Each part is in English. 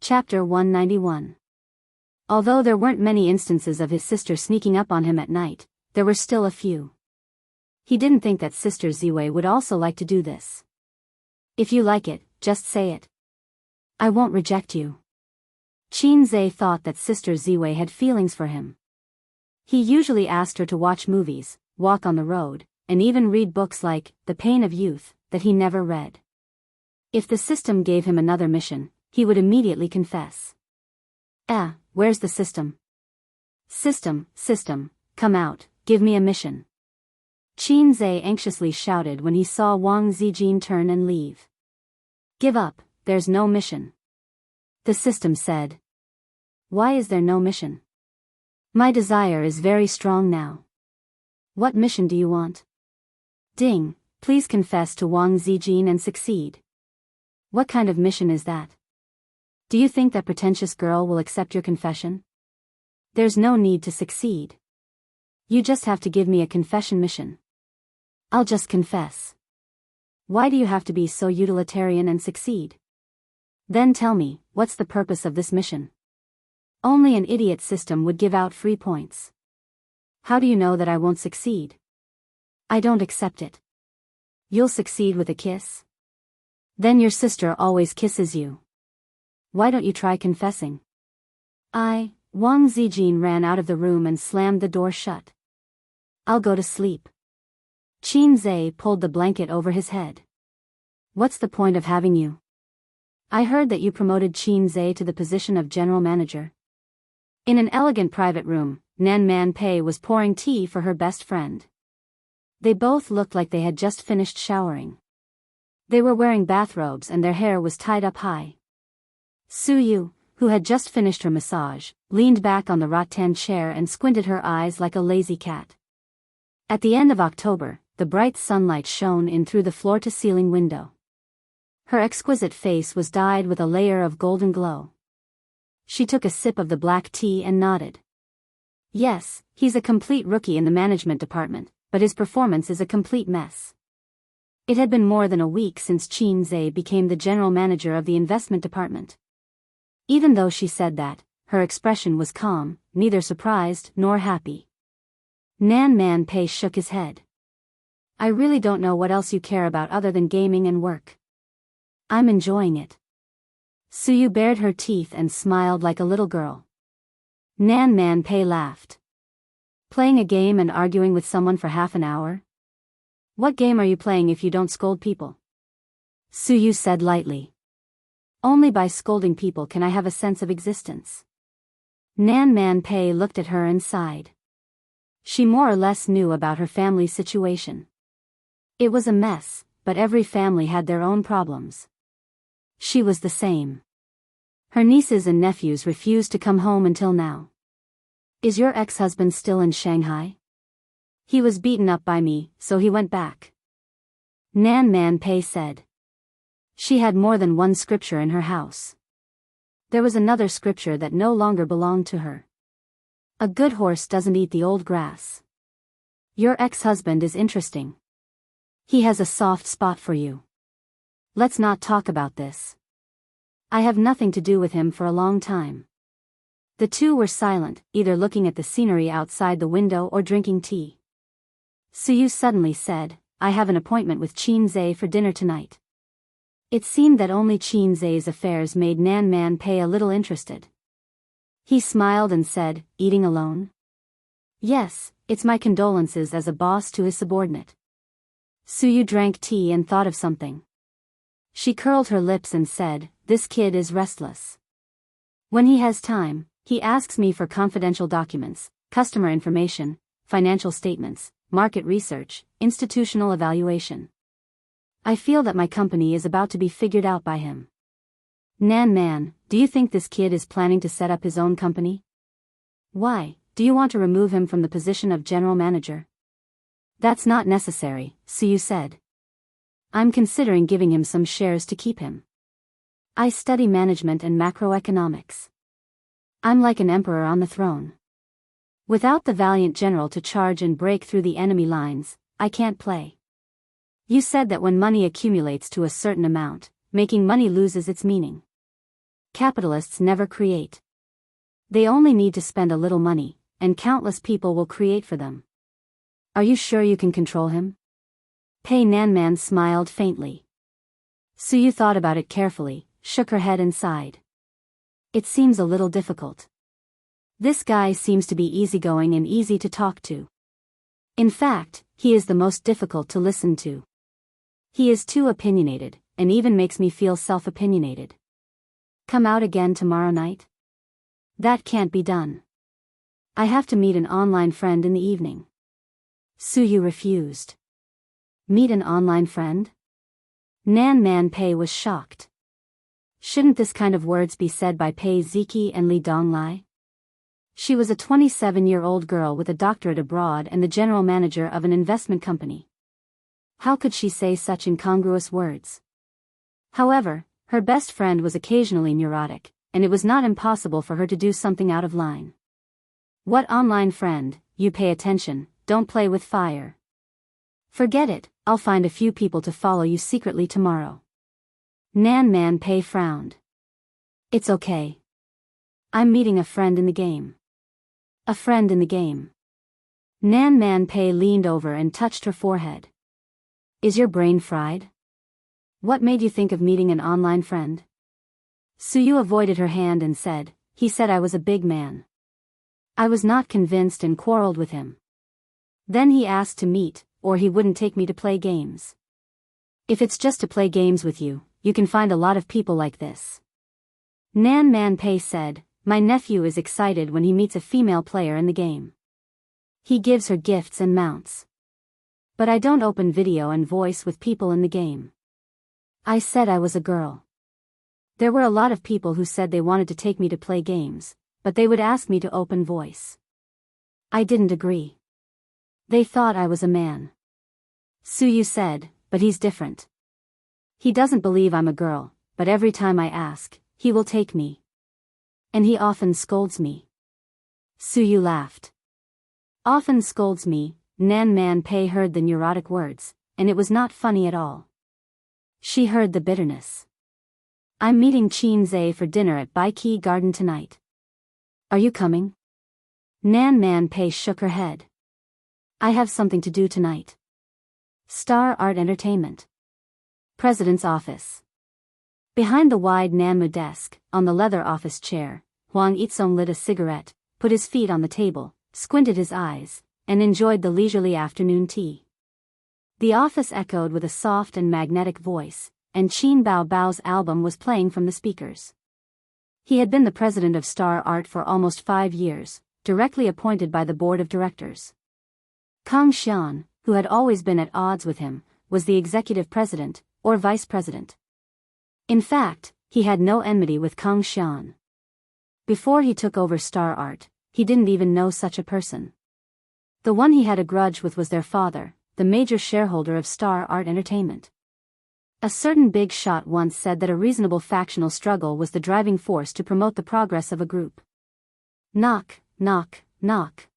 Chapter 191. Although there weren't many instances of his sister sneaking up on him at night, there were still a few. He didn't think that Sister Ziwei would also like to do this. If you like it, just say it. I won't reject you. Qin Zhe thought that Sister Ziwei had feelings for him. He usually asked her to watch movies, walk on the road, and even read books like The Pain of Youth, that he never read. If the system gave him another mission, he would immediately confess. Where's the system? System, come out, give me a mission. Qin Zhe anxiously shouted when he saw Wang Zijin turn and leave. Give up, there's no mission. The system said. Why is there no mission? My desire is very strong now. What mission do you want? Ding, please confess to Wang Zijin and succeed. What kind of mission is that? Do you think that pretentious girl will accept your confession? There's no need to succeed. You just have to give me a confession mission. I'll just confess. Why do you have to be so utilitarian and succeed? Then tell me, what's the purpose of this mission? Only an idiot system would give out free points. How do you know that I won't succeed? I don't accept it. You'll succeed with a kiss? Then your sister always kisses you. Why don't you try confessing? Wang Zijin ran out of the room and slammed the door shut. I'll go to sleep. Qin Zhe pulled the blanket over his head. What's the point of having you? I heard that you promoted Qin Zhe to the position of general manager. In an elegant private room, Nan Man Pei was pouring tea for her best friend. They both looked like they had just finished showering. They were wearing bathrobes and their hair was tied up high. Su Yu, who had just finished her massage, leaned back on the rattan chair and squinted her eyes like a lazy cat. At the end of October, the bright sunlight shone in through the floor-to-ceiling window. Her exquisite face was dyed with a layer of golden glow. She took a sip of the black tea and nodded. Yes, he's a complete rookie in the management department, but his performance is a complete mess. It had been more than a week since Qin Zhe became the general manager of the investment department. Even though she said that, her expression was calm, neither surprised nor happy. Nan Man Pei shook his head. I really don't know what else you care about other than gaming and work. I'm enjoying it. Su Yu bared her teeth and smiled like a little girl. Nan Man Pei laughed. Playing a game and arguing with someone for half an hour? What game are you playing if you don't scold people? Su Yu said lightly. Only by scolding people can I have a sense of existence. Nan Man Pei looked at her and sighed. She more or less knew about her family's situation. It was a mess, but every family had their own problems. She was the same. Her nieces and nephews refused to come home until now. Is your ex-husband still in Shanghai? He was beaten up by me, so he went back. Nan Man Pei said. She had more than one scripture in her house. There was another scripture that no longer belonged to her. A good horse doesn't eat the old grass. Your ex-husband is interesting. He has a soft spot for you. Let's not talk about this. I have nothing to do with him for a long time. The two were silent, either looking at the scenery outside the window or drinking tea. Su Yu suddenly said, I have an appointment with Qin Zhe for dinner tonight. It seemed that only Qin Zhe's affairs made Nan Man Pei a little interested. He smiled and said, eating alone? Yes, it's my condolences as a boss to his subordinate. Su Yu drank tea and thought of something. She curled her lips and said, this kid is restless. When he has time, he asks me for confidential documents, customer information, financial statements, market research, institutional evaluation. I feel that my company is about to be figured out by him. Nan Man, do you think this kid is planning to set up his own company? Why, do you want to remove him from the position of general manager? That's not necessary, Su Yu said. I'm considering giving him some shares to keep him. I study management and macroeconomics. I'm like an emperor on the throne. Without the valiant general to charge and break through the enemy lines, I can't play. You said that when money accumulates to a certain amount, making money loses its meaning. Capitalists never create. They only need to spend a little money, and countless people will create for them. Are you sure you can control him? Pei Nanman smiled faintly. Suyu thought about it carefully, shook her head and sighed. It seems a little difficult. This guy seems to be easygoing and easy to talk to. In fact, he is the most difficult to listen to. He is too opinionated, and even makes me feel self-opinionated. Come out again tomorrow night? That can't be done. I have to meet an online friend in the evening. Suyu refused. Meet an online friend? Nanman Pei was shocked. Shouldn't this kind of words be said by Pei Ziki and Li Donglai? She was a 27-year-old girl with a doctorate abroad and the general manager of an investment company. How could she say such incongruous words? However, her best friend was occasionally neurotic, and it was not impossible for her to do something out of line. What online friend? You pay attention, don't play with fire. Forget it, I'll find a few people to follow you secretly tomorrow. Nanman Pei frowned. It's okay. I'm meeting a friend in the game. A friend in the game. Nanman Pei leaned over and touched her forehead. Is your brain fried? What made you think of meeting an online friend? Suyu avoided her hand and said, he said I was a big man. I was not convinced and quarreled with him. Then he asked to meet, or he wouldn't take me to play games. If it's just to play games with you, you can find a lot of people like this. Nanman Pei said, my nephew is excited when he meets a female player in the game. He gives her gifts and mounts. But I don't open video and voice with people in the game. I said I was a girl. There were a lot of people who said they wanted to take me to play games, but they would ask me to open voice. I didn't agree. They thought I was a man. Suyu said, but he's different. He doesn't believe I'm a girl, but every time I ask, he will take me. And he often scolds me. Suyu laughed. Often scolds me. Nanman Pei heard the neurotic words, and it was not funny at all. She heard the bitterness. I'm meeting Qin Zhe for dinner at Baiki Garden tonight. Are you coming? Nanman Pei shook her head. I have something to do tonight. Star Art Entertainment. President's office. Behind the wide Nanmu desk, on the leather office chair, Huang Yitsong lit a cigarette, put his feet on the table, squinted his eyes, and enjoyed the leisurely afternoon tea. The office echoed with a soft and magnetic voice, and Qin Bao Bao's album was playing from the speakers. He had been the president of Star Art for almost 5 years, directly appointed by the board of directors. Kang Xian, who had always been at odds with him, was the executive president, or vice president. In fact, he had no enmity with Kang Xian. Before he took over Star Art, he didn't even know such a person. The one he had a grudge with was their father, the major shareholder of Star Art Entertainment. A certain big shot once said that a reasonable factional struggle was the driving force to promote the progress of a group. Knock, knock, knock.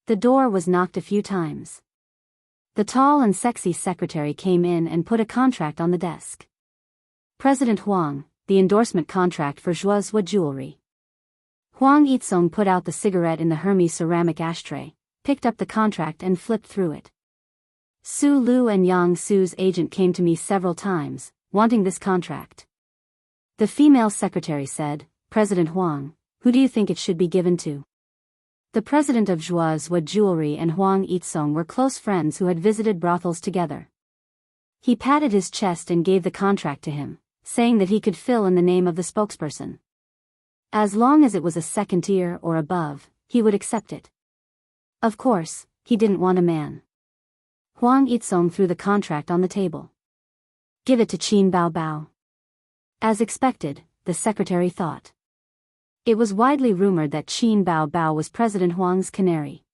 The door was knocked a few times. The tall and sexy secretary came in and put a contract on the desk. President Huang, the endorsement contract for Zhuozhua jewelry. Huang Yitsong put out the cigarette in the Hermes ceramic ashtray, picked up the contract and flipped through it. Su Lu and Yang Su's agent came to me several times, wanting this contract. The female secretary said, President Huang, who do you think it should be given to? The president of Zhuozhua Jewelry and Huang Yitsong were close friends who had visited brothels together. He patted his chest and gave the contract to him, saying that he could fill in the name of the spokesperson. As long as it was a second tier or above, he would accept it. Of course, he didn't want a man. Huang Yitsong threw the contract on the table. Give it to Qin Bao Bao. As expected, the secretary thought. It was widely rumored that Qin Bao Bao was President Huang's canary.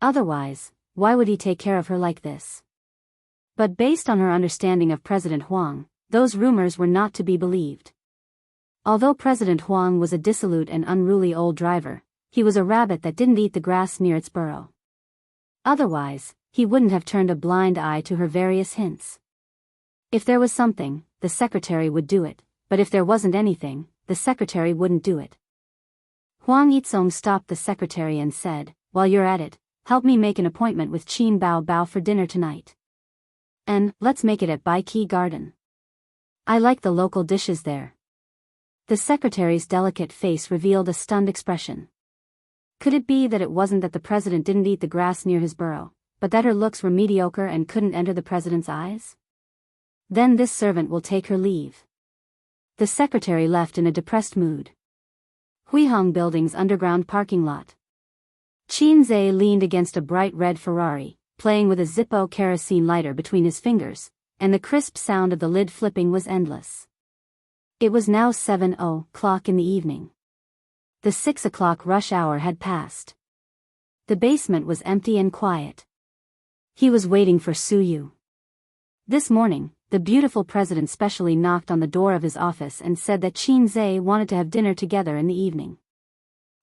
Otherwise, why would he take care of her like this? But based on her understanding of President Huang, those rumors were not to be believed. Although President Huang was a dissolute and unruly old driver, he was a rabbit that didn't eat the grass near its burrow. Otherwise, he wouldn't have turned a blind eye to her various hints. If there was something, the secretary would do it, but if there wasn't anything, the secretary wouldn't do it. Huang Yizong stopped the secretary and said, "While you're at it, help me make an appointment with Qin Bao Bao for dinner tonight. And, let's make it at Bai Qi Garden. I like the local dishes there." The secretary's delicate face revealed a stunned expression. Could it be that it wasn't that the president didn't eat the grass near his burrow, but that her looks were mediocre and couldn't enter the president's eyes? Then this servant will take her leave. The secretary left in a depressed mood. Huihong Building's underground parking lot. Qin Zhe leaned against a bright red Ferrari, playing with a Zippo kerosene lighter between his fingers, and the crisp sound of the lid flipping was endless. It was now 7:00 in the evening. The 6 o'clock rush hour had passed. The basement was empty and quiet. He was waiting for Su Yu. This morning, the beautiful president specially knocked on the door of his office and said that Qin Zhe wanted to have dinner together in the evening.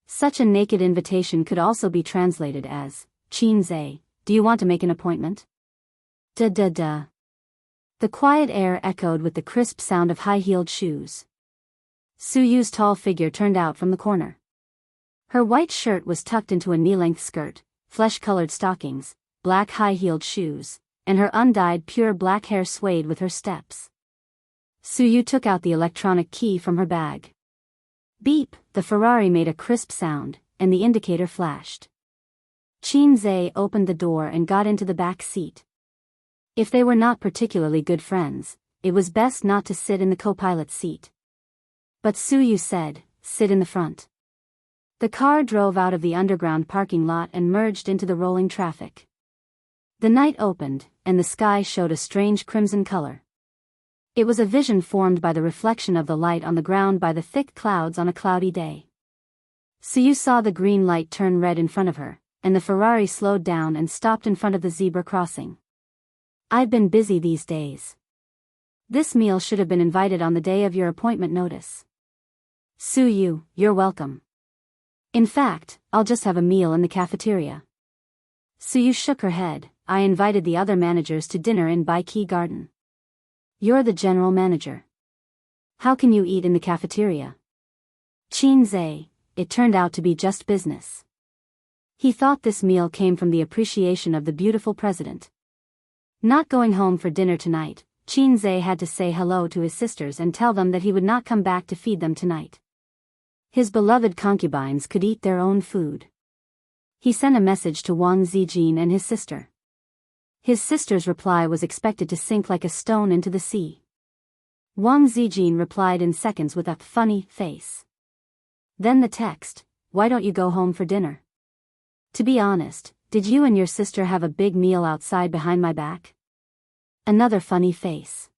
Such a naked invitation could also be translated as, "Qin Zhe, do you want to make an appointment?" Da. The quiet air echoed with the crisp sound of high-heeled shoes. Su Yu's tall figure turned out from the corner. Her white shirt was tucked into a knee-length skirt, flesh-colored stockings, black high-heeled shoes, and her undyed pure black hair swayed with her steps. Su Yu took out the electronic key from her bag. Beep, the Ferrari made a crisp sound, and the indicator flashed. Qin Zhe opened the door and got into the back seat. If they were not particularly good friends, it was best not to sit in the co-pilot's seat. But Su Yu said, "Sit in the front." The car drove out of the underground parking lot and merged into the rolling traffic. The night opened, and the sky showed a strange crimson color. It was a vision formed by the reflection of the light on the ground by the thick clouds on a cloudy day. Su Yu saw the green light turn red in front of her, and the Ferrari slowed down and stopped in front of the zebra crossing. "I've been busy these days. This meal should have been invited on the day of your appointment notice." "Su Yu, you're welcome. In fact, I'll just have a meal in the cafeteria." Su Yu shook her head. "I invited the other managers to dinner in Bai Qi Garden. You're the general manager. How can you eat in the cafeteria?" Qin Zhe, it turned out to be just business. He thought this meal came from the appreciation of the beautiful president. Not going home for dinner tonight, Qin Zhe had to say hello to his sisters and tell them that he would not come back to feed them tonight. His beloved concubines could eat their own food. He sent a message to Wang Zijin and his sister. His sister's reply was expected to sink like a stone into the sea. Wang Zijin replied in seconds with a funny face. Then the text, "Why don't you go home for dinner? To be honest, did you and your sister have a big meal outside behind my back?" Another funny face.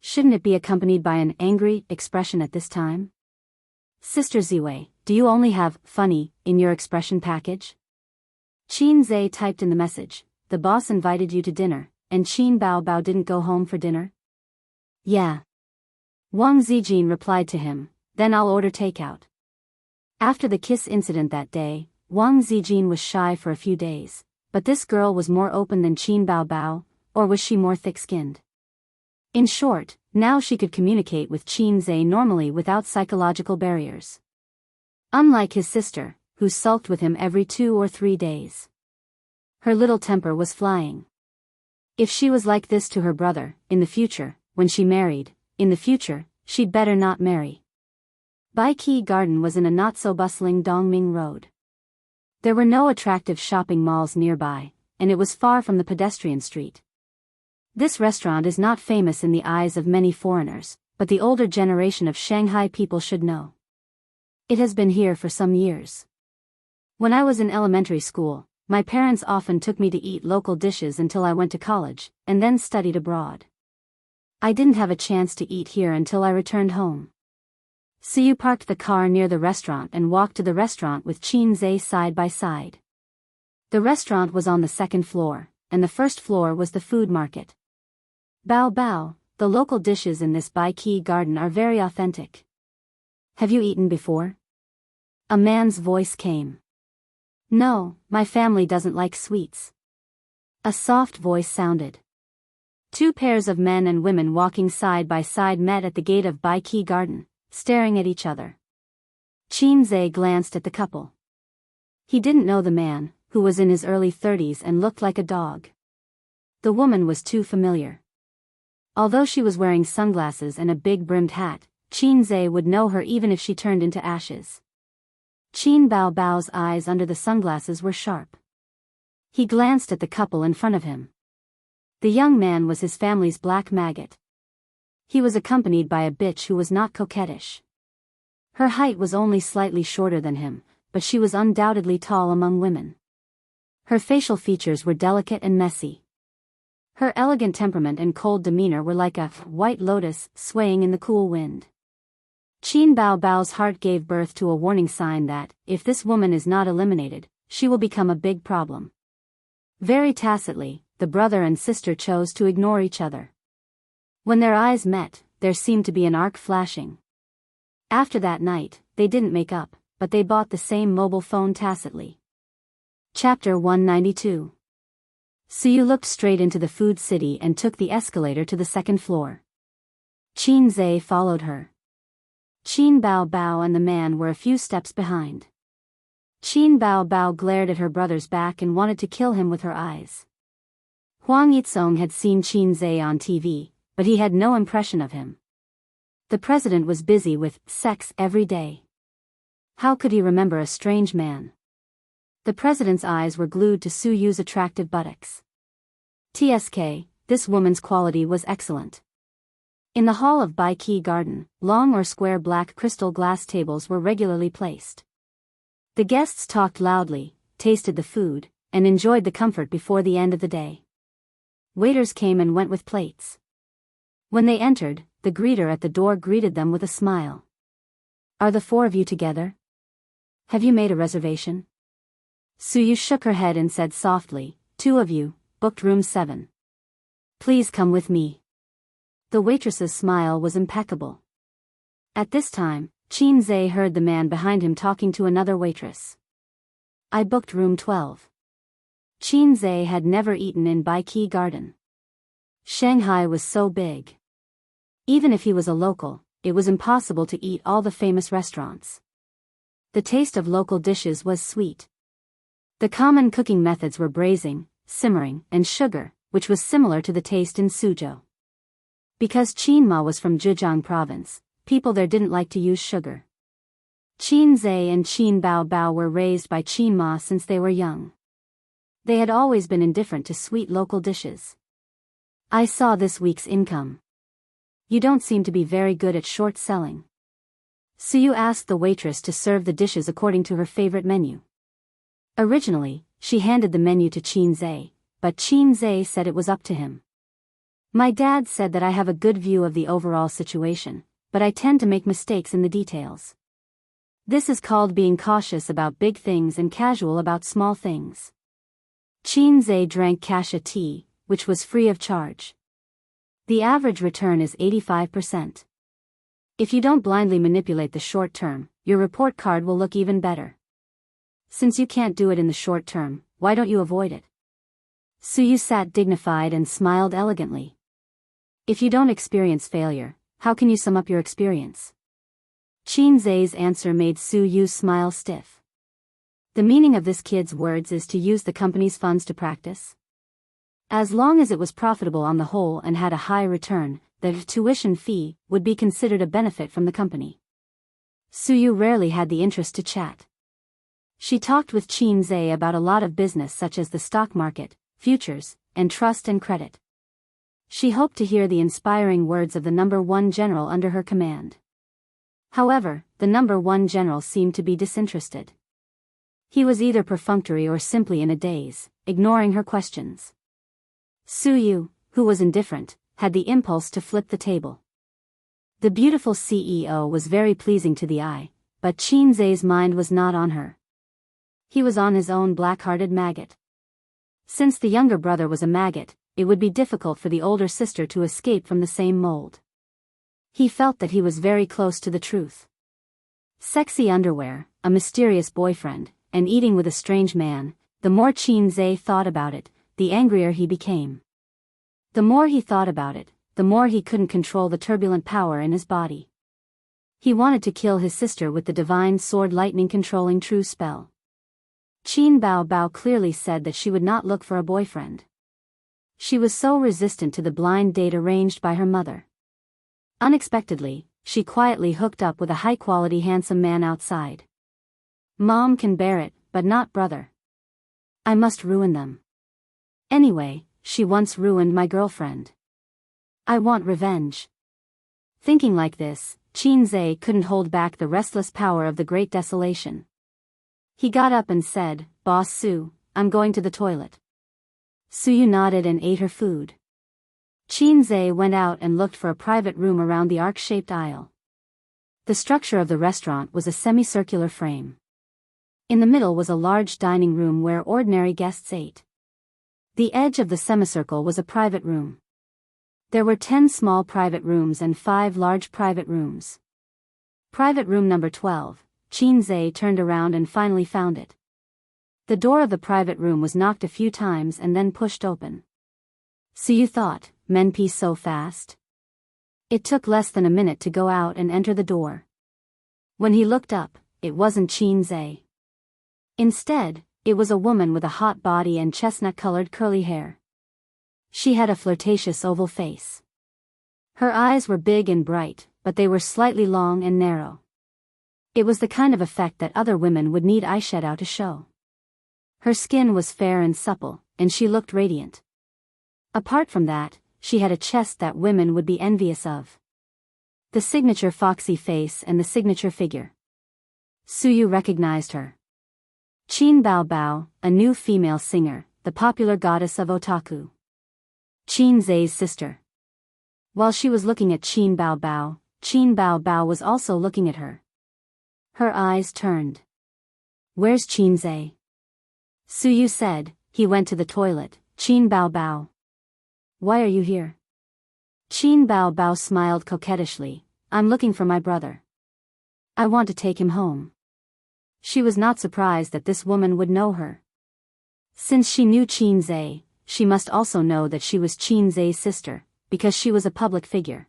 Shouldn't it be accompanied by an angry expression at this time? "Sister Ziwei, do you only have funny in your expression package?" Qin Zhe typed in the message, "The boss invited you to dinner, and Qin Bao Bao didn't go home for dinner?" "Yeah." Wang Zijin replied to him, "Then I'll order takeout." After the kiss incident that day, Wang Zijin was shy for a few days, but this girl was more open than Qin Bao Bao, or was she more thick-skinned? In short, now she could communicate with Qin Zhe normally without psychological barriers. Unlike his sister, who sulked with him every 2 or 3 days. Her little temper was flying. If she was like this to her brother, in the future, when she married, in the future, she'd better not marry. Bai Qi Garden was in a not-so-bustling Dongming Road. There were no attractive shopping malls nearby, and it was far from the pedestrian street. This restaurant is not famous in the eyes of many foreigners, but the older generation of Shanghai people should know. It has been here for some years. When I was in elementary school, my parents often took me to eat local dishes until I went to college, and then studied abroad. I didn't have a chance to eat here until I returned home. Su Yu parked the car near the restaurant and walked to the restaurant with Qin Zhe side by side. The restaurant was on the second floor, and the first floor was the food market. Bao Bao, the local dishes in this Bai Qi Garden are very authentic. Have you eaten before? A man's voice came. No, my family doesn't like sweets. A soft voice sounded. 2 pairs of men and women walking side by side met at the gate of Bai Qi Garden, staring at each other. Qin Zhe glanced at the couple. He didn't know the man, who was in his early 30s and looked like a dog. The woman was too familiar. Although she was wearing sunglasses and a big brimmed hat, Qin Zhe would know her even if she turned into ashes. Qin Bao Bao's eyes under the sunglasses were sharp. He glanced at the couple in front of him. The young man was his family's black maggot. He was accompanied by a bitch who was not coquettish. Her height was only slightly shorter than him, but she was undoubtedly tall among women. Her facial features were delicate and messy. Her elegant temperament and cold demeanor were like a white lotus swaying in the cool wind. Qin Bao Bao's heart gave birth to a warning sign that, if this woman is not eliminated, she will become a big problem. Very tacitly, the brother and sister chose to ignore each other. When their eyes met, there seemed to be an arc flashing. After that night, they didn't make up, but they bought the same mobile phone tacitly. Chapter 192. Suyu looked straight into the food city and took the escalator to the second floor. Qin Zhe followed her. Qin Bao Bao and the man were a few steps behind. Qin Bao Bao glared at her brother's back and wanted to kill him with her eyes. Huang Yizong had seen Qin Zhe on TV, but he had no impression of him. The president was busy with sex every day. How could he remember a strange man? The president's eyes were glued to Suyu's attractive buttocks. TSK, this woman's quality was excellent. In the hall of Bai Qi Garden, long or square black crystal glass tables were regularly placed. The guests talked loudly, tasted the food, and enjoyed the comfort before the end of the day. Waiters came and went with plates. When they entered, the greeter at the door greeted them with a smile. "Are the four of you together? Have you made a reservation?" Suyu shook her head and said softly, "Two of you, booked room 7. Please come with me." The waitress's smile was impeccable. At this time, Qin Zhe heard the man behind him talking to another waitress. "I booked room 12. Qin Zhe had never eaten in Bai Qi Garden. Shanghai was so big. Even if he was a local, it was impossible to eat all the famous restaurants. The taste of local dishes was sweet. The common cooking methods were braising, simmering, and sugar, which was similar to the taste in Suzhou. Because Qin Ma was from Zhejiang province, people there didn't like to use sugar. Qin Zhe and Qin Bao Bao were raised by Qin Ma since they were young. They had always been indifferent to sweet local dishes. "I saw this week's income. You don't seem to be very good at short selling." Suyu asked the waitress to serve the dishes according to her favorite menu. Originally, she handed the menu to Qin Zhe, but Qin Zhe said it was up to him. "My dad said that I have a good view of the overall situation, but I tend to make mistakes in the details. This is called being cautious about big things and casual about small things." Qin Zhe drank kasha tea, which was free of charge. The average return is 85%. If you don't blindly manipulate the short term, your report card will look even better. Since you can't do it in the short term, why don't you avoid it? Suyu sat dignified and smiled elegantly. If you don't experience failure, how can you sum up your experience? Qin Zhe's answer made Suyu smile stiff. The meaning of this kid's words is to use the company's funds to practice. As long as it was profitable on the whole and had a high return, the tuition fee would be considered a benefit from the company. Suyu rarely had the interest to chat. She talked with Qin Zhe about a lot of business such as the stock market, futures, and trust and credit. She hoped to hear the inspiring words of the number 1 general under her command. However, the number 1 general seemed to be disinterested. He was either perfunctory or simply in a daze, ignoring her questions. Suyu, who was indifferent, had the impulse to flip the table. The beautiful CEO was very pleasing to the eye, but Qin Zhe's mind was not on her. He was on his own black-hearted maggot. Since the younger brother was a maggot, it would be difficult for the older sister to escape from the same mold. He felt that he was very close to the truth. Sexy underwear, a mysterious boyfriend, and eating with a strange man, the more Qin Zhe thought about it, the angrier he became. The more he thought about it, the more he couldn't control the turbulent power in his body. He wanted to kill his sister with the divine sword lightning controlling true spell. Qin Bao Bao clearly said that she would not look for a boyfriend. She was so resistant to the blind date arranged by her mother. Unexpectedly, she quietly hooked up with a high-quality handsome man outside. Mom can bear it, but not brother. I must ruin them. Anyway, she once ruined my girlfriend. I want revenge. Thinking like this, Qin Zhe couldn't hold back the restless power of the Great Desolation. He got up and said, "Boss Su, I'm going to the toilet." Suyu nodded and ate her food. Qin Zhe went out and looked for a private room around the arc-shaped aisle. The structure of the restaurant was a semicircular frame. In the middle was a large dining room where ordinary guests ate. The edge of the semicircle was a private room. There were 10 small private rooms and 5 large private rooms. Private room number 12, Qin Zhe turned around and finally found it. The door of the private room was knocked a few times and then pushed open. So you thought, men pee so fast? It took less than a minute to go out and enter the door. When he looked up, it wasn't Qin Zhe. Instead, it was a woman with a hot body and chestnut-colored curly hair. She had a flirtatious oval face. Her eyes were big and bright, but they were slightly long and narrow. It was the kind of effect that other women would need eyeshadow to show. Her skin was fair and supple, and she looked radiant. Apart from that, she had a chest that women would be envious of. The signature foxy face and the signature figure. Suyu recognized her. Qin Bao Bao, a new female singer, the popular goddess of otaku. Qin Zhe's sister. While she was looking at Qin Bao Bao was also looking at her. Her eyes turned. "Where's Qin Zhe?" Suyu said, "He went to the toilet." Qin Bao Bao. "Why are you here?" Qin Bao Bao smiled coquettishly. "I'm looking for my brother. I want to take him home." She was not surprised that this woman would know her. Since she knew Qin Zhe, she must also know that she was Qin Zhe's sister, because she was a public figure.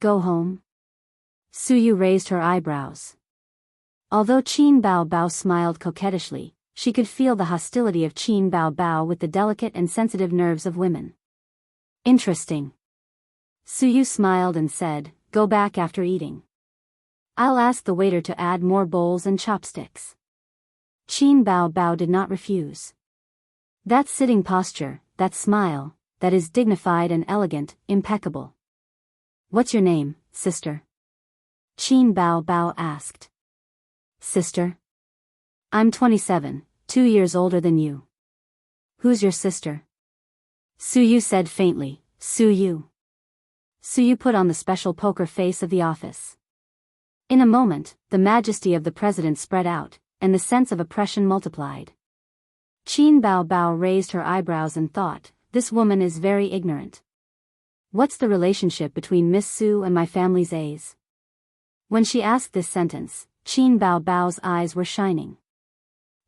"Go home?" Suyu raised her eyebrows. Although Qin Bao Bao smiled coquettishly, she could feel the hostility of Qin Bao Bao with the delicate and sensitive nerves of women. "Interesting." Suyu smiled and said, "Go back after eating. I'll ask the waiter to add more bowls and chopsticks." Qin Bao Bao did not refuse. That sitting posture, that smile, that is dignified and elegant, impeccable. "What's your name, sister?" Qin Bao Bao asked. "Sister? I'm 27, 2 years older than you." "Who's your sister?" Suyu said faintly, "Suyu." Suyu put on the special poker face of the office. In a moment, the majesty of the president spread out, and the sense of oppression multiplied. Qin Bao Bao raised her eyebrows and thought, "This woman is very ignorant. What's the relationship between Miss Su and my family's A's?" When she asked this sentence, Qin Bao Bao's eyes were shining.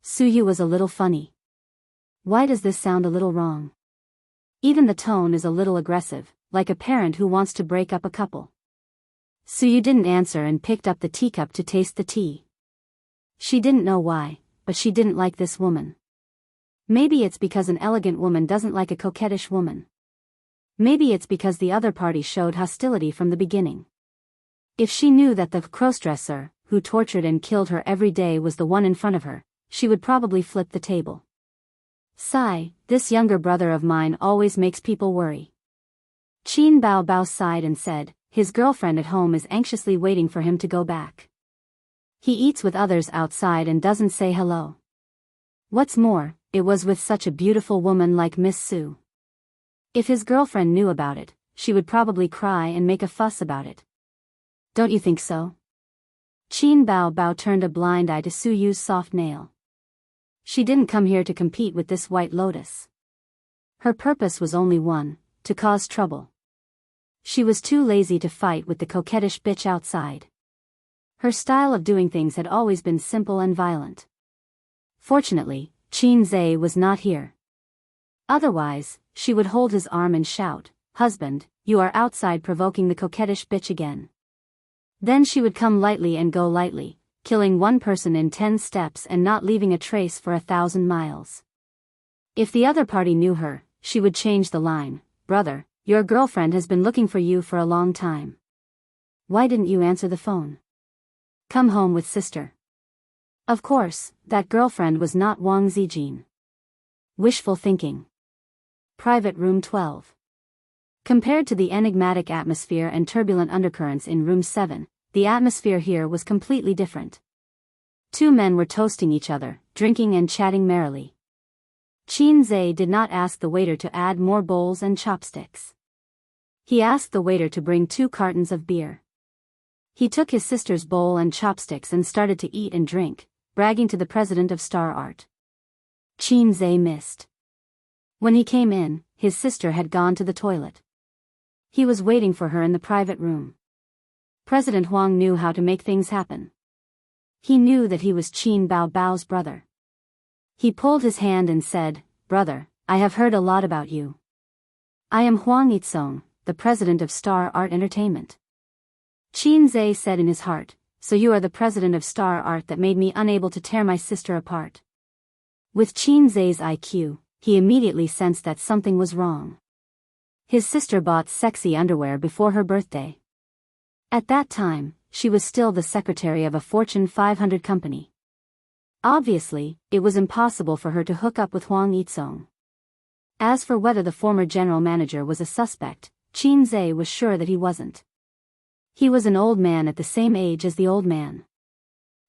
Suyu was a little funny. Why does this sound a little wrong? Even the tone is a little aggressive, like a parent who wants to break up a couple. Suyu didn't answer and picked up the teacup to taste the tea. She didn't know why, but she didn't like this woman. Maybe it's because an elegant woman doesn't like a coquettish woman. Maybe it's because the other party showed hostility from the beginning. If she knew that the crossdresser, who tortured and killed her every day, was the one in front of her, she would probably flip the table. Sigh, this younger brother of mine always makes people worry. Qin Bao Bao sighed and said, his girlfriend at home is anxiously waiting for him to go back. He eats with others outside and doesn't say hello. What's more, it was with such a beautiful woman like Miss Su. If his girlfriend knew about it, she would probably cry and make a fuss about it. Don't you think so? Qin Bao Bao turned a blind eye to Suyu's soft nail. She didn't come here to compete with this white lotus. Her purpose was only one, to cause trouble. She was too lazy to fight with the coquettish bitch outside. Her style of doing things had always been simple and violent. Fortunately, Qin Zhe was not here. Otherwise, she would hold his arm and shout, "Husband, you are outside provoking the coquettish bitch again." Then she would come lightly and go lightly, killing one person in 10 steps and not leaving a trace for 1,000 miles. If the other party knew her, she would change the line. Brother, your girlfriend has been looking for you for a long time. Why didn't you answer the phone? Come home with sister. Of course, that girlfriend was not Wang Zijin. Wishful thinking. Private Room 12. Compared to the enigmatic atmosphere and turbulent undercurrents in Room 7, the atmosphere here was completely different. Two men were toasting each other, drinking and chatting merrily. Qin Zhe did not ask the waiter to add more bowls and chopsticks. He asked the waiter to bring 2 cartons of beer. He took his sister's bowl and chopsticks and started to eat and drink, bragging to the president of Star Art. Qin Zhe missed. When he came in, his sister had gone to the toilet. He was waiting for her in the private room. President Huang knew how to make things happen. He knew that he was Qin Bao's brother. He pulled his hand and said, "Brother, I have heard a lot about you. I am Huang Yitsong, the president of Star Art Entertainment." Qin Zhe said in his heart, "So you are the president of Star Art that made me unable to tear my sister apart." With Qin Zhe's IQ, he immediately sensed that something was wrong. His sister bought sexy underwear before her birthday. At that time, she was still the secretary of a Fortune 500 company. Obviously, it was impossible for her to hook up with Huang Yitsong. As for whether the former general manager was a suspect, Qin Zhe was sure that he wasn't. He was an old man at the same age as the old man.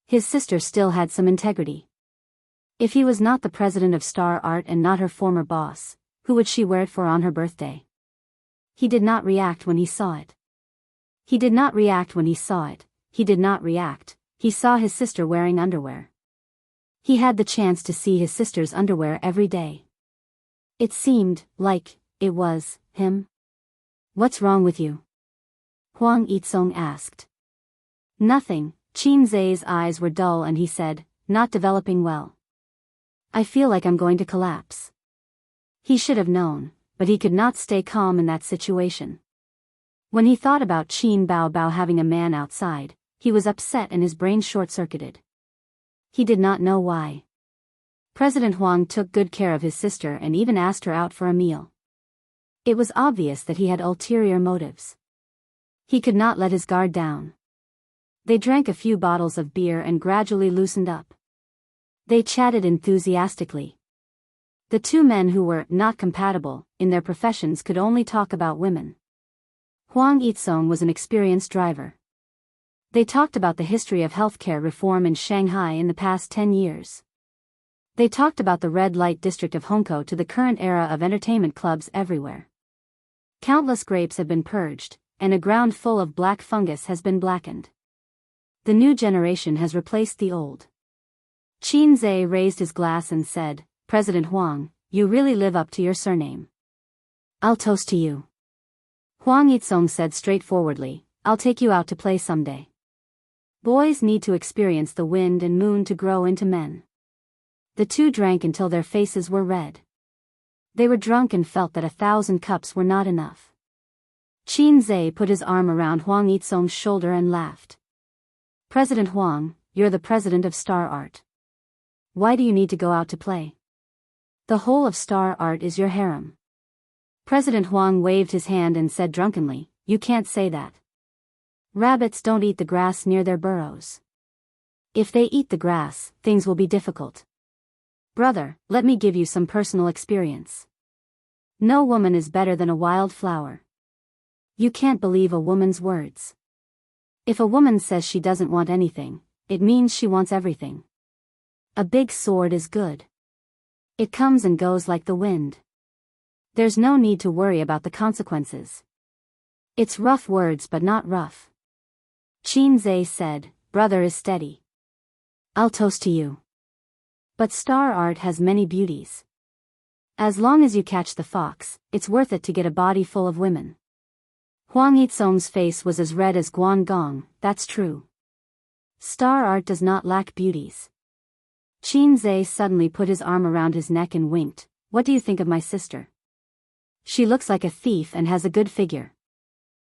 His sister still had some integrity. If he was not the president of Star Art and not her former boss, who would she wear it for on her birthday? He did not react when he saw it. He did not react when he saw it. He did not react. He saw his sister wearing underwear. He had the chance to see his sister's underwear every day. It seemed like it was him. "What's wrong with you?" Huang Yitsong asked. "Nothing." Qin Zhe's eyes were dull and he said, "Not developing well. I feel like I'm going to collapse." He should have known, but he could not stay calm in that situation. When he thought about Qin Bao having a man outside, he was upset and his brain short-circuited. He did not know why. President Huang took good care of his sister and even asked her out for a meal. It was obvious that he had ulterior motives. He could not let his guard down. They drank a few bottles of beer and gradually loosened up. They chatted enthusiastically. The two men who were not compatible in their professions could only talk about women. Huang Yitsong was an experienced driver. They talked about the history of healthcare reform in Shanghai in the past 10 years. They talked about the red light district of Hongkou to the current era of entertainment clubs everywhere. Countless grapes have been purged, and a ground full of black fungus has been blackened. The new generation has replaced the old. Qin Zhe raised his glass and said, "President Huang, you really live up to your surname. I'll toast to you." Huang Yitsong said straightforwardly, "I'll take you out to play someday. Boys need to experience the wind and moon to grow into men." The two drank until their faces were red. They were drunk and felt that 1,000 cups were not enough. Qin Zhe put his arm around Huang Yitsong's shoulder and laughed. "President Huang, you're the president of Star Art. Why do you need to go out to play? The whole of Star Art is your harem." President Huang waved his hand and said drunkenly, "You can't say that. Rabbits don't eat the grass near their burrows. If they eat the grass, things will be difficult. Brother, let me give you some personal experience. No woman is better than a wild flower. You can't believe a woman's words. If a woman says she doesn't want anything, it means she wants everything. A big sword is good. It comes and goes like the wind. There's no need to worry about the consequences. It's rough words but not rough." Qin Zhe said, "Brother is steady. I'll toast to you. But Star Art has many beauties. As long as you catch the fox, it's worth it to get a body full of women." Huang Yitsong's face was as red as Guangdong. "That's true. Star Art does not lack beauties." Qin Zhe suddenly put his arm around his neck and winked. "What do you think of my sister? She looks like a thief and has a good figure.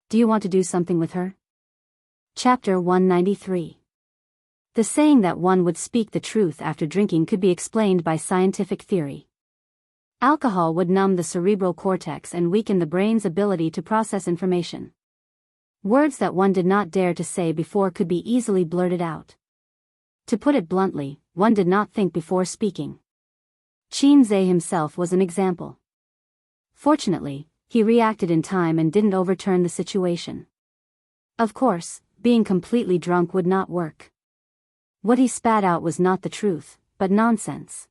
Do you want to do something with her?" Chapter 193. The saying that one would speak the truth after drinking could be explained by scientific theory. Alcohol would numb the cerebral cortex and weaken the brain's ability to process information. Words that one did not dare to say before could be easily blurted out. To put it bluntly, one did not think before speaking. Qin Zhe himself was an example. Fortunately, he reacted in time and didn't overturn the situation. Of course, being completely drunk would not work. What he spat out was not the truth, but nonsense.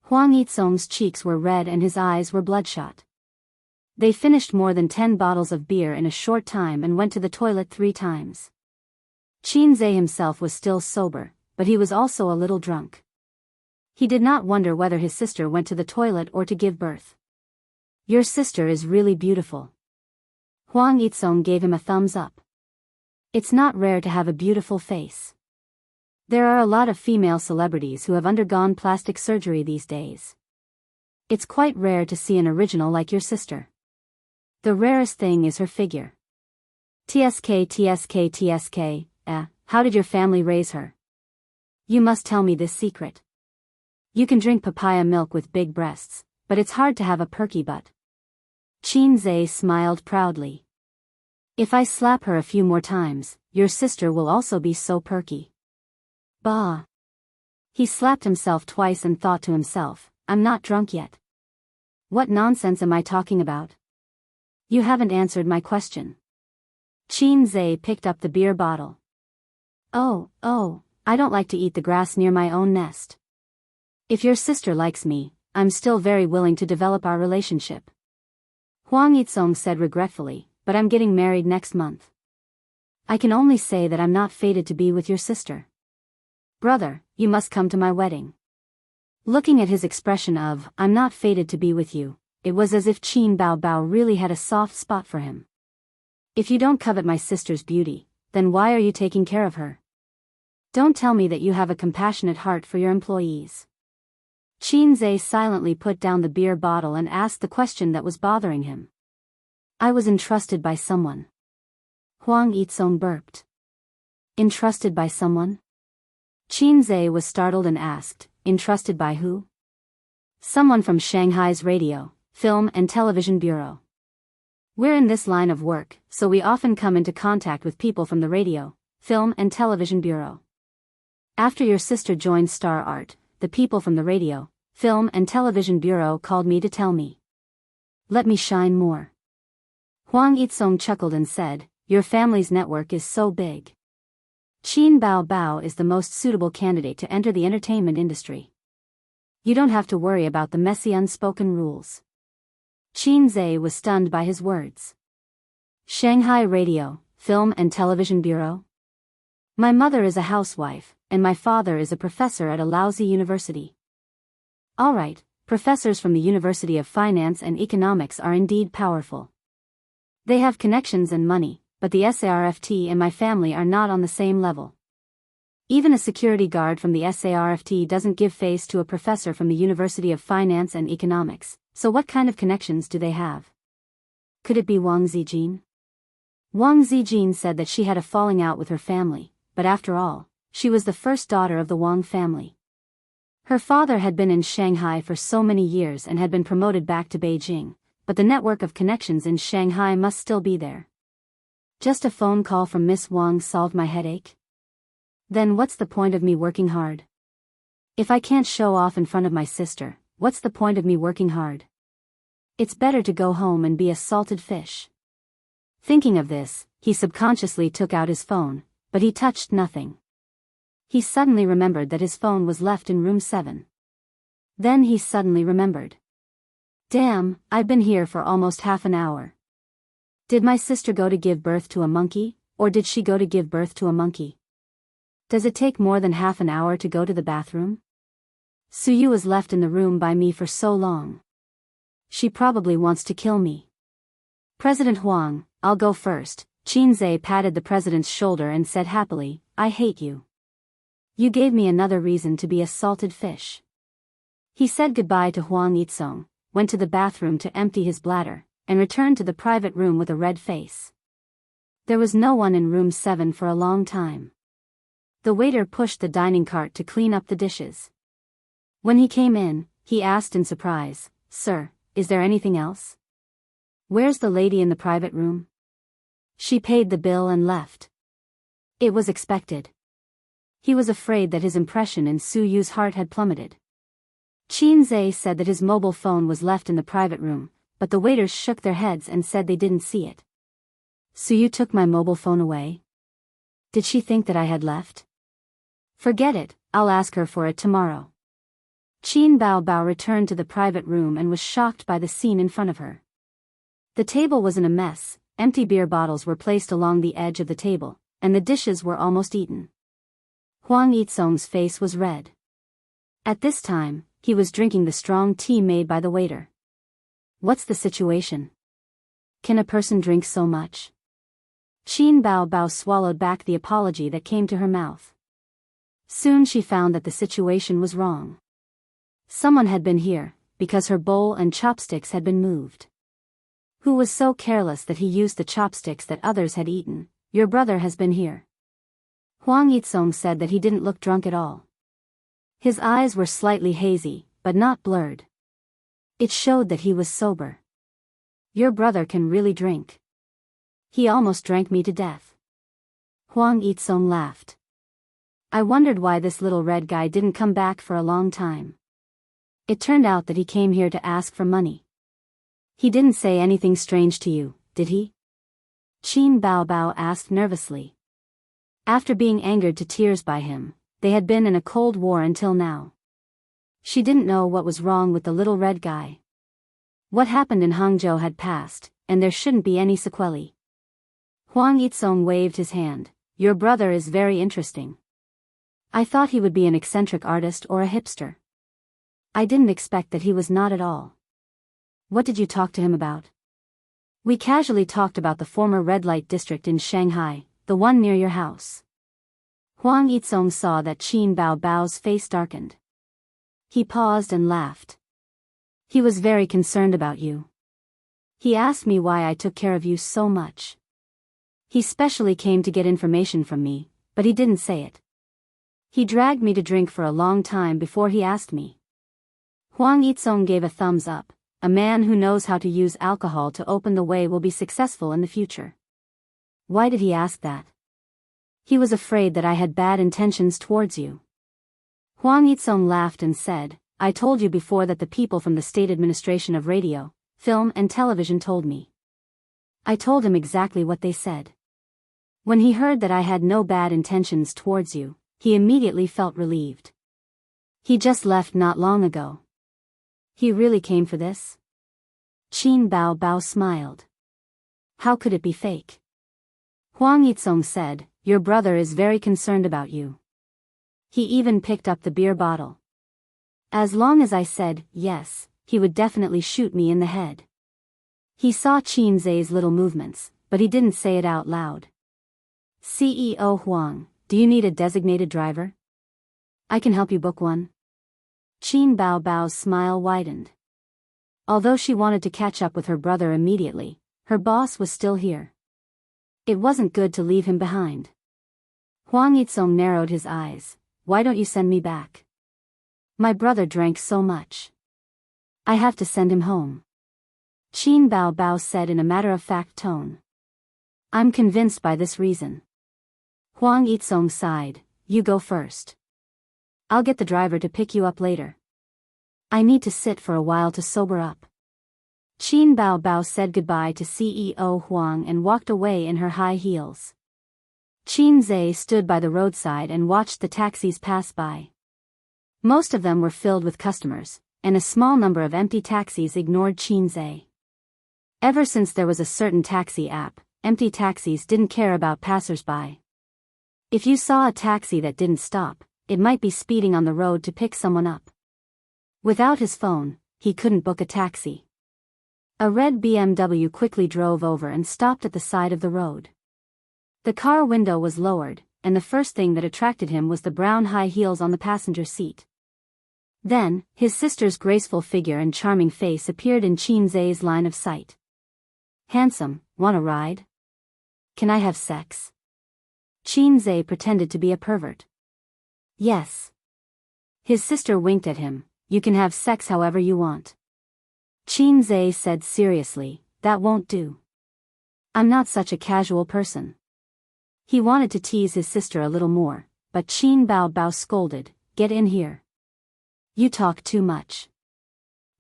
Huang Yizong's cheeks were red and his eyes were bloodshot. They finished more than 10 bottles of beer in a short time and went to the toilet 3 times. Qin Zhe himself was still sober, but he was also a little drunk. He did not wonder whether his sister went to the toilet or to give birth. "Your sister is really beautiful." Huang Yizong gave him a thumbs up. It's not rare to have a beautiful face. There are a lot of female celebrities who have undergone plastic surgery these days. It's quite rare to see an original like your sister. The rarest thing is her figure. TSK, how did your family raise her? You must tell me this secret. You can drink papaya milk with big breasts, but it's hard to have a perky butt. Qin Zhe smiled proudly. If I slap her a few more times, your sister will also be so perky. Bah. He slapped himself twice and thought to himself, I'm not drunk yet. What nonsense am I talking about? You haven't answered my question. Qin Zhe picked up the beer bottle. Oh, I don't like to eat the grass near my own nest. If your sister likes me, I'm still very willing to develop our relationship. Huang Yizong said regretfully, but I'm getting married next month. I can only say that I'm not fated to be with your sister. Brother, you must come to my wedding. Looking at his expression of, I'm not fated to be with you, it was as if Qin Bao really had a soft spot for him. If you don't covet my sister's beauty, then why are you taking care of her? Don't tell me that you have a compassionate heart for your employees. Qin Zhe silently put down the beer bottle and asked the question that was bothering him. I was entrusted by someone. Huang Yizong burped. Entrusted by someone? Qin Zhe was startled and asked, entrusted by who? Someone from Shanghai's Radio, Film and Television Bureau. We're in this line of work, so we often come into contact with people from the Radio, Film and Television Bureau. After your sister joined Star Art, the people from the Radio, Film and Television Bureau called me to tell me. Let me shine more. Huang Yizong chuckled and said, your family's network is so big. Qin Bao is the most suitable candidate to enter the entertainment industry. You don't have to worry about the messy unspoken rules. Qin Zhe was stunned by his words. Shanghai Radio, Film and Television Bureau? My mother is a housewife, and my father is a professor at a lousy university. All right, professors from the University of Finance and Economics are indeed powerful. They have connections and money, but the SARFT and my family are not on the same level. Even a security guard from the SARFT doesn't give face to a professor from the University of Finance and Economics, so what kind of connections do they have? Could it be Wang Zijin? Wang Zijin said that she had a falling out with her family, but after all, she was the first daughter of the Wang family. Her father had been in Shanghai for so many years and had been promoted back to Beijing, but the network of connections in Shanghai must still be there. Just a phone call from Miss Wang solved my headache? Then what's the point of me working hard? If I can't show off in front of my sister, what's the point of me working hard? It's better to go home and be a salted fish. Thinking of this, he subconsciously took out his phone, but he touched nothing. He suddenly remembered that his phone was left in room 7. Then he suddenly remembered. Damn, I've been here for almost half an hour. Did my sister go to give birth to a monkey, or did she go to give birth to a monkey? Does it take more than half an hour to go to the bathroom? Suyu was left in the room by me for so long. She probably wants to kill me. President Huang, I'll go first. Qin Zhe patted the president's shoulder and said happily, I hate you. You gave me another reason to be a salted fish. He said goodbye to Huang Yizong, went to the bathroom to empty his bladder, and returned to the private room with a red face. There was no one in room 7 for a long time. The waiter pushed the dining cart to clean up the dishes. When he came in, he asked in surprise, "Sir, is there anything else? Where's the lady in the private room?" She paid the bill and left. It was expected. He was afraid that his impression in Su Yu's heart had plummeted. Qin said that his mobile phone was left in the private room, but the waiters shook their heads and said they didn't see it. "Su Yu took my mobile phone away? Did she think that I had left?" "Forget it, I'll ask her for it tomorrow." Qin Bao returned to the private room and was shocked by the scene in front of her. The table was in a mess, empty beer bottles were placed along the edge of the table, and the dishes were almost eaten. Huang Yitsong's face was red. At this time, he was drinking the strong tea made by the waiter. What's the situation? Can a person drink so much? Qin Bao swallowed back the apology that came to her mouth. Soon she found that the situation was wrong. Someone had been here, because her bowl and chopsticks had been moved. Who was so careless that he used the chopsticks that others had eaten? Your brother has been here. Huang Yitsong said that he didn't look drunk at all. His eyes were slightly hazy, but not blurred. It showed that he was sober. Your brother can really drink. He almost drank me to death. Huang Yitsong laughed. I wondered why this little red guy didn't come back for a long time. It turned out that he came here to ask for money. He didn't say anything strange to you, did he? Qin Bao asked nervously. After being angered to tears by him, they had been in a cold war until now. She didn't know what was wrong with the little red guy. What happened in Hangzhou had passed, and there shouldn't be any sequelae. Huang Yitsong waved his hand. Your brother is very interesting. I thought he would be an eccentric artist or a hipster. I didn't expect that he was not at all. What did you talk to him about? We casually talked about the former red light district in Shanghai, the one near your house. Huang Yitsong saw that Qin Bao's face darkened. He paused and laughed. He was very concerned about you. He asked me why I took care of you so much. He specially came to get information from me, but he didn't say it. He dragged me to drink for a long time before he asked me. Huang Yitsong gave a thumbs up. A man who knows how to use alcohol to open the way will be successful in the future. Why did he ask that? He was afraid that I had bad intentions towards you. Huang Yitsong laughed and said, I told you before that the people from the State Administration of Radio, Film and Television told me. I told him exactly what they said. When he heard that I had no bad intentions towards you, he immediately felt relieved. He just left not long ago. He really came for this? Qin Bao smiled. How could it be fake? Huang Yitsong said, your brother is very concerned about you. He even picked up the beer bottle. As long as I said, yes, he would definitely shoot me in the head. He saw Qin Zai's little movements, but he didn't say it out loud. CEO Huang, do you need a designated driver? I can help you book one. Qin Bao's smile widened. Although she wanted to catch up with her brother immediately, her boss was still here. It wasn't good to leave him behind. Huang Yitsong narrowed his eyes. Why don't you send me back? My brother drank so much. I have to send him home. Qin Bao said in a matter-of-fact tone. I'm convinced by this reason. Huang Yitsong sighed. You go first. I'll get the driver to pick you up later. I need to sit for a while to sober up. Qin Bao said goodbye to CEO Huang and walked away in her high heels. Qin Zai stood by the roadside and watched the taxis pass by. Most of them were filled with customers, and a small number of empty taxis ignored Qin Zai. Ever since there was a certain taxi app, empty taxis didn't care about passers-by. If you saw a taxi that didn't stop, it might be speeding on the road to pick someone up. Without his phone, he couldn't book a taxi. A red BMW quickly drove over and stopped at the side of the road. The car window was lowered, and the first thing that attracted him was the brown high heels on the passenger seat. Then, his sister's graceful figure and charming face appeared in Qin Zai's line of sight. Handsome, want a ride? Can I have sex? Qin Zhe pretended to be a pervert. Yes. His sister winked at him. You can have sex however you want. Qin Zhe said seriously, that won't do. I'm not such a casual person. He wanted to tease his sister a little more, but Qin Bao scolded, get in here. You talk too much.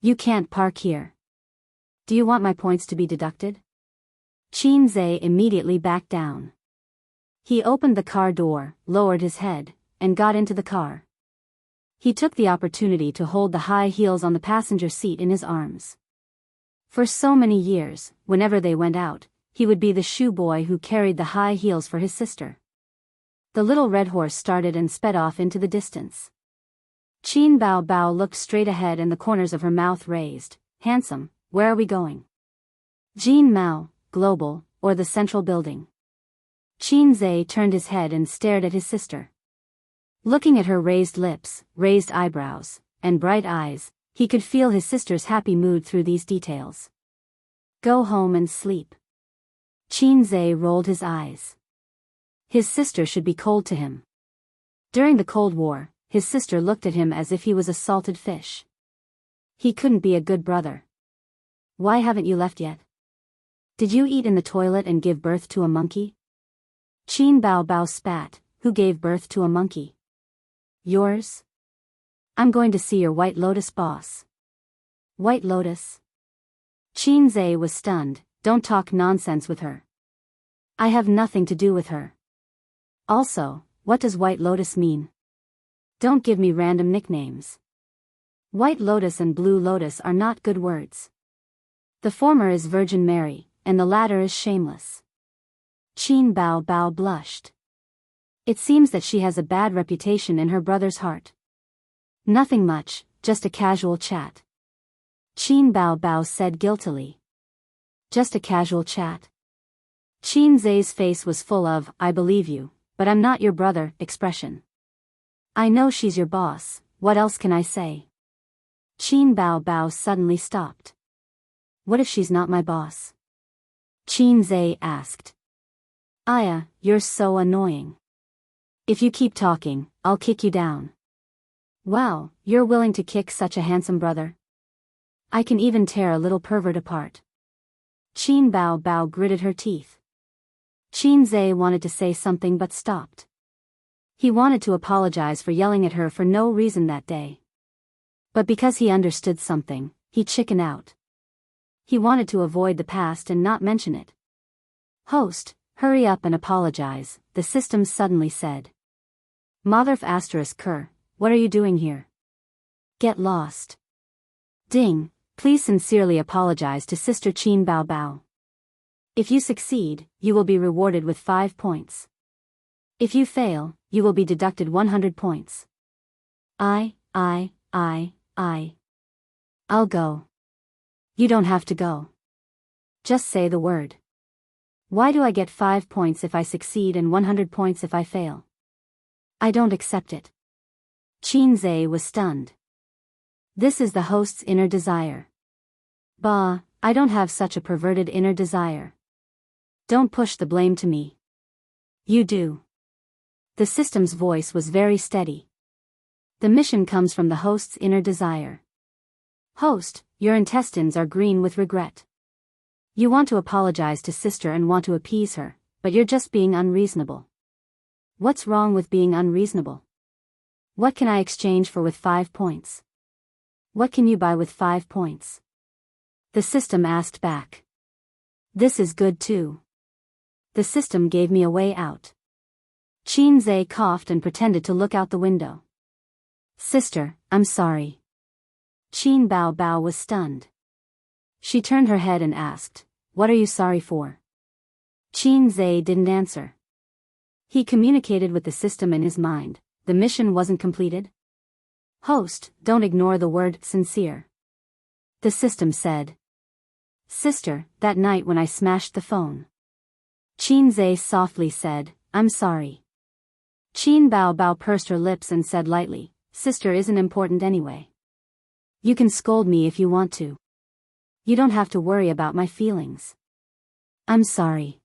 You can't park here. Do you want my points to be deducted? Qin Zhe immediately backed down. He opened the car door, lowered his head, and got into the car. He took the opportunity to hold the high heels on the passenger seat in his arms. For so many years, whenever they went out, he would be the shoe boy who carried the high heels for his sister. The little red horse started and sped off into the distance. Qin Bao looked straight ahead and the corners of her mouth raised. Handsome, where are we going? Jin Mao, Global, or the Central Building? Qin Zhe turned his head and stared at his sister. Looking at her raised lips, raised eyebrows, and bright eyes, he could feel his sister's happy mood through these details. Go home and sleep. Qin Zhe rolled his eyes. His sister should be cold to him. During the Cold War, his sister looked at him as if he was a salted fish. He couldn't be a good brother. Why haven't you left yet? Did you eat in the toilet and give birth to a monkey? Qin Bao spat. Who gave birth to a monkey? Yours? I'm going to see your White Lotus boss. White Lotus? Qin Zhe was stunned. Don't talk nonsense with her. I have nothing to do with her. Also, what does White Lotus mean? Don't give me random nicknames. White Lotus and Blue Lotus are not good words. The former is Virgin Mary, and the latter is shameless. Qin Bao blushed. It seems that she has a bad reputation in her brother's heart. Nothing much, just a casual chat. Qin Bao said guiltily. Just a casual chat. Qin Zhe's face was full of, I believe you, but I'm not your brother, expression. I know she's your boss, what else can I say? Qin Bao suddenly stopped. What if she's not my boss? Qin Zhe asked. Aya, you're so annoying. If you keep talking, I'll kick you down. Wow, you're willing to kick such a handsome brother? I can even tear a little pervert apart. Qin Bao gritted her teeth. Qin Zhe wanted to say something but stopped. He wanted to apologize for yelling at her for no reason that day. But because he understood something, he chickened out. He wanted to avoid the past and not mention it. Host, hurry up and apologize, the system suddenly said. Motherf *Ker, what are you doing here? Get lost. Ding, please sincerely apologize to Sister Qin Bao. If you succeed, you will be rewarded with 5 points. If you fail, you will be deducted 100 points. I'll go. You don't have to go. Just say the word. Why do I get 5 points if I succeed and 100 points if I fail? I don't accept it. Qin Zhe was stunned. This is the host's inner desire. Bah, I don't have such a perverted inner desire. Don't push the blame to me. You do. The system's voice was very steady. The mission comes from the host's inner desire. Host, your intestines are green with regret. You want to apologize to sister and want to appease her, but you're just being unreasonable. What's wrong with being unreasonable? What can I exchange for with 5 points? What can you buy with 5 points? The system asked back. This is good too. The system gave me a way out. Qin Zhe coughed and pretended to look out the window. Sister, I'm sorry. Qin Bao was stunned. She turned her head and asked, what are you sorry for? Qin Zhe didn't answer. He communicated with the system in his mind. The mission wasn't completed. Host, don't ignore the word sincere. The system said. Sister, that night when I smashed the phone. Qin Zhe softly said, I'm sorry. Qin Bao pursed her lips and said lightly, Sister isn't important anyway. You can scold me if you want to. You don't have to worry about my feelings. I'm sorry.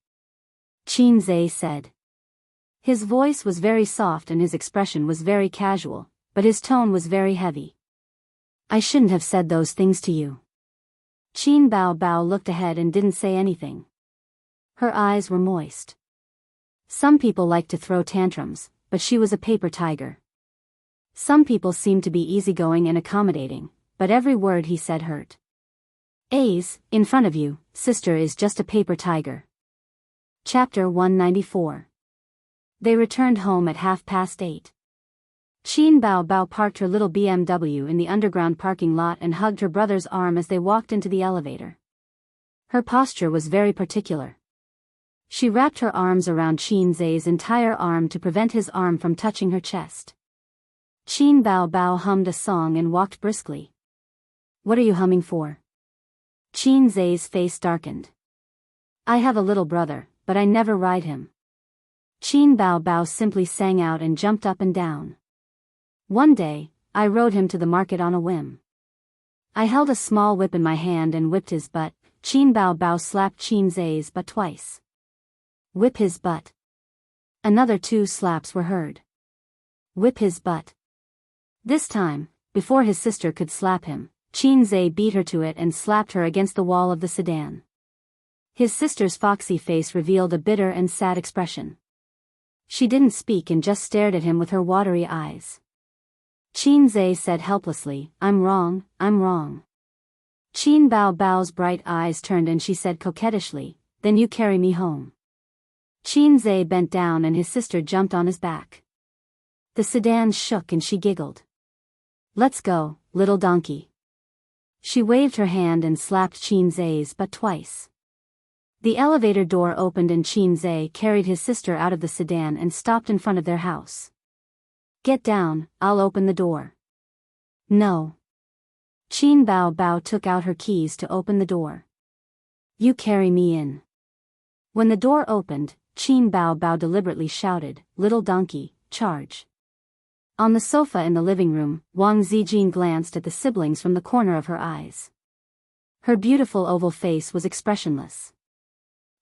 Qinze said. His voice was very soft and his expression was very casual, but his tone was very heavy. I shouldn't have said those things to you. Qin Bao Bao looked ahead and didn't say anything. Her eyes were moist. Some people like to throw tantrums, but she was a paper tiger. Some people seemed to be easygoing and accommodating, but every word he said hurt. A's, in front of you, sister is just a paper tiger. Chapter 194. They returned home at 8:30. Qin Bao Bao parked her little BMW in the underground parking lot and hugged her brother's arm as they walked into the elevator. Her posture was very particular. She wrapped her arms around Qinze's entire arm to prevent his arm from touching her chest. Qin Bao Bao hummed a song and walked briskly. What are you humming for? Qinze's face darkened. I have a little brother, but I never ride him. Qin Bao Bao simply sang out and jumped up and down. One day, I rode him to the market on a whim. I held a small whip in my hand and whipped his butt. Qin Bao Bao slapped Qinze's butt twice. Whip his butt. Another 2 slaps were heard. Whip his butt. This time, before his sister could slap him, Qinze beat her to it and slapped her against the wall of the sedan. His sister's foxy face revealed a bitter and sad expression. She didn't speak and just stared at him with her watery eyes. Qinze said helplessly, I'm wrong, I'm wrong. Qin Bao Bao's bright eyes turned and she said coquettishly, then you carry me home. Qinze bent down and his sister jumped on his back. The sedan shook and she giggled. Let's go, little donkey. She waved her hand and slapped Qinze's butt twice. The elevator door opened and Qinze carried his sister out of the sedan and stopped in front of their house. Get down, I'll open the door. No. Qin Bao Bao took out her keys to open the door. You carry me in. When the door opened, Qin Bao Bao deliberately shouted, little donkey, charge. On the sofa in the living room, Wang Zijin glanced at the siblings from the corner of her eyes. Her beautiful oval face was expressionless.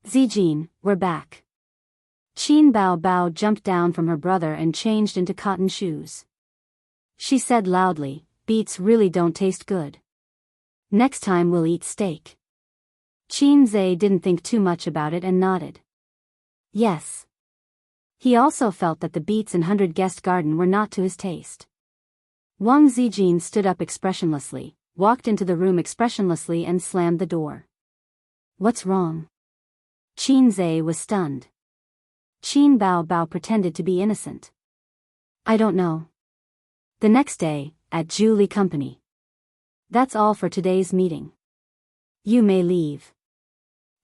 Zijin, we're back. Qin Bao Bao jumped down from her brother and changed into cotton shoes. She said loudly, beets really don't taste good. Next time we'll eat steak. Qinze didn't think too much about it and nodded. Yes. He also felt that the beets in 100 Guest Garden were not to his taste. Wang Zijin stood up expressionlessly, walked into the room expressionlessly and slammed the door. What's wrong? Qinze was stunned. Qin Bao Bao pretended to be innocent. I don't know. The next day, at Julie Company. That's all for today's meeting. You may leave.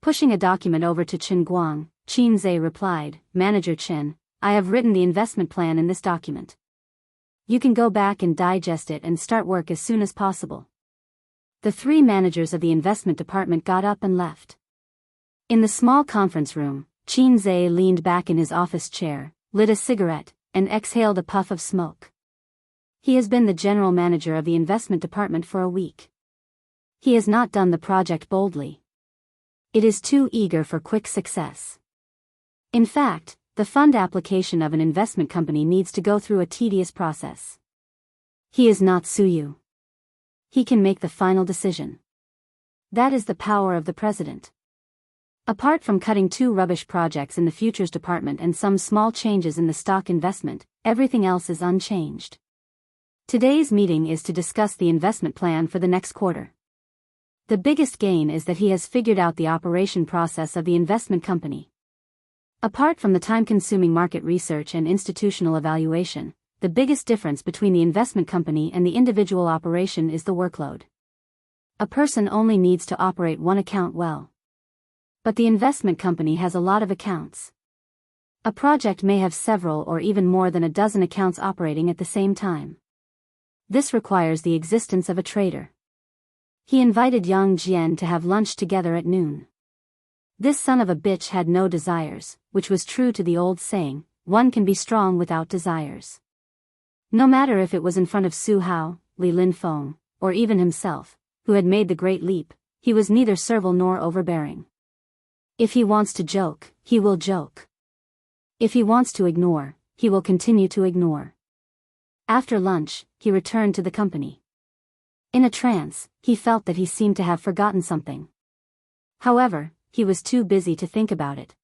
Pushing a document over to Chen Guang, Qinze replied, Manager Chen, I have written the investment plan in this document. You can go back and digest it and start work as soon as possible. The 3 managers of the investment department got up and left. In the small conference room, Qinze leaned back in his office chair, lit a cigarette, and exhaled a puff of smoke. He has been the general manager of the investment department for a week. He has not done the project boldly. It is too eager for quick success. In fact, the fund application of an investment company needs to go through a tedious process. He is not Suyu. He can make the final decision. That is the power of the president. Apart from cutting 2 rubbish projects in the futures department and some small changes in the stock investment, everything else is unchanged. Today's meeting is to discuss the investment plan for the next quarter. The biggest gain is that he has figured out the operation process of the investment company. Apart from the time-consuming market research and institutional evaluation, the biggest difference between the investment company and the individual operation is the workload. A person only needs to operate one account well. But the investment company has a lot of accounts. A project may have several or even more than a dozen accounts operating at the same time. This requires the existence of a trader. He invited Yang Jian to have lunch together at noon. This son of a bitch had no desires, which was true to the old saying, one can be strong without desires. No matter if it was in front of Su Hao, Li Linfeng, or even himself, who had made the great leap, he was neither servile nor overbearing. If he wants to joke, he will joke. If he wants to ignore, he will continue to ignore. After lunch, he returned to the company. In a trance, he felt that he seemed to have forgotten something. However, he was too busy to think about it.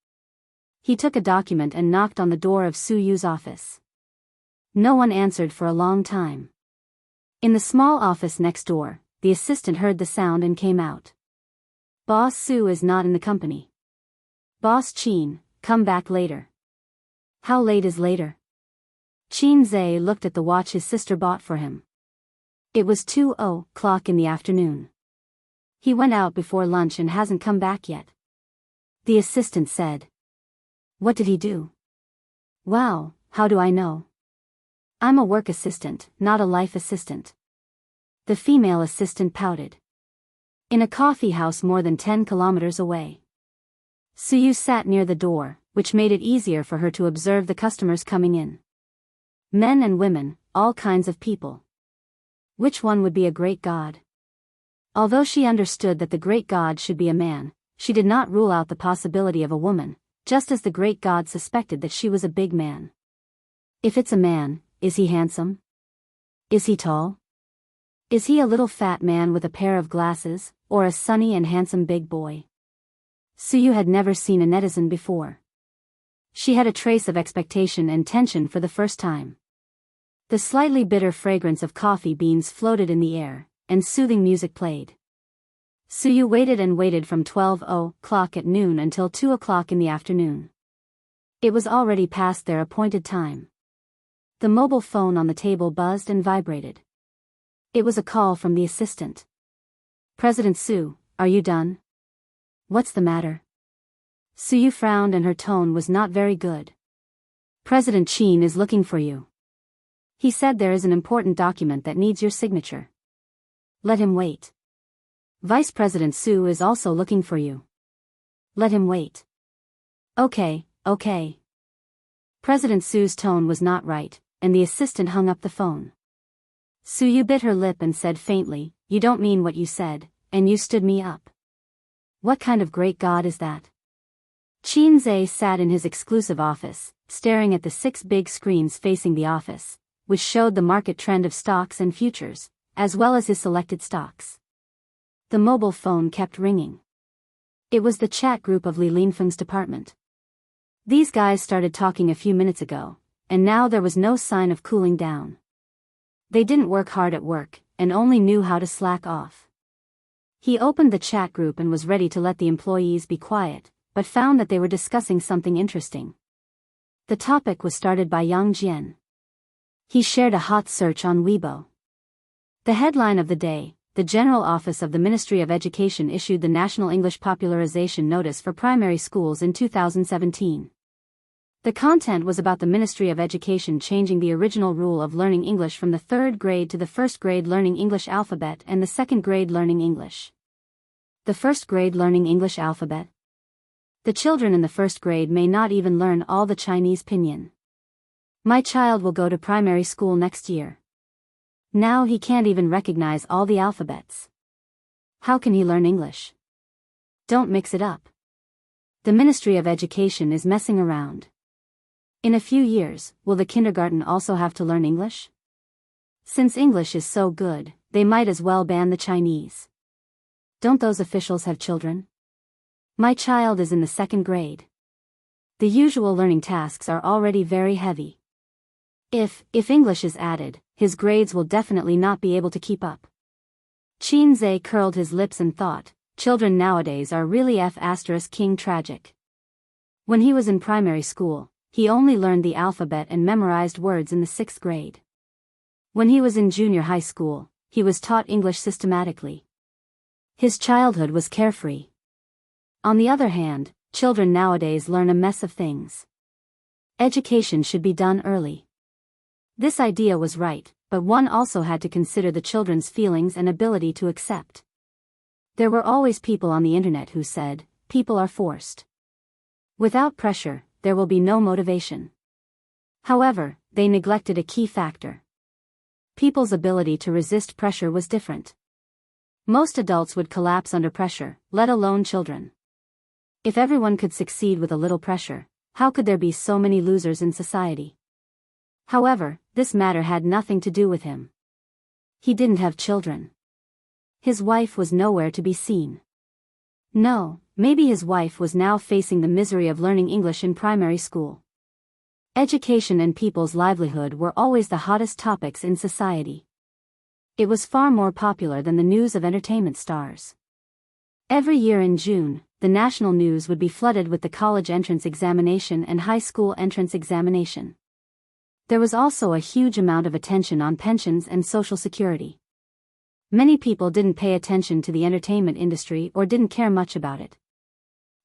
He took a document and knocked on the door of Suyu's office. No one answered for a long time. In the small office next door, the assistant heard the sound and came out. Boss Su is not in the company. Boss Qin, come back later. How late is later? Qin Zhe looked at the watch his sister bought for him. It was 2:00 in the afternoon. He went out before lunch and hasn't come back yet. The assistant said. What did he do? Wow, how do I know? I'm a work assistant, not a life assistant. The female assistant pouted. In a coffee house more than 10 kilometers away. Suyu sat near the door, which made it easier for her to observe the customers coming in. Men and women, all kinds of people. Which one would be a great god? Although she understood that the great god should be a man, she did not rule out the possibility of a woman, just as the great god suspected that she was a big man. If it's a man, is he handsome? Is he tall? Is he a little fat man with a pair of glasses, or a sunny and handsome big boy? Suyu had never seen a netizen before. She had a trace of expectation and tension for the first time. The slightly bitter fragrance of coffee beans floated in the air, and soothing music played. Suyu waited and waited from 12:00 at noon until 2:00 in the afternoon. It was already past their appointed time. The mobile phone on the table buzzed and vibrated. It was a call from the assistant. President Su, are you done? What's the matter? Suyu frowned and her tone was not very good. President Qin is looking for you. He said there is an important document that needs your signature. Let him wait. Vice President Su is also looking for you. Let him wait. Okay. President Su's tone was not right, and the assistant hung up the phone. Suyu bit her lip and said faintly, You don't mean what you said, and you stood me up. What kind of great god is that? Qin Zhe sat in his exclusive office, staring at the 6 big screens facing the office, which showed the market trend of stocks and futures, as well as his selected stocks. The mobile phone kept ringing. It was the chat group of Li Linfeng's department. These guys started talking a few minutes ago, and now there was no sign of cooling down. They didn't work hard at work, and only knew how to slack off. He opened the chat group and was ready to let the employees be quiet, but found that they were discussing something interesting. The topic was started by Yang Jian. He shared a hot search on Weibo. The headline of the day: The General Office of the Ministry of Education issued the National English Popularization Notice for primary schools in 2017. The content was about the Ministry of Education changing the original rule of learning English from the 3rd grade to the 1st grade learning English alphabet and the 2nd grade learning English. The 1st grade learning English alphabet? The children in the 1st grade may not even learn all the Chinese pinyin. My child will go to primary school next year. Now he can't even recognize all the alphabets. How can he learn English? Don't mix it up. The Ministry of Education is messing around. In a few years, will the kindergarten also have to learn English? Since English is so good, they might as well ban the Chinese. Don't those officials have children? My child is in the 2nd grade. The usual learning tasks are already very heavy. If English is added, his grades will definitely not be able to keep up. Qin Zhe curled his lips and thought, children nowadays are really King tragic. When he was in primary school, he only learned the alphabet and memorized words in the 6th grade. When he was in junior high school, he was taught English systematically. His childhood was carefree. On the other hand, children nowadays learn a mess of things. Education should be done early. This idea was right, but one also had to consider the children's feelings and ability to accept. There were always people on the internet who said, people are forced. Without pressure, there will be no motivation. However, they neglected a key factor. People's ability to resist pressure was different. Most adults would collapse under pressure, let alone children. If everyone could succeed with a little pressure, how could there be so many losers in society? However, this matter had nothing to do with him. He didn't have children. His wife was nowhere to be seen. No, maybe his wife was now facing the misery of learning English in primary school. Education and people's livelihood were always the hottest topics in society. It was far more popular than the news of entertainment stars. Every year in June, the national news would be flooded with the college entrance examination and high school entrance examination. There was also a huge amount of attention on pensions and Social Security. Many people didn't pay attention to the entertainment industry or didn't care much about it.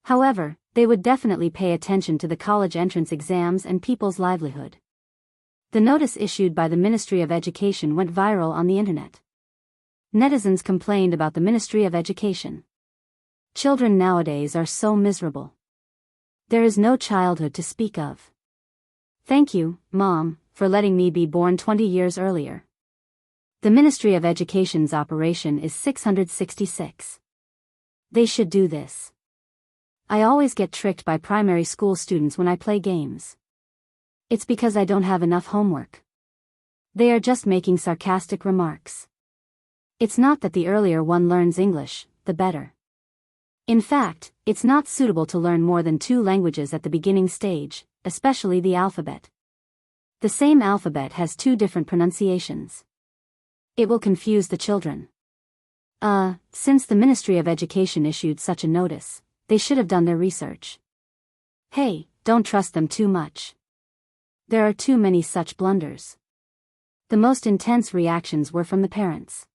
However, they would definitely pay attention to the college entrance exams and people's livelihood. The notice issued by the Ministry of Education went viral on the internet. Netizens complained about the Ministry of Education. Children nowadays are so miserable. There is no childhood to speak of. Thank you, Mom, for letting me be born 20 years earlier. The Ministry of Education's operation is 666. They should do this. I always get tricked by primary school students when I play games. It's because I don't have enough homework. They are just making sarcastic remarks. It's not that the earlier one learns English, the better. In fact, it's not suitable to learn more than 2 languages at the beginning stage, especially the alphabet. The same alphabet has 2 different pronunciations. It will confuse the children. Since the Ministry of Education issued such a notice, they should have done their research. Hey, don't trust them too much. There are too many such blunders. The most intense reactions were from the parents.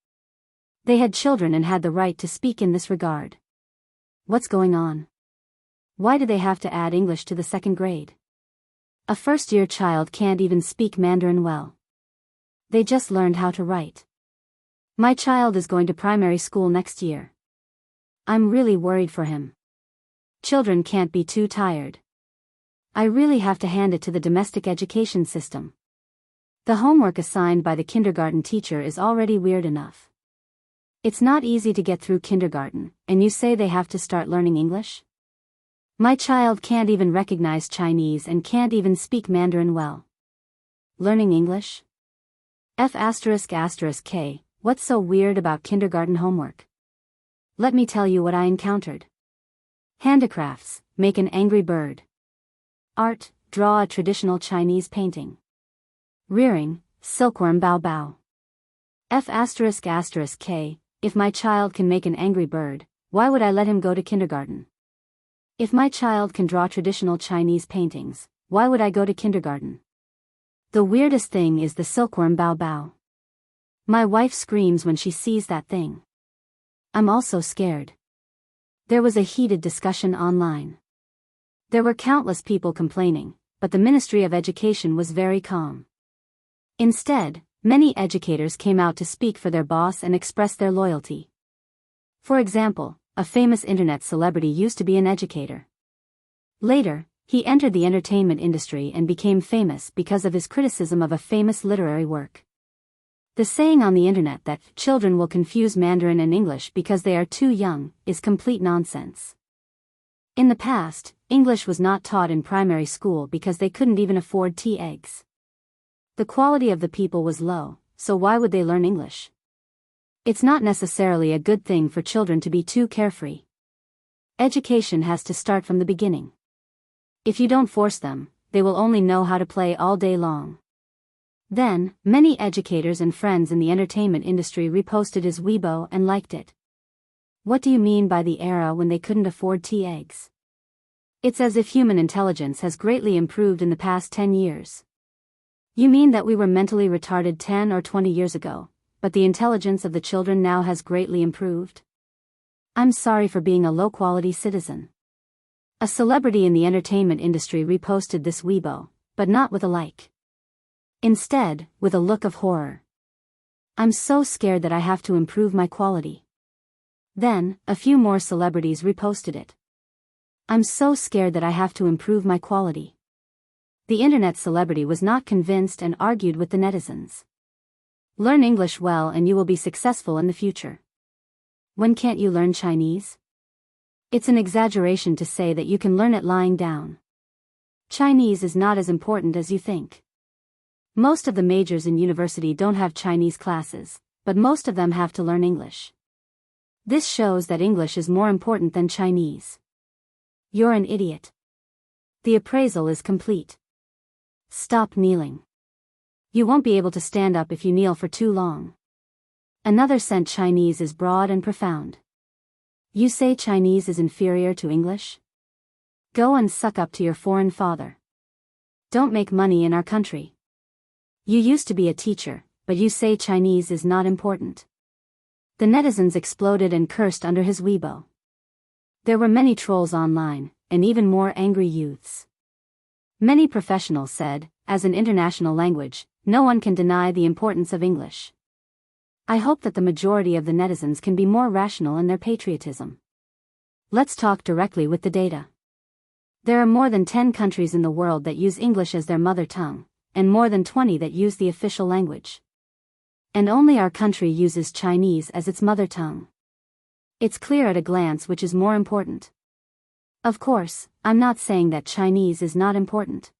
They had children and had the right to speak in this regard. What's going on? Why do they have to add English to the 2nd grade? A first-year child can't even speak Mandarin well. They just learned how to write. My child is going to primary school next year. I'm really worried for him. Children can't be too tired. I really have to hand it to the domestic education system. The homework assigned by the kindergarten teacher is already weird enough. It's not easy to get through kindergarten, and you say they have to start learning English? My child can't even recognize Chinese and can't even speak Mandarin well. Learning English? F***K, what's so weird about kindergarten homework? Let me tell you what I encountered. Handicrafts, make an angry bird. Art, draw a traditional Chinese painting. Rearing, silkworm bao bao. F***K, if my child can make an angry bird, why would I let him go to kindergarten? If my child can draw traditional Chinese paintings, why would I go to kindergarten? The weirdest thing is the silkworm bao bao. My wife screams when she sees that thing. I'm also scared. There was a heated discussion online. There were countless people complaining, but the Ministry of Education was very calm. Instead, many educators came out to speak for their boss and express their loyalty. For example, a famous internet celebrity used to be an educator. Later, he entered the entertainment industry and became famous because of his criticism of a famous literary work. The saying on the internet that children will confuse Mandarin and English because they are too young is complete nonsense. In the past, English was not taught in primary school because they couldn't even afford tea eggs. The quality of the people was low, so why would they learn English? It's not necessarily a good thing for children to be too carefree. Education has to start from the beginning. If you don't force them, they will only know how to play all day long. Then, many educators and friends in the entertainment industry reposted his Weibo and liked it. What do you mean by the era when they couldn't afford tea eggs? It's as if human intelligence has greatly improved in the past 10 years. You mean that we were mentally retarded 10 or 20 years ago, but the intelligence of the children now has greatly improved? I'm sorry for being a low-quality citizen. A celebrity in the entertainment industry reposted this Weibo, but not with a like. Instead, with a look of horror. I'm so scared that I have to improve my quality. Then, a few more celebrities reposted it. I'm so scared that I have to improve my quality. The internet celebrity was not convinced and argued with the netizens. Learn English well and you will be successful in the future. When can't you learn Chinese? It's an exaggeration to say that you can learn it lying down. Chinese is not as important as you think. Most of the majors in university don't have Chinese classes, but most of them have to learn English. This shows that English is more important than Chinese. You're an idiot. The appraisal is complete. Stop kneeling. You won't be able to stand up if you kneel for too long. Another sent Chinese is broad and profound. You say Chinese is inferior to English? Go and suck up to your foreign father. Don't make money in our country. You used to be a teacher, but you say Chinese is not important. The netizens exploded and cursed under his Weibo. There were many trolls online, and even more angry youths. Many professionals said, as an international language, no one can deny the importance of English. I hope that the majority of the netizens can be more rational in their patriotism. Let's talk directly with the data. There are more than 10 countries in the world that use English as their mother tongue, and more than 20 that use the official language. And only our country uses Chinese as its mother tongue. It's clear at a glance which is more important. Of course, I'm not saying that Chinese is not important.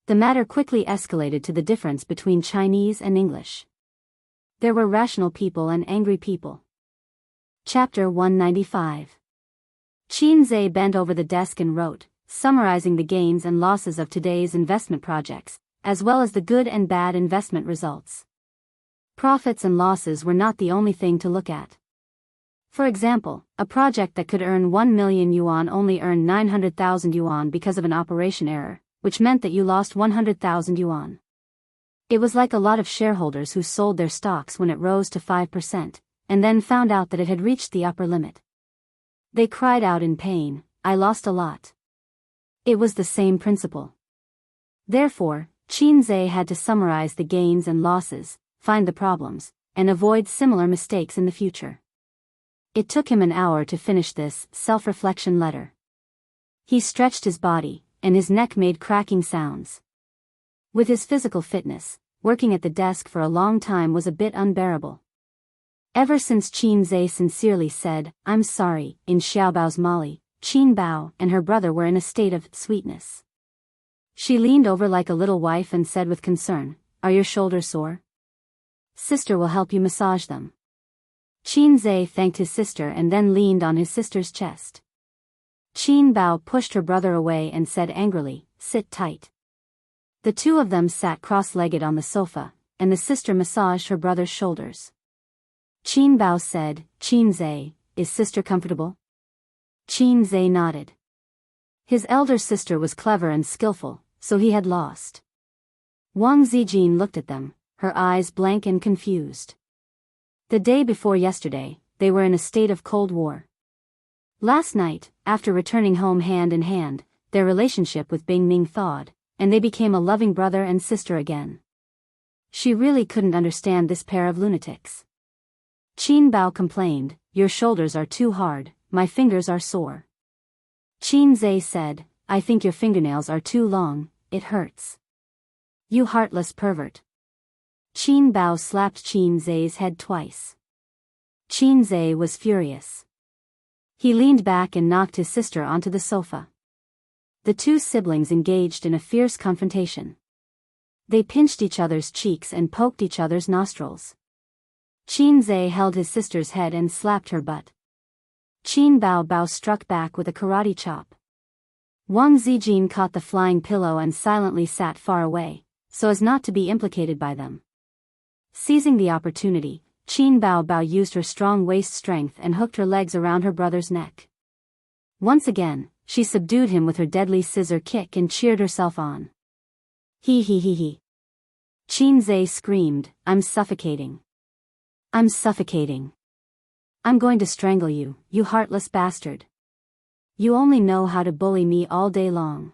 The matter quickly escalated to the difference between Chinese and English. There were rational people and angry people. Chapter 195. Qin Zhe bent over the desk and wrote, summarizing the gains and losses of today's investment projects, as well as the good and bad investment results. Profits and losses were not the only thing to look at. For example, a project that could earn 1 million yuan only earned 900,000 yuan because of an operation error, which meant that you lost 100,000 yuan. It was like a lot of shareholders who sold their stocks when it rose to 5%, and then found out that it had reached the upper limit. They cried out in pain, I lost a lot. It was the same principle. Therefore, Qin Zhe had to summarize the gains and losses, find the problems, and avoid similar mistakes in the future. It took him an hour to finish this self-reflection letter. He stretched his body, and his neck made cracking sounds. With his physical fitness, working at the desk for a long time was a bit unbearable. Ever since Qin Zhe sincerely said, I'm sorry, in Xiaobao's Molly, Qin Bao and her brother were in a state of sweetness. She leaned over like a little wife and said with concern, Are your shoulders sore? Sister will help you massage them. Qin Zhe thanked his sister and then leaned on his sister's chest. Qin Bao pushed her brother away and said angrily, Sit tight. The two of them sat cross-legged on the sofa, and the sister massaged her brother's shoulders. Qin Bao said, Qin Zhe, is sister comfortable? Qin Zhe nodded. His elder sister was clever and skillful, so he had lost. Wang Zijin looked at them, her eyes blank and confused. The day before yesterday, they were in a state of Cold War. Last night, after returning home hand in hand, their relationship with Bing Ning thawed, and they became a loving brother and sister again. She really couldn't understand this pair of lunatics. Qin Bao complained, Your shoulders are too hard, my fingers are sore. Qin Zhe said, I think your fingernails are too long, it hurts. You heartless pervert. Qin Bao slapped Qin Zhe's head twice. Qin Zhe was furious. He leaned back and knocked his sister onto the sofa. The two siblings engaged in a fierce confrontation. They pinched each other's cheeks and poked each other's nostrils. Qin Zhe held his sister's head and slapped her butt. Qin Bao struck back with a karate chop. Wang Zijin caught the flying pillow and silently sat far away, so as not to be implicated by them. Seizing the opportunity, Qin Bao used her strong waist strength and hooked her legs around her brother's neck. Once again, she subdued him with her deadly scissor kick and cheered herself on. He. Qin Zhe screamed, I'm suffocating. I'm suffocating. I'm going to strangle you, you heartless bastard. You only know how to bully me all day long.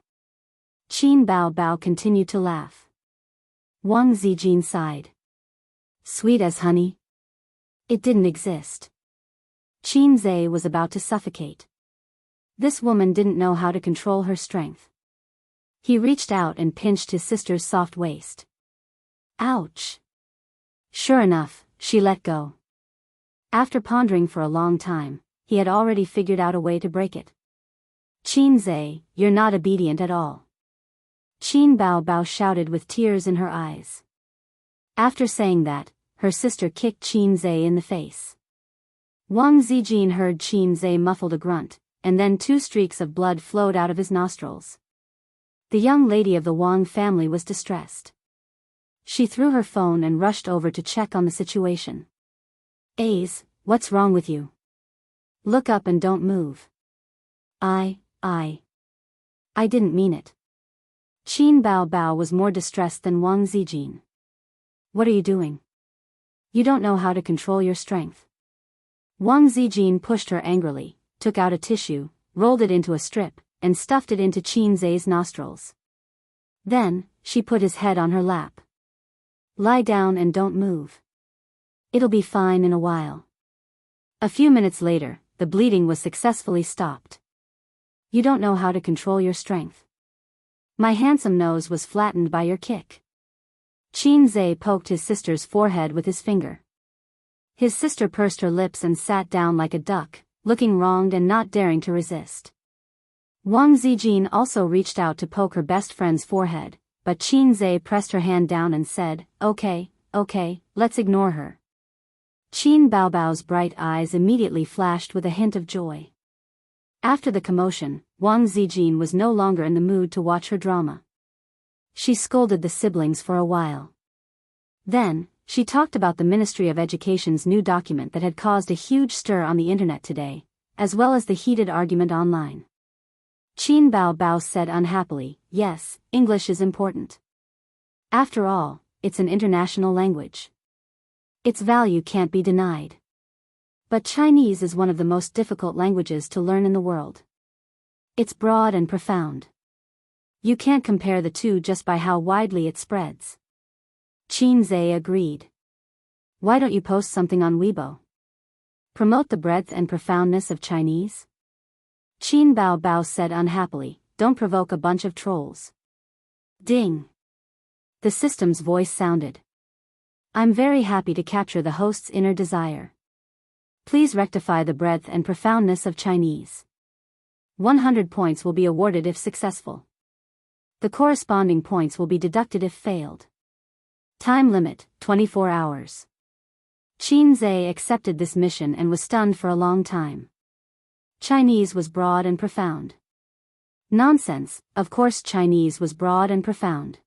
Qin Bao continued to laugh. Wang Zijin sighed. Sweet as honey? It didn't exist. Qin Zhe was about to suffocate. This woman didn't know how to control her strength. He reached out and pinched his sister's soft waist. Ouch! Sure enough, she let go. After pondering for a long time, he had already figured out a way to break it. "Qin Zhe, you're not obedient at all," Qin Bao Bao shouted with tears in her eyes. After saying that, her sister kicked Qin Zhe in the face. Wang Zijin heard Qin Zhe muffled a grunt, and then 2 streaks of blood flowed out of his nostrils. The young lady of the Wang family was distressed. She threw her phone and rushed over to check on the situation. "Ace, what's wrong with you? Look up and don't move." I didn't mean it." Qin Bao Bao was more distressed than Wang Zijin. "What are you doing? You don't know how to control your strength." Wang Zijin pushed her angrily, took out a tissue, rolled it into a strip, and stuffed it into Qin Zhe's nostrils. Then, she put his head on her lap. "Lie down and don't move. It'll be fine in a while." A few minutes later, the bleeding was successfully stopped. "You don't know how to control your strength. My handsome nose was flattened by your kick." Qin Zhe poked his sister's forehead with his finger. His sister pursed her lips and sat down like a duck, looking wronged and not daring to resist. Wang Zijin also reached out to poke her best friend's forehead, but Qin Zhe pressed her hand down and said, Okay, let's ignore her." Qin Bao Bao's bright eyes immediately flashed with a hint of joy. After the commotion, Wang Zijin was no longer in the mood to watch her drama. She scolded the siblings for a while. Then, she talked about the Ministry of Education's new document that had caused a huge stir on the internet today, as well as the heated argument online. Qin Bao Bao said unhappily, "Yes, English is important. After all, it's an international language. Its value can't be denied. But Chinese is one of the most difficult languages to learn in the world. It's broad and profound. You can't compare the two just by how widely it spreads." Qin Zhe agreed. "Why don't you post something on Weibo? Promote the breadth and profoundness of Chinese?" Qin Bao Bao said unhappily, "Don't provoke a bunch of trolls." Ding! The system's voice sounded. "I'm very happy to capture the host's inner desire. Please rectify the breadth and profoundness of Chinese. 100 points will be awarded if successful. The corresponding points will be deducted if failed. Time limit, 24 hours. Qin Zhe accepted this mission and was stunned for a long time. Chinese was broad and profound. Nonsense, of course Chinese was broad and profound.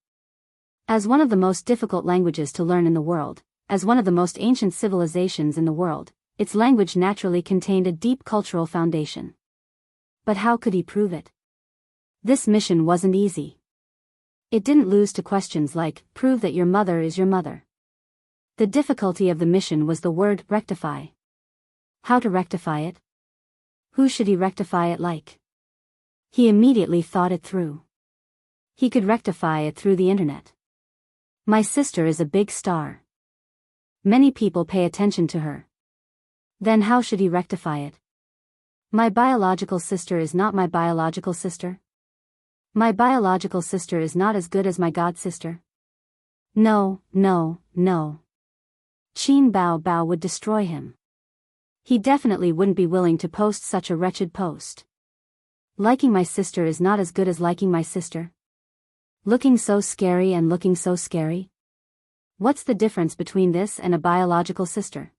As one of the most difficult languages to learn in the world, as one of the most ancient civilizations in the world, its language naturally contained a deep cultural foundation. But how could he prove it? This mission wasn't easy. It didn't lose to questions like, prove that your mother is your mother. The difficulty of the mission was the word rectify. How to rectify it? Who should he rectify it like? He immediately thought it through. He could rectify it through the internet. My sister is a big star. Many people pay attention to her. Then how should he rectify it? My biological sister is not my biological sister. My biological sister is not as good as my god sister. No. Qin Bao Bao would destroy him. He definitely wouldn't be willing to post such a wretched post. Liking my sister is not as good as liking my sister. Looking so scary and looking so scary. What's the difference between this and a biological sister?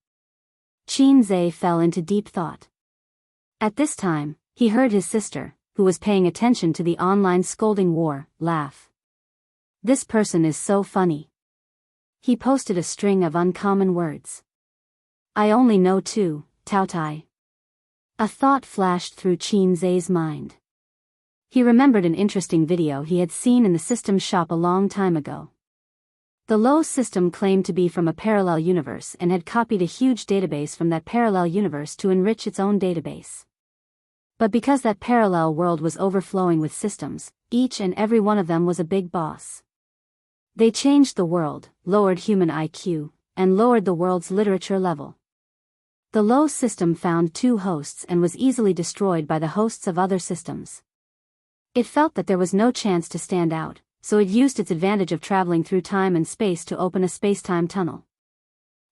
Qin Zhe fell into deep thought. At this time, he heard his sister, who was paying attention to the online scolding war, laugh. This person is so funny. He posted a string of uncommon words. I only know 2, Tao Tai. A thought flashed through Qin Zhe's mind. He remembered an interesting video he had seen in the system shop a long time ago. The Lo system claimed to be from a parallel universe and had copied a huge database from that parallel universe to enrich its own database. But because that parallel world was overflowing with systems, each and every one of them was a big boss. They changed the world, lowered human IQ, and lowered the world's literature level. The Lo system found 2 hosts and was easily destroyed by the hosts of other systems. It felt that there was no chance to stand out, so it used its advantage of traveling through time and space to open a space-time tunnel.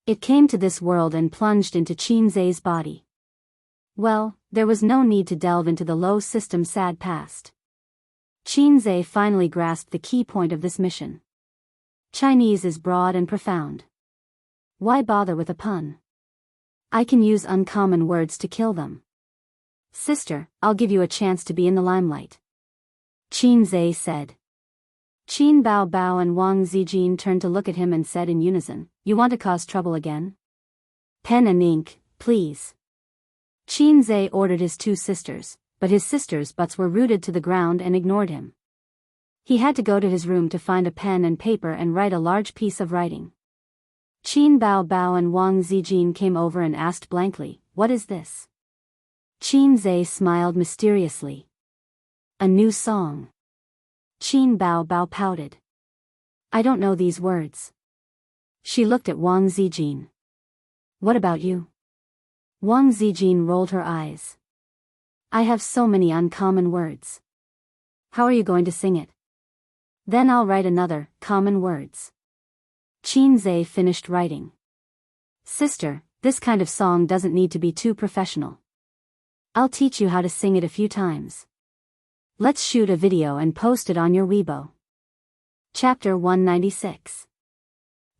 It came to this world and plunged into Qin Zhe's body. Well, there was no need to delve into the low system's sad past. Qinze finally grasped the key point of this mission. Chinese is broad and profound. Why bother with a pun? I can use uncommon words to kill them. Sister, I'll give you a chance to be in the limelight. Qinze said. Qin Bao Bao and Wang Zijin turned to look at him and said in unison, You want to cause trouble again? Pen and ink, please. Qinze ordered his two sisters, but his sisters' butts were rooted to the ground and ignored him. He had to go to his room to find a pen and paper and write a large piece of writing. Qin Bao Bao and Wang Zijin came over and asked blankly, What is this? Qinze smiled mysteriously. A new song. Qin Bao Bao pouted. I don't know these words. She looked at Wang Zijin. What about you? Wang Zijin rolled her eyes. I have so many uncommon words. How are you going to sing it? Then I'll write another, common words. Qinze finished writing. Sister, this kind of song doesn't need to be too professional. I'll teach you how to sing it a few times. Let's shoot a video and post it on your Weibo. Chapter 196.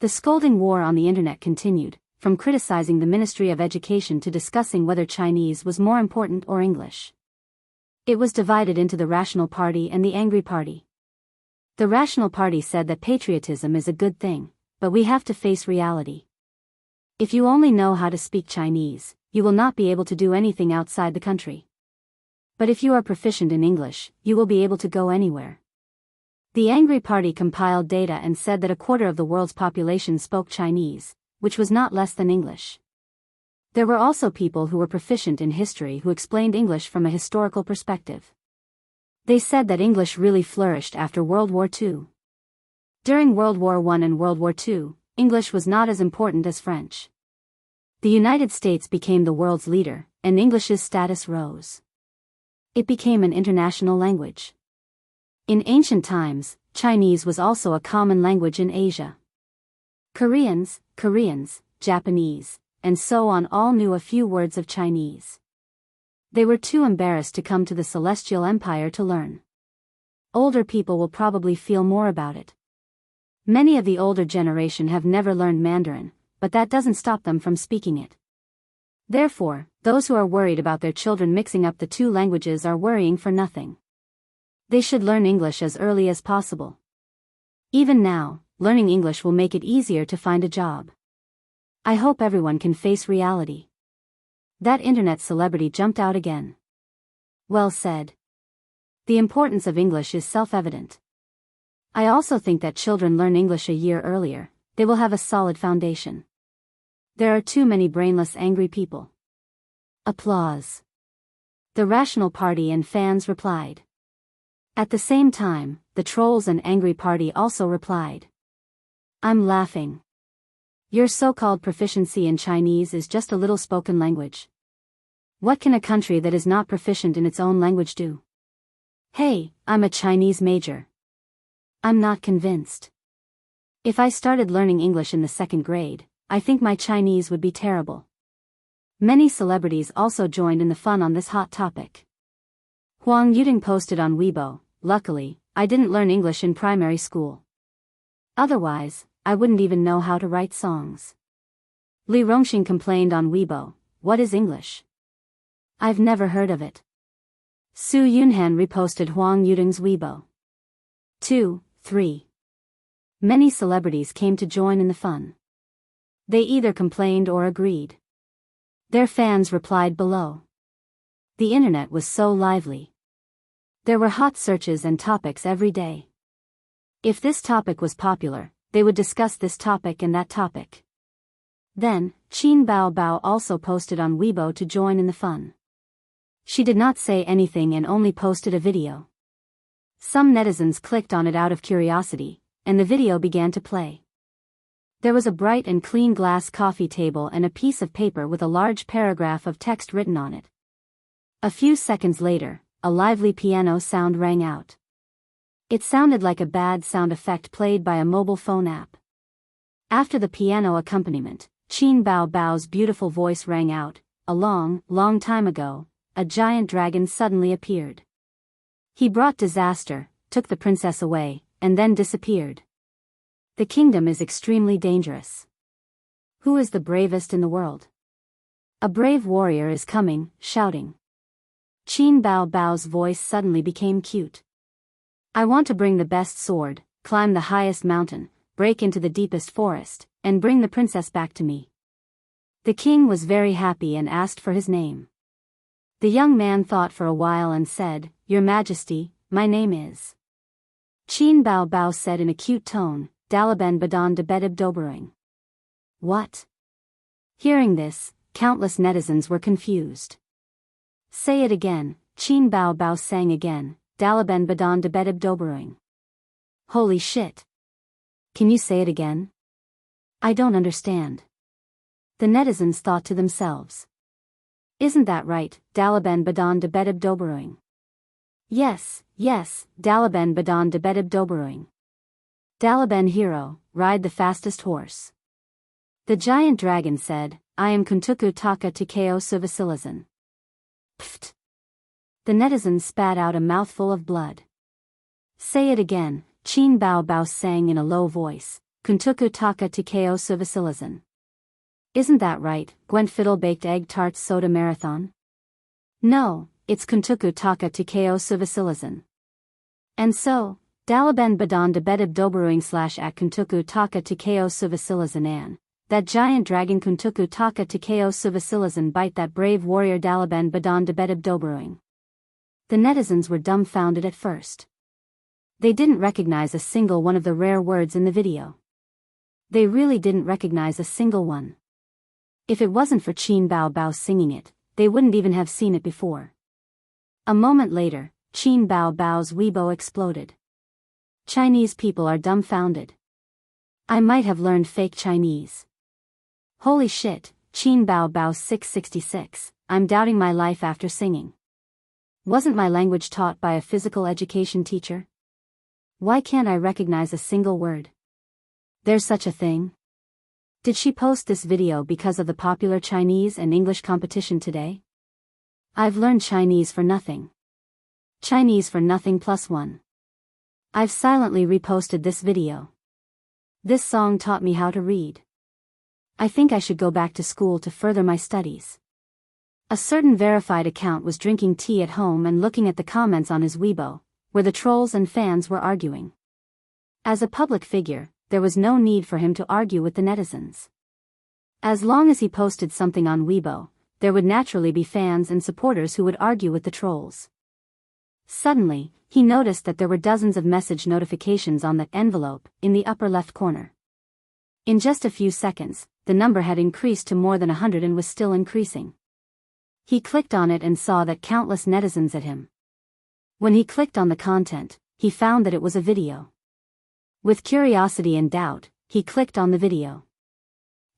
The scolding war on the internet continued, from criticizing the Ministry of Education to discussing whether Chinese was more important or English. It was divided into the Rational Party and the Angry Party. The Rational Party said that patriotism is a good thing, but we have to face reality. If you only know how to speak Chinese, you will not be able to do anything outside the country. But if you are proficient in English, you will be able to go anywhere. The Angry Party compiled data and said that a quarter of the world's population spoke Chinese, which was not less than English. There were also people who were proficient in history who explained English from a historical perspective. They said that English really flourished after World War II. During World War I and World War II, English was not as important as French. The United States became the world's leader, and English's status rose. It became an international language. In ancient times, Chinese was also a common language in Asia. Koreans, Japanese, and so on all knew a few words of Chinese. They were too embarrassed to come to the Celestial Empire to learn. Older people will probably feel more about it. Many of the older generation have never learned Mandarin, but that doesn't stop them from speaking it. Therefore, those who are worried about their children mixing up the two languages are worrying for nothing. They should learn English as early as possible. Even now, learning English will make it easier to find a job. I hope everyone can face reality. That internet celebrity jumped out again. Well said. The importance of English is self-evident. I also think that children learn English a year earlier, they will have a solid foundation. There are too many brainless angry people. Applause. The Rational Party and fans replied. At the same time, the Trolls and Angry Party also replied. I'm laughing. Your so-called proficiency in Chinese is just a little spoken language. What can a country that is not proficient in its own language do? Hey, I'm a Chinese major. I'm not convinced. If I started learning English in the 2nd grade, I think my Chinese would be terrible. Many celebrities also joined in the fun on this hot topic. Huang Yuding posted on Weibo, Luckily, I didn't learn English in primary school. Otherwise, I wouldn't even know how to write songs. Li Rongxing complained on Weibo, What is English? I've never heard of it. Su Yunhan reposted Huang Yuding's Weibo. 2, 3. Many celebrities came to join in the fun. They either complained or agreed. Their fans replied below. The internet was so lively. There were hot searches and topics every day. If this topic was popular, they would discuss this topic and that topic. Then, Qin Bao Bao also posted on Weibo to join in the fun. She did not say anything and only posted a video. Some netizens clicked on it out of curiosity, and the video began to play. There was a bright and clean glass coffee table and a piece of paper with a large paragraph of text written on it. A few seconds later, a lively piano sound rang out. It sounded like a bad sound effect played by a mobile phone app. After the piano accompaniment, Qin Bao Bao's beautiful voice rang out, a long, long time ago, a giant dragon suddenly appeared. He brought disaster, took the princess away, and then disappeared. The kingdom is extremely dangerous. Who is the bravest in the world? A brave warrior is coming, shouting. Qin Bao Bao's voice suddenly became cute. I want to bring the best sword, climb the highest mountain, break into the deepest forest, and bring the princess back to me. The king was very happy and asked for his name. The young man thought for a while and said, Your Majesty, my name is. Qin Bao Bao said in a cute tone, Dalaben Badan de Bedib Dobering. What? Hearing this, countless netizens were confused. Say it again, Qin Bao Bao sang again, Dalaben Badan de Bedib Dobering. Holy shit. Can you say it again? I don't understand. The netizens thought to themselves. Isn't that right, Dalaben Badan de Bedib Dobering? Yes, Dalaben Badan de Bedib Dobering. Dalaben hero, ride the fastest horse. The giant dragon said, I am Kuntuku Taka Tikeo Suvasilazan. Pfft. The netizens spat out a mouthful of blood. Say it again, Qin Bao Bao sang in a low voice, Kuntuku Taka Tikeo Suvasilazan. Isn't that right, Gwent Fiddle Baked Egg Tarts Soda Marathon? No, it's Kuntuku Taka Tikeo Suvasilazan. And so, Dalaben Badan de Bedib Doberuing / at Kuntuku Taka Tikeo Suvasilazan an. That giant dragon Kuntuku Taka Tikeo Suvasilazan bite that brave warrior Dalaben Badan de Bedib Doberuing. The netizens were dumbfounded at first. They didn't recognize a single one of the rare words in the video. They really didn't recognize a single one. If it wasn't for Qin Bao Bao singing it, they wouldn't even have seen it before. A moment later, Qin Bao Bao's Weibo exploded. Chinese people are dumbfounded. I might have learned fake Chinese. Holy shit, Qin Bao Bao 666, I'm doubting my life after singing. Wasn't my language taught by a physical education teacher? Why can't I recognize a single word? There's such a thing? Did she post this video because of the popular Chinese and English competition today? I've learned Chinese for nothing. Chinese for nothing +1. I've silently reposted this video. This song taught me how to read. I think I should go back to school to further my studies. A certain verified account was drinking tea at home and looking at the comments on his Weibo, where the trolls and fans were arguing. As a public figure, there was no need for him to argue with the netizens. As long as he posted something on Weibo, there would naturally be fans and supporters who would argue with the trolls. Suddenly, he noticed that there were dozens of message notifications on that envelope in the upper left corner. In just a few seconds, the number had increased to more than 100 and was still increasing. He clicked on it and saw that countless netizens at him. When he clicked on the content, he found that it was a video. With curiosity and doubt, he clicked on the video.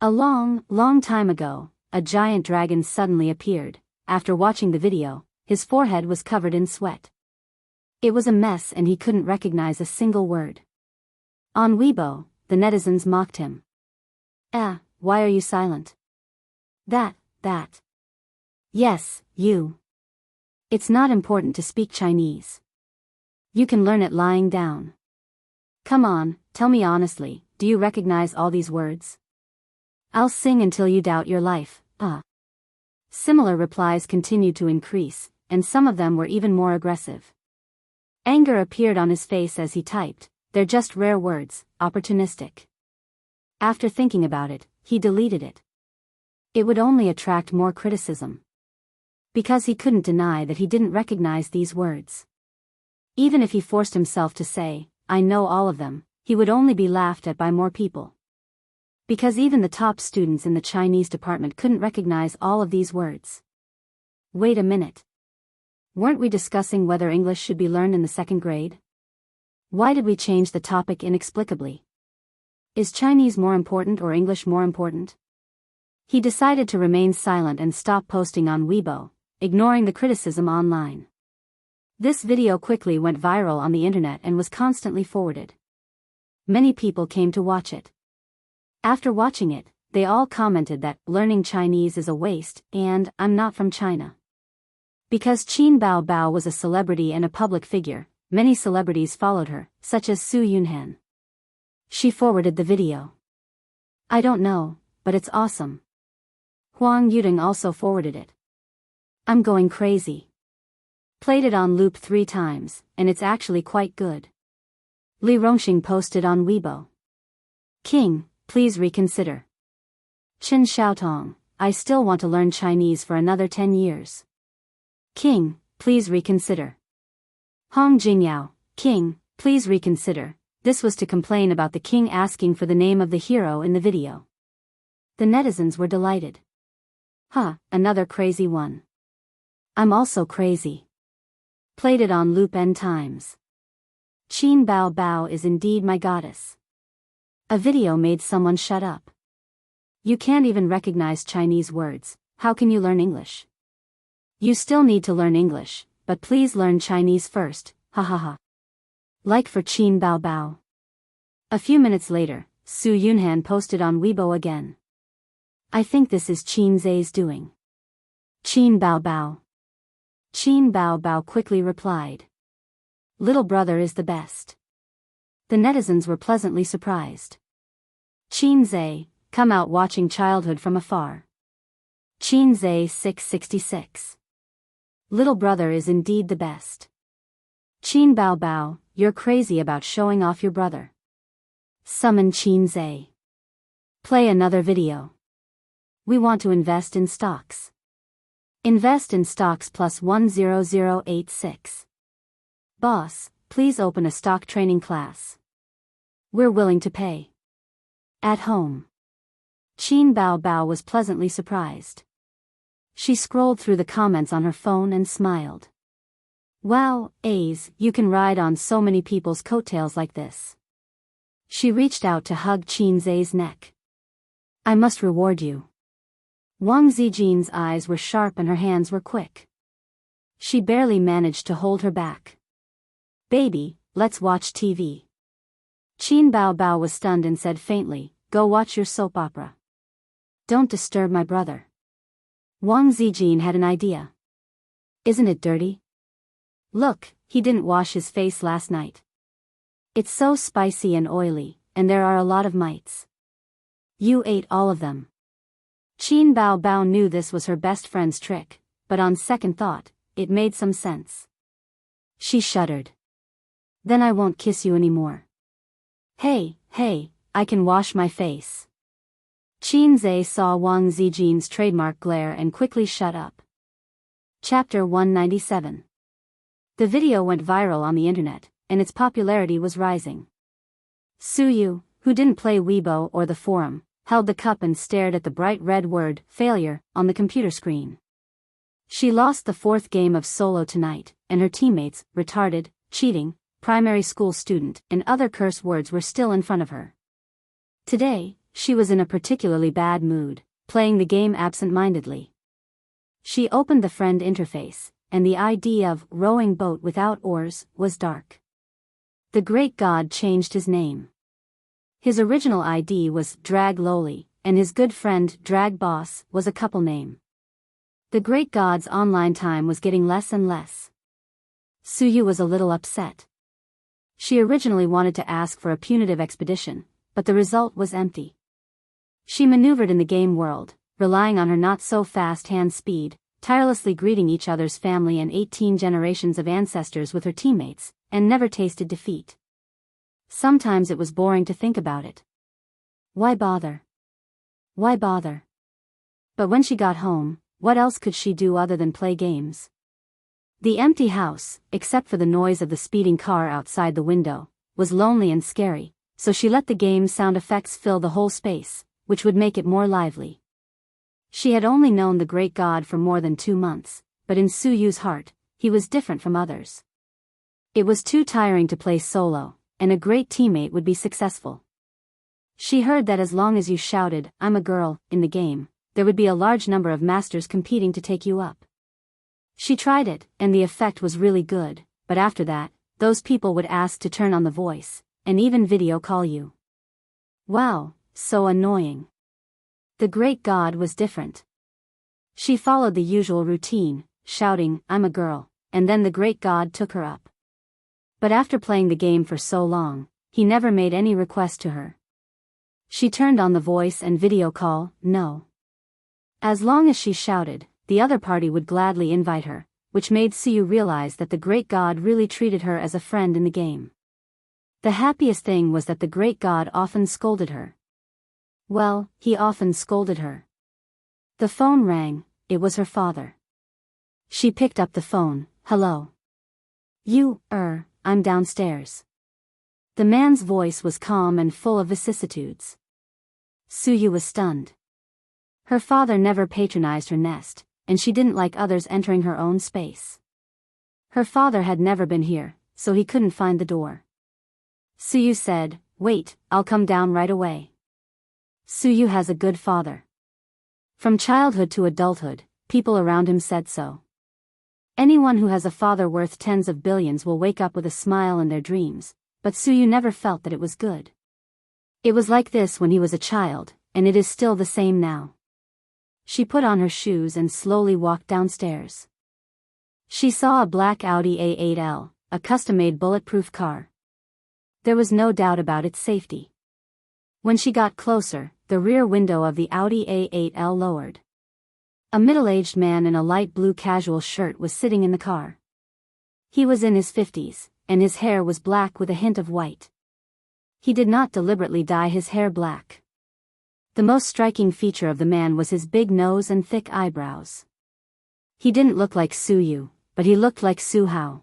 A long, long time ago, a giant dragon suddenly appeared. After watching the video, his forehead was covered in sweat. It was a mess and he couldn't recognize a single word. On Weibo, the netizens mocked him. Why are you silent? That. Yes, you. It's not important to speak Chinese. You can learn it lying down. Come on, tell me honestly, do you recognize all these words? I'll sing until you doubt your life, Similar replies continued to increase, and some of them were even more aggressive. Anger appeared on his face as he typed, they're just rare words, opportunistic. After thinking about it, he deleted it. It would only attract more criticism. Because he couldn't deny that he didn't recognize these words. Even if he forced himself to say, I know all of them, he would only be laughed at by more people. Because even the top students in the Chinese department couldn't recognize all of these words. Wait a minute. Weren't we discussing whether English should be learned in the 2nd grade? Why did we change the topic inexplicably? Is Chinese more important or English more important? He decided to remain silent and stop posting on Weibo, ignoring the criticism online. This video quickly went viral on the internet and was constantly forwarded. Many people came to watch it. After watching it, they all commented that learning Chinese is a waste and I'm not from China. Because Qin Bao Bao was a celebrity and a public figure, many celebrities followed her, such as Su Yunhan. She forwarded the video. I don't know, but it's awesome. Huang Yuding also forwarded it. I'm going crazy. Played it on loop 3 times, and it's actually quite good. Li Rongxing posted on Weibo. King, please reconsider. Chen Xiaotong, I still want to learn Chinese for another 10 years. King, please reconsider. Hong Jingyao, King, please reconsider. This was to complain about the king asking for the name of the hero in the video. The netizens were delighted. Huh, another crazy one. I'm also crazy. Played it on loop n times. Qin Bao Bao is indeed my goddess. A video made someone shut up. You can't even recognize Chinese words, how can you learn English? You still need to learn English, but please learn Chinese first, ha ha ha. Like for Qin Bao Bao. A few minutes later, Su Yunhan posted on Weibo again. I think this is Qin Zai's doing. Qin Bao Bao. Qin Bao Bao quickly replied. Little brother is the best. The netizens were pleasantly surprised. Qin Zai, come out watching childhood from afar. Qin Zai 666. Little brother is indeed the best. Qin Bao Bao, you're crazy about showing off your brother. Summon Qin Zai. Play another video. We want to invest in stocks. Invest in stocks plus 10086. Boss, please open a stock training class. We're willing to pay. At home. Qin Bao Bao was pleasantly surprised. She scrolled through the comments on her phone and smiled. Wow, A's, you can ride on so many people's coattails like this. She reached out to hug Qin Zai's neck. I must reward you. Wang Zijin's eyes were sharp and her hands were quick. She barely managed to hold her back. Baby, let's watch TV. Qin Bao Bao was stunned and said faintly, go watch your soap opera. Don't disturb my brother. Wang Zijin had an idea. Isn't it dirty? Look, he didn't wash his face last night. It's so spicy and oily, and there are a lot of mites. You ate all of them. Qin Bao Bao knew this was her best friend's trick, but on second thought, it made some sense. She shuddered. Then I won't kiss you anymore. Hey, I can wash my face. Qin Zai saw Wang Zijin's trademark glare and quickly shut up. Chapter 197. The video went viral on the internet, and its popularity was rising. Su Yu, who didn't play Weibo or the forum, held the cup and stared at the bright red word, failure, on the computer screen. She lost the 4th game of solo tonight, and her teammates, retarded, cheating, primary school student, and other curse words were still in front of her. Today, she was in a particularly bad mood, playing the game absent-mindedly. She opened the friend interface, and the ID of rowing boat without oars was dark. The great god changed his name. His original ID was Drag Lowly, and his good friend Drag Boss was a couple name. The great god's online time was getting less and less. Suyu was a little upset. She originally wanted to ask for a punitive expedition, but the result was empty. She maneuvered in the game world, relying on her not-so-fast hand speed, tirelessly greeting each other's family and 18 generations of ancestors with her teammates, and never tasted defeat. Sometimes it was boring to think about it. Why bother? Why bother? But when she got home, what else could she do other than play games? The empty house, except for the noise of the speeding car outside the window, was lonely and scary, so she let the game's sound effects fill the whole space, which would make it more lively. She had only known the great god for more than 2 months, but in Su Yu's heart, he was different from others. It was too tiring to play solo, and a great teammate would be successful. She heard that as long as you shouted, "I'm a girl," in the game, there would be a large number of masters competing to take you up. She tried it, and the effect was really good, but after that, those people would ask to turn on the voice, and even video call you. Wow, so annoying. The great god was different. She followed the usual routine, shouting, "I'm a girl," and then the great god took her up. But after playing the game for so long, he never made any request to her. She turned on the voice and video call, no. As long as she shouted, the other party would gladly invite her, which made Suyu realize that the great god really treated her as a friend in the game. The happiest thing was that the great god often scolded her. Well, he often scolded her. The phone rang, it was her father. She picked up the phone, "Hello. I'm downstairs." The man's voice was calm and full of vicissitudes. Suyu was stunned. Her father never patronized her nest, and she didn't like others entering her own space. Her father had never been here, so he couldn't find the door. Suyu said, "Wait, I'll come down right away." Suyu has a good father. From childhood to adulthood, people around him said so. Anyone who has a father worth tens of billions will wake up with a smile in their dreams, but Suyu never felt that it was good. It was like this when he was a child, and it is still the same now. She put on her shoes and slowly walked downstairs. She saw a black Audi A8L, a custom-made bulletproof car. There was no doubt about its safety. When she got closer, the rear window of the Audi A8L lowered. A middle-aged man in a light blue casual shirt was sitting in the car. He was in his 50s, and his hair was black with a hint of white. He did not deliberately dye his hair black. The most striking feature of the man was his big nose and thick eyebrows. He didn't look like Suyu, but he looked like Su Hao.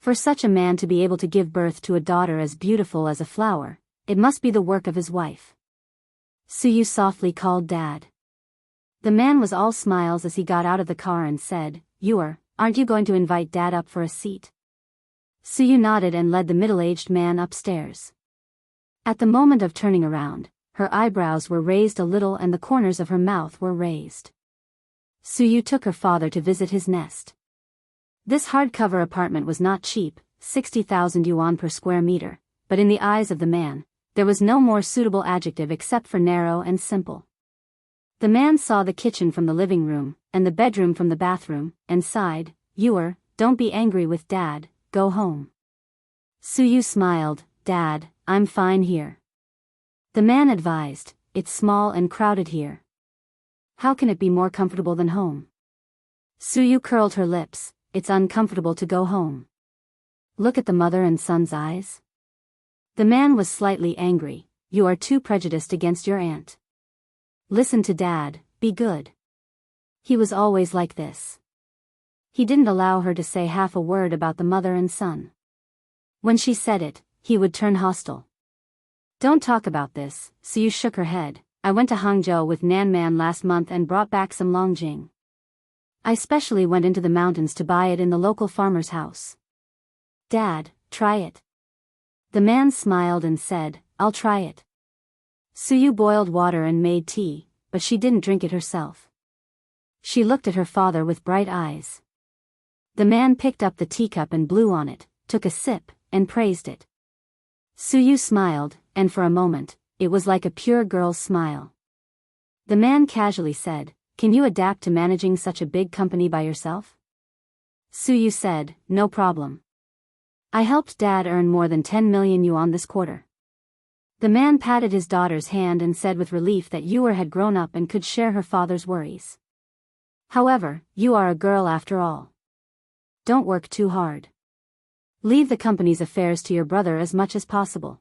For such a man to be able to give birth to a daughter as beautiful as a flower, it must be the work of his wife. Suyu softly called Dad. The man was all smiles as he got out of the car and said, Aren't you going to invite Dad up for a seat?" Suyu nodded and led the middle-aged man upstairs. At the moment of turning around, her eyebrows were raised a little and the corners of her mouth were raised. Suyu took her father to visit his nest. This hardcover apartment was not cheap, 60,000 yuan per square meter, but in the eyes of the man, there was no more suitable adjective except for narrow and simple. The man saw the kitchen from the living room, and the bedroom from the bathroom, and sighed, "Don't be angry with Dad, go home." Suyu smiled, "Dad, I'm fine here." The man advised, "It's small and crowded here. How can it be more comfortable than home?" Suyu curled her lips, "It's uncomfortable to go home." Look at the mother and son's eyes. The man was slightly angry, "You are too prejudiced against your aunt. Listen to Dad, be good." He was always like this. He didn't allow her to say half a word about the mother and son. When she said it, he would turn hostile. "Don't talk about this." Suyu shook her head. "I went to Hangzhou with Nanman last month and brought back some longjing. I specially went into the mountains to buy it in the local farmer's house." "Dad, try it." The man smiled and said, "I'll try it." Suyu boiled water and made tea, but she didn't drink it herself. She looked at her father with bright eyes. The man picked up the teacup and blew on it, took a sip, and praised it. Suyu smiled, and for a moment, it was like a pure girl's smile. The man casually said, "Can you adapt to managing such a big company by yourself?" Suyu said, "No problem. I helped Dad earn more than 10 million yuan this quarter." The man patted his daughter's hand and said with relief that Yor had grown up and could share her father's worries. "However, you are a girl after all. Don't work too hard. Leave the company's affairs to your brother as much as possible."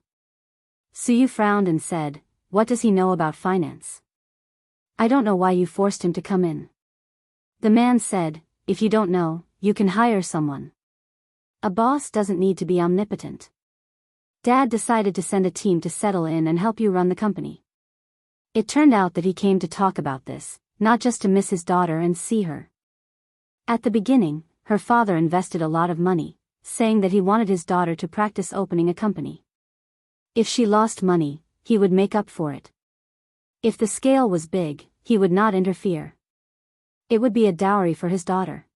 Suyu frowned and said, "What does he know about finance?" "I don't know why you forced him to come in." The man said, "If you don't know, you can hire someone. A boss doesn't need to be omnipotent. Dad decided to send a team to settle in and help you run the company." It turned out that he came to talk about this, not just to miss his daughter and see her. At the beginning, her father invested a lot of money, saying that he wanted his daughter to practice opening a company. If she lost money, he would make up for it. If the scale was big, he would not interfere. It would be a dowry for his daughter.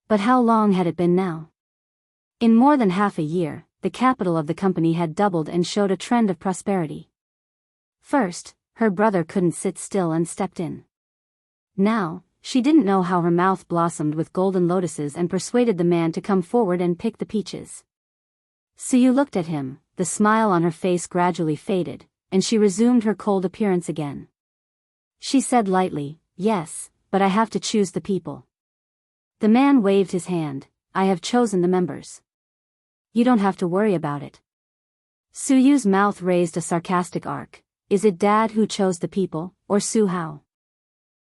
But how long had it been now? In more than half a year, the capital of the company had doubled and showed a trend of prosperity. First, her brother couldn't sit still and stepped in. Now, she didn't know how her mouth blossomed with golden lotuses and persuaded the man to come forward and pick the peaches. Suyu looked at him, the smile on her face gradually faded, and she resumed her cold appearance again. She said lightly, "Yes, but I have to choose the people." The man waved his hand. "I have chosen the members. You don't have to worry about it." Suyu's mouth raised a sarcastic arc. "Is it Dad who chose the people, or Su Hao?"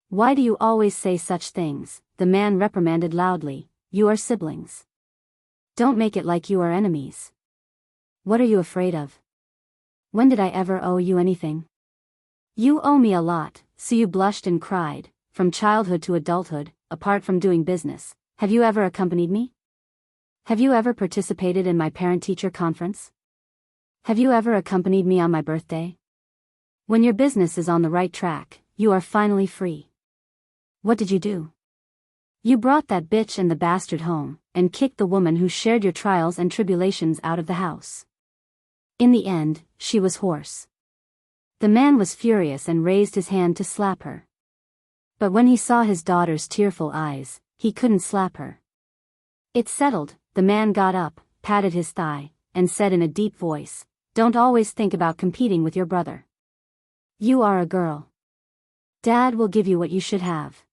"Why do you always say such things?" the man reprimanded loudly. "You are siblings. Don't make it like you are enemies. What are you afraid of? When did I ever owe you anything?" "You owe me a lot," Suyu blushed and cried. "From childhood to adulthood, apart from doing business, have you ever accompanied me? Have you ever participated in my parent-teacher conference? Have you ever accompanied me on my birthday? When your business is on the right track, you are finally free. What did you do? You brought that bitch and the bastard home, and kicked the woman who shared your trials and tribulations out of the house. In the end, she was hoarse." The man was furious and raised his hand to slap her. But when he saw his daughter's tearful eyes, he couldn't slap her. "It's settled," the man got up, patted his thigh, and said in a deep voice, "Don't always think about competing with your brother. You are a girl. Dad will give you what you should have.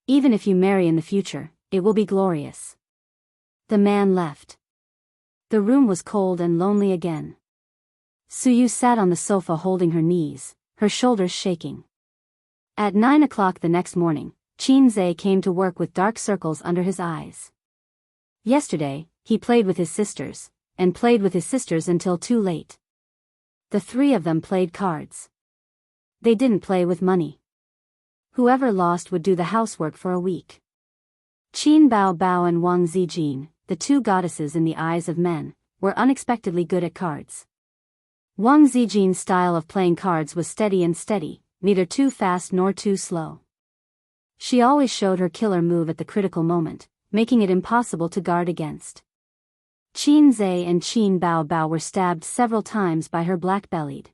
Even if you marry in the future, it will be glorious." The man left. The room was cold and lonely again. Suyu sat on the sofa holding her knees, her shoulders shaking. At 9 o'clock the next morning, Qinze came to work with dark circles under his eyes. Yesterday, he played with his sisters, and played with his sisters until too late. The three of them played cards. They didn't play with money. Whoever lost would do the housework for a week. Qin Bao Bao and Wang Zijin, the two goddesses in the eyes of men, were unexpectedly good at cards. Wang Zijin's style of playing cards was steady and steady, neither too fast nor too slow. She always showed her killer move at the critical moment, making it impossible to guard against. Qin Zhe and Qin Bao Bao were stabbed several times by her black-bellied.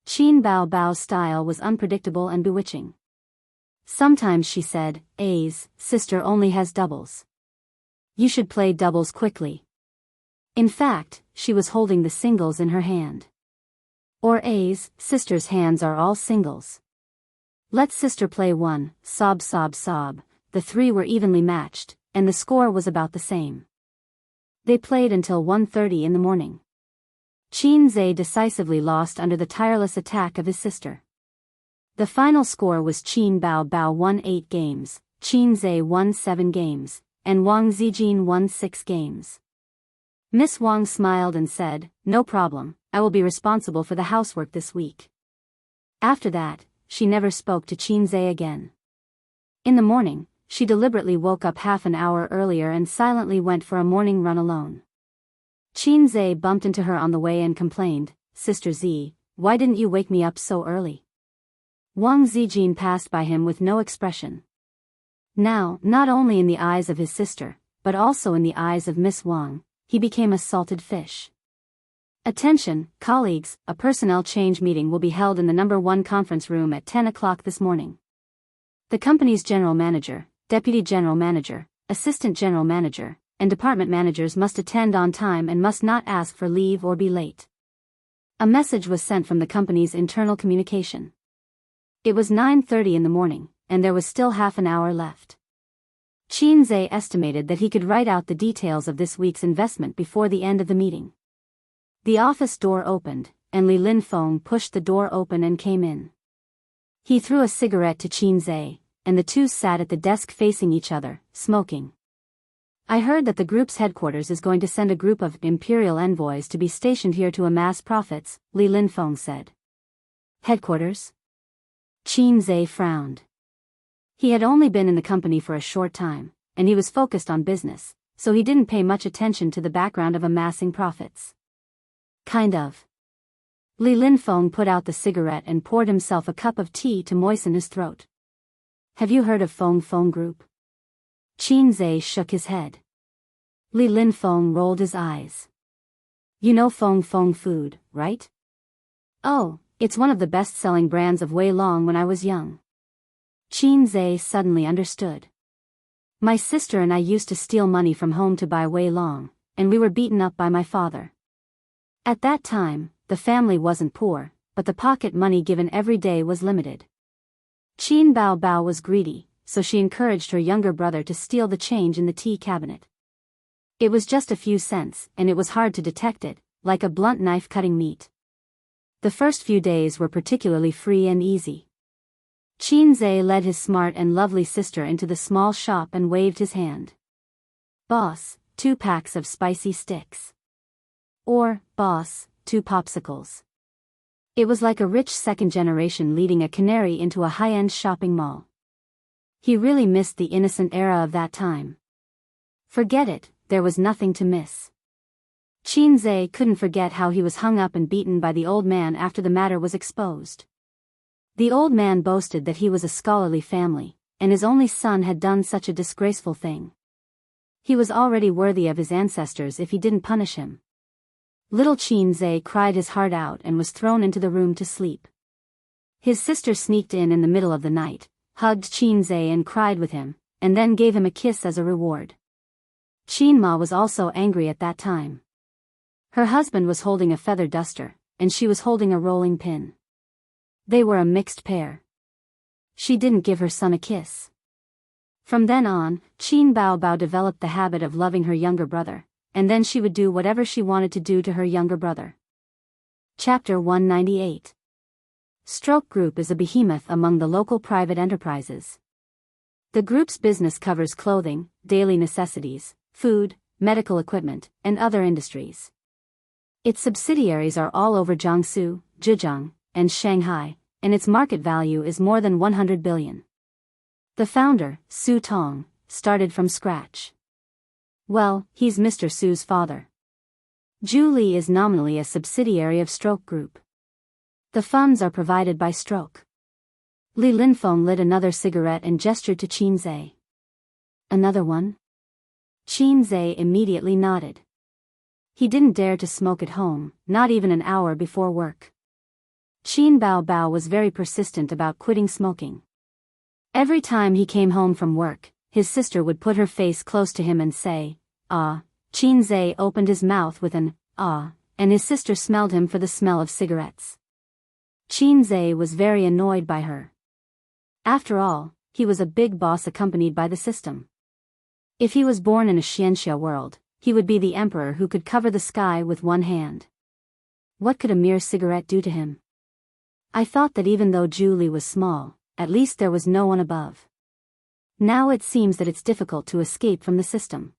Qin Bao Bao's style was unpredictable and bewitching. Sometimes she said, "A's sister only has doubles. You should play doubles quickly." In fact, she was holding the singles in her hand. Or A's sister's hands are all singles. "Let sister play one," sob sob sob. The three were evenly matched, and the score was about the same. They played until 1:30 in the morning. Qin Zhe decisively lost under the tireless attack of his sister. The final score was Qin Bao Bao won 8 games, Qin Zhe won 7 games, and Wang Zijin won 6 games. Miss Wang smiled and said, "No problem, I will be responsible for the housework this week." After that, she never spoke to Qin Zhe again. In the morning, she deliberately woke up half an hour earlier and silently went for a morning run alone. Qin Zhe bumped into her on the way and complained, "Sister Z, why didn't you wake me up so early?" Wang Zijin passed by him with no expression. Now, not only in the eyes of his sister, but also in the eyes of Miss Wang, he became a salted fish. "Attention, colleagues, a personnel change meeting will be held in the number 1 conference room at 10 o'clock this morning. The company's general manager, deputy general manager, assistant general manager, and department managers must attend on time and must not ask for leave or be late." A message was sent from the company's internal communication. It was 9:30 in the morning, and there was still half an hour left. Qin Zhe estimated that he could write out the details of this week's investment before the end of the meeting. The office door opened, and Li Linfeng pushed the door open and came in. He threw a cigarette to Qin Zhe, and the two sat at the desk facing each other, smoking. "I heard that the group's headquarters is going to send a group of imperial envoys to be stationed here to amass profits," Li Linfeng said. "Headquarters?" Qin Zhe frowned. He had only been in the company for a short time, and he was focused on business, so he didn't pay much attention to the background of amassing profits. "Kind of." Li Linfeng put out the cigarette and poured himself a cup of tea to moisten his throat. "Have you heard of Feng Feng Group?" Qin Zhe shook his head. Li Linfeng rolled his eyes. "You know Feng Feng Food, right?" "Oh, It's one of the best-selling brands of Wei Long when I was young. Qin Zhe suddenly understood. My sister and I used to steal money from home to buy Wei Long, and we were beaten up by my father. At that time, the family wasn't poor, but the pocket money given every day was limited. Qin Bao Bao was greedy, so she encouraged her younger brother to steal the change in the tea cabinet. It was just a few cents, and it was hard to detect it, like a blunt knife cutting meat. The first few days were particularly free and easy. Qin Zhe led his smart and lovely sister into the small shop and waved his hand. Boss, 2 packs of spicy sticks. Or, boss, 2 popsicles. It was like a rich second generation leading a canary into a high-end shopping mall. He really missed the innocent era of that time. Forget it, there was nothing to miss. Qin Zhe couldn't forget how he was hung up and beaten by the old man after the matter was exposed. The old man boasted that he was a scholarly family, and his only son had done such a disgraceful thing. He was already worthy of his ancestors if he didn't punish him. Little Qin Zhe cried his heart out and was thrown into the room to sleep. His sister sneaked in the middle of the night, hugged Qin Zhe and cried with him, and then gave him a kiss as a reward. Qin Ma was also angry at that time. Her husband was holding a feather duster, and she was holding a rolling pin. They were a mixed pair. She didn't give her son a kiss. From then on, Qin Bao Bao developed the habit of loving her younger brother, and then she would do whatever she wanted to do to her younger brother. Chapter 198. Stroke Group is a behemoth among the local private enterprises. The group's business covers clothing, daily necessities, food, medical equipment, and other industries. Its subsidiaries are all over Jiangsu, Zhejiang, and Shanghai, and its market value is more than 100 billion. The founder, Su Tong, started from scratch. Well, he's Mr. Su's father. Zhu Li is nominally a subsidiary of Stroke Group. The funds are provided by Stroke. Li Linfeng lit another cigarette and gestured to Qin Zhe. Another one? Qin Zhe immediately nodded. He didn't dare to smoke at home, not even an hour before work. Qin Bao Bao was very persistent about quitting smoking. Every time he came home from work, his sister would put her face close to him and say, "Ah." Qin Zhe opened his mouth with an "ah," and his sister smelled him for the smell of cigarettes. Qin Zhe was very annoyed by her. After all, he was a big boss accompanied by the system. If he was born in a Xianxia world, he would be the emperor who could cover the sky with one hand. What could a mere cigarette do to him? I thought that even though Zhu Li was small, at least there was no one above. Now it seems that it's difficult to escape from the system.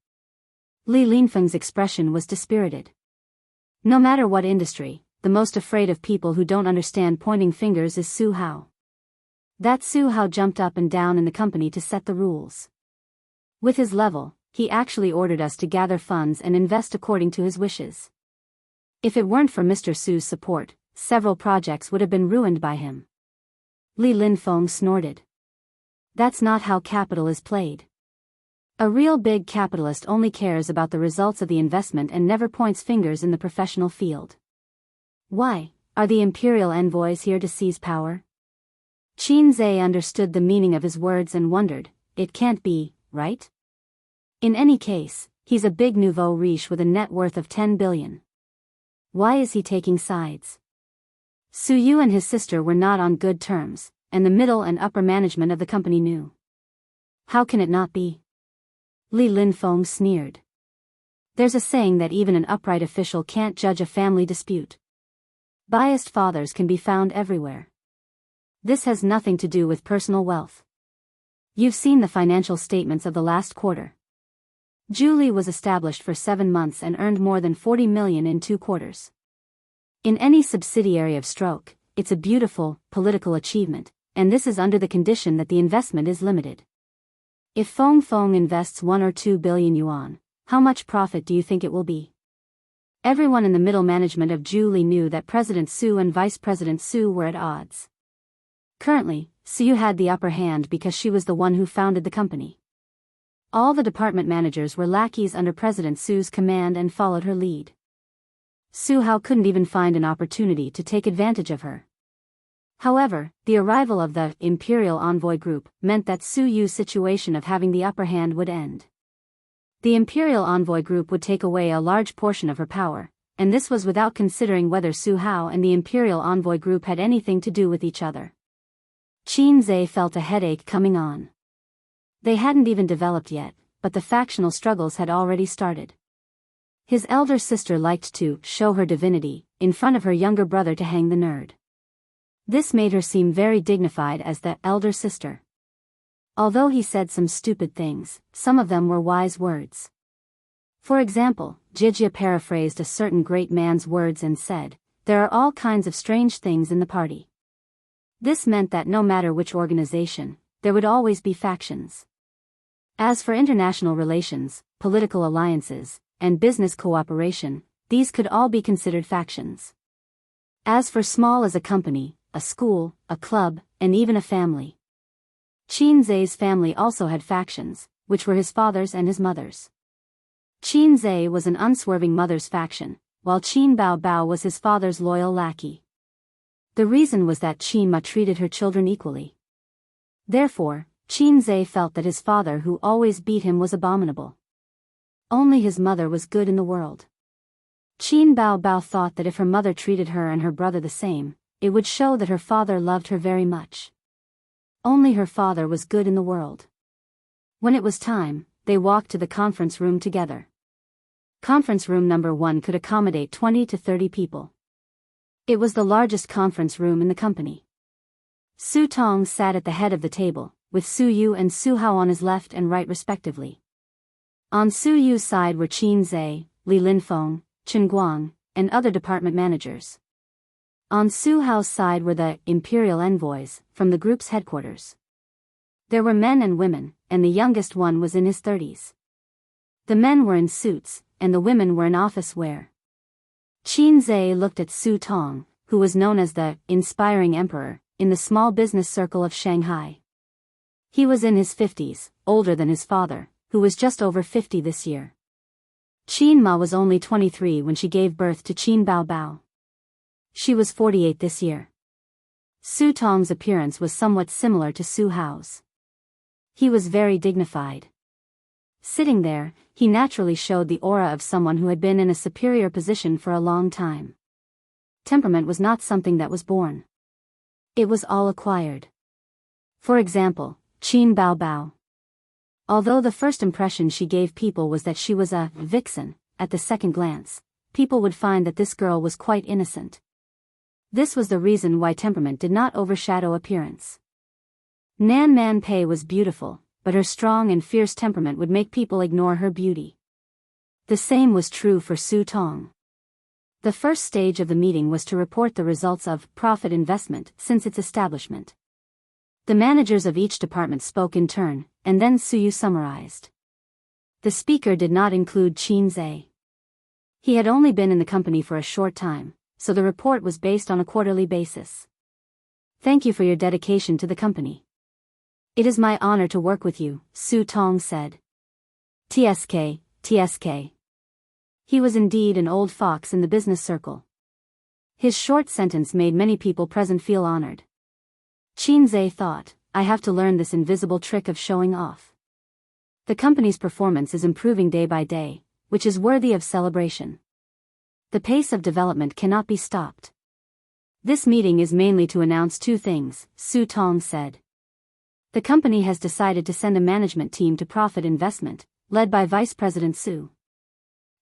Li Linfeng's expression was dispirited. No matter what industry, the most afraid of people who don't understand pointing fingers is Su Hao. That Su Hao jumped up and down in the company to set the rules. With his level, he actually ordered us to gather funds and invest according to his wishes. If it weren't for Mr. Su's support, several projects would have been ruined by him. Li Linfeng snorted. That's not how capital is played. A real big capitalist only cares about the results of the investment and never points fingers in the professional field. Why, are the imperial envoys here to seize power? Qin Zhe understood the meaning of his words and wondered, it can't be, right? In any case, he's a big nouveau riche with a net worth of 10 billion. Why is he taking sides? Su Yu and his sister were not on good terms, and the middle and upper management of the company knew. How can it not be? Li Linfeng sneered. There's a saying that even an upright official can't judge a family dispute. Biased fathers can be found everywhere. This has nothing to do with personal wealth. You've seen the financial statements of the last quarter. Zhu Li was established for 7 months and earned more than 40 million in 2 quarters. In any subsidiary of Stroke, it's a beautiful, political achievement, and this is under the condition that the investment is limited. If Feng Feng invests 1 or 2 billion yuan, how much profit do you think it will be? Everyone in the middle management of Zhu Li knew that President Su and Vice President Su were at odds. Currently, Su had the upper hand because she was the one who founded the company. All the department managers were lackeys under President Su's command and followed her lead. Su Hao couldn't even find an opportunity to take advantage of her. However, the arrival of the Imperial Envoy Group meant that Su Yu's situation of having the upper hand would end. The Imperial Envoy Group would take away a large portion of her power, and this was without considering whether Su Hao and the Imperial Envoy Group had anything to do with each other. Qin Zhe felt a headache coming on. They hadn't even developed yet, but the factional struggles had already started. His elder sister liked to show her divinity in front of her younger brother to hang the nerd. This made her seem very dignified as the elder sister. Although he said some stupid things, some of them were wise words. For example, Jijia paraphrased a certain great man's words and said, "There are all kinds of strange things in the party." This meant that no matter which organization, there would always be factions. As for international relations, political alliances, and business cooperation, these could all be considered factions. As for small as a company, a school, a club, and even a family. Qin Zhe's family also had factions, which were his father's and his mother's. Qin Zhe was an unswerving mother's faction, while Qin Bao Bao was his father's loyal lackey. The reason was that Qin Ma treated her children equally. Therefore, Qin Zhe felt that his father who always beat him was abominable. Only his mother was good in the world. Qin Bao Bao thought that if her mother treated her and her brother the same, it would show that her father loved her very much. Only her father was good in the world. When it was time, they walked to the conference room together. Conference room number 1 could accommodate 20 to 30 people. It was the largest conference room in the company. Su Tong sat at the head of the table, with Su Yu and Su Hao on his left and right respectively. On Su Yu's side were Qin Zhe, Li Linfeng, Chen Guang, and other department managers. On Su Hao's side were the Imperial Envoys, from the group's headquarters. There were men and women, and the youngest one was in his 30s. The men were in suits, and the women were in office wear. Qin Zhe looked at Su Tong, who was known as the Inspiring Emperor, in the small business circle of Shanghai. He was in his 50s, older than his father, who was just over 50 this year. Qin Ma was only 23 when she gave birth to Qin Bao Bao. She was 48 this year. Su Tong's appearance was somewhat similar to Su Hao's. He was very dignified. Sitting there, he naturally showed the aura of someone who had been in a superior position for a long time. Temperament was not something that was born. It was all acquired. For example, Qin Bao Bao. Although the first impression she gave people was that she was a vixen, at the second glance, people would find that this girl was quite innocent. This was the reason why temperament did not overshadow appearance. Nan Man Pei was beautiful, but her strong and fierce temperament would make people ignore her beauty. The same was true for Su Tong. The first stage of the meeting was to report the results of profit investment since its establishment. The managers of each department spoke in turn, and then Su Yu summarized. The speaker did not include Qin Zhe. He had only been in the company for a short time, so the report was based on a quarterly basis. "Thank you for your dedication to the company. It is my honor to work with you," Su Tong said. "TSK, TSK." He was indeed an old fox in the business circle. His short sentence made many people present feel honored. Qin Zhe thought, "I have to learn this invisible trick of showing off." The company's performance is improving day by day, which is worthy of celebration. The pace of development cannot be stopped. This meeting is mainly to announce 2 things, Su Tong said. The company has decided to send a management team to profit investment, led by Vice President Su.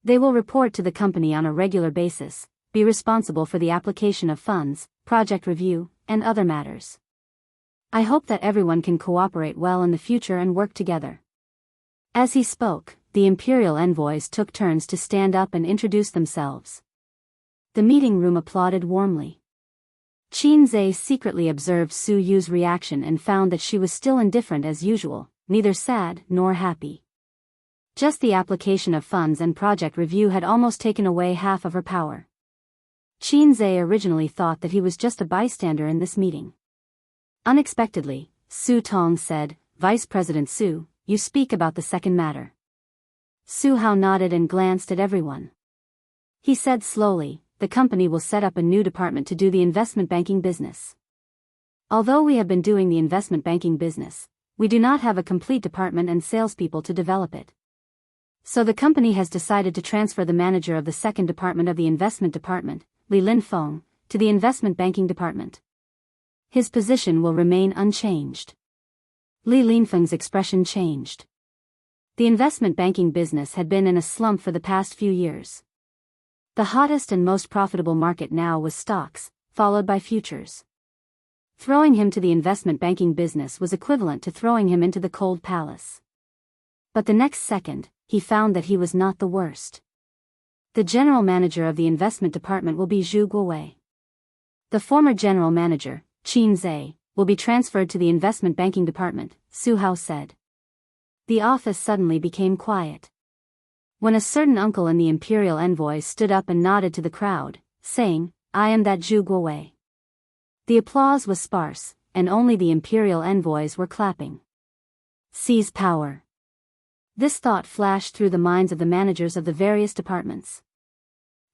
They will report to the company on a regular basis, be responsible for the application of funds, project review, and other matters. I hope that everyone can cooperate well in the future and work together. As he spoke, the Imperial envoys took turns to stand up and introduce themselves. The meeting room applauded warmly. Qin Zhe secretly observed Su Yu's reaction and found that she was still indifferent as usual, neither sad nor happy. Just the application of funds and project review had almost taken away half of her power. Qin Zhe originally thought that he was just a bystander in this meeting. Unexpectedly, Su Tong said, "Vice President Su, you speak about the second matter." Su Hao nodded and glanced at everyone. He said slowly, "The company will set up a new department to do the investment banking business. Although we have been doing the investment banking business, we do not have a complete department and salespeople to develop it. So the company has decided to transfer the manager of the second department of the investment department, Li Linfeng, to the investment banking department. His position will remain unchanged. Li Linfeng's expression changed. The investment banking business had been in a slump for the past few years. The hottest and most profitable market now was stocks, followed by futures. Throwing him to the investment banking business was equivalent to throwing him into the cold palace. But the next second, he found that he was not the worst. The general manager of the investment department will be Zhu Guowei. The former general manager, Qin Zhe, will be transferred to the investment banking department, Su Hao said. The office suddenly became quiet. When a certain uncle in the imperial envoys stood up and nodded to the crowd, saying, "I am that Zhu Guowei." The applause was sparse, and only the imperial envoys were clapping. Seize power. This thought flashed through the minds of the managers of the various departments.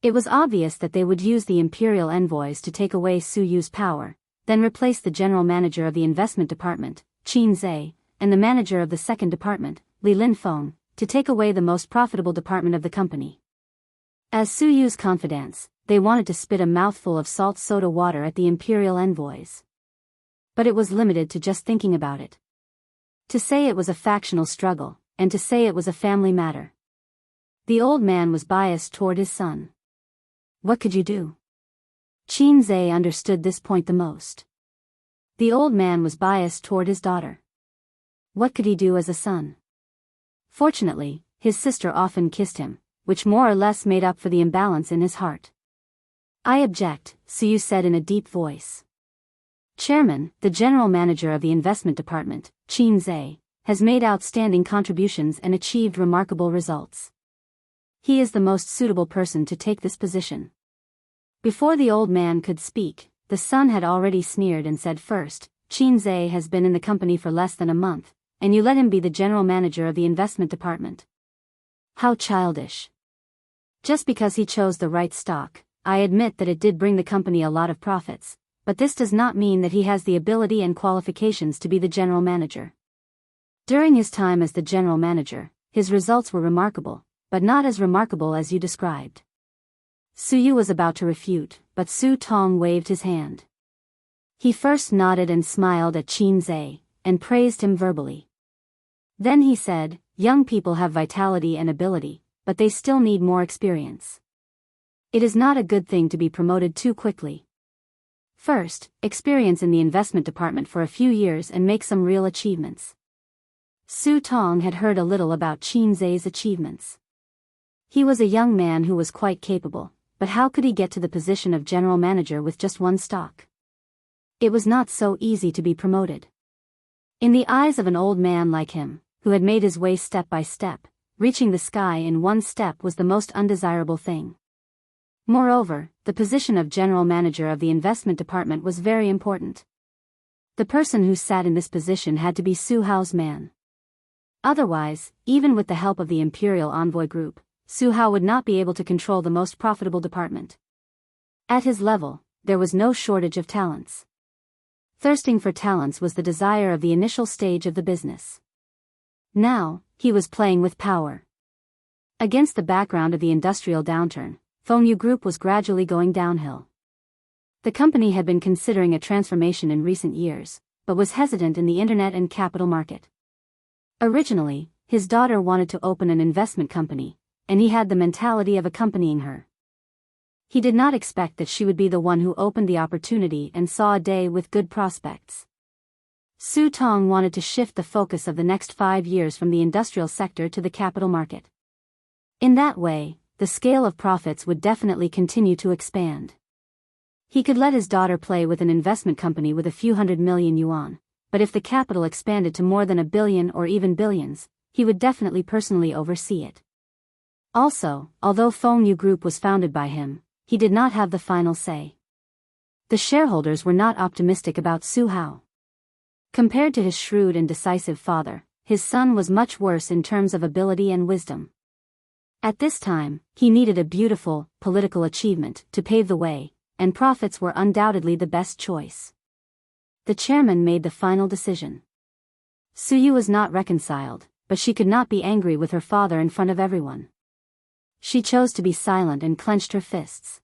It was obvious that they would use the imperial envoys to take away Su Yu's power, then replace the general manager of the investment department, Qin Zhe, and the manager of the second department, Li Linfeng, to take away the most profitable department of the company. As Su Yu's confidants, they wanted to spit a mouthful of salt soda water at the imperial envoys. But it was limited to just thinking about it. To say it was a factional struggle, and to say it was a family matter. The old man was biased toward his son. What could you do? Qin Zhe understood this point the most. The old man was biased toward his daughter. What could he do as a son? Fortunately, his sister often kissed him, which more or less made up for the imbalance in his heart. "I object," Su Yu said in a deep voice. Chairman, the general manager of the investment department, Qin Zhe, has made outstanding contributions and achieved remarkable results. He is the most suitable person to take this position. Before the old man could speak, the son had already sneered and said, "First, Qin Zhe has been in the company for less than a month, and you let him be the general manager of the investment department. How childish. Just because he chose the right stock, I admit that it did bring the company a lot of profits, but this does not mean that he has the ability and qualifications to be the general manager. During his time as the general manager, his results were remarkable, but not as remarkable as you described." Su Yu was about to refute, but Su Tong waved his hand. He first nodded and smiled at Qin Zhe, and praised him verbally. Then he said, "Young people have vitality and ability, but they still need more experience. It is not a good thing to be promoted too quickly. First, experience in the investment department for a few years and make some real achievements." Su Tong had heard a little about Qin Zhe's achievements. He was a young man who was quite capable, but how could he get to the position of general manager with just one stock? It was not so easy to be promoted. In the eyes of an old man like him, who had made his way step by step, reaching the sky in one step was the most undesirable thing. Moreover, the position of general manager of the investment department was very important. The person who sat in this position had to be Su Hao's man. Otherwise, even with the help of the Imperial Envoy Group, Su Hao would not be able to control the most profitable department. At his level, there was no shortage of talents. Thirsting for talents was the desire of the initial stage of the business. Now, he was playing with power. Against the background of the industrial downturn, Fengyu Group was gradually going downhill. The company had been considering a transformation in recent years, but was hesitant in the internet and capital market. Originally, his daughter wanted to open an investment company, and he had the mentality of accompanying her. He did not expect that she would be the one who opened the opportunity and saw a day with good prospects. Su Tong wanted to shift the focus of the next 5 years from the industrial sector to the capital market. In that way, the scale of profits would definitely continue to expand. He could let his daughter play with an investment company with a few hundred million yuan, but if the capital expanded to more than 1 billion or even billions, he would definitely personally oversee it. Also, although Fengyu Group was founded by him, he did not have the final say. The shareholders were not optimistic about Su Hao. Compared to his shrewd and decisive father, his son was much worse in terms of ability and wisdom. At this time, he needed a beautiful, political achievement to pave the way, and profits were undoubtedly the best choice. The chairman made the final decision. Suyu was not reconciled, but she could not be angry with her father in front of everyone. She chose to be silent and clenched her fists.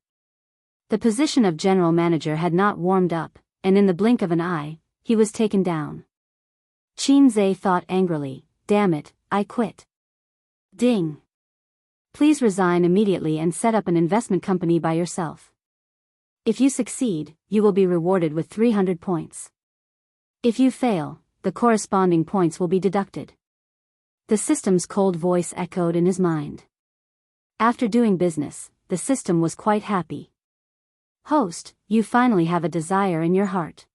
The position of general manager had not warmed up, and in the blink of an eye, he was taken down. Qin thought angrily, "Damn it, I quit." Ding. Please resign immediately and set up an investment company by yourself. If you succeed, you will be rewarded with 300 points. If you fail, the corresponding points will be deducted. The system's cold voice echoed in his mind. After doing business, the system was quite happy. Host, you finally have a desire in your heart.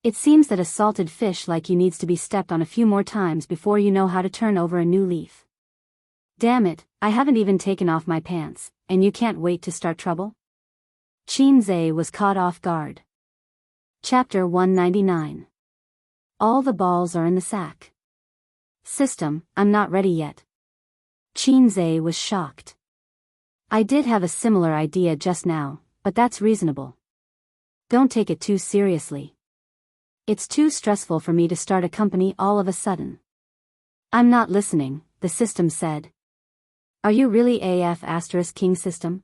It seems that a salted fish like you needs to be stepped on a few more times before you know how to turn over a new leaf. Damn it, I haven't even taken off my pants, and you can't wait to start trouble? Qin was caught off guard. Chapter 199. All the balls are in the sack. System, I'm not ready yet. Qin was shocked. I did have a similar idea just now, but that's reasonable. Don't take it too seriously. It's too stressful for me to start a company all of a sudden. I'm not listening, the system said. Are you really AF * King system?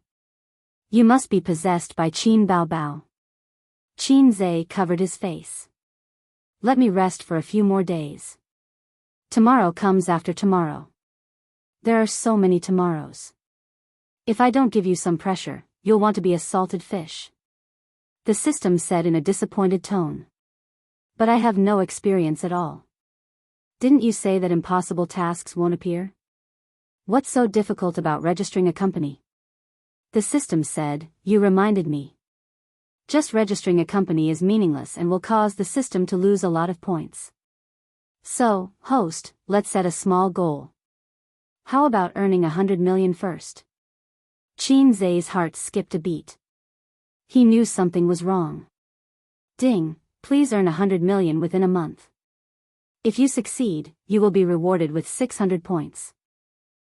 You must be possessed by Qin Bao Bao. Qin covered his face. Let me rest for a few more days. Tomorrow comes after tomorrow. There are so many tomorrows. If I don't give you some pressure, you'll want to be a salted fish. The system said in a disappointed tone. But I have no experience at all. Didn't you say that impossible tasks won't appear? What's so difficult about registering a company? The system said, you reminded me. Just registering a company is meaningless and will cause the system to lose a lot of points. So, host, let's set a small goal. How about earning 100 million first? Qin's heart skipped a beat. He knew something was wrong. Ding, please earn 100 million within a month. If you succeed, you will be rewarded with 600 points.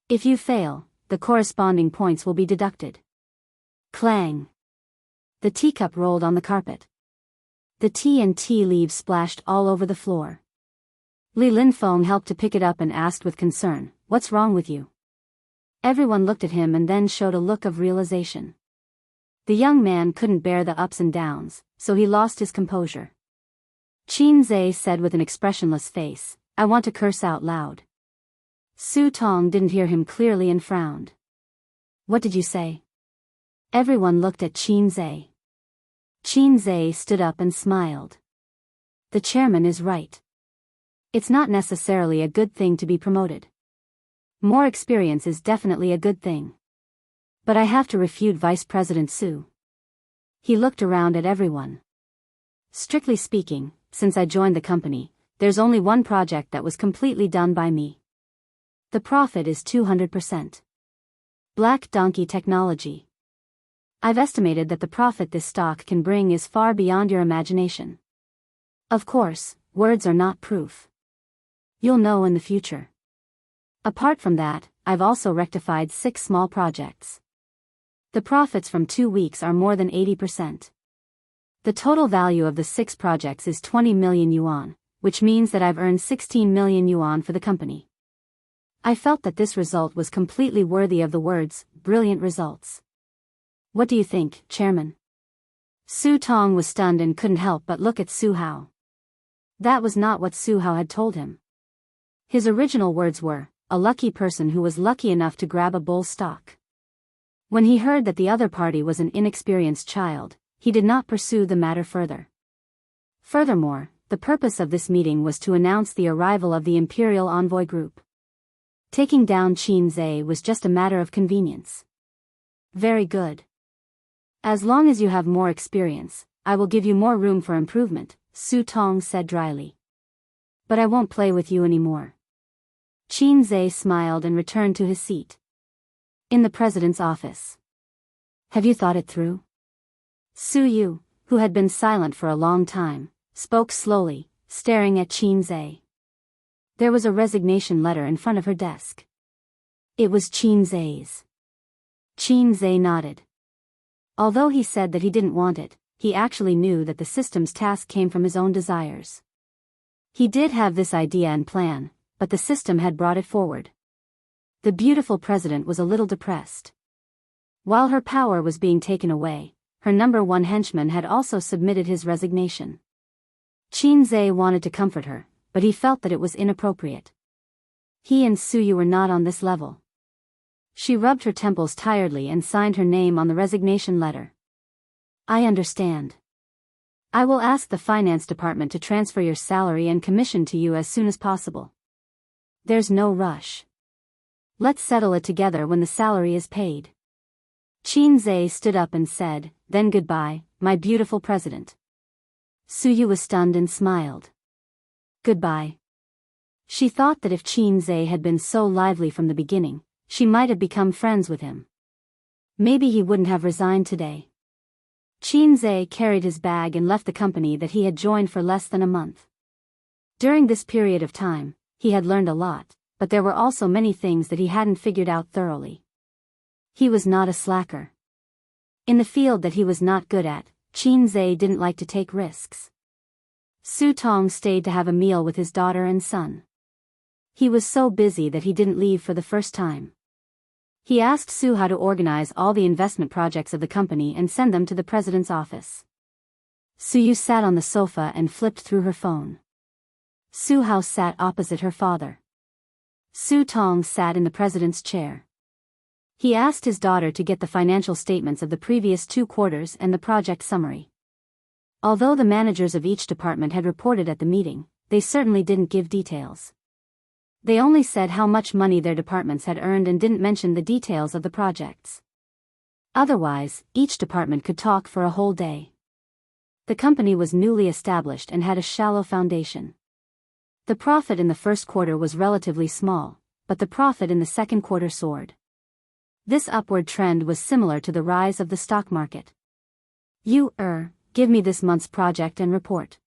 If you fail, the corresponding points will be deducted. Clang. The teacup rolled on the carpet. The tea and tea leaves splashed all over the floor. Li Linfeng helped to pick it up and asked with concern, "What's wrong with you?" Everyone looked at him and then showed a look of realization. The young man couldn't bear the ups and downs, so he lost his composure. Qin said with an expressionless face, "I want to curse out loud." Su Tong didn't hear him clearly and frowned. "What did you say?" Everyone looked at Qin. Qin stood up and smiled. The chairman is right. It's not necessarily a good thing to be promoted. More experience is definitely a good thing. But I have to refute Vice President Su. He looked around at everyone. Strictly speaking, since I joined the company, there's only one project that was completely done by me. The profit is 200%. Black Donkey Technology. I've estimated that the profit this stock can bring is far beyond your imagination. Of course, words are not proof. You'll know in the future. Apart from that, I've also rectified 6 small projects. The profits from 2 weeks are more than 80%. The total value of the 6 projects is 20 million yuan, which means that I've earned 16 million yuan for the company. I felt that this result was completely worthy of the words, brilliant results. What do you think, Chairman? Su Tong was stunned and couldn't help but look at Su Hao. That was not what Su Hao had told him. His original words were, a lucky person who was lucky enough to grab a bull stock. When he heard that the other party was an inexperienced child, he did not pursue the matter further. Furthermore, the purpose of this meeting was to announce the arrival of the Imperial Envoy Group. Taking down Qin was just a matter of convenience. Very good. As long as you have more experience, I will give you more room for improvement, Su Tong said dryly. But I won't play with you anymore. Qin smiled and returned to his seat. In the president's office. Have you thought it through? Su Yu, who had been silent for a long time, spoke slowly, staring at Qin. There was a resignation letter in front of her desk. It was Qin's. Qin nodded. Although he said that he didn't want it, he actually knew that the system's task came from his own desires. He did have this idea and plan, but the system had brought it forward. The beautiful president was a little depressed. While her power was being taken away, her number one henchman had also submitted his resignation. Qinze wanted to comfort her, but he felt that it was inappropriate. He and Suyu were not on this level. She rubbed her temples tiredly and signed her name on the resignation letter. I understand. I will ask the finance department to transfer your salary and commission to you as soon as possible. There's no rush. Let's settle it together when the salary is paid. Qinze stood up and said, then goodbye, my beautiful president. Suyu was stunned and smiled. Goodbye. She thought that if Qinze had been so lively from the beginning, she might have become friends with him. Maybe he wouldn't have resigned today. Qinze carried his bag and left the company that he had joined for less than a month. During this period of time, he had learned a lot, but there were also many things that he hadn't figured out thoroughly. He was not a slacker. In the field that he was not good at, Qinze didn't like to take risks. Su Tong stayed to have a meal with his daughter and son. He was so busy that he didn't leave for the first time. He asked Su how to organize all the investment projects of the company and send them to the president's office. Suyu sat on the sofa and flipped through her phone. Su Hao sat opposite her father. Su Tong sat in the president's chair. He asked his daughter to get the financial statements of the previous 2 quarters and the project summary. Although the managers of each department had reported at the meeting, they certainly didn't give details. They only said how much money their departments had earned and didn't mention the details of the projects. Otherwise, each department could talk for a whole day. The company was newly established and had a shallow foundation. The profit in the first quarter was relatively small, but the profit in the second quarter soared. This upward trend was similar to the rise of the stock market. Give me this month's project and report.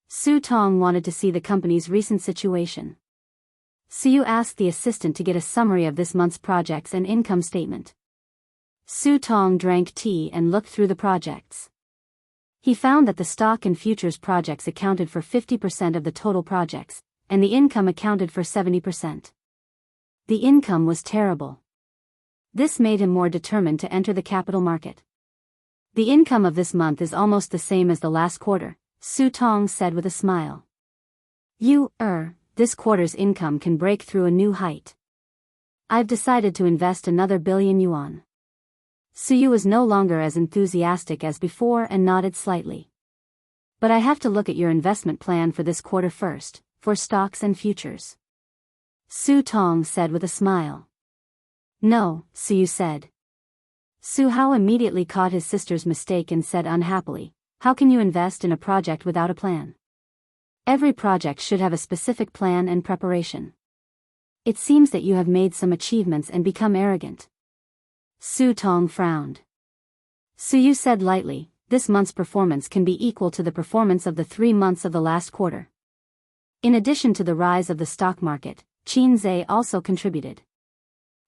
Su Tong wanted to see the company's recent situation. Suyu asked the assistant to get a summary of this month's projects and income statement. Su Tong drank tea and looked through the projects. He found that the stock and futures projects accounted for 50% of the total projects, and the income accounted for 70%. The income was terrible. This made him more determined to enter the capital market. The income of this month is almost the same as the last quarter, Su Tong said with a smile. This quarter's income can break through a new height. I've decided to invest another billion yuan. Suyu was no longer as enthusiastic as before and nodded slightly. But I have to look at your investment plan for this quarter first, for stocks and futures. Su Tong said with a smile. No, Suyu said. Su Hao immediately caught his sister's mistake and said unhappily, how can you invest in a project without a plan? Every project should have a specific plan and preparation. It seems that you have made some achievements and become arrogant. Su Tong frowned. Suyu said lightly, this month's performance can be equal to the performance of the 3 months of the last quarter. In addition to the rise of the stock market, Qinze also contributed.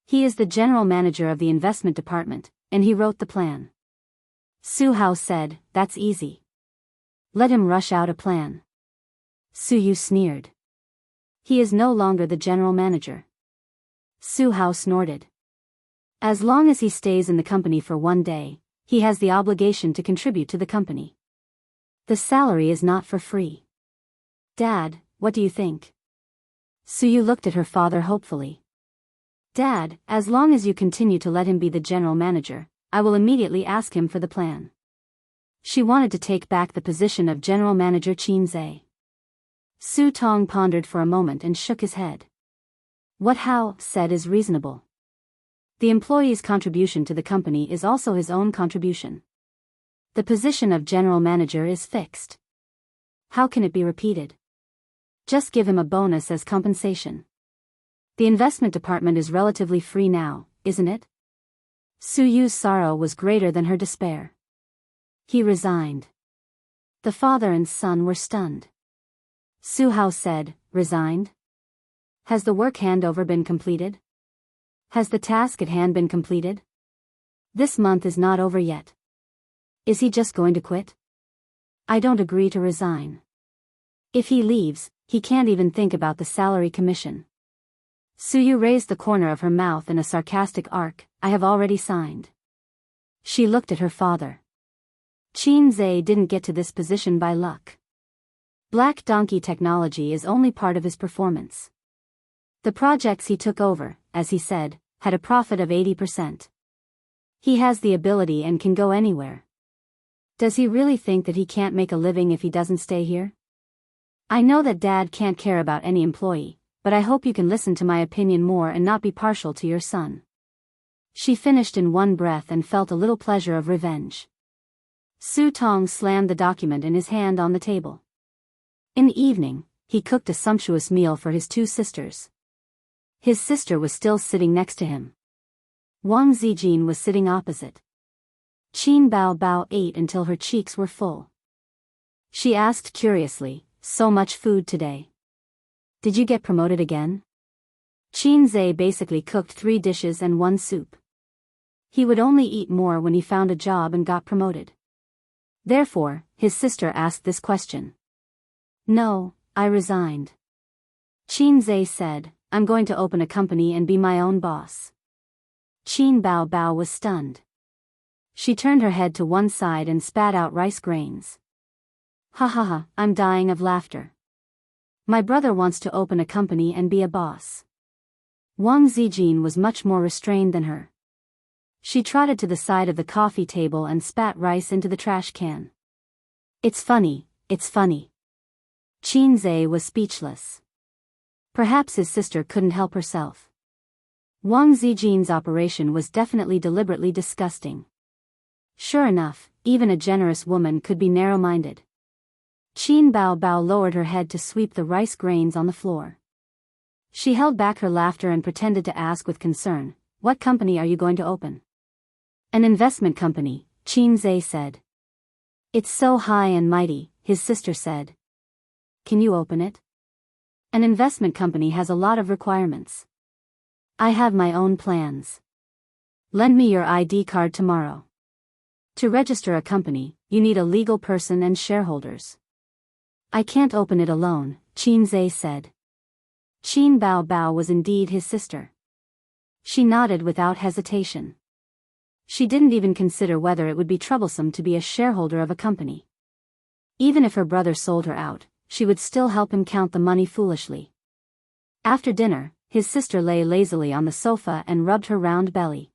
He is the general manager of the investment department, and he wrote the plan. Su Hao said, that's easy. Let him rush out a plan. Suyu sneered. He is no longer the general manager. Su Hao snorted. As long as he stays in the company for 1 day, he has the obligation to contribute to the company. The salary is not for free. Dad, what do you think? Suyu looked at her father hopefully. Dad, as long as you continue to let him be the general manager, I will immediately ask him for the plan. She wanted to take back the position of general manager Qinze. Su Tong pondered for a moment and shook his head. What Hao said is reasonable. The employee's contribution to the company is also his own contribution. The position of general manager is fixed. How can it be repeated? Just give him a bonus as compensation. The investment department is relatively free now, isn't it? Suyu's sorrow was greater than her despair. He resigned. The father and son were stunned. Su Hao said, resigned? Has the work handover been completed? Has the task at hand been completed? This month is not over yet. Is he just going to quit? I don't agree to resign. If he leaves, he can't even think about the salary commission. Suyu raised the corner of her mouth in a sarcastic arc. I have already signed. She looked at her father. Qin didn't get to this position by luck. Black Donkey technology is only part of his performance. The projects he took over, as he said, had a profit of 80%. He has the ability and can go anywhere. Does he really think that he can't make a living if he doesn't stay here? I know that Dad can't care about any employee, but I hope you can listen to my opinion more and not be partial to your son. She finished in one breath and felt a little pleasure of revenge. Su Tong slammed the document in his hand on the table. In the evening, he cooked a sumptuous meal for his two sisters. His sister was still sitting next to him. Wang Zijin was sitting opposite. Qin Bao Bao ate until her cheeks were full. She asked curiously, so much food today. Did you get promoted again? Qin basically cooked 3 dishes and 1 soup. He would only eat more when he found a job and got promoted. Therefore, his sister asked this question. No, I resigned. Qin said, I'm going to open a company and be my own boss. Qin Bao Bao was stunned. She turned her head to one side and spat out rice grains. Ha ha ha, I'm dying of laughter. My brother wants to open a company and be a boss. Wang Zijin was much more restrained than her. She trotted to the side of the coffee table and spat rice into the trash can. It's funny, it's funny. Qin was speechless. Perhaps his sister couldn't help herself. Wang Zijin's operation was definitely deliberately disgusting. Sure enough, even a generous woman could be narrow-minded. Qin Bao Bao lowered her head to sweep the rice grains on the floor. She held back her laughter and pretended to ask with concern, what company are you going to open? An investment company, Qin said. It's so high and mighty, his sister said. Can you open it? An investment company has a lot of requirements. I have my own plans. Lend me your ID card tomorrow. To register a company, you need a legal person and shareholders. I can't open it alone, Qin said. Qin Bao Bao was indeed his sister. She nodded without hesitation. She didn't even consider whether it would be troublesome to be a shareholder of a company. Even if her brother sold her out, she would still help him count the money foolishly. After dinner, his sister lay lazily on the sofa and rubbed her round belly.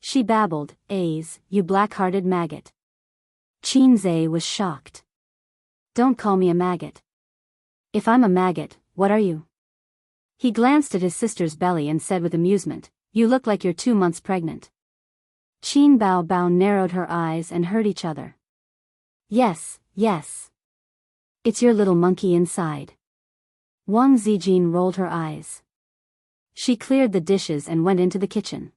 She babbled, "A's, you black-hearted maggot." Qin was shocked. Don't call me a maggot. If I'm a maggot, what are you? He glanced at his sister's belly and said with amusement, you look like you're 2 months pregnant. Qin Bao Bao narrowed her eyes and heard each other. Yes, yes. It's your little monkey inside. Wang Zijin rolled her eyes. She cleared the dishes and went into the kitchen.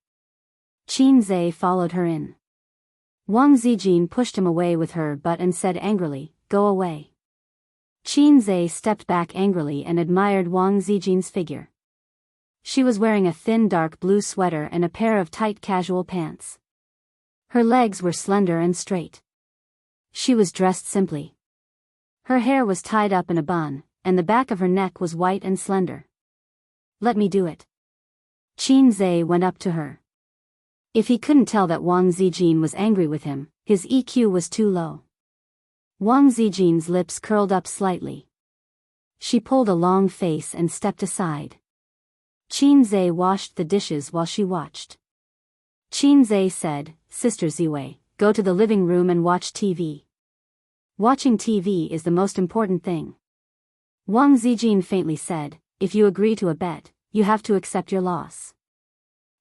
Qin followed her in. Wang Zijin pushed him away with her butt and said angrily, go away. Qin stepped back angrily and admired Wang Zijin's figure. She was wearing a thin dark blue sweater and a pair of tight casual pants. Her legs were slender and straight. She was dressed simply. Her hair was tied up in a bun, and the back of her neck was white and slender. Let me do it. Qin went up to her. If he couldn't tell that Wang Zijin was angry with him, his EQ was too low. Wang Zijin's lips curled up slightly. She pulled a long face and stepped aside. Qin washed the dishes while she watched. Qin said, Sister Ziwei, go to the living room and watch TV. Watching TV is the most important thing. Wang Zijin faintly said, if you agree to a bet, you have to accept your loss.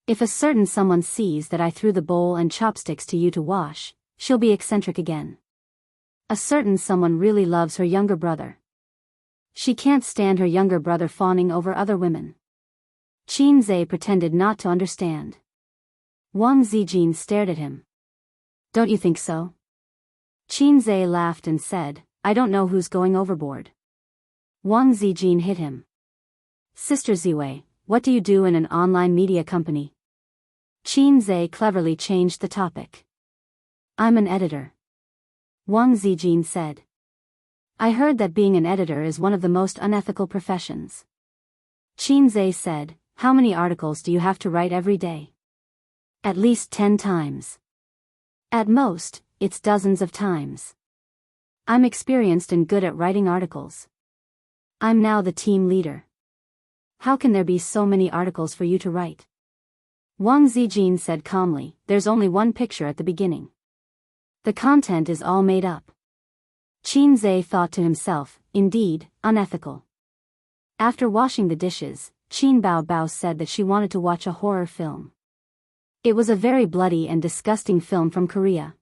If a certain someone sees that I threw the bowl and chopsticks to you to wash, she'll be eccentric again. A certain someone really loves her younger brother. She can't stand her younger brother fawning over other women. Qin pretended not to understand. Wang Zijin stared at him. Don't you think so? Qin laughed and said, I don't know who's going overboard. Wang Zijin hit him. Sister Ziwei, what do you do in an online media company? Qin cleverly changed the topic. I'm an editor. Wang Zijin said. I heard that being an editor is one of the most unethical professions. Qin Zhe said, how many articles do you have to write every day? At least 10 times. At most, it's dozens of times. I'm experienced and good at writing articles. I'm now the team leader. How can there be so many articles for you to write? Wang Zijin said calmly, there's only one picture at the beginning. The content is all made up. Qin Zhe thought to himself, indeed, unethical. After washing the dishes, Qin Bao said that she wanted to watch a horror film. It was a very bloody and disgusting film from Korea.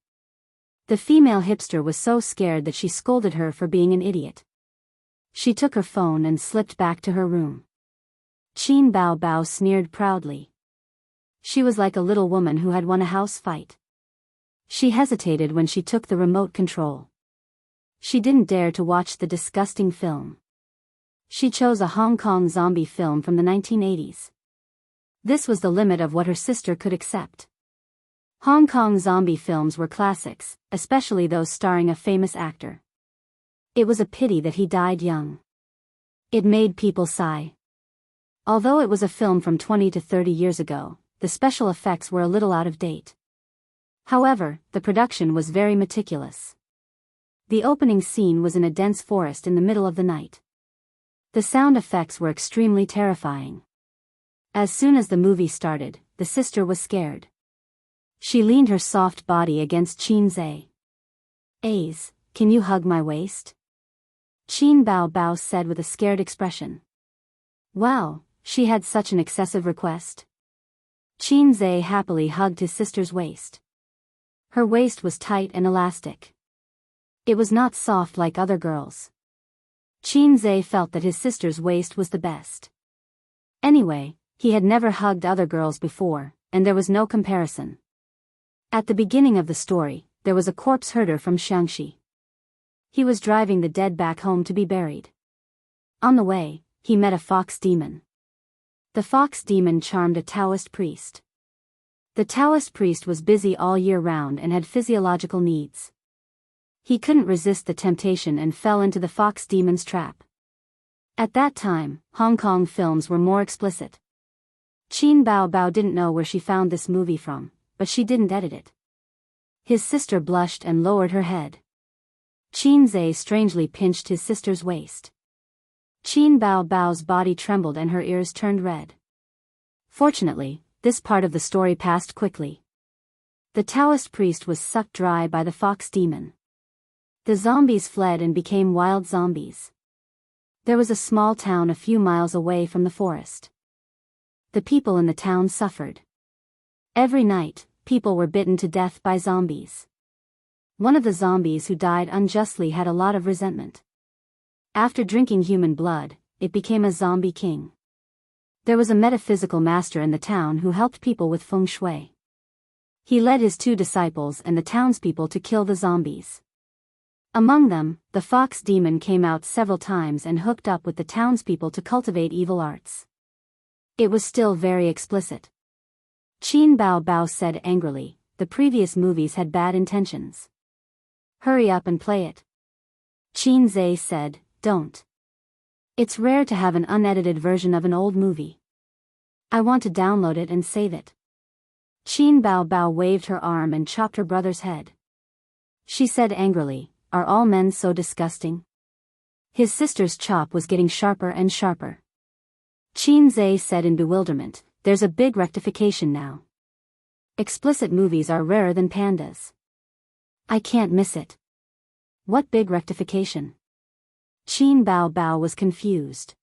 The female hipster was so scared that she scolded her for being an idiot. She took her phone and slipped back to her room. Qin Bao sneered proudly. She was like a little woman who had won a house fight. She hesitated when she took the remote control. She didn't dare to watch the disgusting film. She chose a Hong Kong zombie film from the 1980s. This was the limit of what her sister could accept. Hong Kong zombie films were classics, especially those starring a famous actor. It was a pity that he died young. It made people sigh. Although it was a film from 20 to 30 years ago, the special effects were a little out of date. However, the production was very meticulous. The opening scene was in a dense forest in the middle of the night. The sound effects were extremely terrifying. As soon as the movie started, the sister was scared. She leaned her soft body against Qin Zhe. Aze, can you hug my waist? Qin Bao said with a scared expression. Wow, she had such an excessive request. Qin Zhe happily hugged his sister's waist. Her waist was tight and elastic. It was not soft like other girls. Qin Zhe felt that his sister's waist was the best. Anyway, he had never hugged other girls before, and there was no comparison. At the beginning of the story, there was a corpse herder from Shaanxi. He was driving the dead back home to be buried. On the way, he met a fox demon. The fox demon charmed a Taoist priest. The Taoist priest was busy all year round and had physiological needs. He couldn't resist the temptation and fell into the fox demon's trap. At that time, Hong Kong films were more explicit. Qin Bao didn't know where she found this movie from, but she didn't edit it. His sister blushed and lowered her head. Qin Zhe strangely pinched his sister's waist. Qin Bao's body trembled and her ears turned red. Fortunately, this part of the story passed quickly. The Taoist priest was sucked dry by the fox demon. The zombies fled and became wild zombies. There was a small town a few miles away from the forest. The people in the town suffered. Every night, people were bitten to death by zombies. One of the zombies who died unjustly had a lot of resentment. After drinking human blood, it became a zombie king. There was a metaphysical master in the town who helped people with feng shui. He led his 2 disciples and the townspeople to kill the zombies. Among them, the fox demon came out several times and hooked up with the townspeople to cultivate evil arts. It was still very explicit. Qin Bao said angrily, the previous movies had bad intentions. Hurry up and play it. Qin Zhe said, don't. It's rare to have an unedited version of an old movie. I want to download it and save it. Qin Bao waved her arm and chopped her brother's head. She said angrily, are all men so disgusting? His sister's chop was getting sharper and sharper. Qin Zhe said in bewilderment, there's a big rectification now. Explicit movies are rarer than pandas. I can't miss it. What big rectification? Qin Bao was confused.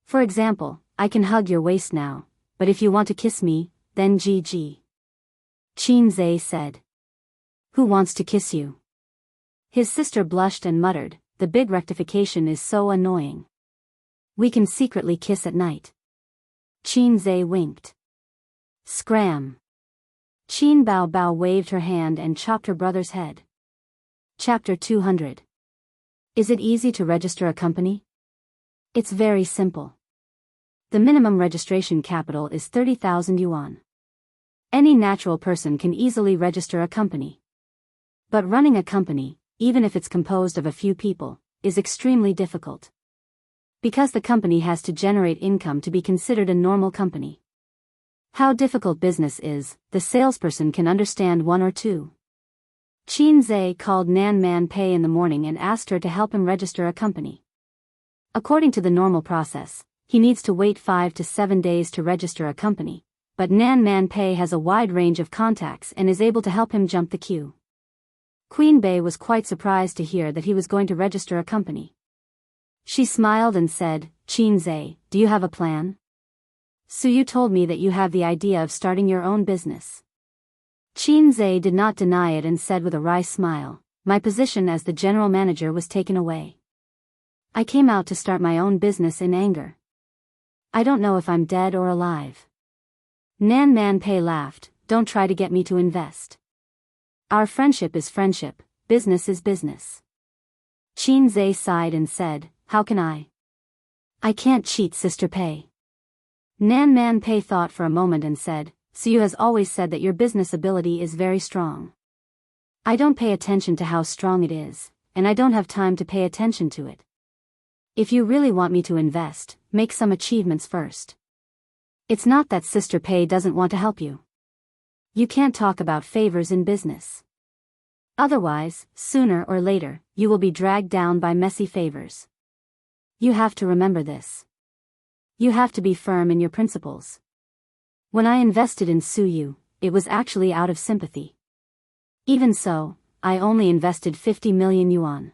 For example, I can hug your waist now, but if you want to kiss me, then GG. Qin Zhe said. Who wants to kiss you? His sister blushed and muttered, the big rectification is so annoying. We can secretly kiss at night. Qin Zhe winked. Scram. Qin Bao waved her hand and chopped her brother's head. Chapter 200. Is it easy to register a company? It's very simple. The minimum registration capital is 30,000 yuan. Any natural person can easily register a company. But running a company, even if it's composed of a few people, is extremely difficult. Because the company has to generate income to be considered a normal company. How difficult business is, the salesperson can understand one or two. Qin Zhe called Nan Man Pei in the morning and asked her to help him register a company. According to the normal process, he needs to wait 5 to 7 days to register a company, but Nan Man Pei has a wide range of contacts and is able to help him jump the queue. Queen Bei was quite surprised to hear that he was going to register a company. She smiled and said, "Qin Zhe, do you have a plan? So you told me that you have the idea of starting your own business." Qin Zhe did not deny it and said with a wry smile, "My position as the general manager was taken away. I came out to start my own business in anger. I don't know if I'm dead or alive." Nan Man Pei laughed, "Don't try to get me to invest. Our friendship is friendship, business is business." Qin Zhe sighed and said, "How can I? I can't cheat Sister Pei." Nan Man Pei thought for a moment and said, "So you has always said that your business ability is very strong. I don't pay attention to how strong it is, and I don't have time to pay attention to it. If you really want me to invest, make some achievements first. It's not that Sister Pei doesn't want to help you. You can't talk about favors in business. Otherwise, sooner or later, you will be dragged down by messy favors. You have to remember this. You have to be firm in your principles. When I invested in Suyu, it was actually out of sympathy. Even so, I only invested 50 million yuan."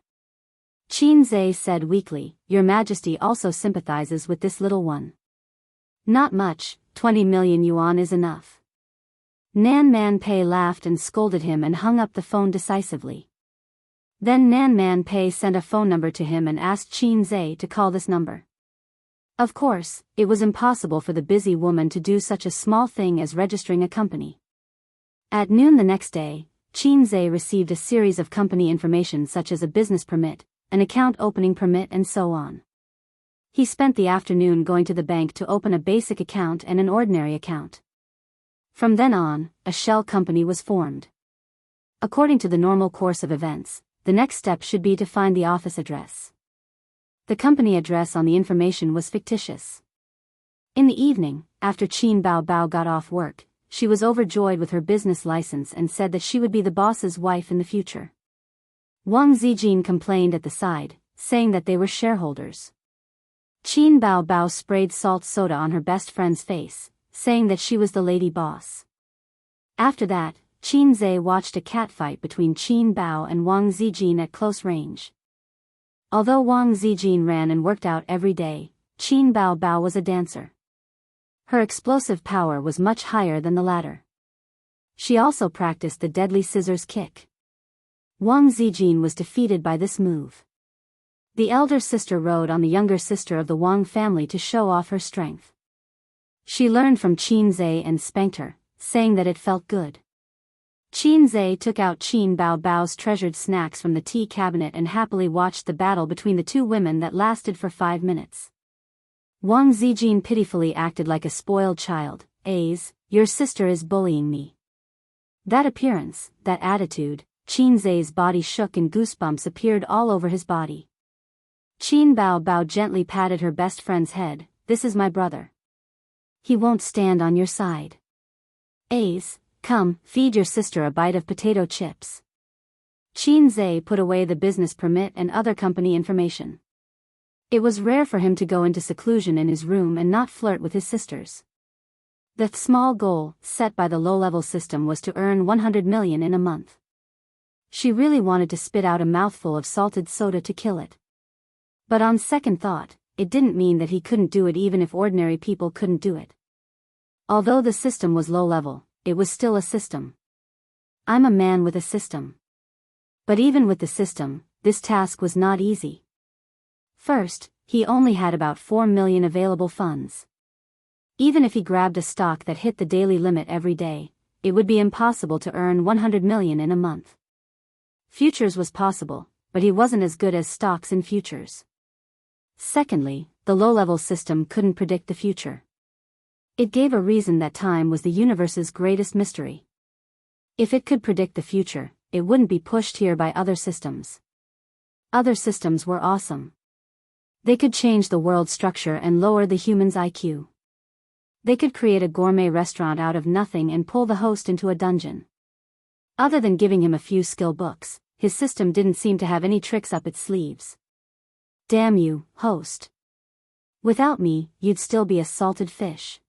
Qin Zhe said weakly, "Your Majesty also sympathizes with this little one." "Not much, 20 million yuan is enough." Nan Man Pei laughed and scolded him and hung up the phone decisively. Then Nan Man Pei sent a phone number to him and asked Qin Zhe to call this number. Of course, it was impossible for the busy woman to do such a small thing as registering a company. At noon the next day, Qin Zhe received a series of company information such as a business permit, an account opening permit and so on. He spent the afternoon going to the bank to open a basic account and an ordinary account. From then on, a shell company was formed. According to the normal course of events, the next step should be to find the office address. The company address on the information was fictitious. In the evening, after Qin Bao Bao got off work, she was overjoyed with her business license and said that she would be the boss's wife in the future. Wang Zijin complained at the side, saying that they were shareholders. Qin Bao Bao sprayed salt soda on her best friend's face, saying that she was the lady boss. After that, Qin Zhe watched a catfight between Qin Bao and Wang Zijin at close range. Although Wang Zijin ran and worked out every day, Qin Bao Bao was a dancer. Her explosive power was much higher than the latter. She also practiced the deadly scissors kick. Wang Zijin was defeated by this move. The elder sister rode on the younger sister of the Wang family to show off her strength. She learned from Qin Zhe and spanked her, saying that it felt good. Qin Zhe took out Qin Bao Bao's treasured snacks from the tea cabinet and happily watched the battle between the two women that lasted for 5 minutes. Wang Zijin pitifully acted like a spoiled child. Your sister is bullying me." That appearance, that attitude, Qin Zhe's body shook and goosebumps appeared all over his body. Qin Bao Bao gently patted her best friend's head. "This is my brother. He won't stand on your side. Come, feed your sister a bite of potato chips." Qin Zhe put away the business permit and other company information. It was rare for him to go into seclusion in his room and not flirt with his sisters. The small goal, set by the low-level system, was to earn 100 million in a month. She really wanted to spit out a mouthful of salted soda to kill it. But on second thought, it didn't mean that he couldn't do it even if ordinary people couldn't do it. Although the system was low-level, it was still a system. I'm a man with a system. But even with the system, this task was not easy. First, he only had about 4 million available funds. Even if he grabbed a stock that hit the daily limit every day, it would be impossible to earn 100 million in a month. Futures was possible, but he wasn't as good as stocks in futures. Secondly, the low-level system couldn't predict the future. It gave a reason that time was the universe's greatest mystery. If it could predict the future, it wouldn't be pushed here by other systems. Other systems were awesome. They could change the world's structure and lower the human's IQ. They could create a gourmet restaurant out of nothing and pull the host into a dungeon. Other than giving him a few skill books, his system didn't seem to have any tricks up its sleeves. Damn you, host. Without me, you'd still be a salted fish.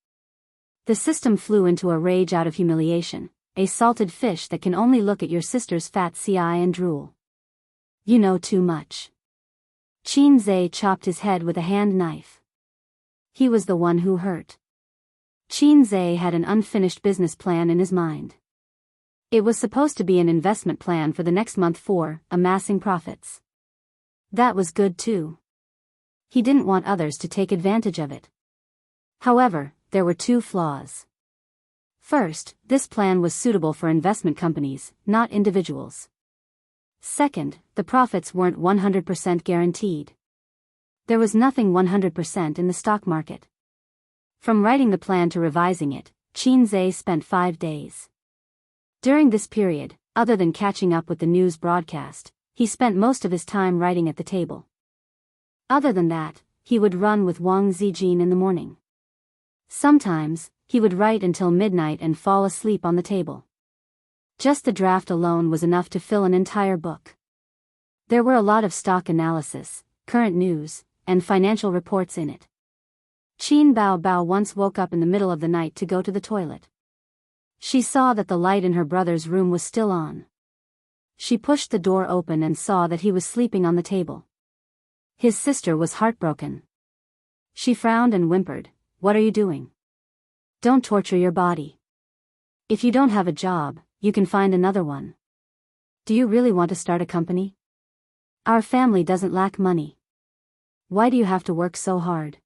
The system flew into a rage out of humiliation, a salted fish that can only look at your sister's fat CI and drool. You know too much. Qin Zhe chopped his head with a hand knife. He was the one who hurt. Qin Zhe had an unfinished business plan in his mind. It was supposed to be an investment plan for the next month for amassing profits. That was good too. He didn't want others to take advantage of it. However, there were two flaws. First, this plan was suitable for investment companies, not individuals. Second, the profits weren't 100% guaranteed. There was nothing 100% in the stock market. From writing the plan to revising it, Qin Zhe spent 5 days. During this period, other than catching up with the news broadcast, he spent most of his time writing at the table. Other than that, he would run with Wang Zijin in the morning. Sometimes, he would write until midnight and fall asleep on the table. Just the draft alone was enough to fill an entire book. There were a lot of stock analysis, current news, and financial reports in it. Qin Bao Bao once woke up in the middle of the night to go to the toilet. She saw that the light in her brother's room was still on. She pushed the door open and saw that he was sleeping on the table. His sister was heartbroken. She frowned and whimpered, "What are you doing? Don't torture your body. If you don't have a job, you can find another one. Do you really want to start a company? Our family doesn't lack money. Why do you have to work so hard?"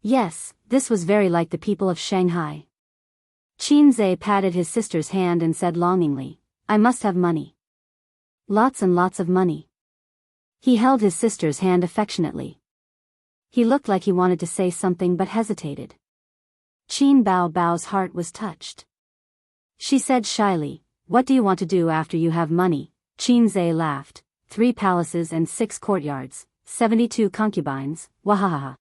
Yes, this was very like the people of Shanghai. Qin Zhe patted his sister's hand and said longingly, "I must have money. Lots and lots of money." He held his sister's hand affectionately. He looked like he wanted to say something but hesitated. Qin Bao Bao's heart was touched. She said shyly, "What do you want to do after you have money?" Qin Zhe laughed, 3 palaces and 6 courtyards, 72 concubines, wahaha.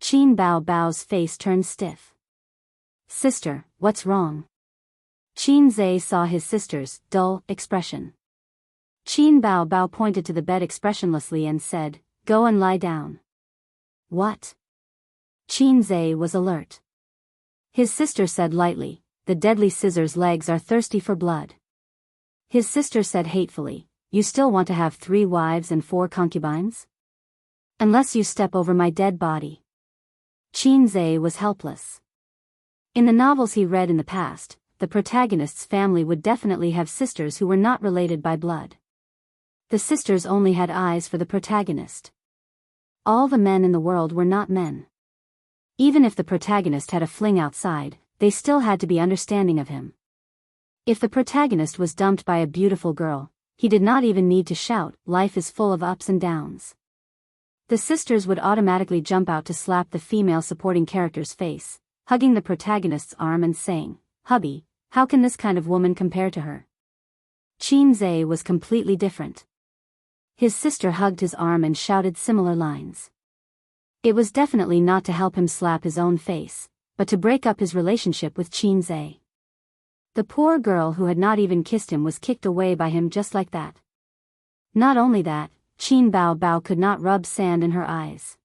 Qin Bao Bao's face turned stiff. "Sister, what's wrong?" Qin Zhe saw his sister's dull expression. Qin Bao Bao pointed to the bed expressionlessly and said, "Go and lie down." "What?" Qin Zhe was alert. His sister said lightly, "The deadly scissors' legs are thirsty for blood." His sister said hatefully, "You still want to have 3 wives and 4 concubines? Unless you step over my dead body." Qin Zhe was helpless. In the novels he read in the past, the protagonist's family would definitely have sisters who were not related by blood. The sisters only had eyes for the protagonist. All the men in the world were not men. Even if the protagonist had a fling outside, they still had to be understanding of him. If the protagonist was dumped by a beautiful girl, he did not even need to shout, "Life is full of ups and downs." The sisters would automatically jump out to slap the female supporting character's face, hugging the protagonist's arm and saying, "Hubby, how can this kind of woman compare to her?" Qin Zhe was completely different. His sister hugged his arm and shouted similar lines. It was definitely not to help him slap his own face, but to break up his relationship with Qin Zhe. The poor girl who had not even kissed him was kicked away by him just like that. Not only that, Qin Bao Bao could not rub sand in her eyes.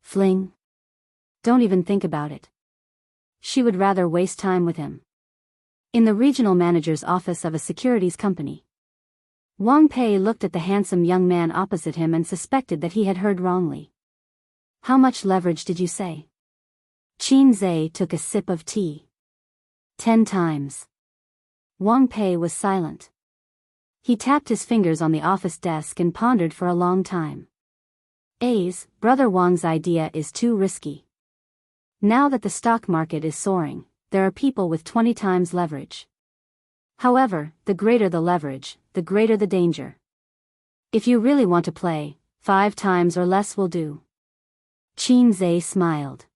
Fling? Don't even think about it. She would rather waste time with him. In the regional manager's office of a securities company, Wang Pei looked at the handsome young man opposite him and suspected that he had heard wrongly. "How much leverage did you say?" Qin Zhe took a sip of tea. 10 times. Wang Pei was silent. He tapped his fingers on the office desk and pondered for a long time. Brother Wang's idea is too risky. Now that the stock market is soaring, there are people with 20 times leverage. However, the greater the leverage, the greater the danger. If you really want to play, 5 times or less will do. Qin Zhe smiled.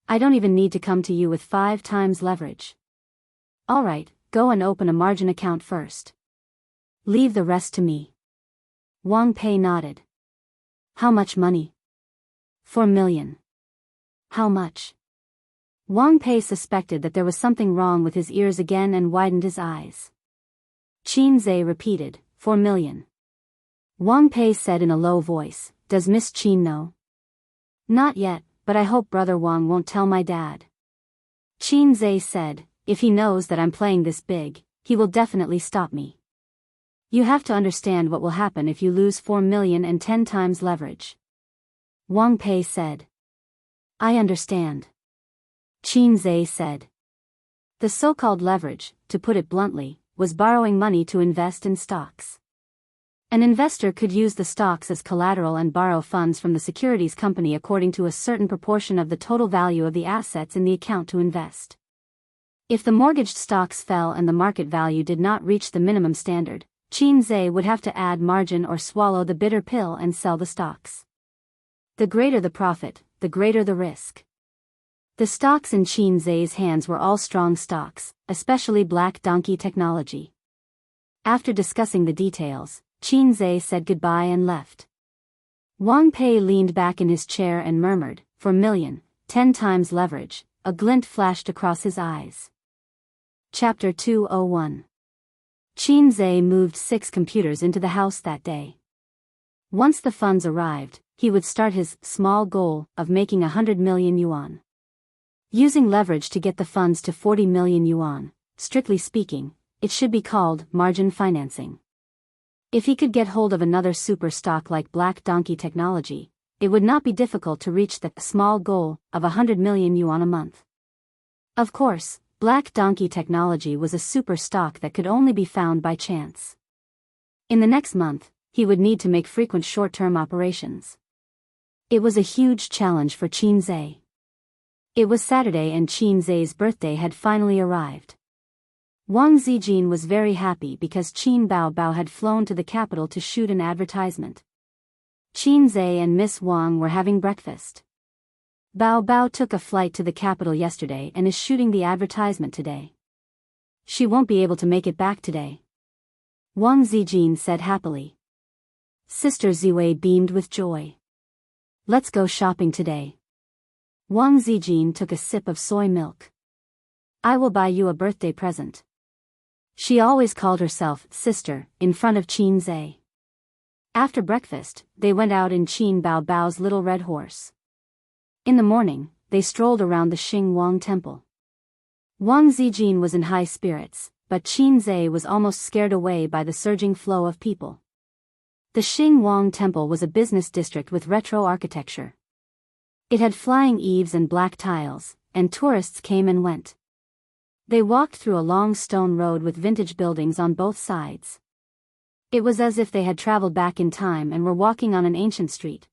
"I don't even need to come to you with 5 times leverage. All right, go and open a margin account first. Leave the rest to me. Wang Pei nodded. How much money? 4 million. How much? Wang Pei suspected that there was something wrong with his ears again and widened his eyes. Qin Zhe repeated, 4 million. Wang Pei said in a low voice, Does Miss Qin know? Not yet, but I hope Brother Wang won't tell my dad. Qin Zhe said, If he knows that I'm playing this big, he will definitely stop me. You have to understand what will happen if you lose 4 million and 10 times leverage. Wang Pei said. I understand. Qin Zhe said. The so-called leverage, to put it bluntly, was borrowing money to invest in stocks. An investor could use the stocks as collateral and borrow funds from the securities company according to a certain proportion of the total value of the assets in the account to invest. If the mortgaged stocks fell and the market value did not reach the minimum standard, Qin Zhe would have to add margin or swallow the bitter pill and sell the stocks. The greater the profit, the greater the risk. The stocks in Qin Zhe's hands were all strong stocks, especially Black Donkey Technology. After discussing the details, Qin Zhe said goodbye and left. Wang Pei leaned back in his chair and murmured, 4 million, 10 times leverage. A glint flashed across his eyes. Chapter 201. Qin Zhe moved 6 computers into the house that day. Once the funds arrived, he would start his small goal of making 100 million yuan. Using leverage to get the funds to 40 million yuan, strictly speaking, it should be called margin financing. If he could get hold of another super stock like Black Donkey Technology, it would not be difficult to reach the small goal of 100 million yuan a month. Of course, Black Donkey Technology was a super stock that could only be found by chance. In the next month, he would need to make frequent short-term operations. It was a huge challenge for Qin Zhe. It was Saturday and Qin Zhe's birthday had finally arrived. Wang Zijin was very happy because Qin Baobao had flown to the capital to shoot an advertisement. Qin Zhe and Miss Wang were having breakfast. Baobao took a flight to the capital yesterday and is shooting the advertisement today. She won't be able to make it back today. Wang Zijin said happily. Sister Ziwei beamed with joy. Let's go shopping today. Wang Zijin took a sip of soy milk. I will buy you a birthday present. She always called herself sister in front of Qin Zhe. After breakfast, they went out in Qin Baobao's little red horse. In the morning, they strolled around the Xing Wang temple. Wang Zijin was in high spirits, but Qin Zhe was almost scared away by the surging flow of people. The Xing Wang temple was a business district with retro architecture. It had flying eaves and black tiles, and tourists came and went. They walked through a long stone road with vintage buildings on both sides. It was as if they had traveled back in time and were walking on an ancient street.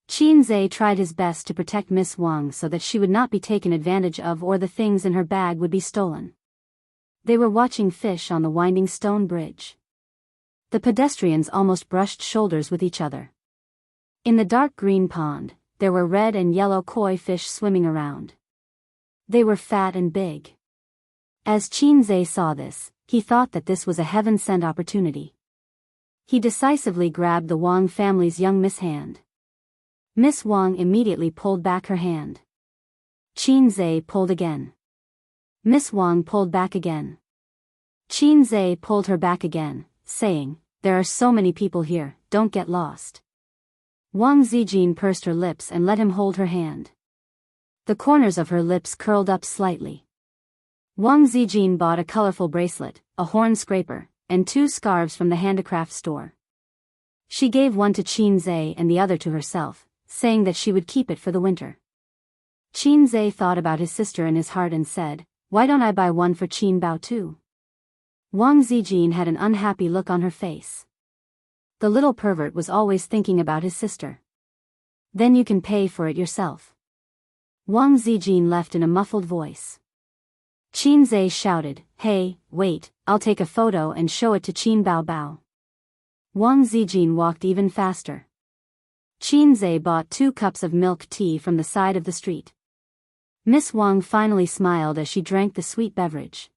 Qin Zhe tried his best to protect Miss Wang so that she would not be taken advantage of or the things in her bag would be stolen. They were watching fish on the winding stone bridge. The pedestrians almost brushed shoulders with each other. In the dark green pond, there were red and yellow koi fish swimming around. They were fat and big. As Qin Zhe saw this, he thought that this was a heaven-sent opportunity. He decisively grabbed the Wang family's young Miss hand. Miss Wang immediately pulled back her hand. Qin Zhe pulled again. Miss Wang pulled back again. Qin Zhe pulled her back again, saying, There are so many people here, don't get lost. Wang Zijin pursed her lips and let him hold her hand. The corners of her lips curled up slightly. Wang Zijin bought a colorful bracelet, a horn scraper, and 2 scarves from the handicraft store. She gave one to Qin Zhe and the other to herself, saying that she would keep it for the winter. Qin Zhe thought about his sister in his heart and said, Why don't I buy one for Qin Bao too? Wang Zijin had an unhappy look on her face. The little pervert was always thinking about his sister. Then you can pay for it yourself. Wang Zijin left in a muffled voice. Qin Zhe shouted, Hey, wait, I'll take a photo and show it to Qin Baobao. Wang Zijin walked even faster. Qin Zhe bought 2 cups of milk tea from the side of the street. Miss Wang finally smiled as she drank the sweet beverage.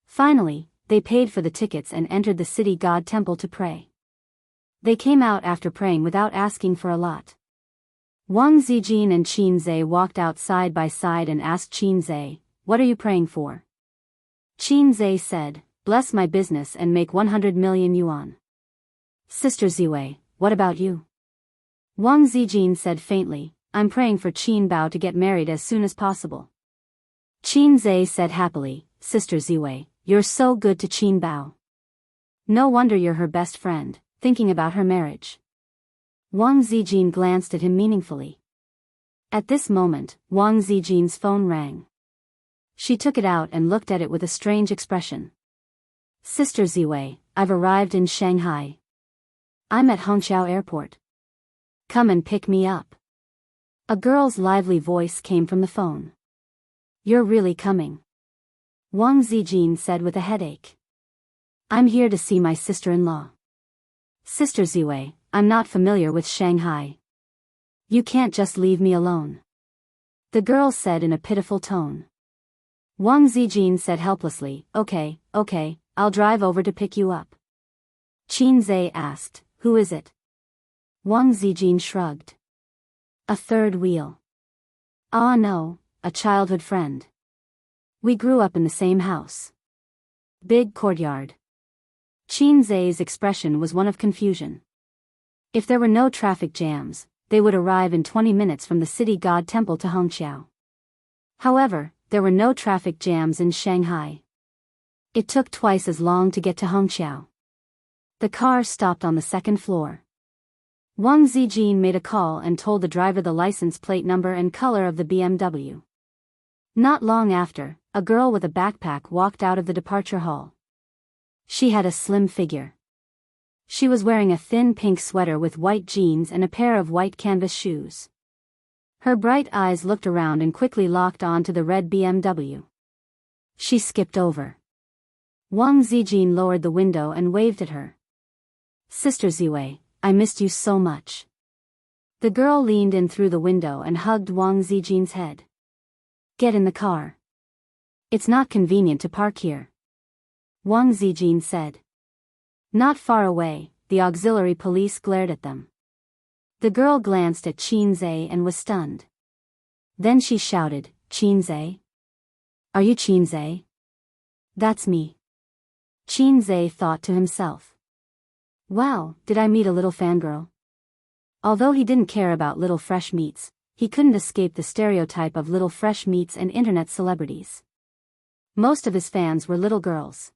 Finally, they paid for the tickets and entered the city god temple to pray. They came out after praying without asking for a lot. Wang Zijin and Qin Zhe walked out side by side and asked Qin Zhe, "What are you praying for?" Qin Zhe said, "Bless my business and make 100 million yuan." "Sister Ziwei, what about you?" Wang Zijin said faintly, "I'm praying for Qin Bao to get married as soon as possible." Qin Zhe said happily, "Sister Ziwei, you're so good to Qin Bao. No wonder you're her best friend, thinking about her marriage." Wang Zijin glanced at him meaningfully. At this moment, Wang Zijin's phone rang. She took it out and looked at it with a strange expression. "Sister Ziwei, I've arrived in Shanghai. I'm at Hongqiao Airport. Come and pick me up." A girl's lively voice came from the phone. "You're really coming?" Wang Zijin said with a headache. "I'm here to see my sister-in-law." "Sister Ziwei, I'm not familiar with Shanghai. You can't just leave me alone," the girl said in a pitiful tone. Wang Zijin said helplessly, Okay, I'll drive over to pick you up." Qin Zhe asked, "Who is it?" Wang Zijin shrugged. "A third wheel." "Ah no, a childhood friend. We grew up in the same house." Big courtyard. Qin Zhe's expression was one of confusion. If there were no traffic jams, they would arrive in 20 minutes from the city god temple to Hongqiao. However, there were no traffic jams in Shanghai. It took twice as long to get to Hongqiao. The car stopped on the second floor. Wang Zijin made a call and told the driver the license plate number and color of the BMW. Not long after, a girl with a backpack walked out of the departure hall. She had a slim figure. She was wearing a thin pink sweater with white jeans and a pair of white canvas shoes. Her bright eyes looked around and quickly locked on to the red BMW. She skipped over. Wang Zijin lowered the window and waved at her. "Sister Ziwei, I missed you so much." The girl leaned in through the window and hugged Wang Zijin's head. "Get in the car. It's not convenient to park here," Wang Zijin said. Not far away, the auxiliary police glared at them. The girl glanced at Qin Zhe and was stunned. Then she shouted, "Qin Zhe? Are you Qin Zhe?" "That's me." Qin Zhe thought to himself. "Wow, did I meet a little fangirl?" Although he didn't care about little fresh meats, he couldn't escape the stereotype of little fresh meats and internet celebrities. Most of his fans were little girls.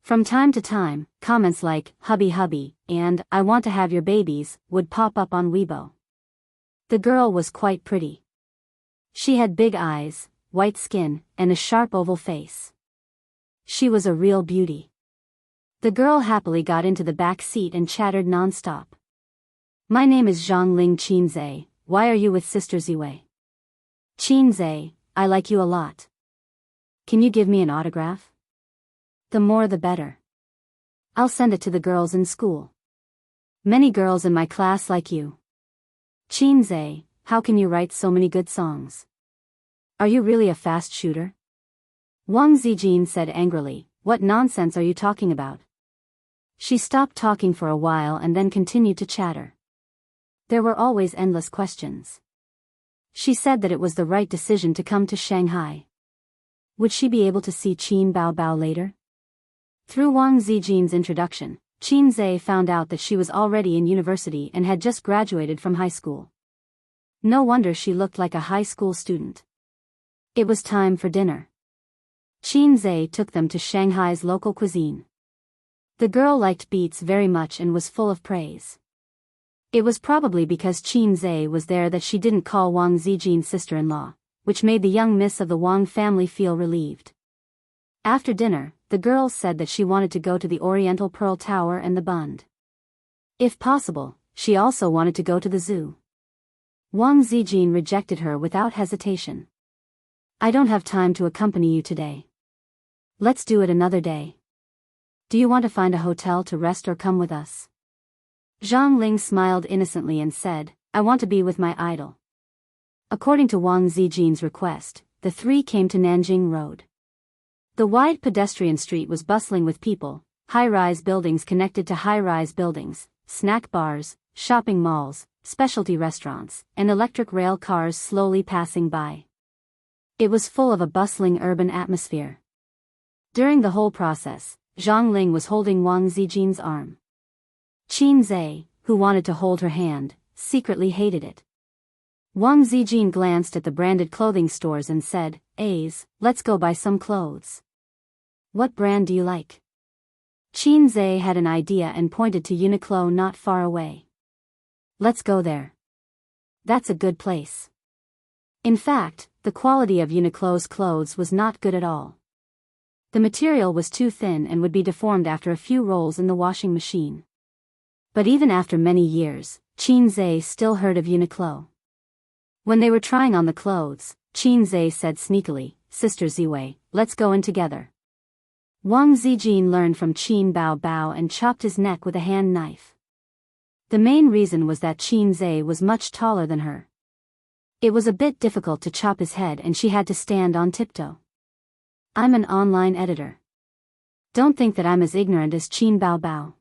From time to time, comments like, "Hubby hubby," and, "I want to have your babies," would pop up on Weibo. The girl was quite pretty. She had big eyes, white skin, and a sharp oval face. She was a real beauty. The girl happily got into the back seat and chattered non-stop. "My name is Zhongling Qin Zhe, why are you with Sister Ziwei?" "Qin Zhe, I like you a lot. Can you give me an autograph?" "The more the better. I'll send it to the girls in school. Many girls in my class like you." "Qin Zhe, how can you write so many good songs? Are you really a fast shooter?" Wang Zijin said angrily, "What nonsense are you talking about?" She stopped talking for a while and then continued to chatter. There were always endless questions. She said that it was the right decision to come to Shanghai. Would she be able to see Qin Bao later? Through Wang Zijin's introduction, Qin Zhe found out that she was already in university and had just graduated from high school. No wonder she looked like a high school student. It was time for dinner. Qin Zhe took them to Shanghai's local cuisine. The girl liked beets very much and was full of praise. It was probably because Qin Zhe was there that she didn't call Wang Zijin sister-in-law, which made the young miss of the Wang family feel relieved. After dinner, the girl said that she wanted to go to the Oriental Pearl Tower and the Bund. If possible, she also wanted to go to the zoo. Wang Zijin rejected her without hesitation. "I don't have time to accompany you today. Let's do it another day. Do you want to find a hotel to rest or come with us?" Zhang Ling smiled innocently and said, "I want to be with my idol." According to Wang Zijin's request, the three came to Nanjing Road. The wide pedestrian street was bustling with people, high-rise buildings connected to high-rise buildings, snack bars, shopping malls, specialty restaurants, and electric rail cars slowly passing by. It was full of a bustling urban atmosphere. During the whole process, Zhang Ling was holding Wang Zijin's arm. Qin Zhe, who wanted to hold her hand, secretly hated it. Wang Zijin glanced at the branded clothing stores and said, let's go buy some clothes. What brand do you like? Qin Zhe had an idea and pointed to Uniqlo not far away. Let's go there. That's a good place. In fact, the quality of Uniqlo's clothes was not good at all. The material was too thin and would be deformed after a few rolls in the washing machine. But even after many years, Qin Zhe still heard of Uniqlo. When they were trying on the clothes, Qin Zhe said sneakily, Sister Ziwei, let's go in together. Wang Zijin learned from Qin Bao Bao and chopped his neck with a hand knife. The main reason was that Qin Zhe was much taller than her. It was a bit difficult to chop his head and she had to stand on tiptoe. I'm an online editor. Don't think that I'm as ignorant as Qin Bao Bao.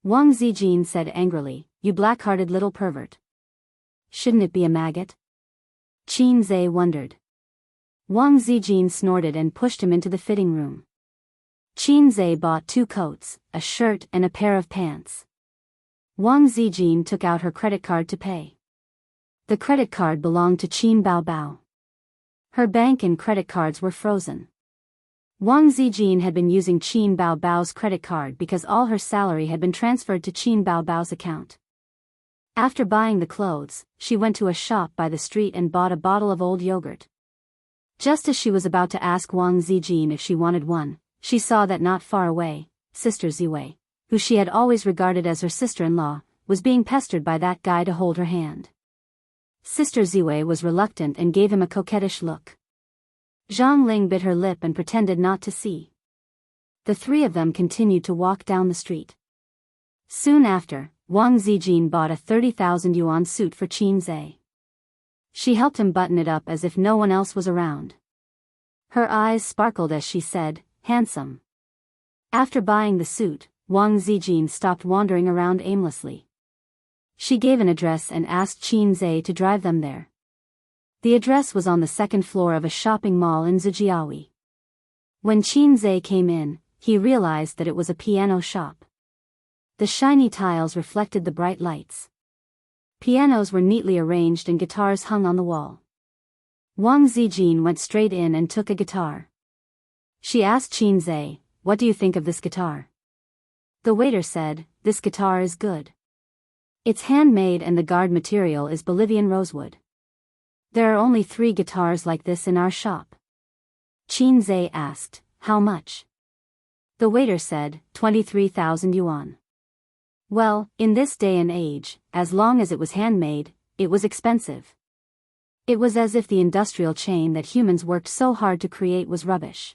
Wang Zijin said angrily, you black-hearted little pervert. Shouldn't it be a maggot? Qin Zhe wondered. Wang Zijin snorted and pushed him into the fitting room. Qin Zhe bought 2 coats, a shirt and a pair of pants. Wang Zijin took out her credit card to pay. The credit card belonged to Qin Bao Bao. Her bank and credit cards were frozen. Wang Zijin had been using Qin Bao Bao's credit card because all her salary had been transferred to Qin Bao Bao's account. After buying the clothes, she went to a shop by the street and bought a bottle of old yogurt. Just as she was about to ask Wang Zijin if she wanted one, she saw that not far away, Sister Ziwei, who she had always regarded as her sister-in-law, was being pestered by that guy to hold her hand. Sister Ziwei was reluctant and gave him a coquettish look. Zhang Ling bit her lip and pretended not to see. The 3 of them continued to walk down the street. Soon after, Wang Zijin bought a 30,000 yuan suit for Qin Zhe. She helped him button it up as if no one else was around. Her eyes sparkled as she said, handsome. After buying the suit, Wang Zijin stopped wandering around aimlessly. She gave an address and asked Qin Zhe to drive them there. The address was on the 2nd floor of a shopping mall in Zijiawi. When Qin Zhe came in, he realized that it was a piano shop. The shiny tiles reflected the bright lights. Pianos were neatly arranged and guitars hung on the wall. Wang Zijin went straight in and took a guitar. She asked Qin Zhe, what do you think of this guitar? The waiter said, this guitar is good. It's handmade and the guard material is Bolivian rosewood. There are only 3 guitars like this in our shop. Qin Zhe asked, how much? The waiter said, 23,000 yuan. Well, in this day and age, as long as it was handmade, it was expensive. It was as if the industrial chain that humans worked so hard to create was rubbish.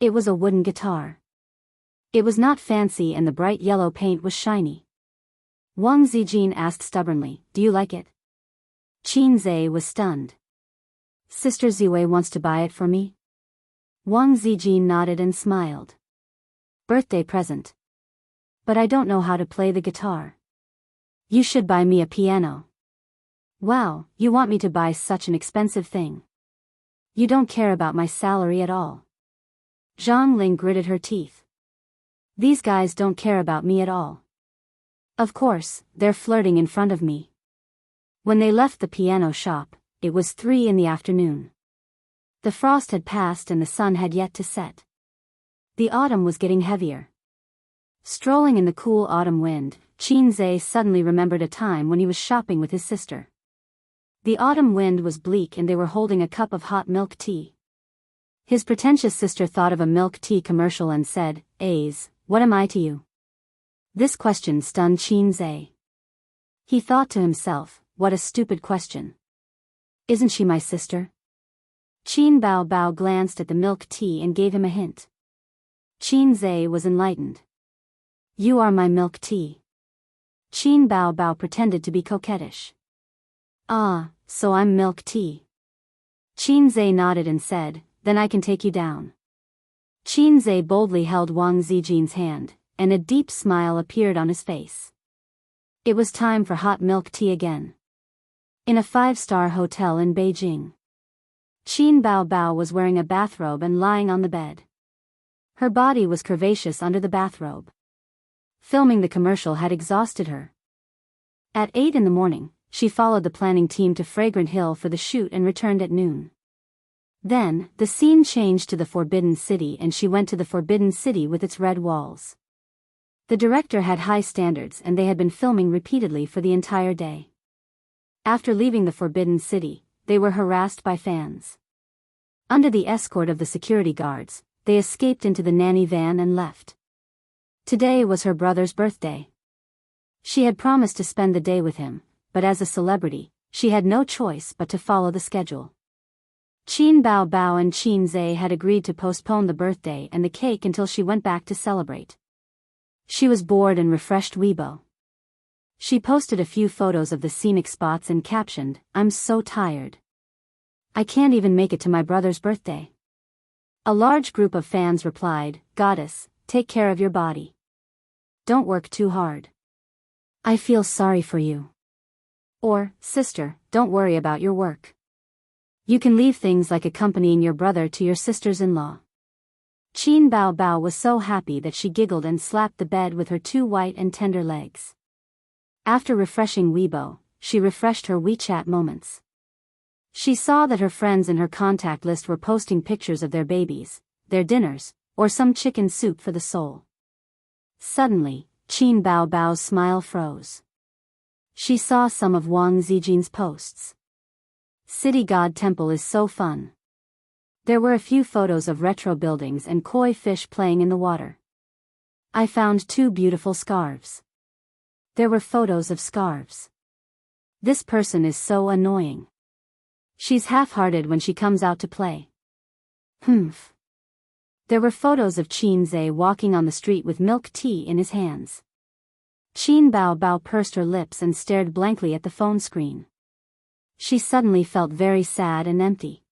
It was a wooden guitar. It was not fancy and the bright yellow paint was shiny. Wang Zijin asked stubbornly, do you like it? Qin Zhe was stunned. Sister Ziwei wants to buy it for me? Wang Zijin nodded and smiled. Birthday present. But I don't know how to play the guitar. You should buy me a piano. Wow, you want me to buy such an expensive thing. You don't care about my salary at all. Zhang Ling gritted her teeth. These guys don't care about me at all. Of course, they're flirting in front of me. When they left the piano shop, it was 3 in the afternoon. The frost had passed and the sun had yet to set. The autumn was getting heavier. Strolling in the cool autumn wind, Qin Zhe suddenly remembered a time when he was shopping with his sister. The autumn wind was bleak and they were holding a cup of hot milk tea. His pretentious sister thought of a milk tea commercial and said, what am I to you? This question stunned Qin Zhe. He thought to himself, what a stupid question. Isn't she my sister? Qin Bao Bao glanced at the milk tea and gave him a hint. Qin Zhe was enlightened. You are my milk tea. Qin Bao Bao pretended to be coquettish. Ah, so I'm milk tea. Qin Zhe nodded and said, then I can take you down. Qinzhe boldly held Wang Zijin's hand, and a deep smile appeared on his face. It was time for hot milk tea again. In a 5-star hotel in Beijing. Qin Baobao was wearing a bathrobe and lying on the bed. Her body was curvaceous under the bathrobe. Filming the commercial had exhausted her. At 8 in the morning, she followed the planning team to Fragrant Hill for the shoot and returned at noon. Then, the scene changed to the Forbidden City and she went to the Forbidden City with its red walls. The director had high standards and they had been filming repeatedly for the entire day. After leaving the Forbidden City, they were harassed by fans. Under the escort of the security guards, they escaped into the nanny van and left. Today was her brother's birthday. She had promised to spend the day with him, but as a celebrity, she had no choice but to follow the schedule. Qin Baobao and Qinzhe had agreed to postpone the birthday and the cake until she went back to celebrate. She was bored and refreshed Weibo. She posted a few photos of the scenic spots and captioned, "I'm so tired. I can't even make it to my brother's birthday." A large group of fans replied, "Goddess, take care of your body. Don't work too hard. I feel sorry for you." Or, "Sister, don't worry about your work. You can leave things like accompanying your brother to your sisters-in-law." Qin Baobao was so happy that she giggled and slapped the bed with her 2 white and tender legs. After refreshing Weibo, she refreshed her WeChat moments. She saw that her friends in her contact list were posting pictures of their babies, their dinners, or some chicken soup for the soul. Suddenly, Qin Baobao's smile froze. She saw some of Wang Zijin's posts. City God Temple is so fun. There were a few photos of retro buildings and koi fish playing in the water. I found 2 beautiful scarves. There were photos of scarves. This person is so annoying. She's half-hearted when she comes out to play. Humph. There were photos of Qinzhe walking on the street with milk tea in his hands. Qin Baobao pursed her lips and stared blankly at the phone screen. She suddenly felt very sad and empty.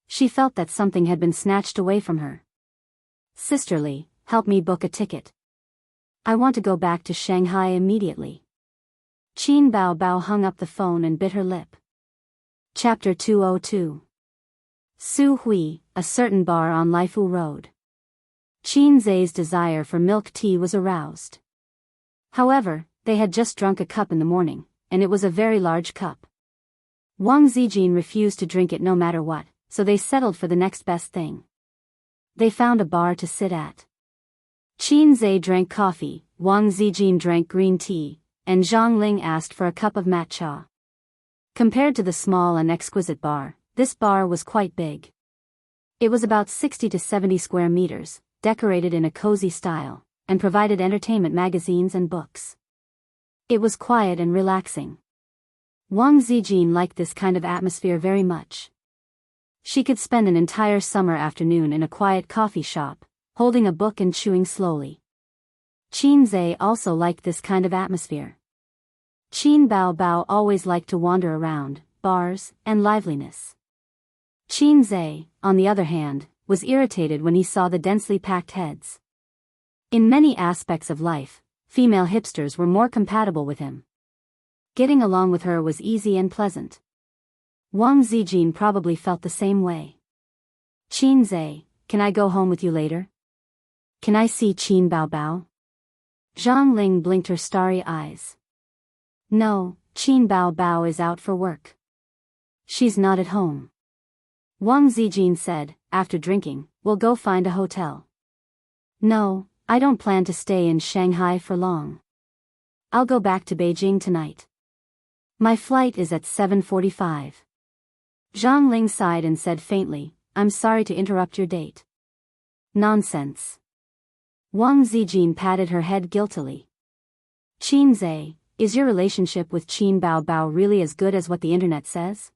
She felt that something had been snatched away from her. "Sisterly, help me book a ticket. I want to go back to Shanghai immediately." Qin Baobao hung up the phone and bit her lip. Chapter 202. Su Hui, a certain bar on Laifu Road. Qinzhe's desire for milk tea was aroused. However, they had just drunk a cup in the morning, and it was a very large cup. Wang Zijin refused to drink it no matter what, so they settled for the next best thing. They found a bar to sit at. Qinzhe drank coffee, Wang Zijin drank green tea, and Zhang Ling asked for a cup of matcha. Compared to the small and exquisite bar, this bar was quite big. It was about 60 to 70 square meters, decorated in a cozy style, and provided entertainment magazines and books. It was quiet and relaxing. Wang Zijin liked this kind of atmosphere very much. She could spend an entire summer afternoon in a quiet coffee shop, holding a book and chewing slowly. Qinzhe also liked this kind of atmosphere. Qin Baobao always liked to wander around, bars, and liveliness. Qinzhe, on the other hand, was irritated when he saw the densely packed heads. In many aspects of life, female hipsters were more compatible with him. Getting along with her was easy and pleasant. Wang Zijin probably felt the same way. "Qinzhe, can I go home with you later? Can I see Qin Baobao?" Zhang Ling blinked her starry eyes. "No, Qin Baobao is out for work. She's not at home." Wang Zijin said, after drinking, "We'll go find a hotel." "No, I don't plan to stay in Shanghai for long. I'll go back to Beijing tonight. My flight is at 7:45. Zhang Ling sighed and said faintly, "I'm sorry to interrupt your date." "Nonsense." Wang Zijin patted her head guiltily. "Qinzhe, is your relationship with Qin Baobao really as good as what the internet says?"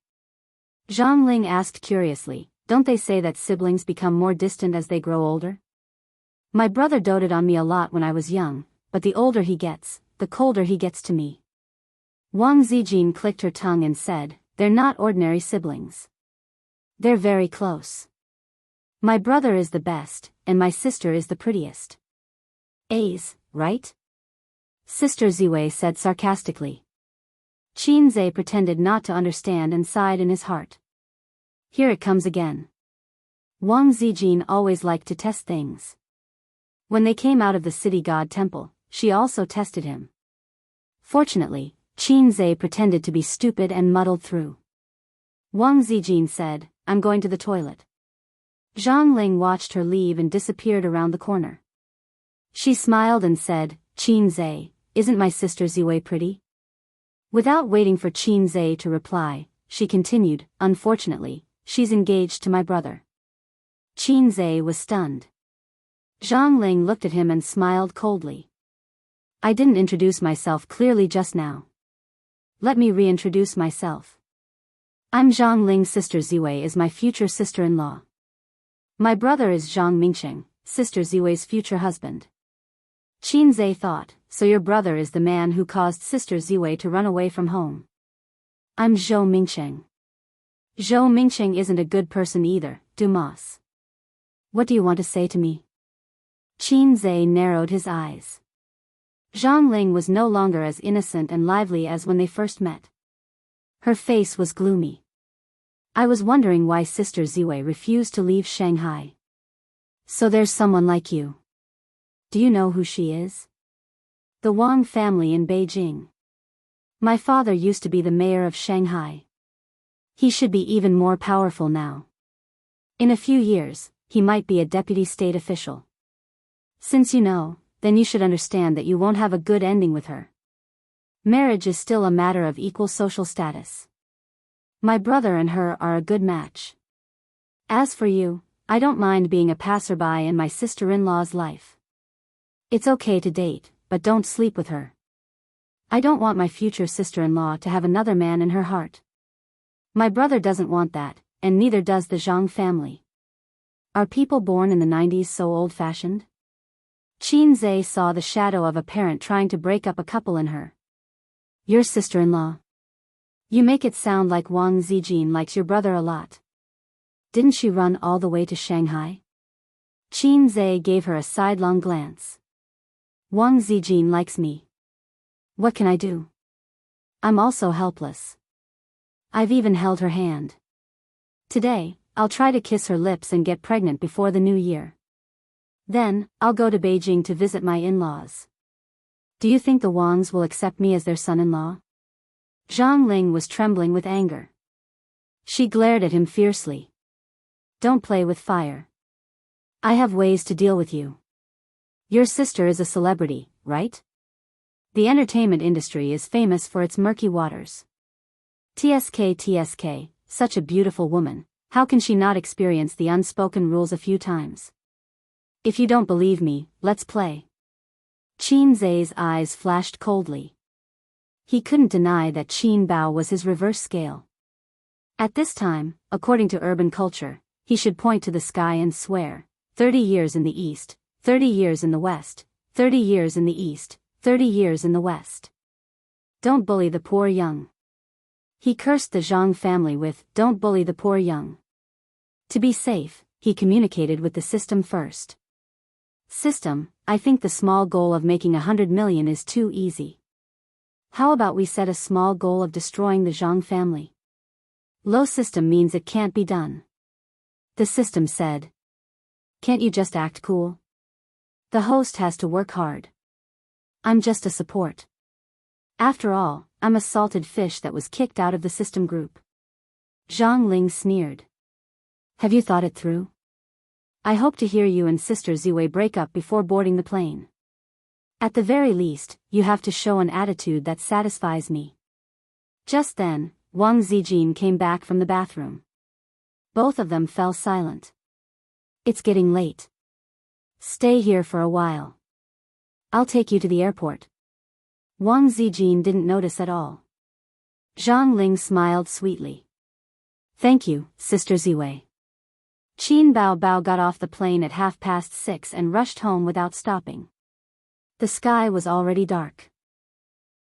Zhang Ling asked curiously, "Don't they say that siblings become more distant as they grow older? My brother doted on me a lot when I was young, but the older he gets, the colder he gets to me." Wang Zijin clicked her tongue and said, "They're not ordinary siblings. They're very close. My brother is the best, and my sister is the prettiest. A's, right? Sister Ziwei said sarcastically. Qinze pretended not to understand and sighed in his heart. Here it comes again. Wang Zijin always liked to test things. When they came out of the city god temple, she also tested him. Fortunately, Qinze pretended to be stupid and muddled through. Wang Zijin said, I'm going to the toilet. Zhang Ling watched her leave and disappeared around the corner. She smiled and said, Qinze, isn't my sister Ziwei pretty? Without waiting for Qinze to reply, she continued, unfortunately, she's engaged to my brother. Qinze was stunned. Zhang Ling looked at him and smiled coldly. I didn't introduce myself clearly just now. Let me reintroduce myself. I'm Zhang Ling's sister. Ziwei is my future sister-in-law. My brother is Zhang Mingsheng, sister Ziwei's future husband. Qinze thought, so your brother is the man who caused sister Ziwei to run away from home. I'm Zhou Mingsheng. Zhou Mingsheng isn't a good person either, Dumas. What do you want to say to me? Qinze narrowed his eyes. Zhang Ling was no longer as innocent and lively as when they first met. Her face was gloomy. I was wondering why sister Ziwei refused to leave Shanghai. So there's someone like you. Do you know who she is? The Wang family in Beijing. My father used to be the mayor of Shanghai. He should be even more powerful now. In a few years, he might be a deputy state official. Since you know, then you should understand that you won't have a good ending with her. Marriage is still a matter of equal social status. My brother and her are a good match. As for you, I don't mind being a passerby in my sister-in-law's life. It's okay to date, but don't sleep with her. I don't want my future sister-in-law to have another man in her heart. My brother doesn't want that, and neither does the Zhang family. Are people born in the 90s so old-fashioned? Qinze saw the shadow of a parent trying to break up a couple in her. Your sister-in-law? You make it sound like Wang Zijin likes your brother a lot. Didn't she run all the way to Shanghai? Qinze gave her a sidelong glance. Wang Zijin likes me. What can I do? I'm also helpless. I've even held her hand. Today, I'll try to kiss her lips and get pregnant before the new year. Then, I'll go to Beijing to visit my in-laws. Do you think the Wangs will accept me as their son-in-law? Zhang Ling was trembling with anger. She glared at him fiercely. Don't play with fire. I have ways to deal with you. Your sister is a celebrity, right? The entertainment industry is famous for its murky waters. TSK, such a beautiful woman, how can she not experience the unspoken rules a few times? If you don't believe me, let's play. Qinze's eyes flashed coldly. He couldn't deny that Qin Bao was his reverse scale. At this time, according to urban culture, he should point to the sky and swear, 30 years in the east, 30 years in the west, 30 years in the east, 30 years in the west. Don't bully the poor young. He cursed the Zhang family with, don't bully the poor young. To be safe, he communicated with the system first. System, I think the small goal of making 100 million is too easy. How about we set a small goal of destroying the Zhang family? Low system means it can't be done. The system said. Can't you just act cool? The host has to work hard. I'm just a support. After all, I'm a salted fish that was kicked out of the system group. Zhang Ling sneered. Have you thought it through? I hope to hear you and Sister Ziwei break up before boarding the plane. At the very least, you have to show an attitude that satisfies me. Just then, Wang Zijin came back from the bathroom. Both of them fell silent. It's getting late. Stay here for a while. I'll take you to the airport. Wang Zijin didn't notice at all. Zhang Ling smiled sweetly. Thank you, Sister Ziwei. Qin Bao got off the plane at 6:30 and rushed home without stopping. The sky was already dark.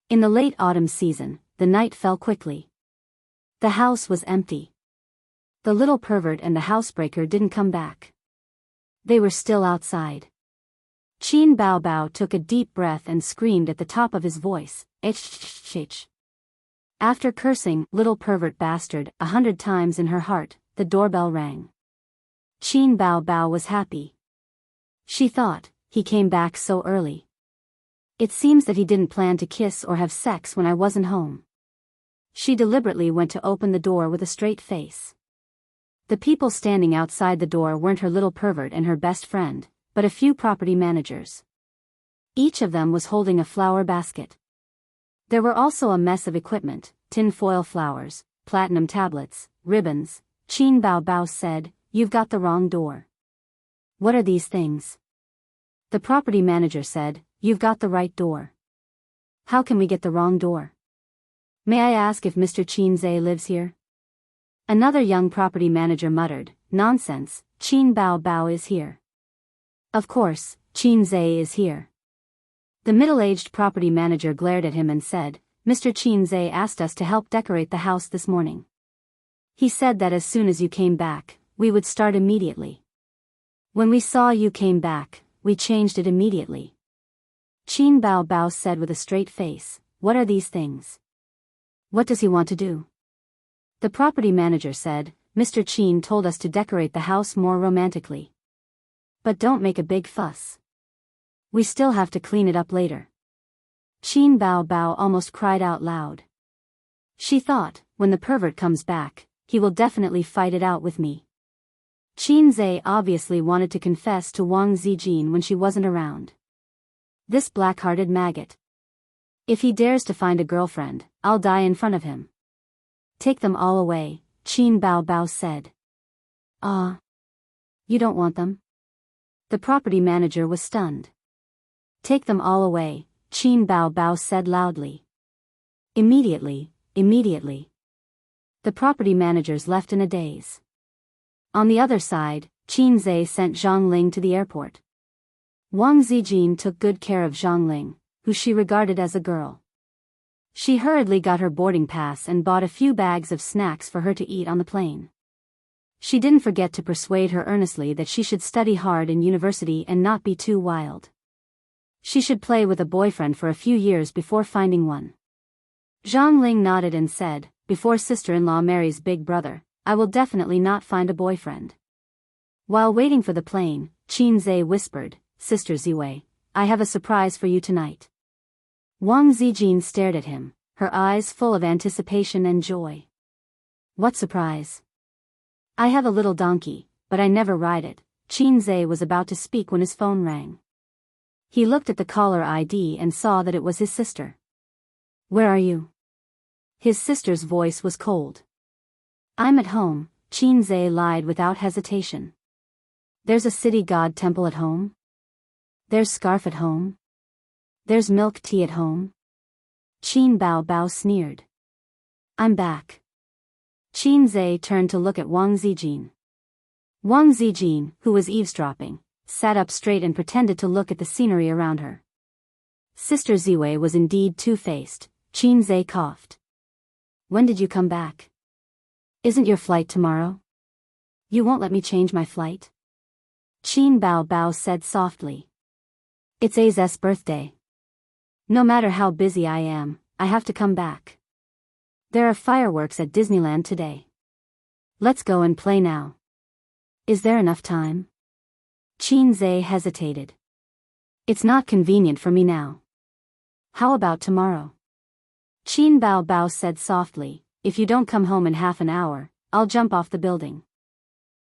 In the late autumn season, the night fell quickly. The house was empty. The little pervert and the housebreaker didn't come back. They were still outside. Qin Bao Bao took a deep breath and screamed at the top of his voice, "H." After cursing, "little pervert bastard," 100 times in her heart, the doorbell rang. Qin Bao Bao was happy. She thought, he came back so early. It seems that he didn't plan to kiss or have sex when I wasn't home. She deliberately went to open the door with a straight face. The people standing outside the door weren't her little pervert and her best friend, but a few property managers. Each of them was holding a flower basket. There were also a mess of equipment, tin-foil flowers, platinum tablets, ribbons. Qin Bao Bao said, "You've got the wrong door." "What are these things?" The property manager said, "You've got the right door." "How can we get the wrong door?" "May I ask if Mr. Qin Zhe lives here?" Another young property manager muttered, "Nonsense, Qin Bao Bao is here." "Of course, Qin Zhe is here." The middle-aged property manager glared at him and said, "Mr. Qin Zhe asked us to help decorate the house this morning. He said that as soon as you came back, we would start immediately. When we saw you came back, we changed it immediately." Qin Bao Bao said with a straight face, "What are these things? What does he want to do?" The property manager said, "Mr. Qin told us to decorate the house more romantically. But don't make a big fuss. We still have to clean it up later." Qin Bao Bao almost cried out loud. She thought, when the pervert comes back, he will definitely fight it out with me. Qin Zhe obviously wanted to confess to Wang Zijin when she wasn't around. This black-hearted maggot. If he dares to find a girlfriend, I'll die in front of him. "Take them all away," Qin Bao Bao said. "Ah. You don't want them?" The property manager was stunned. "Take them all away," Qin Bao Bao said loudly. Immediately. The property managers left in a daze. On the other side, Qin Zhe sent Zhang Ling to the airport. Wang Zijin took good care of Zhang Ling, who she regarded as a girl. She hurriedly got her boarding pass and bought a few bags of snacks for her to eat on the plane. She didn't forget to persuade her earnestly that she should study hard in university and not be too wild. She should play with a boyfriend for a few years before finding one. Zhang Ling nodded and said, "Before sister-in-law marries big brother, I will definitely not find a boyfriend." While waiting for the plane, Qin Zhe whispered, "Sister Ziwei, I have a surprise for you tonight." Wang Zijin stared at him, her eyes full of anticipation and joy. "What surprise?" "I have a little donkey, but I never ride it." Qin Zhe was about to speak when his phone rang. He looked at the caller ID and saw that it was his sister. "Where are you?" His sister's voice was cold. "I'm at home," Qin Zhe lied without hesitation. "There's a city god temple at home? There's scarf at home? There's milk tea at home?" Qin Bao Bao sneered. "I'm back." Qin Zhe turned to look at Wang Zijin. Wang Zijin, who was eavesdropping, sat up straight and pretended to look at the scenery around her. Sister Ziwei was indeed two-faced. Qin Zhe coughed. "When did you come back? Isn't your flight tomorrow? You won't let me change my flight?" Qin Bao Bao said softly. "It's A's birthday. No matter how busy I am, I have to come back. There are fireworks at Disneyland today. Let's go and play now. Is there enough time?" Qin Zhe hesitated. "It's not convenient for me now. How about tomorrow?" Qin Bao Bao said softly, "If you don't come home in half an hour, I'll jump off the building."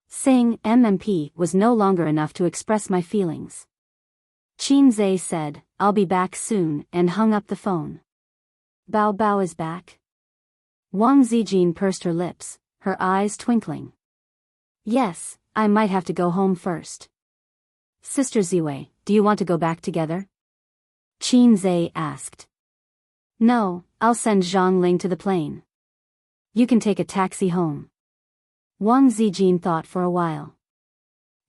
Saying MMP was no longer enough to express my feelings. Qin Zhe said, "I'll be back soon," and hung up the phone. "Bao Bao is back?" Wang Zijin pursed her lips, her eyes twinkling. "Yes, I might have to go home first." "Sister Ziwei, do you want to go back together?" Qin Zhe asked. "No, I'll send Zhang Ling to the plane. You can take a taxi home." Wang Zijin thought for a while.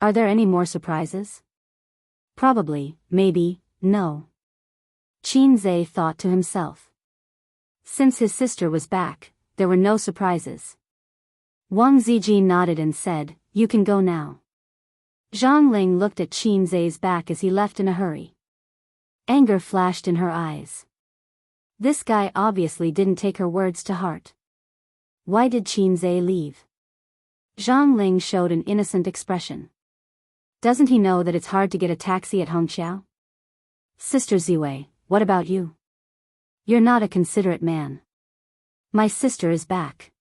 "Are there any more surprises?" "Probably, maybe, no." Qin Zhe thought to himself. Since his sister was back, there were no surprises. Wang Zijin nodded and said, "You can go now." Zhang Ling looked at Qin Zai's back as he left in a hurry. Anger flashed in her eyes. This guy obviously didn't take her words to heart. Why did Qin Zai leave? Zhang Ling showed an innocent expression. Doesn't he know that it's hard to get a taxi at Hongqiao? Sister Ziwei, what about you? You're not a considerate man. My sister is back.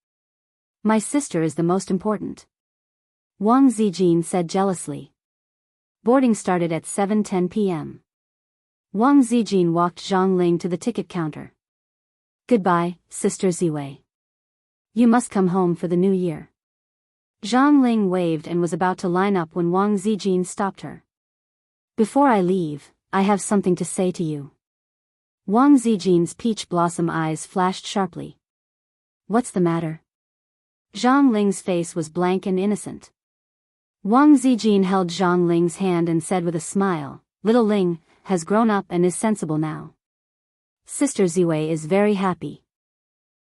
My sister is the most important. Wang Zijin said jealously. Boarding started at 7:10 p.m. Wang Zijin walked Zhang Ling to the ticket counter. Goodbye, Sister Ziwei. You must come home for the new year. Zhang Ling waved and was about to line up when Wang Zijin stopped her. Before I leave, I have something to say to you. Wang Zijin's peach blossom eyes flashed sharply. What's the matter? Zhang Ling's face was blank and innocent. Wang Zijin held Zhang Ling's hand and said with a smile, Little Ling has grown up and is sensible now. Sister Ziwei is very happy.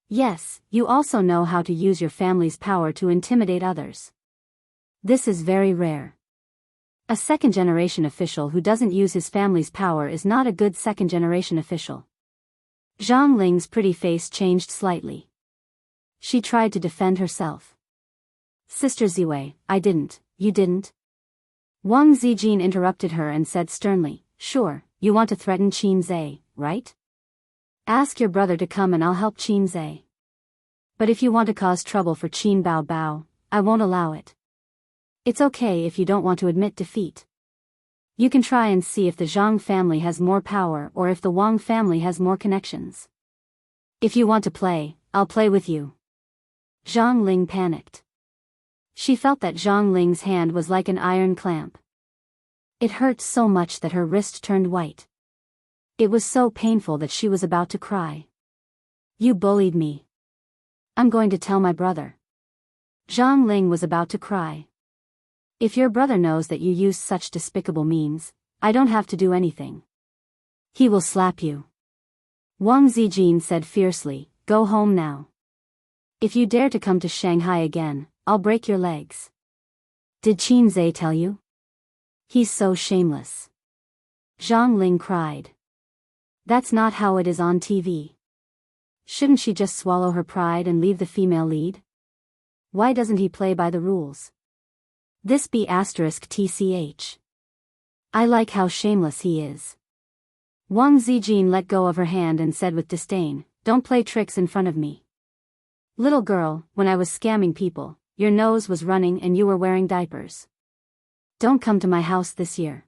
Yes, you also know how to use your family's power to intimidate others. This is very rare. A second-generation official who doesn't use his family's power is not a good second-generation official. Zhang Ling's pretty face changed slightly. She tried to defend herself. Sister Ziwei, I didn't, you didn't? Wang Zijin interrupted her and said sternly, Sure, you want to threaten Qin Zai, right? Ask your brother to come and I'll help Qin Zai. But if you want to cause trouble for Qin Bao Bao, I won't allow it. It's okay if you don't want to admit defeat. You can try and see if the Zhang family has more power or if the Wang family has more connections. If you want to play, I'll play with you. Zhang Ling panicked. She felt that Zhang Ling's hand was like an iron clamp. It hurt so much that her wrist turned white. It was so painful that she was about to cry. You bullied me. I'm going to tell my brother. Zhang Ling was about to cry. If your brother knows that you used such despicable means, I don't have to do anything. He will slap you. Wang Zijin said fiercely, Go home now. If you dare to come to Shanghai again, I'll break your legs. Did Qin Zai tell you? He's so shameless. Zhang Ling cried. That's not how it is on TV. Shouldn't she just swallow her pride and leave the female lead? Why doesn't he play by the rules? This be *tch. I like how shameless he is. Wang Zijin let go of her hand and said with disdain, Don't play tricks in front of me. Little girl, when I was scamming people, your nose was running and you were wearing diapers. Don't come to my house this year.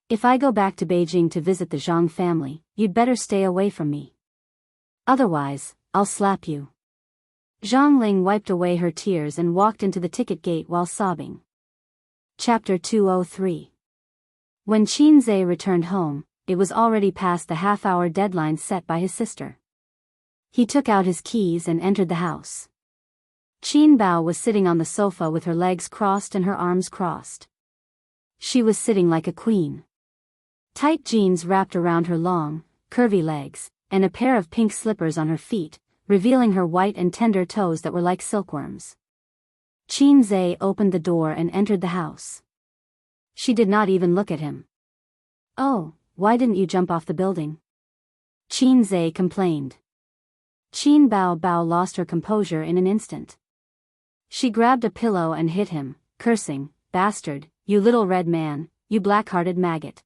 If I go back to Beijing to visit the Zhang family, you'd better stay away from me. Otherwise, I'll slap you. Zhang Ling wiped away her tears and walked into the ticket gate while sobbing. Chapter 203. When Qin Zai returned home, it was already past the half-hour deadline set by his sister. He took out his keys and entered the house. Qin Bao was sitting on the sofa with her legs crossed and her arms crossed. She was sitting like a queen. Tight jeans wrapped around her long, curvy legs, and a pair of pink slippers on her feet, revealing her white and tender toes that were like silkworms. Qin Zai opened the door and entered the house. She did not even look at him. Oh, why didn't you jump off the building? Qin Zai complained. Qin Bao Bao lost her composure in an instant. She grabbed a pillow and hit him, cursing, Bastard, you little red man, you black-hearted maggot.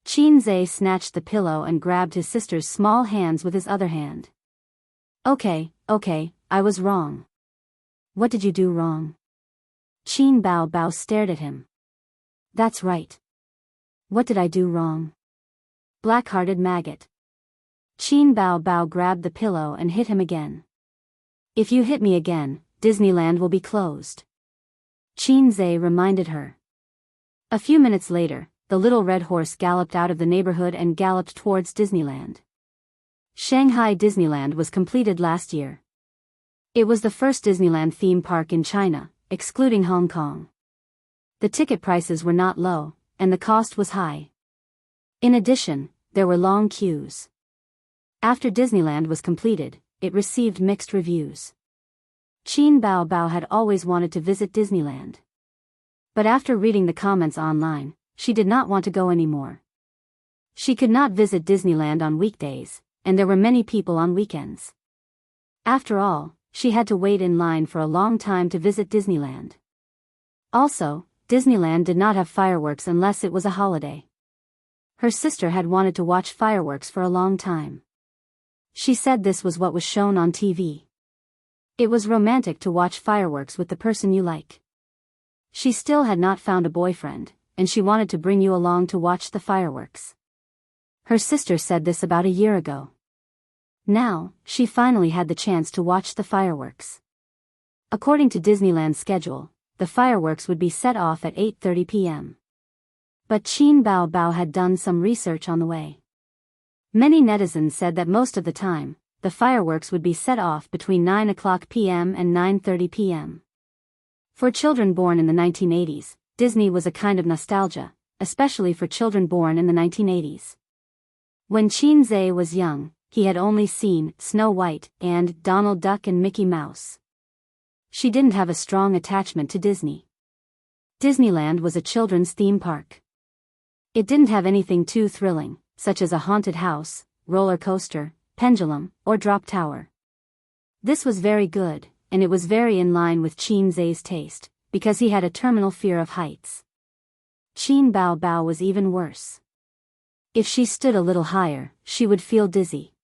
Qin Zai snatched the pillow and grabbed his sister's small hands with his other hand. Okay, I was wrong. What did you do wrong? Qin Bao Bao stared at him. That's right. What did I do wrong? Black-hearted maggot. Qin Bao Bao grabbed the pillow and hit him again. If you hit me again, Disneyland will be closed. Qin Zai reminded her. A few minutes later, the little red horse galloped out of the neighborhood and galloped towards Disneyland. Shanghai Disneyland was completed last year. It was the first Disneyland theme park in China, excluding Hong Kong. The ticket prices were not low, and the cost was high. In addition, there were long queues. After Disneyland was completed, it received mixed reviews. Qin Bao Bao had always wanted to visit Disneyland. But after reading the comments online, she did not want to go anymore. She could not visit Disneyland on weekdays, and there were many people on weekends. After all, she had to wait in line for a long time to visit Disneyland. Also, Disneyland did not have fireworks unless it was a holiday. Her sister had wanted to watch fireworks for a long time. She said this was what was shown on TV. It was romantic to watch fireworks with the person you like. She still had not found a boyfriend, and she wanted to bring you along to watch the fireworks. Her sister said this about a year ago. Now, she finally had the chance to watch the fireworks. According to Disneyland's schedule, the fireworks would be set off at 8:30 p.m. But Qin Bao Bao had done some research on the way. Many netizens said that most of the time, the fireworks would be set off between 9 o'clock p.m. and 9:30 p.m. For children born in the 1980s, Disney was a kind of nostalgia, especially for children born in the 1980s. When Qin Zhe was young, he had only seen Snow White and Donald Duck and Mickey Mouse. She didn't have a strong attachment to Disney. Disneyland was a children's theme park. It didn't have anything too thrilling, such as a haunted house, roller coaster, pendulum, or drop tower. This was very good, and it was very in line with Qin Zhe's taste, because he had a terminal fear of heights. Qin Bao Bao was even worse. If she stood a little higher, she would feel dizzy.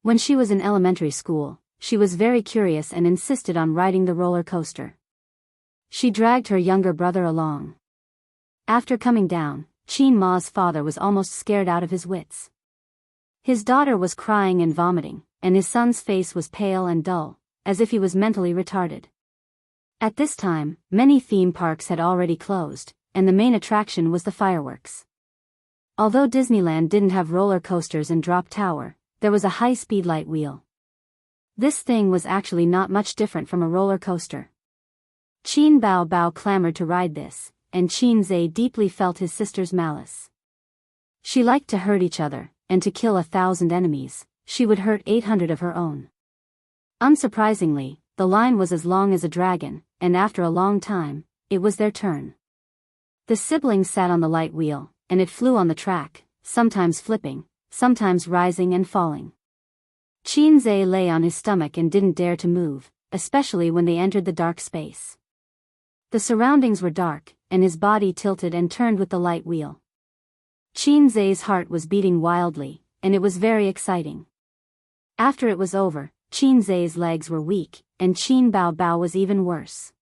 When she was in elementary school, she was very curious and insisted on riding the roller coaster. She dragged her younger brother along. After coming down, Qin Ma's father was almost scared out of his wits. His daughter was crying and vomiting, and his son's face was pale and dull, as if he was mentally retarded. At this time, many theme parks had already closed, and the main attraction was the fireworks. Although Disneyland didn't have roller coasters and drop tower, there was a high-speed light wheel. This thing was actually not much different from a roller coaster. Qin Bao Bao clamored to ride this, and Qin Zhe deeply felt his sister's malice. She liked to hurt each other, and to kill 1,000 enemies, she would hurt 800 of her own. Unsurprisingly, the line was as long as a dragon, and after a long time, it was their turn. The siblings sat on the light wheel, and it flew on the track, sometimes flipping, sometimes rising and falling. Qin Zhe lay on his stomach and didn't dare to move, especially when they entered the dark space. The surroundings were dark, and his body tilted and turned with the light wheel. Qin Zhe's heart was beating wildly, and it was very exciting. After it was over, Qin Zhe's legs were weak, and Qin Bao Bao was even worse.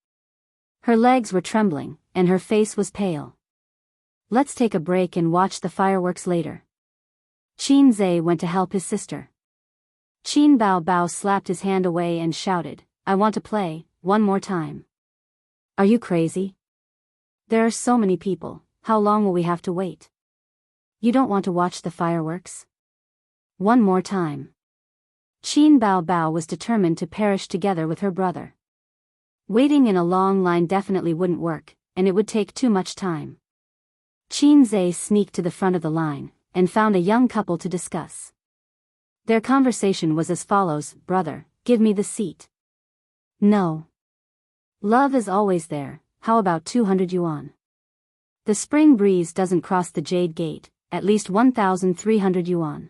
Her legs were trembling, and her face was pale. Let's take a break and watch the fireworks later. Qin Zhe went to help his sister. Qin Bao Bao slapped his hand away and shouted, "I want to play, one more time." "Are you crazy? There are so many people, how long will we have to wait? You don't want to watch the fireworks? One more time." Qin Bao Bao was determined to perish together with her brother. Waiting in a long line definitely wouldn't work, and it would take too much time. Qin Zhe sneaked to the front of the line, and found a young couple to discuss. Their conversation was as follows: "Brother, give me the seat." "No. Love is always there, how about 200 yuan? The spring breeze doesn't cross the Jade Gate, at least 1,300 yuan.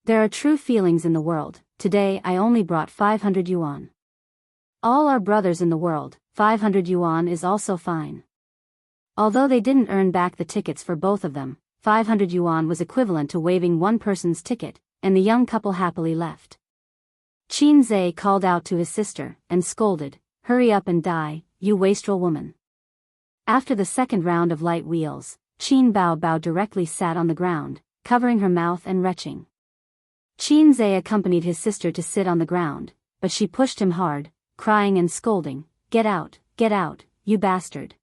There are true feelings in the world, today I only brought 500 yuan. All our brothers in the world, 500 yuan is also fine." Although they didn't earn back the tickets for both of them, 500 yuan was equivalent to waiving one person's ticket, and the young couple happily left. Qin Zhe called out to his sister, and scolded, "Hurry up and die, you wastrel woman." After the second round of light wheels, Qin Bao Bao directly sat on the ground, covering her mouth and retching. Qin Zhe accompanied his sister to sit on the ground, but she pushed him hard, crying and scolding, get out, you bastard."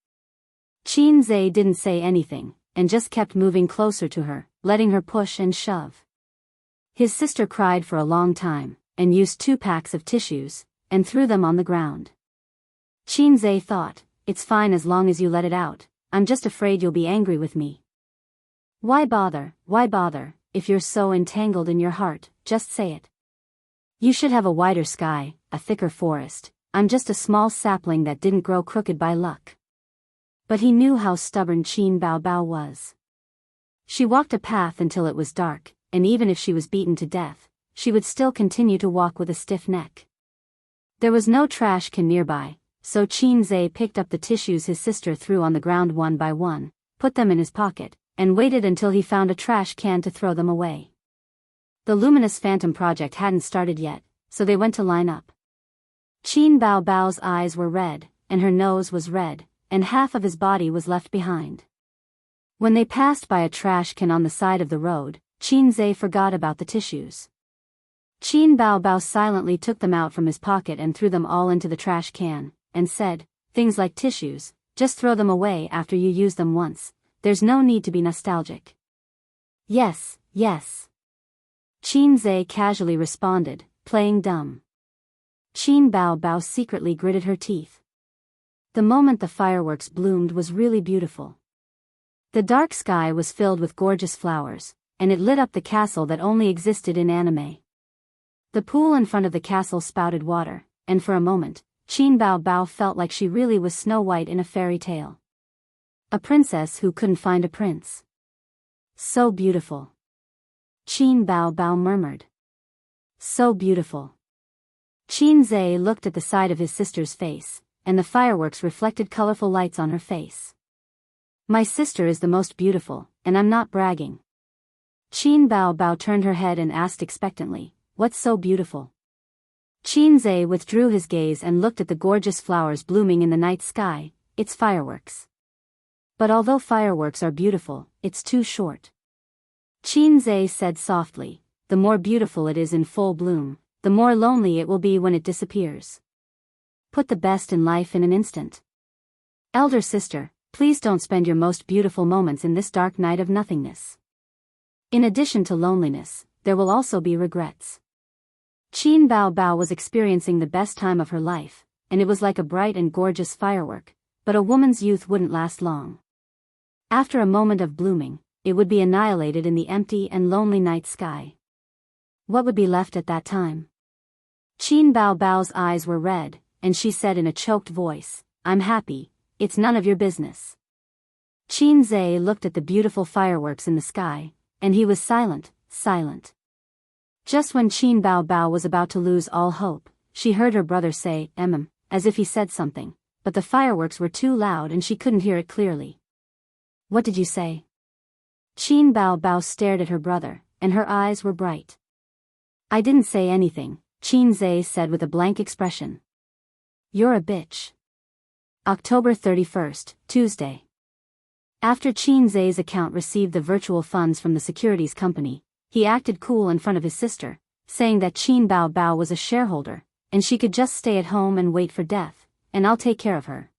Qin Zhe didn't say anything, and just kept moving closer to her, letting her push and shove. His sister cried for a long time, and used 2 packs of tissues, and threw them on the ground. Qin Zhe thought, "It's fine as long as you let it out, I'm just afraid you'll be angry with me." Why bother, if you're so entangled in your heart, just say it. You should have a wider sky, a thicker forest, I'm just a small sapling that didn't grow crooked by luck. But he knew how stubborn Qin Bao Bao was. She walked a path until it was dark, and even if she was beaten to death, she would still continue to walk with a stiff neck. There was no trash can nearby, so Qin Zhe picked up the tissues his sister threw on the ground one by one, put them in his pocket, and waited until he found a trash can to throw them away. The luminous phantom project hadn't started yet, so they went to line up. Qin Bao Bao's eyes were red, and her nose was red, and half of his body was left behind. When they passed by a trash can on the side of the road, Qin Zhe forgot about the tissues. Qin Bao Bao silently took them out from his pocket and threw them all into the trash can, and said, "Things like tissues, just throw them away after you use them once, there's no need to be nostalgic." "Yes, yes," Qin Zhe casually responded, playing dumb. Qin Bao Bao secretly gritted her teeth. The moment the fireworks bloomed was really beautiful. The dark sky was filled with gorgeous flowers, and it lit up the castle that only existed in anime. The pool in front of the castle spouted water, and for a moment, Qin Bao Bao felt like she really was Snow White in a fairy tale. A princess who couldn't find a prince. So beautiful. Qin Bao Bao murmured. So beautiful. Qin Zhe looked at the side of his sister's face, and the fireworks reflected colorful lights on her face. "My sister is the most beautiful, and I'm not bragging." Qin Bao Bao turned her head and asked expectantly, "What's so beautiful?" Qin Zhe withdrew his gaze and looked at the gorgeous flowers blooming in the night sky. "It's fireworks. But although fireworks are beautiful, it's too short." Qin Zhe said softly, "The more beautiful it is in full bloom, the more lonely it will be when it disappears. Put the best in life in an instant. Elder sister, please don't spend your most beautiful moments in this dark night of nothingness. In addition to loneliness, there will also be regrets." Qin Bao Bao was experiencing the best time of her life, and it was like a bright and gorgeous firework, but a woman's youth wouldn't last long. After a moment of blooming, it would be annihilated in the empty and lonely night sky. What would be left at that time? Qin Bao Bao's eyes were red, and she said in a choked voice, "I'm happy, it's none of your business." Qin Zhe looked at the beautiful fireworks in the sky, and he was silent. Just when Qin Bao Bao was about to lose all hope, she heard her brother say, as if he said something, but the fireworks were too loud and she couldn't hear it clearly. "What did you say?" Qin Bao Bao stared at her brother, and her eyes were bright. "I didn't say anything," Qin Zhe said with a blank expression. "You're a bitch." October 31st, Tuesday. After Qin Zhe's account received the virtual funds from the securities company, he acted cool in front of his sister, saying that Qin Bao Bao was a shareholder, and she could just stay at home and wait for death, and I'll take care of her.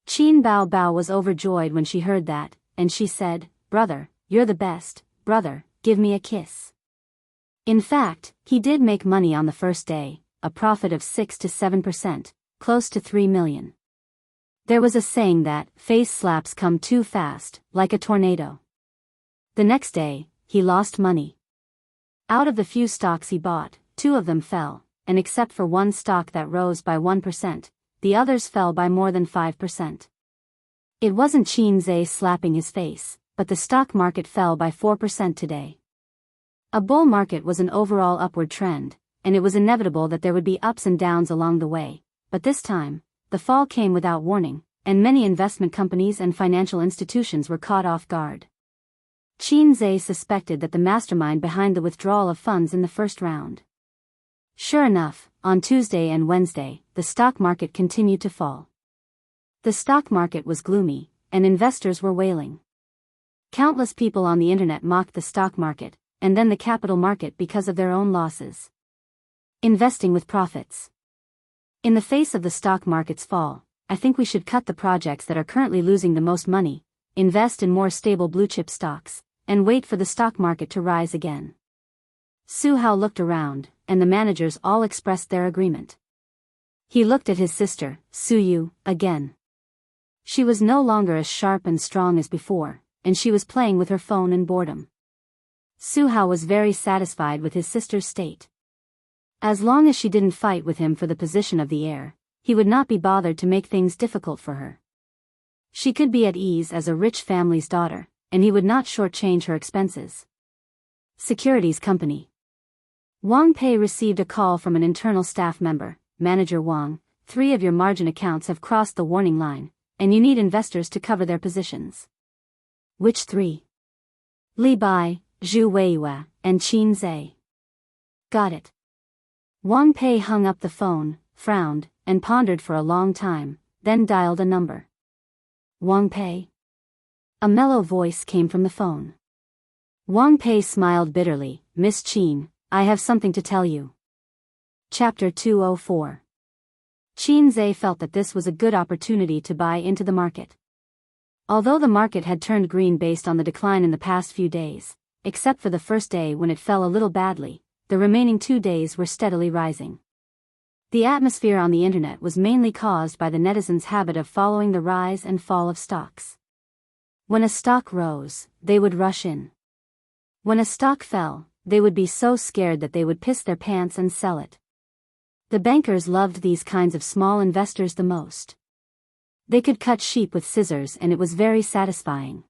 Qin Bao Bao was overjoyed when she heard that, and she said, "Brother, you're the best, brother, give me a kiss." In fact, he did make money on the first day, a profit of 6 to 7%, close to 3 million. There was a saying that face slaps come too fast, like a tornado. The next day, he lost money. Out of the few stocks he bought, 2 of them fell, and except for one stock that rose by 1%, the others fell by more than 5%. It wasn't Qin Zhe slapping his face, but the stock market fell by 4% today. A bull market was an overall upward trend, and it was inevitable that there would be ups and downs along the way, but this time, the fall came without warning, and many investment companies and financial institutions were caught off guard. Qin Zhe suspected that the mastermind behind the withdrawal of funds in the first round. Sure enough, on Tuesday and Wednesday, the stock market continued to fall. The stock market was gloomy, and investors were wailing. Countless people on the internet mocked the stock market, and then the capital market because of their own losses. Investing with profits. In the face of the stock market's fall, I think we should cut the projects that are currently losing the most money, invest in more stable blue-chip stocks, and wait for the stock market to rise again. Su Hao looked around, and the managers all expressed their agreement. He looked at his sister, Su Yu, again. She was no longer as sharp and strong as before, and she was playing with her phone in boredom. Su Hao was very satisfied with his sister's state. As long as she didn't fight with him for the position of the heir, he would not be bothered to make things difficult for her. She could be at ease as a rich family's daughter, and he would not shortchange her expenses. Securities company. Wang Pei received a call from an internal staff member. Manager Wang, 3 of your margin accounts have crossed the warning line, and you need investors to cover their positions. Which 3? Li Bai, Zhu Weiyue, and Qin Zhe. Got it. Wang Pei hung up the phone, frowned, and pondered for a long time, then dialed a number. Wang Pei? A mellow voice came from the phone. Wang Pei smiled bitterly. Miss Qin, I have something to tell you. Chapter 204. Qin Zhe felt that this was a good opportunity to buy into the market. Although the market had turned green based on the decline in the past few days, except for the first day when it fell a little badly, the remaining 2 days were steadily rising. The atmosphere on the internet was mainly caused by the netizens' habit of following the rise and fall of stocks. When a stock rose, they would rush in. When a stock fell, they would be so scared that they would piss their pants and sell it. The bankers loved these kinds of small investors the most. They could cut sheep with scissors and it was very satisfying.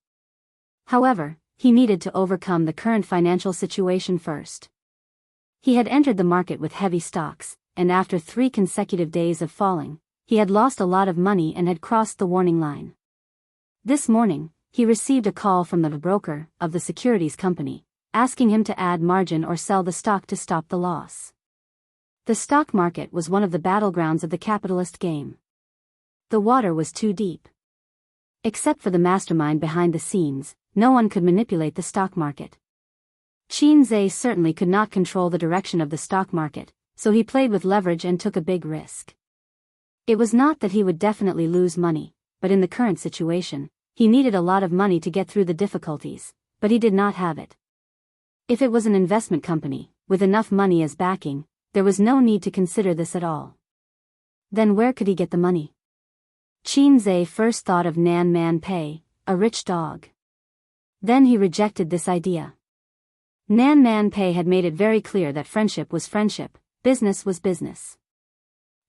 However, he needed to overcome the current financial situation first. He had entered the market with heavy stocks, and after 3 consecutive days of falling, he had lost a lot of money and had crossed the warning line. This morning, he received a call from the broker of the securities company, asking him to add margin or sell the stock to stop the loss. The stock market was one of the battlegrounds of the capitalist game. The water was too deep. Except for the mastermind behind the scenes, no one could manipulate the stock market. Qin Zhe certainly could not control the direction of the stock market, so he played with leverage and took a big risk. It was not that he would definitely lose money, but in the current situation, he needed a lot of money to get through the difficulties, but he did not have it. If it was an investment company, with enough money as backing, there was no need to consider this at all. Then where could he get the money? Qin Zhe first thought of Nan Man Pei, a rich dog. Then he rejected this idea. Nan Man Pei had made it very clear that friendship was friendship, business was business.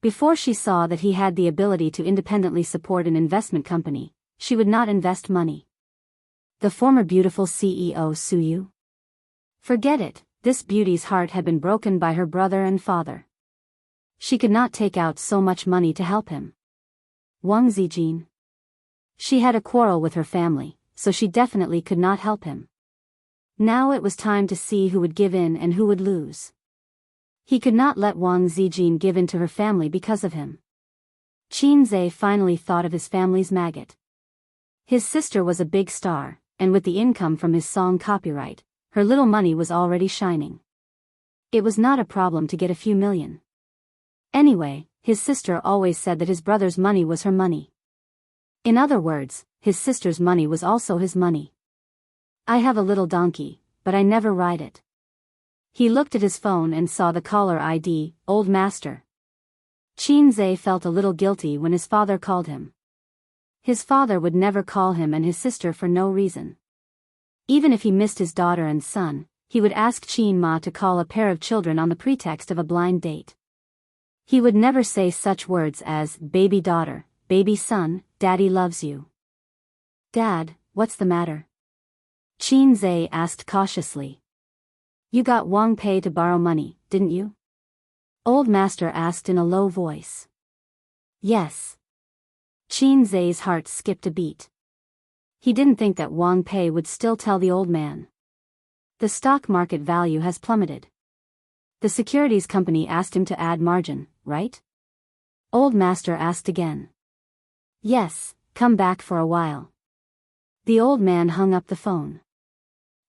Before she saw that he had the ability to independently support an investment company, she would not invest money. The former beautiful CEO Suyu? Forget it, this beauty's heart had been broken by her brother and father. She could not take out so much money to help him. Wang Zijin. She had a quarrel with her family, so she definitely could not help him. Now it was time to see who would give in and who would lose. He could not let Wang Zijin give in to her family because of him. Qin Zhe finally thought of his family's maggot. His sister was a big star, and with the income from his song copyright, her little money was already shining. It was not a problem to get a few million. Anyway, his sister always said that his brother's money was her money. In other words, his sister's money was also his money. I have a little donkey, but I never ride it. He looked at his phone and saw the caller ID, Old Master. Qin Zhe felt a little guilty when his father called him. His father would never call him and his sister for no reason. Even if he missed his daughter and son, he would ask Qin Ma to call a pair of children on the pretext of a blind date. He would never say such words as, baby daughter, baby son, daddy loves you. Dad, what's the matter? Qin Zhe asked cautiously. You got Wang Pei to borrow money, didn't you? Old Master asked in a low voice. Yes. Qin Zhe's heart skipped a beat. He didn't think that Wang Pei would still tell the old man. The stock market value has plummeted. The securities company asked him to add margin, right? Old Master asked again. Yes, come back for a while. The old man hung up the phone.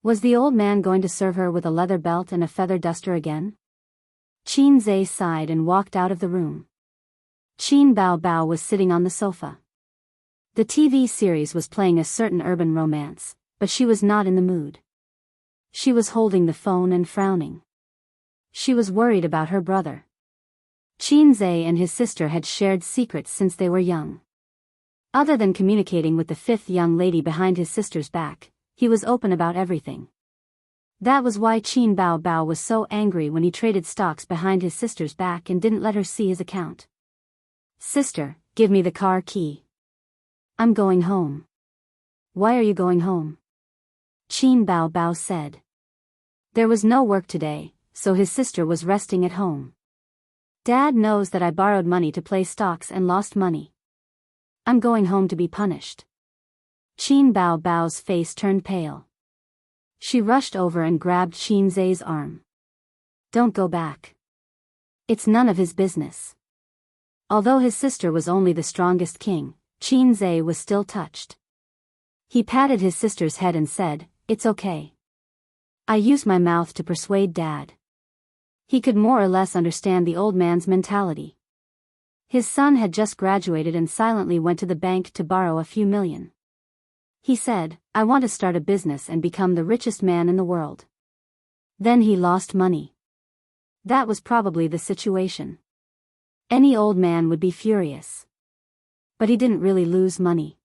Was the old man going to serve her with a leather belt and a feather duster again? Qin Zhe sighed and walked out of the room. Qin Bao Bao was sitting on the sofa. The TV series was playing a certain urban romance, but she was not in the mood. She was holding the phone and frowning. She was worried about her brother. Qin Zhe and his sister had shared secrets since they were young. Other than communicating with the 5th young lady behind his sister's back, he was open about everything. That was why Qin Bao Bao was so angry when he traded stocks behind his sister's back and didn't let her see his account. Sister, give me the car key. I'm going home. Why are you going home? Qin Bao Bao said. There was no work today, so his sister was resting at home. Dad knows that I borrowed money to play stocks and lost money. I'm going home to be punished. Qin Bao Bao's face turned pale. She rushed over and grabbed Qin Zai's arm. Don't go back. It's none of his business. Although his sister was only the strongest king, Qin Zai was still touched. He patted his sister's head and said, "It's okay. I used my mouth to persuade Dad." He could more or less understand the old man's mentality. His son had just graduated and silently went to the bank to borrow a few million. He said, "I want to start a business and become the richest man in the world." Then he lost money. That was probably the situation. Any old man would be furious. But he didn't really lose money.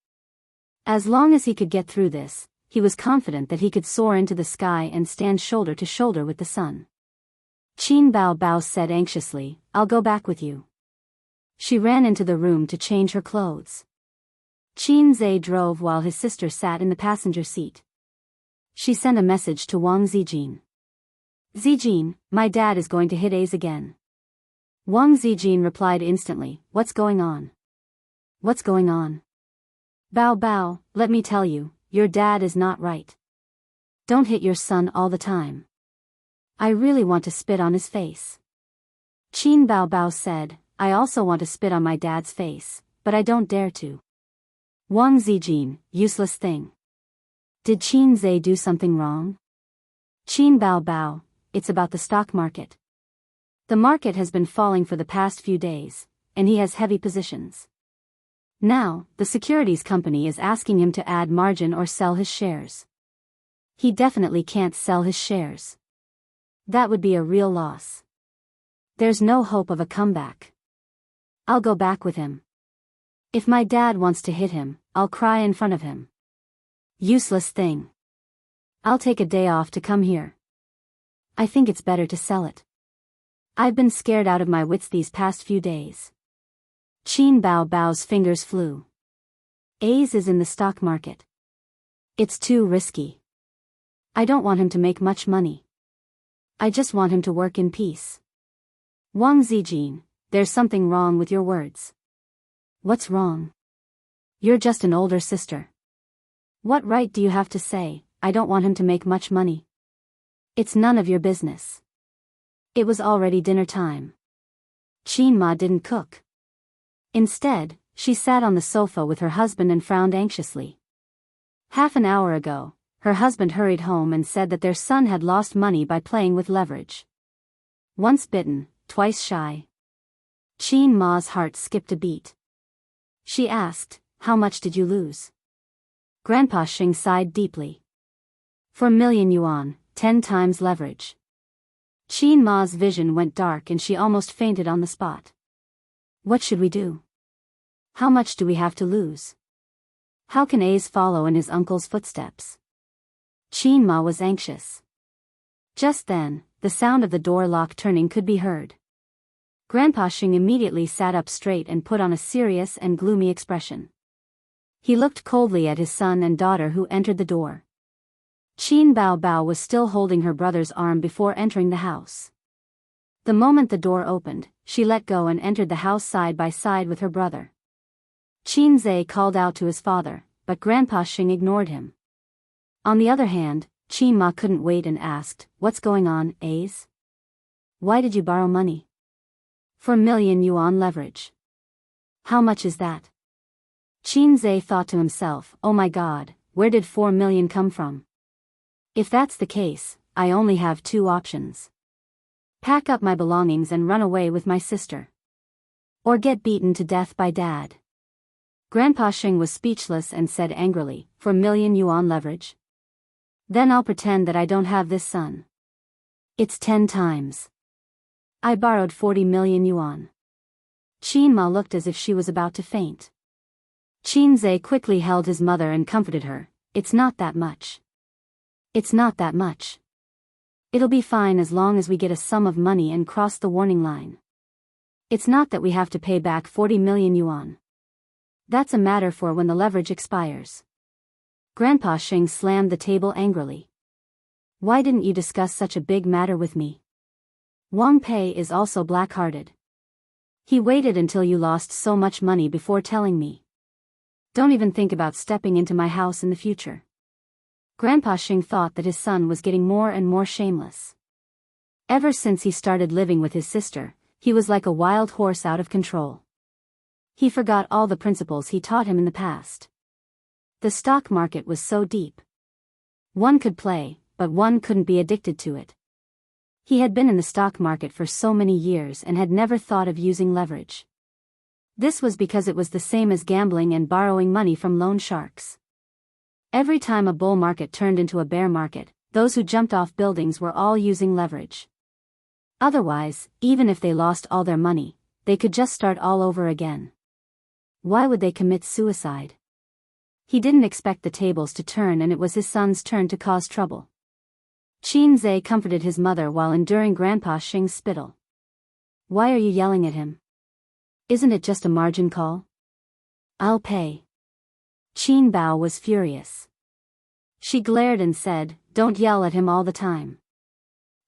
As long as he could get through this, he was confident that he could soar into the sky and stand shoulder to shoulder with the sun. Qin Bao Bao said anxiously, "I'll go back with you." She ran into the room to change her clothes. Qin Zai drove while his sister sat in the passenger seat. She sent a message to Wang Zijin. "Zijin, my dad is going to hit A's again." Wang Zijin replied instantly, "What's going on? What's going on? Bao Bao, let me tell you, your dad is not right. Don't hit your son all the time. I really want to spit on his face." Qin Bao Bao said, "I also want to spit on my dad's face, but I don't dare to." Wang Zijin, useless thing. Did Qin Zai do something wrong? Qin Bao Bao, it's about the stock market. The market has been falling for the past few days, and he has heavy positions. Now, the securities company is asking him to add margin or sell his shares. He definitely can't sell his shares. That would be a real loss. There's no hope of a comeback. I'll go back with him. If my dad wants to hit him, I'll cry in front of him. Useless thing. I'll take a day off to come here. I think it's better to sell it. I've been scared out of my wits these past few days. Qin Bao Bao's fingers flew. A's is in the stock market. It's too risky. I don't want him to make much money. I just want him to work in peace. Wang Zijin, there's something wrong with your words. What's wrong? You're just an older sister. What right do you have to say, "I don't want him to make much money"? It's none of your business. It was already dinner time. Qin Ma didn't cook. Instead, she sat on the sofa with her husband and frowned anxiously. Half an hour ago, her husband hurried home and said that their son had lost money by playing with leverage. Once bitten, twice shy. Qin Ma's heart skipped a beat. She asked, "How much did you lose?" Grandpa Xing sighed deeply. "4 million yuan, 10 times leverage." Qin Ma's vision went dark and she almost fainted on the spot. What should we do? How much do we have to lose? How can A's follow in his uncle's footsteps? Qin Ma was anxious. Just then, the sound of the door lock turning could be heard. Grandpa Xing immediately sat up straight and put on a serious and gloomy expression. He looked coldly at his son and daughter who entered the door. Qin Bao Bao was still holding her brother's arm before entering the house. The moment the door opened, she let go and entered the house side by side with her brother. Qin Zai called out to his father, but Grandpa Xing ignored him. On the other hand, Qin Ma couldn't wait and asked, "What's going on, A's? Why did you borrow money?" "4 million yuan leverage." "How much is that?" Qin Zai thought to himself, "Oh my god, where did 4 million come from? If that's the case, I only have two options. Pack up my belongings and run away with my sister. Or get beaten to death by Dad." Grandpa Xing was speechless and said angrily, "4 million yuan leverage? Then I'll pretend that I don't have this son. It's 10 times. I borrowed 40 million yuan. Qin Ma looked as if she was about to faint. Qin Zai quickly held his mother and comforted her, "It's not that much. It's not that much. It'll be fine as long as we get a sum of money and cross the warning line. It's not that we have to pay back 40 million yuan. That's a matter for when the leverage expires. Grandpa Xing slammed the table angrily. Why didn't you discuss such a big matter with me? Wang Pei is also black-hearted. He waited until you lost so much money before telling me. Don't even think about stepping into my house in the future. Grandpa Xing thought that his son was getting more and more shameless. Ever since he started living with his sister, he was like a wild horse out of control. He forgot all the principles he taught him in the past. The stock market was so deep. One could play, but one couldn't be addicted to it. He had been in the stock market for so many years and had never thought of using leverage. This was because it was the same as gambling and borrowing money from loan sharks. Every time a bull market turned into a bear market, those who jumped off buildings were all using leverage. Otherwise, even if they lost all their money, they could just start all over again. Why would they commit suicide? He didn't expect the tables to turn, and it was his son's turn to cause trouble. Qin Zhe comforted his mother while enduring Grandpa Xing's spittle. Why are you yelling at him? Isn't it just a margin call? I'll pay. Qin Bao was furious. She glared and said, don't yell at him all the time.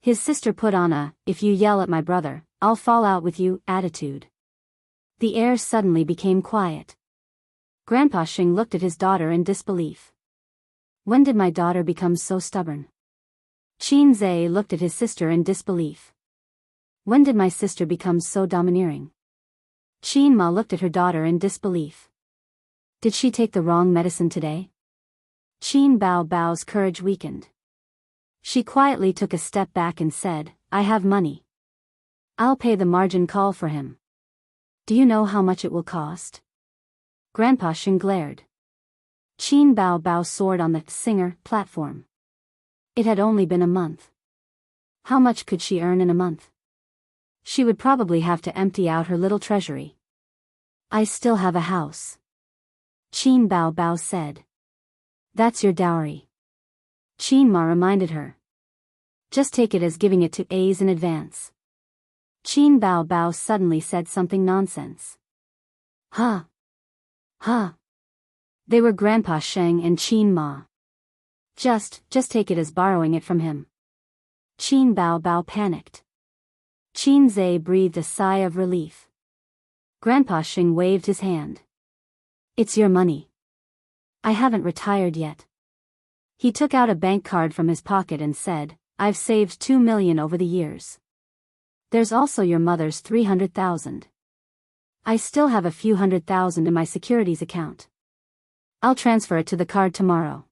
His sister put on a, if you yell at my brother, I'll fall out with you, attitude. The air suddenly became quiet. Grandpa Xing looked at his daughter in disbelief. When did my daughter become so stubborn? Qin Zhe looked at his sister in disbelief. When did my sister become so domineering? Qin Ma looked at her daughter in disbelief. Did she take the wrong medicine today? Qin Bao Bao's courage weakened. She quietly took a step back and said, I have money. I'll pay the margin call for him. Do you know how much it will cost? Grandpa Xing glared. Qin Bao Bao soared on the singer platform. It had only been a month. How much could she earn in a month? She would probably have to empty out her little treasury. I still have a house. Qin Bao Bao said. That's your dowry. Qin Ma reminded her. Just take it as giving it to A's in advance. Qin Bao Bao suddenly said something nonsense. Huh. Huh. They were Grandpa Sheng and Qin Ma. Just take it as borrowing it from him. Qin Bao Bao panicked. Qin Zhe breathed a sigh of relief. Grandpa Xing waved his hand. It's your money. I haven't retired yet. He took out a bank card from his pocket and said, I've saved 2 million over the years. There's also your mother's 300,000. I still have a few 100,000 in my securities account. I'll transfer it to the card tomorrow.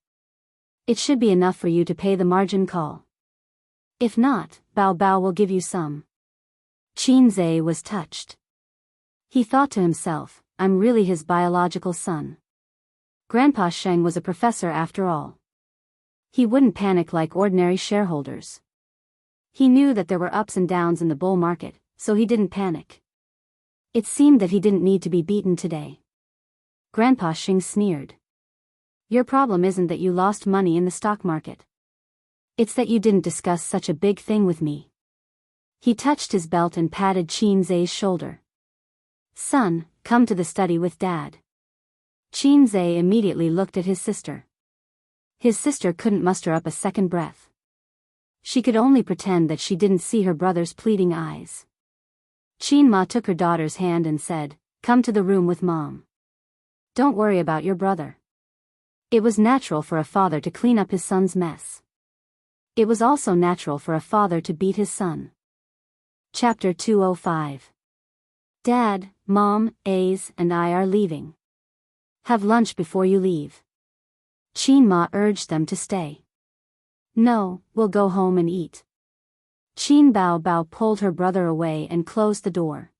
It should be enough for you to pay the margin call. If not, Bao Bao will give you some. Qin Zhe was touched. He thought to himself, I'm really his biological son. Grandpa Sheng was a professor after all. He wouldn't panic like ordinary shareholders. He knew that there were ups and downs in the bull market, so he didn't panic. It seemed that he didn't need to be beaten today. Grandpa Xing sneered. Your problem isn't that you lost money in the stock market. It's that you didn't discuss such a big thing with me. He touched his belt and patted Qin Zhe's shoulder. Son, come to the study with Dad. Qin Zhe immediately looked at his sister. His sister couldn't muster up a second breath. She could only pretend that she didn't see her brother's pleading eyes. Qin Ma took her daughter's hand and said, Come to the room with Mom. Don't worry about your brother. It was natural for a father to clean up his son's mess. It was also natural for a father to beat his son. Chapter 205. Dad, Mom, A's, and I are leaving. Have lunch before you leave. Qin Ma urged them to stay. No, we'll go home and eat. Qin Bao Bao pulled her brother away and closed the door.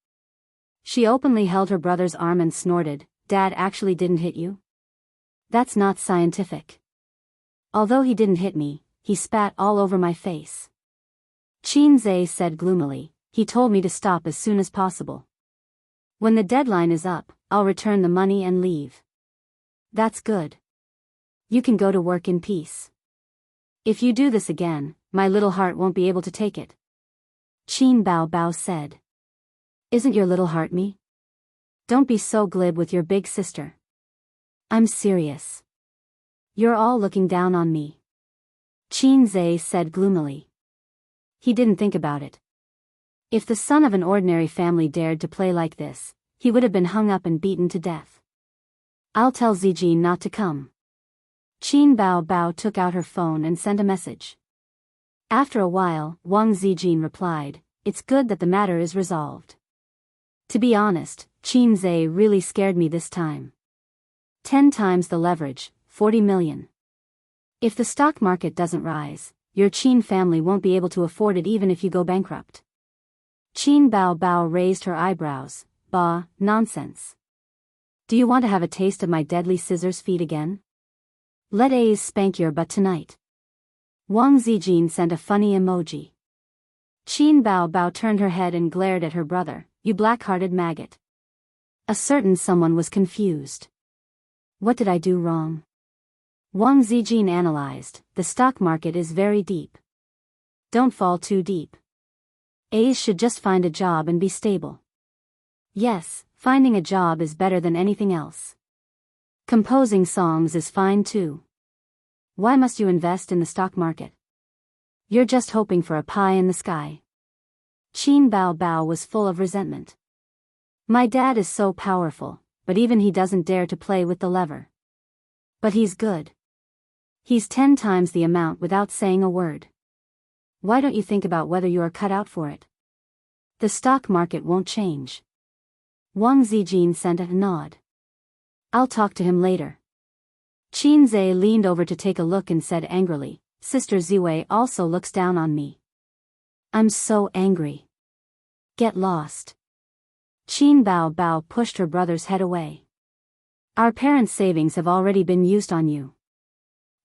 She openly held her brother's arm and snorted, Dad actually didn't hit you? That's not scientific. Although he didn't hit me, he spat all over my face. Qin Zhe said gloomily, he told me to stop as soon as possible. When the deadline is up, I'll return the money and leave. That's good. You can go to work in peace. If you do this again, my little heart won't be able to take it. Qin Bao Bao said. Isn't your little heart me? Don't be so glib with your big sister. I'm serious. You're all looking down on me. Qin Zhe said gloomily. He didn't think about it. If the son of an ordinary family dared to play like this, he would have been hung up and beaten to death. I'll tell Zijin not to come. Qin Bao Bao took out her phone and sent a message. After a while, Wang Zijin replied, "It's good that the matter is resolved. To be honest, Qin Zhe really scared me this time. 10 times the leverage, 40 million. If the stock market doesn't rise, your Qin family won't be able to afford it even if you go bankrupt." Qin Bao Bao raised her eyebrows. Bah, nonsense. Do you want to have a taste of my deadly scissors feet again? Let A's spank your butt tonight. Wang Zijin sent a funny emoji. Qin Bao Bao turned her head and glared at her brother. You black-hearted maggot. A certain someone was confused. What did I do wrong? Wang Zijin analyzed. The stock market is very deep. Don't fall too deep. A's should just find a job and be stable. Yes, finding a job is better than anything else. Composing songs is fine too. Why must you invest in the stock market? You're just hoping for a pie in the sky. Qin Bao Bao was full of resentment. My dad is so powerful, but even he doesn't dare to play with the lever. But he's good. He's 10 times the amount without saying a word. Why don't you think about whether you are cut out for it? The stock market won't change. Wang Zijin sent a nod. I'll talk to him later. Qin Zhe leaned over to take a look and said angrily, Sister Ziwei also looks down on me. I'm so angry. Get lost. Qin Bao Bao pushed her brother's head away. Our parents' savings have already been used on you.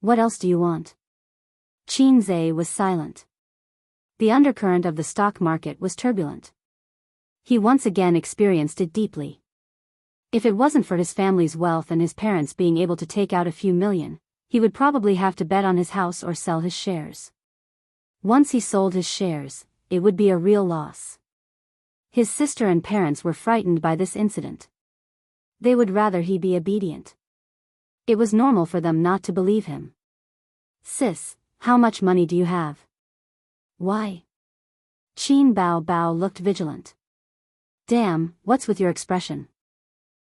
What else do you want? Qin Zhe was silent. The undercurrent of the stock market was turbulent. He once again experienced it deeply. If it wasn't for his family's wealth and his parents being able to take out a few million, he would probably have to bet on his house or sell his shares. Once he sold his shares, it would be a real loss. His sister and parents were frightened by this incident. They would rather he be obedient. It was normal for them not to believe him. Sis, how much money do you have? Why? Qin Bao Bao looked vigilant. Damn, what's with your expression?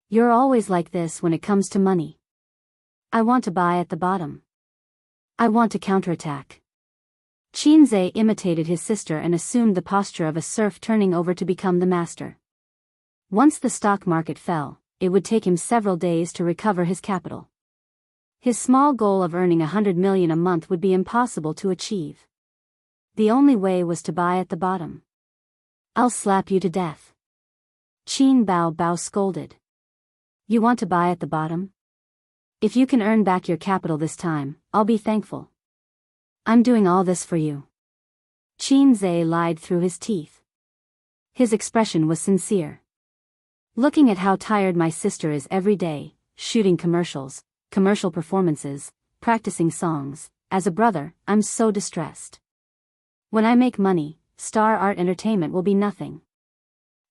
You're always like this when it comes to money. I want to buy at the bottom. I want to counterattack. Qin Zhe imitated his sister and assumed the posture of a serf turning over to become the master. Once the stock market fell, it would take him several days to recover his capital. His small goal of earning 100 million a month would be impossible to achieve. The only way was to buy at the bottom. I'll slap you to death. Qin Bao Bao scolded. You want to buy at the bottom? If you can earn back your capital this time, I'll be thankful. I'm doing all this for you. Qin Zhe lied through his teeth. His expression was sincere. Looking at how tired my sister is every day, shooting commercials, commercial performances, practicing songs, as a brother, I'm so distressed. When I make money, Star Art Entertainment will be nothing.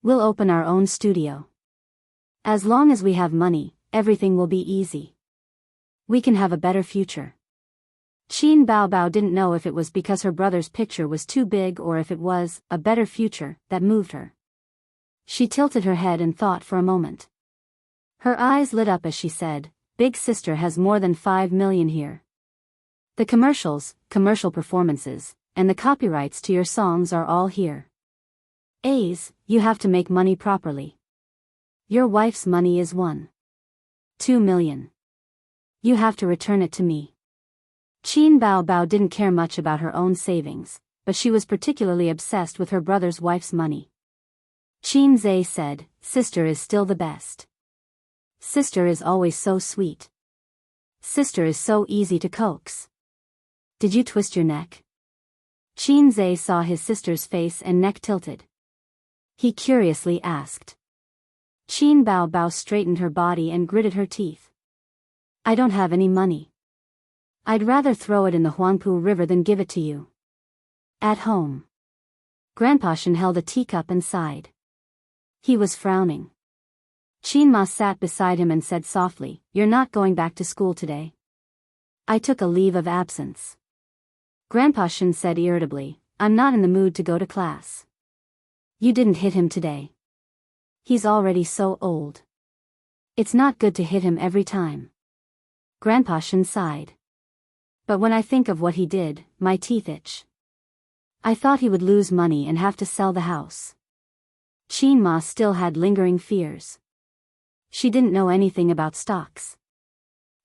We'll open our own studio. As long as we have money, everything will be easy. We can have a better future. Qin Bao Bao didn't know if it was because her brother's picture was too big or if it was a better future that moved her. She tilted her head and thought for a moment. Her eyes lit up as she said, Big sister has more than 5 million here. The commercials, commercial performances, and the copyrights to your songs are all here. A's, you have to make money properly. Your wife's money is 1.2 million. You have to return it to me. Qin Bao Bao didn't care much about her own savings, but she was particularly obsessed with her brother's wife's money. Qin Zhe said, Sister is still the best. Sister is always so sweet. Sister is so easy to coax. Did you twist your neck? Qin Zhe saw his sister's face and neck tilted. He curiously asked. Qin Bao Bao straightened her body and gritted her teeth. I don't have any money. I'd rather throw it in the Huangpu River than give it to you. At home. Grandpa Shen held a teacup and sighed. He was frowning. Qin Ma sat beside him and said softly, "You're not going back to school today." "I took a leave of absence." Grandpa Shin said irritably, "I'm not in the mood to go to class." "You didn't hit him today. He's already so old. It's not good to hit him every time." Grandpa Shin sighed. "But when I think of what he did, my teeth itch. I thought he would lose money and have to sell the house." Qin Ma still had lingering fears. She didn't know anything about stocks.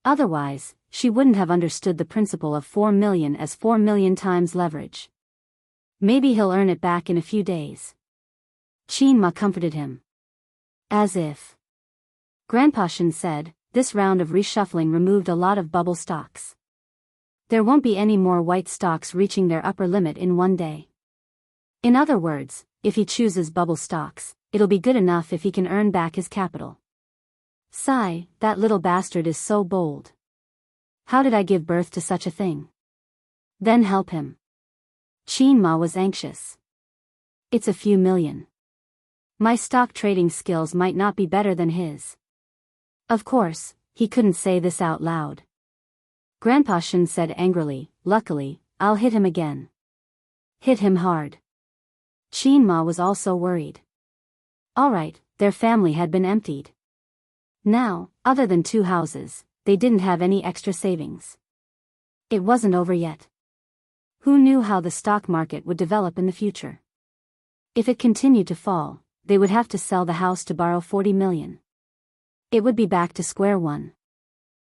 Otherwise, she wouldn't have understood the principle of 4 million as 4 million times leverage. "Maybe he'll earn it back in a few days." Qin Ma comforted him. "As if." Grandpa Shin said, "This round of reshuffling removed a lot of bubble stocks. There won't be any more white stocks reaching their upper limit in one day. In other words, if he chooses bubble stocks, it'll be good enough if he can earn back his capital." Sigh, that little bastard is so bold. How did I give birth to such a thing? Then help him. Qin Ma was anxious. It's a few million. My stock trading skills might not be better than his. Of course, he couldn't say this out loud. Grandpa Shin said angrily, "Luckily, I'll hit him again." Hit him hard. Qin Ma was also worried. All right, their family had been emptied. Now, other than 2 houses, they didn't have any extra savings. It wasn't over yet. Who knew how the stock market would develop in the future? If it continued to fall, they would have to sell the house to borrow 40 million. It would be back to square one.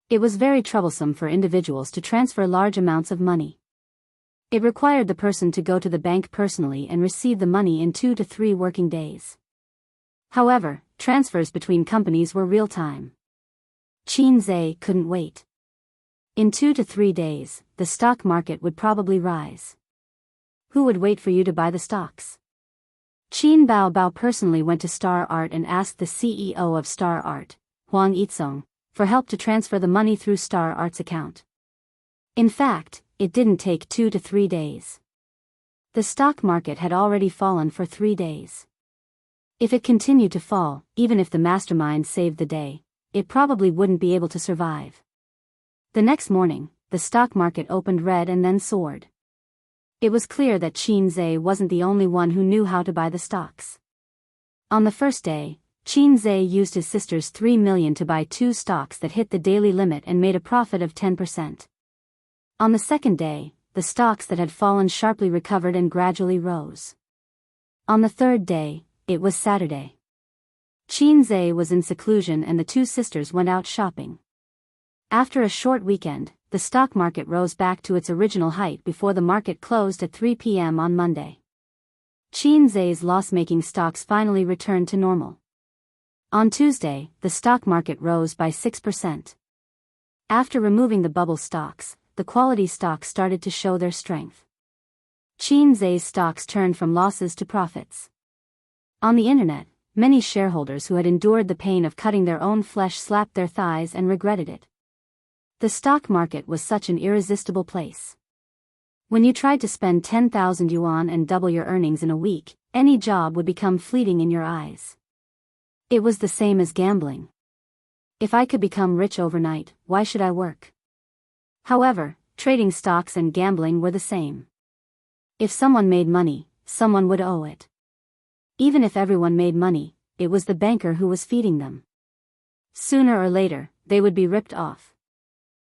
It was very troublesome for individuals to transfer large amounts of money. It required the person to go to the bank personally and receive the money in 2 to 3 working days. However, transfers between companies were real-time. Qin Zhe couldn't wait. In 2 to 3 days, the stock market would probably rise. Who would wait for you to buy the stocks? Qin Bao personally went to Star Art and asked the CEO of Star Art, Huang Yitsong, for help to transfer the money through Star Art's account. In fact, it didn't take 2 to 3 days. The stock market had already fallen for 3 days. If it continued to fall, even if the mastermind saved the day, it probably wouldn't be able to survive. The next morning, the stock market opened red and then soared. It was clear that Qin Zhe wasn't the only one who knew how to buy the stocks. On the first day, Qin Zhe used his sister's 3 million to buy 2 stocks that hit the daily limit and made a profit of 10%. On the second day, the stocks that had fallen sharply recovered and gradually rose. On the third day, it was Saturday. Qin Zhe was in seclusion and the 2 sisters went out shopping. After a short weekend, the stock market rose back to its original height before the market closed at 3 p.m. on Monday. Qin Zhe's loss-making stocks finally returned to normal. On Tuesday, the stock market rose by 6%. After removing the bubble stocks, the quality stocks started to show their strength. Qin Zhe's stocks turned from losses to profits. On the internet, many shareholders who had endured the pain of cutting their own flesh slapped their thighs and regretted it. The stock market was such an irresistible place. When you tried to spend 10,000 yuan and double your earnings in a week, any job would become fleeting in your eyes. It was the same as gambling. If I could become rich overnight, why should I work? However, trading stocks and gambling were the same. If someone made money, someone would owe it. Even if everyone made money, it was the banker who was feeding them. Sooner or later, they would be ripped off.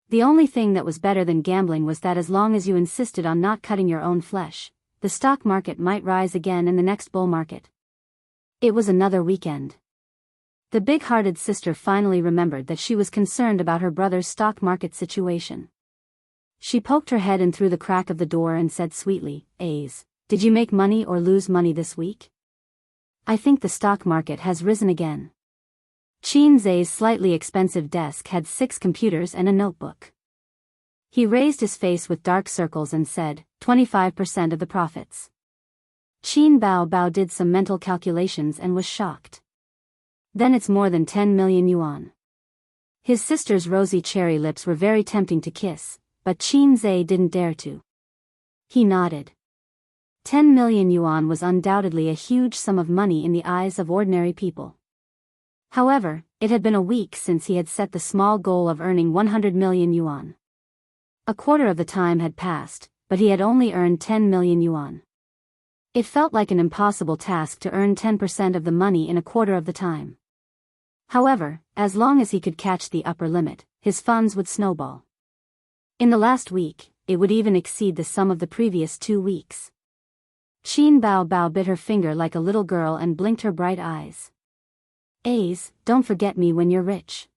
The only thing that was better than gambling was that as long as you insisted on not cutting your own flesh, the stock market might rise again in the next bull market. It was another weekend. The big-hearted sister finally remembered that she was concerned about her brother's stock market situation. She poked her head in through the crack of the door and said sweetly, "Aze, did you make money or lose money this week?" "I think the stock market has risen again." Qin Zhe's slightly expensive desk had 6 computers and a notebook. He raised his face with dark circles and said, 25% of the profits. Qin Bao did some mental calculations and was shocked. Then it's more than 10 million yuan. His sister's rosy cherry lips were very tempting to kiss, but Qin Zhe didn't dare to. He nodded. 10 million yuan was undoubtedly a huge sum of money in the eyes of ordinary people. However, it had been a week since he had set the small goal of earning 100 million yuan. A quarter of the time had passed, but he had only earned 10 million yuan. It felt like an impossible task to earn 10% of the money in a quarter of the time. However, as long as he could catch the upper limit, his funds would snowball. In the last week, it would even exceed the sum of the previous 2 weeks. Qin Bao Bao bit her finger like a little girl and blinked her bright eyes. A's, don't forget me when you're rich.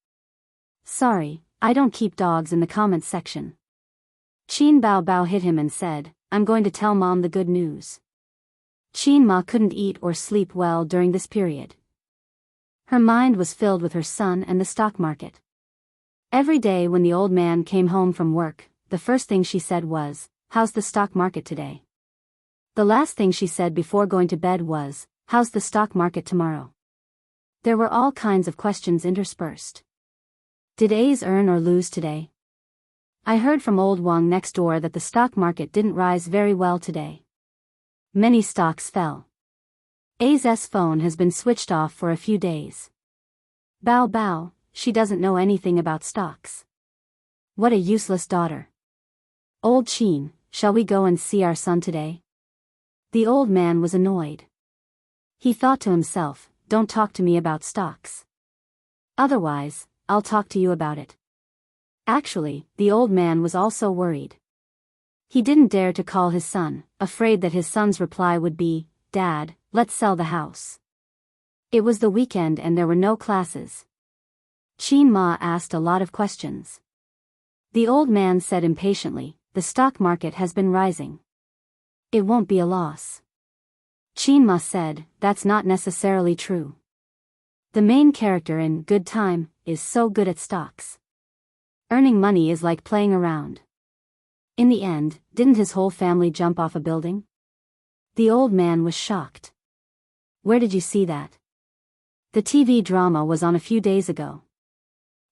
Sorry, I don't keep dogs in the comments section. Qin Bao Bao hit him and said, I'm going to tell Mom the good news. Qin Ma couldn't eat or sleep well during this period. Her mind was filled with her son and the stock market. Every day when the old man came home from work, the first thing she said was, how's the stock market today? The last thing she said before going to bed was, how's the stock market tomorrow? There were all kinds of questions interspersed. Did A's earn or lose today? I heard from old Wang next door that the stock market didn't rise very well today. Many stocks fell. A's phone has been switched off for a few days. Bao Bao, she doesn't know anything about stocks. What a useless daughter. Old Qin, shall we go and see our son today? The old man was annoyed. He thought to himself, don't talk to me about stocks. Otherwise, I'll talk to you about it. Actually, the old man was also worried. He didn't dare to call his son, afraid that his son's reply would be, Dad, let's sell the house. It was the weekend and there were no classes. Qin Ma asked a lot of questions. The old man said impatiently, the stock market has been rising. It won't be a loss. Qin Ma said, that's not necessarily true. The main character in Good Time is so good at stocks. Earning money is like playing around. In the end, didn't his whole family jump off a building? The old man was shocked. Where did you see that? The TV drama was on a few days ago.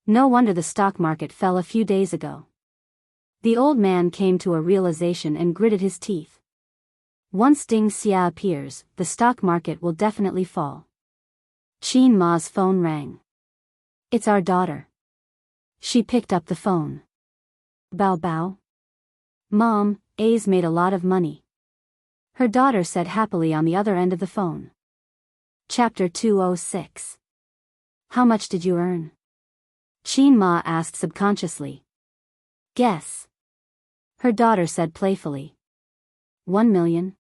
No wonder the stock market fell a few days ago. The old man came to a realization and gritted his teeth. Once Ding Xia appears, the stock market will definitely fall. Qin Ma's phone rang. It's our daughter. She picked up the phone. Bao Bao? Mom, A's made a lot of money. Her daughter said happily on the other end of the phone. Chapter 206. How much did you earn? Qin Ma asked subconsciously. Guess. Her daughter said playfully. 1 million?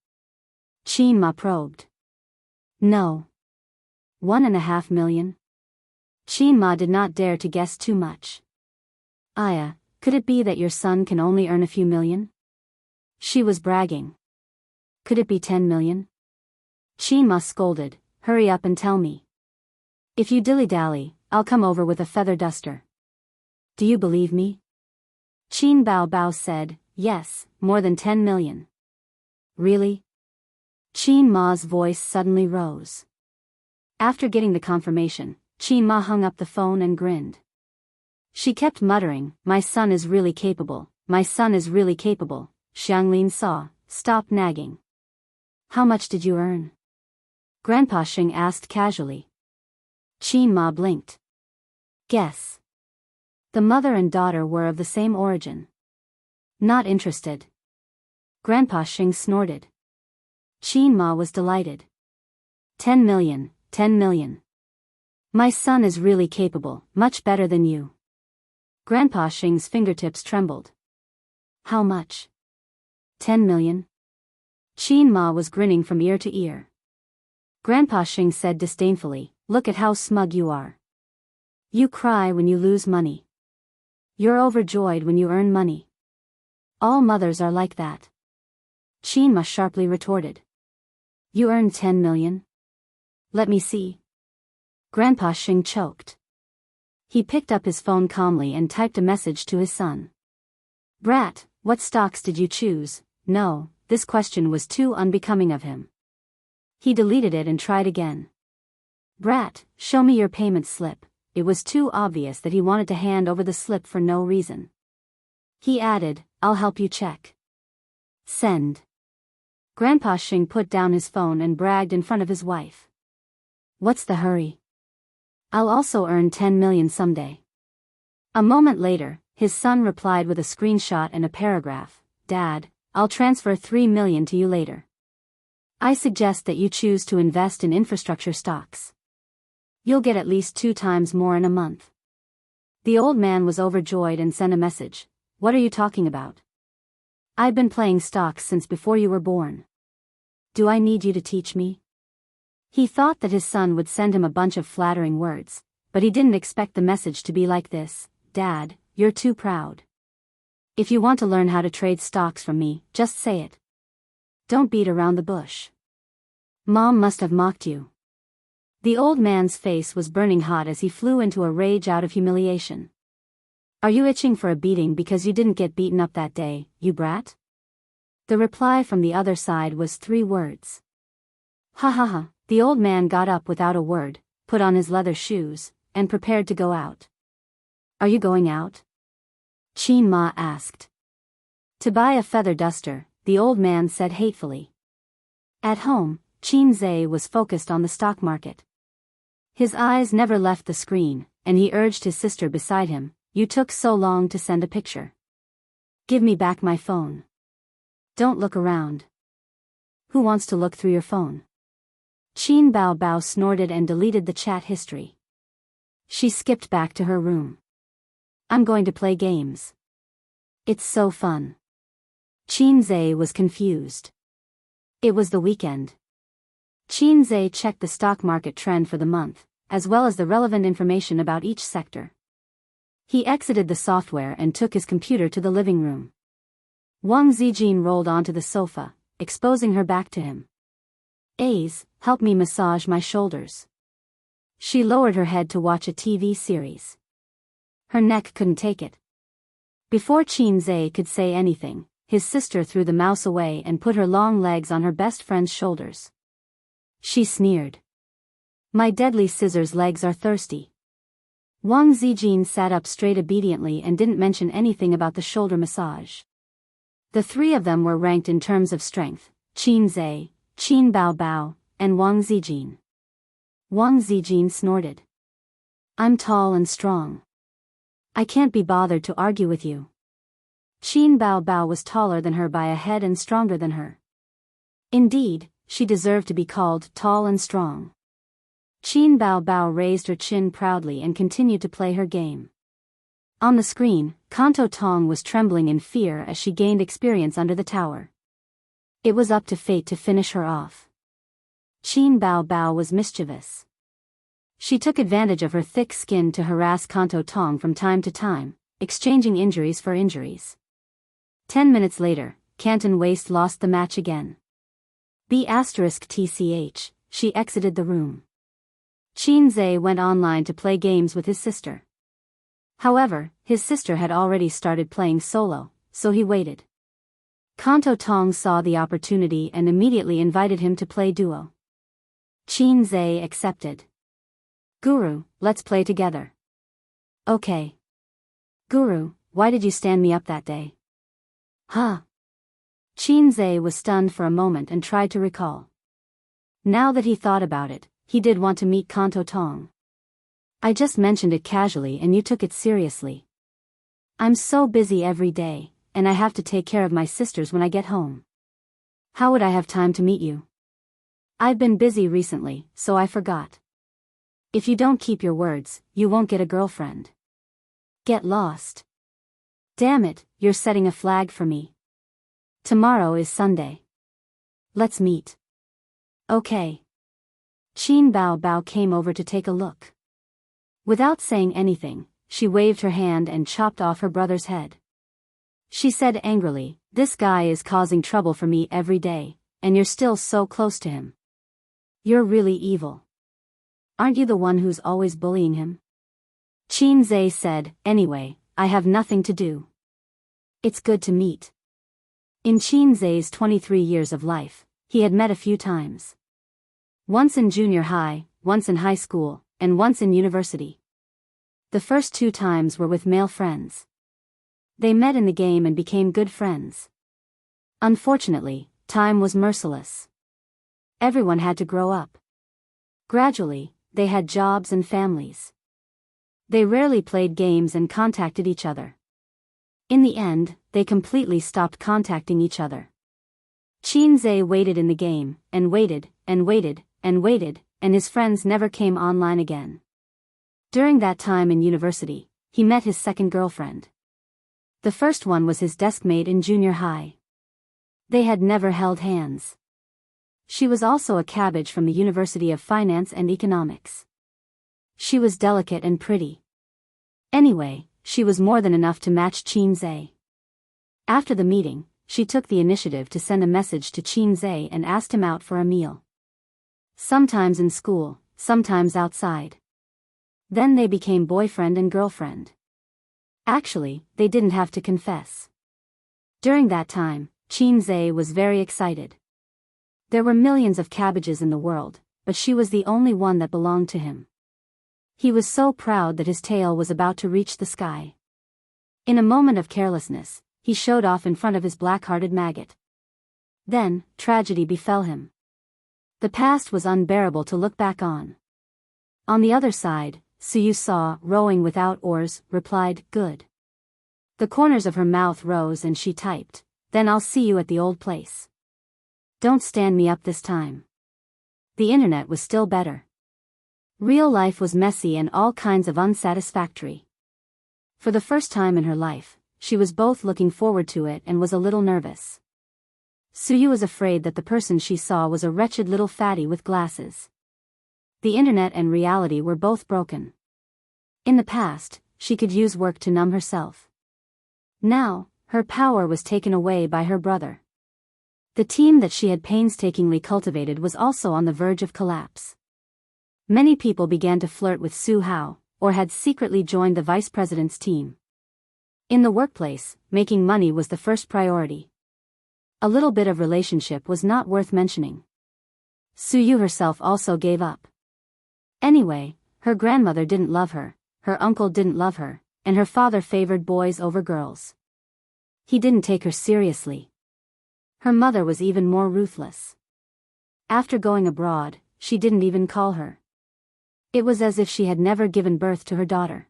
Qin Ma probed. No. 1.5 million? Qin Ma did not dare to guess too much. Aya, could it be that your son can only earn a few million? She was bragging. Could it be 10 million? Qin Ma scolded, hurry up and tell me. If you dilly-dally, I'll come over with a feather duster. Do you believe me? Qin Bao Bao said, yes, more than 10 million. Really? Qin Ma's voice suddenly rose. After getting the confirmation, Qin Ma hung up the phone and grinned. She kept muttering, my son is really capable, my son is really capable. Xianglin saw, stop nagging. How much did you earn? Grandpa Xing asked casually. Qin Ma blinked. Guess. The mother and daughter were of the same origin. Not interested. Grandpa Xing snorted. Qin Ma was delighted. 10 million, 10 million. My son is really capable, much better than you. Grandpa Xing's fingertips trembled. How much? 10 million? Qin Ma was grinning from ear to ear. Grandpa Xing said disdainfully, look at how smug you are. You cry when you lose money. You're overjoyed when you earn money. All mothers are like that. Qin Ma sharply retorted. You earned 10 million? Let me see. Grandpa Xing choked. He picked up his phone calmly and typed a message to his son. Brat, what stocks did you choose? No, this question was too unbecoming of him. He deleted it and tried again. Brat, show me your payment slip. It was too obvious that he wanted to hand over the slip for no reason. He added, I'll help you check. Send. Grandpa Xing put down his phone and bragged in front of his wife. What's the hurry? I'll also earn 10 million someday. A moment later, his son replied with a screenshot and a paragraph. Dad, I'll transfer 3 million to you later. I suggest that you choose to invest in infrastructure stocks. You'll get at least 2 times more in a month. The old man was overjoyed and sent a message. What are you talking about? I've been playing stocks since before you were born. Do I need you to teach me? He thought that his son would send him a bunch of flattering words, but he didn't expect the message to be like this. Dad, you're too proud. If you want to learn how to trade stocks from me, just say it. Don't beat around the bush. Mom must have mocked you. The old man's face was burning hot as he flew into a rage out of humiliation. Are you itching for a beating because you didn't get beaten up that day, you brat? The reply from the other side was 3 words. Ha ha ha. The old man got up without a word, put on his leather shoes, and prepared to go out. Are you going out? Chin Ma asked. To buy a feather duster, the old man said hatefully. At home, Chin Zhe was focused on the stock market. His eyes never left the screen, and he urged his sister beside him, you took so long to send a picture. Give me back my phone. Don't look around. Who wants to look through your phone? Qin Bao Bao snorted and deleted the chat history. She skipped back to her room. I'm going to play games. It's so fun. Qin Zhe was confused. It was the weekend. Qin Zhe checked the stock market trend for the month, as well as the relevant information about each sector. He exited the software and took his computer to the living room. Wang Zijin rolled onto the sofa, exposing her back to him. Aze, help me massage my shoulders. She lowered her head to watch a TV series. Her neck couldn't take it. Before Qin Zhe could say anything, his sister threw the mouse away and put her long legs on her best friend's shoulders. She sneered. My deadly scissors legs are thirsty. Wang Zijin sat up straight obediently and didn't mention anything about the shoulder massage. The 3 of them were ranked in terms of strength, Qin Zhe, Qin Bao Bao, and Wang Zijin. Wang Zijin snorted. I'm tall and strong. I can't be bothered to argue with you. Qin Bao Bao was taller than her by a head and stronger than her. Indeed, she deserved to be called tall and strong. Qin Bao Bao raised her chin proudly and continued to play her game. On the screen, Kanto Tong was trembling in fear as she gained experience under the tower. It was up to fate to finish her off. Qin Bao Bao was mischievous. She took advantage of her thick skin to harass Kanto Tong from time to time, exchanging injuries for injuries. 10 minutes later, Canton Waste lost the match again. *TCH, she exited the room. Qin Zhe went online to play games with his sister. However, his sister had already started playing solo, so he waited. Kanto Tong saw the opportunity and immediately invited him to play duo. Qin Zhe accepted. Guru, let's play together. Okay. Guru, why did you stand me up that day? Huh? Qin Zhe was stunned for a moment and tried to recall. Now that he thought about it, he did want to meet Kanto Tong. I just mentioned it casually and you took it seriously. I'm so busy every day, and I have to take care of my sisters when I get home. How would I have time to meet you? I've been busy recently, so I forgot. If you don't keep your words, you won't get a girlfriend. Get lost. Damn it, you're setting a flag for me. Tomorrow is Sunday. Let's meet. Okay. Qin Bao Bao came over to take a look. Without saying anything, she waved her hand and chopped off her brother's head. She said angrily, this guy is causing trouble for me every day, and you're still so close to him. You're really evil. Aren't you the one who's always bullying him? Qin Zhe said, anyway, I have nothing to do. It's good to meet. In Qin Zhe's 23 years of life, he had met a few times. Once in junior high, once in high school, and once in university. The first 2 times were with male friends. They met in the game and became good friends. Unfortunately, time was merciless. Everyone had to grow up. Gradually, they had jobs and families. They rarely played games and contacted each other. In the end, they completely stopped contacting each other. Qinze waited in the game, and waited, and waited, and waited, and his friends never came online again. During that time in university, he met his second girlfriend. The first one was his deskmate in junior high. They had never held hands. She was also a cabbage from the University of Finance and Economics. She was delicate and pretty. Anyway, she was more than enough to match Qinze. After the meeting, she took the initiative to send a message to Qinze and asked him out for a meal. Sometimes in school, sometimes outside. Then they became boyfriend and girlfriend. Actually, they didn't have to confess. During that time, Qinze was very excited. There were millions of cabbages in the world, but she was the only one that belonged to him. He was so proud that his tail was about to reach the sky. In a moment of carelessness, he showed off in front of his black-hearted maggot. Then, tragedy befell him. The past was unbearable to look back on. On the other side, Suyu saw, rowing without oars, replied, "Good." The corners of her mouth rose and she typed, "Then I'll see you at the old place. Don't stand me up this time." The internet was still better. Real life was messy and all kinds of unsatisfactory. For the first time in her life, she was both looking forward to it and was a little nervous. Suyu was afraid that the person she saw was a wretched little fatty with glasses. The internet and reality were both broken. In the past, she could use work to numb herself. Now, her power was taken away by her brother. The team that she had painstakingly cultivated was also on the verge of collapse. Many people began to flirt with Su Hao, or had secretly joined the vice president's team. In the workplace, making money was the first priority. A little bit of relationship was not worth mentioning. Suyu herself also gave up. Anyway, her grandmother didn't love her, her uncle didn't love her, and her father favored boys over girls. He didn't take her seriously. Her mother was even more ruthless. After going abroad, she didn't even call her. It was as if she had never given birth to her daughter.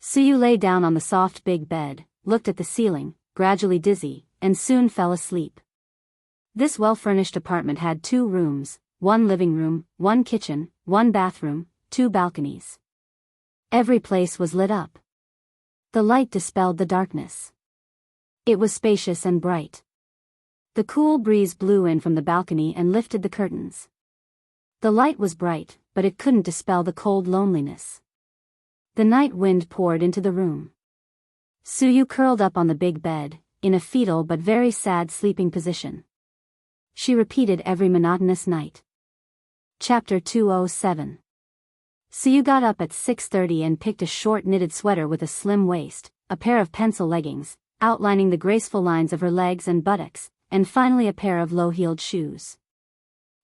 Suyu lay down on the soft big bed, looked at the ceiling, gradually dizzy, and soon fell asleep. This well-furnished apartment had 2 rooms, 1 living room, 1 kitchen, 1 bathroom, 2 balconies. Every place was lit up. The light dispelled the darkness. It was spacious and bright. The cool breeze blew in from the balcony and lifted the curtains. The light was bright, but it couldn't dispel the cold loneliness. The night wind poured into the room. Suyu curled up on the big bed, in a fetal but very sad sleeping position. She repeated every monotonous night. Chapter 207. Suyu got up at 6:30 and picked a short knitted sweater with a slim waist, a pair of pencil leggings, outlining the graceful lines of her legs and buttocks, and finally a pair of low-heeled shoes.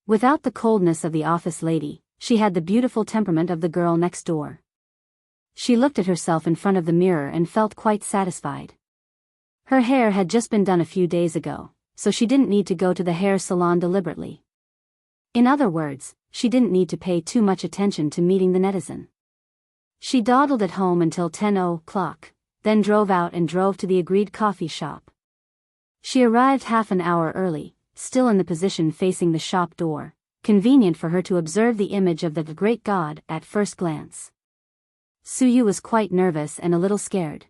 Without the coldness of the office lady, she had the beautiful temperament of the girl next door. She looked at herself in front of the mirror and felt quite satisfied. Her hair had just been done a few days ago, so she didn't need to go to the hair salon deliberately. In other words, she didn't need to pay too much attention to meeting the netizen. She dawdled at home until 10 o'clock, then drove out and drove to the agreed coffee shop. She arrived half an hour early, still in the position facing the shop door, convenient for her to observe the image of the great god at first glance. Suyu was quite nervous and a little scared.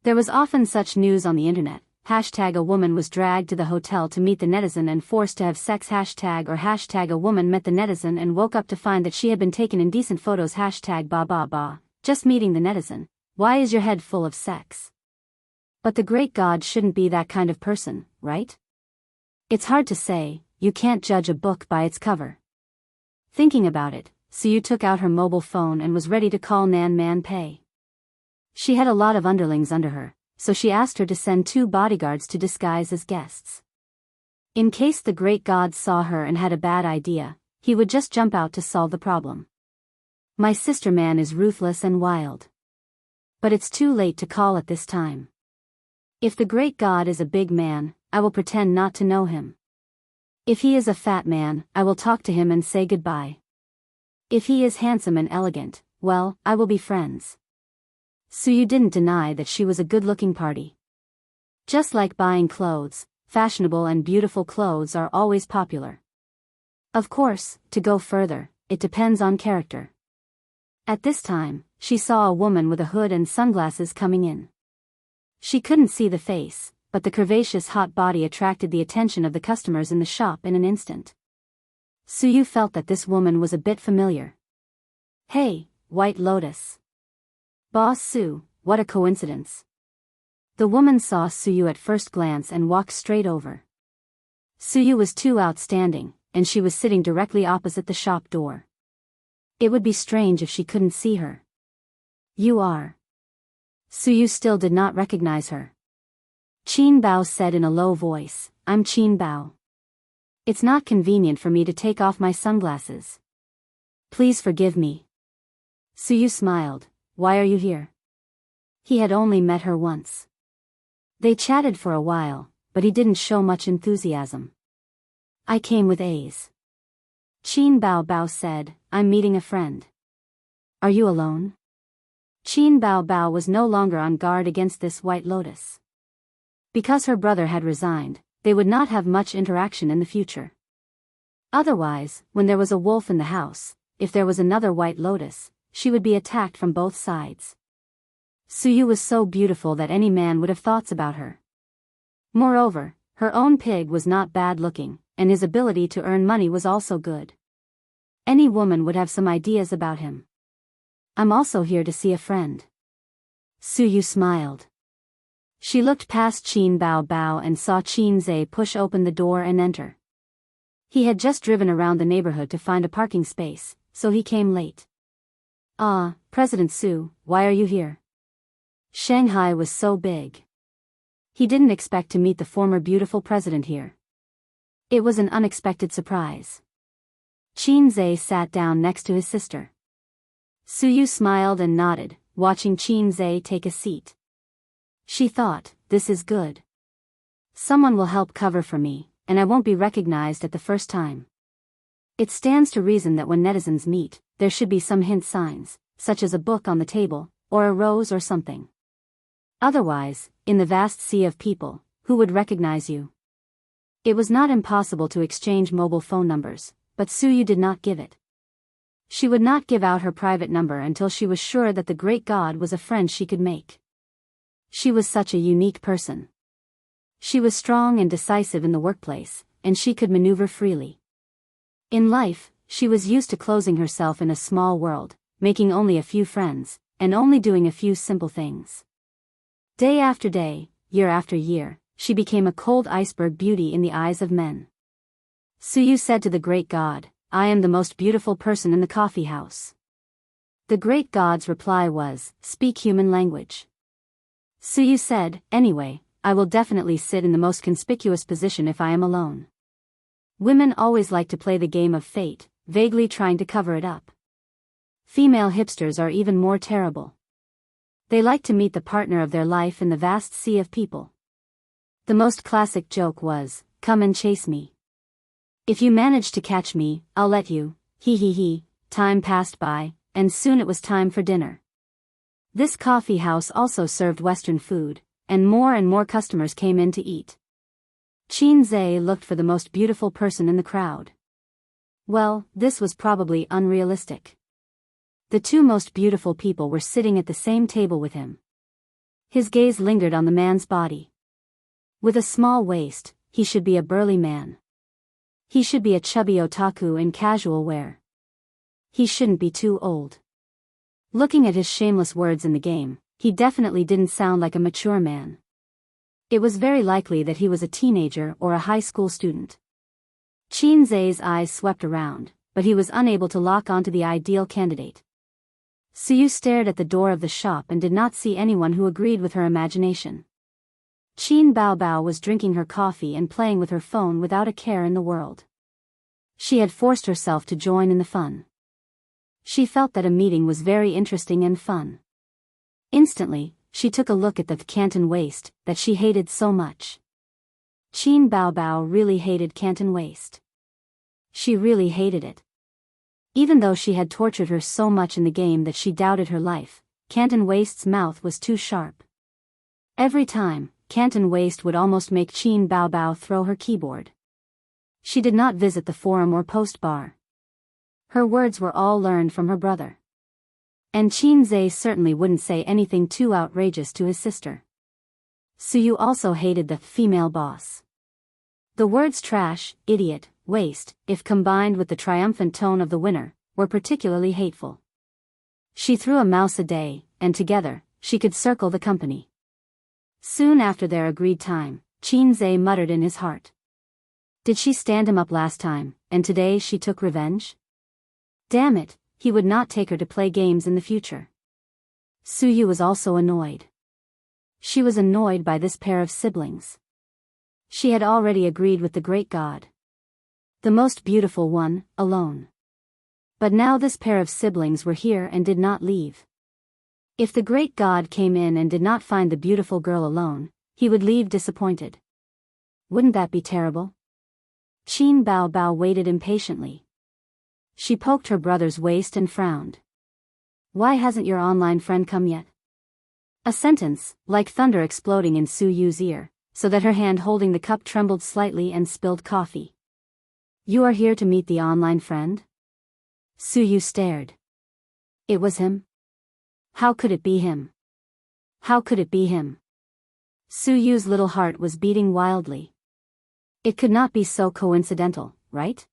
There was often such news on the internet. #A woman was dragged to the hotel to meet the netizen and forced to have sex #, or #a woman met the netizen and woke up to find that she had been taken indecent photos #, just meeting the netizen. Why is your head full of sex? But the great god shouldn't be that kind of person, right? It's hard to say, you can't judge a book by its cover. Thinking about it, Suyu took out her mobile phone and was ready to call Nan Man Pei. She had a lot of underlings under her, so she asked her to send 2 bodyguards to disguise as guests. In case the great god saw her and had a bad idea, he would just jump out to solve the problem. My sister man is ruthless and wild. But it's too late to call at this time. If the great god is a big man, I will pretend not to know him. If he is a fat man, I will talk to him and say goodbye. If he is handsome and elegant, well, I will be friends. Suyu didn't deny that she was a good-looking party. Just like buying clothes, fashionable and beautiful clothes are always popular. Of course, to go further, it depends on character. At this time, she saw a woman with a hood and sunglasses coming in. She couldn't see the face, but the curvaceous hot body attracted the attention of the customers in the shop in an instant. Suyu felt that this woman was a bit familiar. Hey, White Lotus. Boss Su, what a coincidence. The woman saw Suyu at first glance and walked straight over. Suyu was too outstanding, and she was sitting directly opposite the shop door. It would be strange if she couldn't see her. You are. Suyu still did not recognize her. Qin Bao said in a low voice, I'm Qin Bao. It's not convenient for me to take off my sunglasses. Please forgive me. Suyu smiled. Why are you here? He had only met her once. They chatted for a while, but he didn't show much enthusiasm. I came with A's. Qin Bao said, I'm meeting a friend. Are you alone? Qin Bao was no longer on guard against this White Lotus. Because her brother had resigned, they would not have much interaction in the future. Otherwise, when there was a wolf in the house, if there was another White Lotus, she would be attacked from both sides. Suyu was so beautiful that any man would have thoughts about her. Moreover, her own pig was not bad looking, and his ability to earn money was also good. Any woman would have some ideas about him. I'm also here to see a friend. Suyu smiled. She looked past Qin Bao and saw Qin Zhe push open the door and enter. He had just driven around the neighborhood to find a parking space, so he came late. Ah, President Su, why are you here? Shanghai was so big. He didn't expect to meet the former beautiful president here. It was an unexpected surprise. Qin Zhe sat down next to his sister. Suyu smiled and nodded, watching Qin Zhe take a seat. She thought, this is good. Someone will help cover for me, and I won't be recognized at the first time. It stands to reason that when netizens meet, there should be some hint signs, such as a book on the table, or a rose or something. Otherwise, in the vast sea of people, who would recognize you? It was not impossible to exchange mobile phone numbers, but Suyu did not give it. She would not give out her private number until she was sure that the great god was a friend she could make. She was such a unique person. She was strong and decisive in the workplace, and she could maneuver freely. In life, she was used to closing herself in a small world, making only a few friends, and only doing a few simple things. Day after day, year after year, she became a cold iceberg beauty in the eyes of men. Suyu said to the great god, I am the most beautiful person in the coffee house. The great god's reply was, speak human language. Suyu said, anyway, I will definitely sit in the most conspicuous position if I am alone. Women always like to play the game of fate, vaguely trying to cover it up. Female hipsters are even more terrible. They like to meet the partner of their life in the vast sea of people. The most classic joke was, come and chase me. If you manage to catch me, I'll let you, he. Time passed by, and soon it was time for dinner. This coffee house also served Western food, and more customers came in to eat. Qin Zhe looked for the most beautiful person in the crowd. Well, this was probably unrealistic. The two most beautiful people were sitting at the same table with him. His gaze lingered on the man's body. With a small waist, he should be a burly man. He should be a chubby otaku in casual wear. He shouldn't be too old. Looking at his shameless words in the game, he definitely didn't sound like a mature man. It was very likely that he was a teenager or a high school student. Qin Zhe's eyes swept around, but he was unable to lock onto the ideal candidate. Suyu stared at the door of the shop and did not see anyone who agreed with her imagination. Qin Bao was drinking her coffee and playing with her phone without a care in the world. She had forced herself to join in the fun. She felt that a meeting was very interesting and fun. Instantly, she took a look at the Canton waist that she hated so much. Qin Bao really hated Canton waist. She really hated it. Even though she had tortured her so much in the game that she doubted her life, Canton Waste's mouth was too sharp. Every time, Canton Waste would almost make Qin Bao Bao throw her keyboard. She did not visit the forum or post bar. Her words were all learned from her brother. And Qin Zhe certainly wouldn't say anything too outrageous to his sister. Suyu also hated the female boss. The words trash, idiot, waste, if combined with the triumphant tone of the winner, were particularly hateful. She threw a mouse a day, and together, she could circle the company. Soon after their agreed time, Qin Zhe muttered in his heart. Did she stand him up last time, and today she took revenge? Damn it, he would not take her to play games in the future. Suyu was also annoyed. She was annoyed by this pair of siblings. She had already agreed with the great god. The most beautiful one, alone. But now this pair of siblings were here and did not leave. If the great god came in and did not find the beautiful girl alone, he would leave disappointed. Wouldn't that be terrible? Qin Bao Bao waited impatiently. She poked her brother's waist and frowned. Why hasn't your online friend come yet? A sentence, like thunder exploding in Suyu's ear, so that her hand holding the cup trembled slightly and spilled coffee. You are here to meet the online friend? Suyu stared. It was him? How could it be him? How could it be him? Suyu's little heart was beating wildly. It could not be so coincidental, right?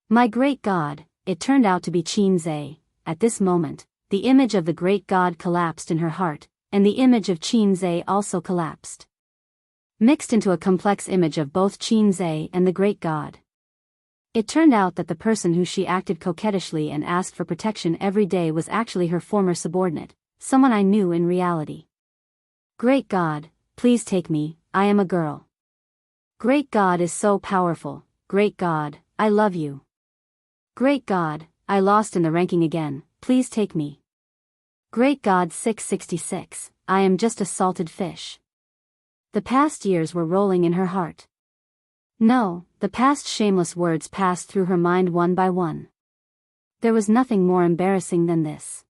My great god, it turned out to be Qin Zhe. At this moment, the image of the great god collapsed in her heart, and the image of Qin Zhe also collapsed. Mixed into a complex image of both Qin Zhe and the great god. It turned out that the person who she acted coquettishly and asked for protection every day was actually her former subordinate, someone I knew in reality. Great god, please take me, I am a girl. Great god is so powerful, great god, I love you. Great god, I lost in the ranking again, please take me. Great god 666, I am just a salted fish. The past years were rolling in her heart. No, the past shameless words passed through her mind one by one. There was nothing more embarrassing than this.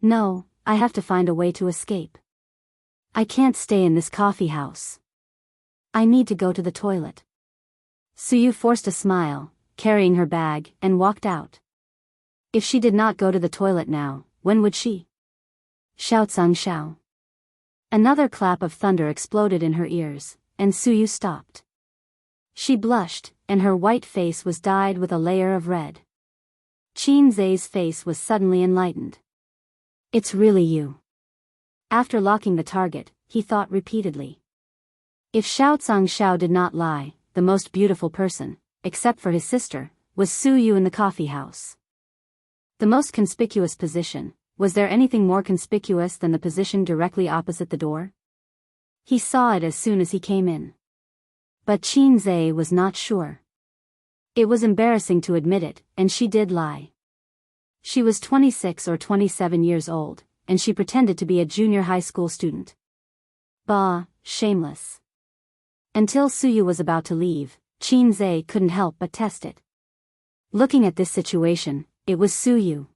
No, I have to find a way to escape. I can't stay in this coffee house. I need to go to the toilet. Suyu forced a smile, carrying her bag, and walked out. If she did not go to the toilet now, when would she? Xiao Tsang Xiao. Another clap of thunder exploded in her ears, and Suyu stopped. She blushed, and her white face was dyed with a layer of red. Qin Zhe's face was suddenly enlightened. It's really you. After locking the target, he thought repeatedly. If Xiao Tsang Xiao did not lie, the most beautiful person, except for his sister, was Suyu in the coffee house. The most conspicuous position, was there anything more conspicuous than the position directly opposite the door? He saw it as soon as he came in. But Qin Zhe was not sure. It was embarrassing to admit it, and she did lie. She was 26 or 27 years old, and she pretended to be a junior high school student. Bah, shameless. Until Suyu was about to leave, Qin Zhe couldn't help but test it. Looking at this situation, it was Suyu.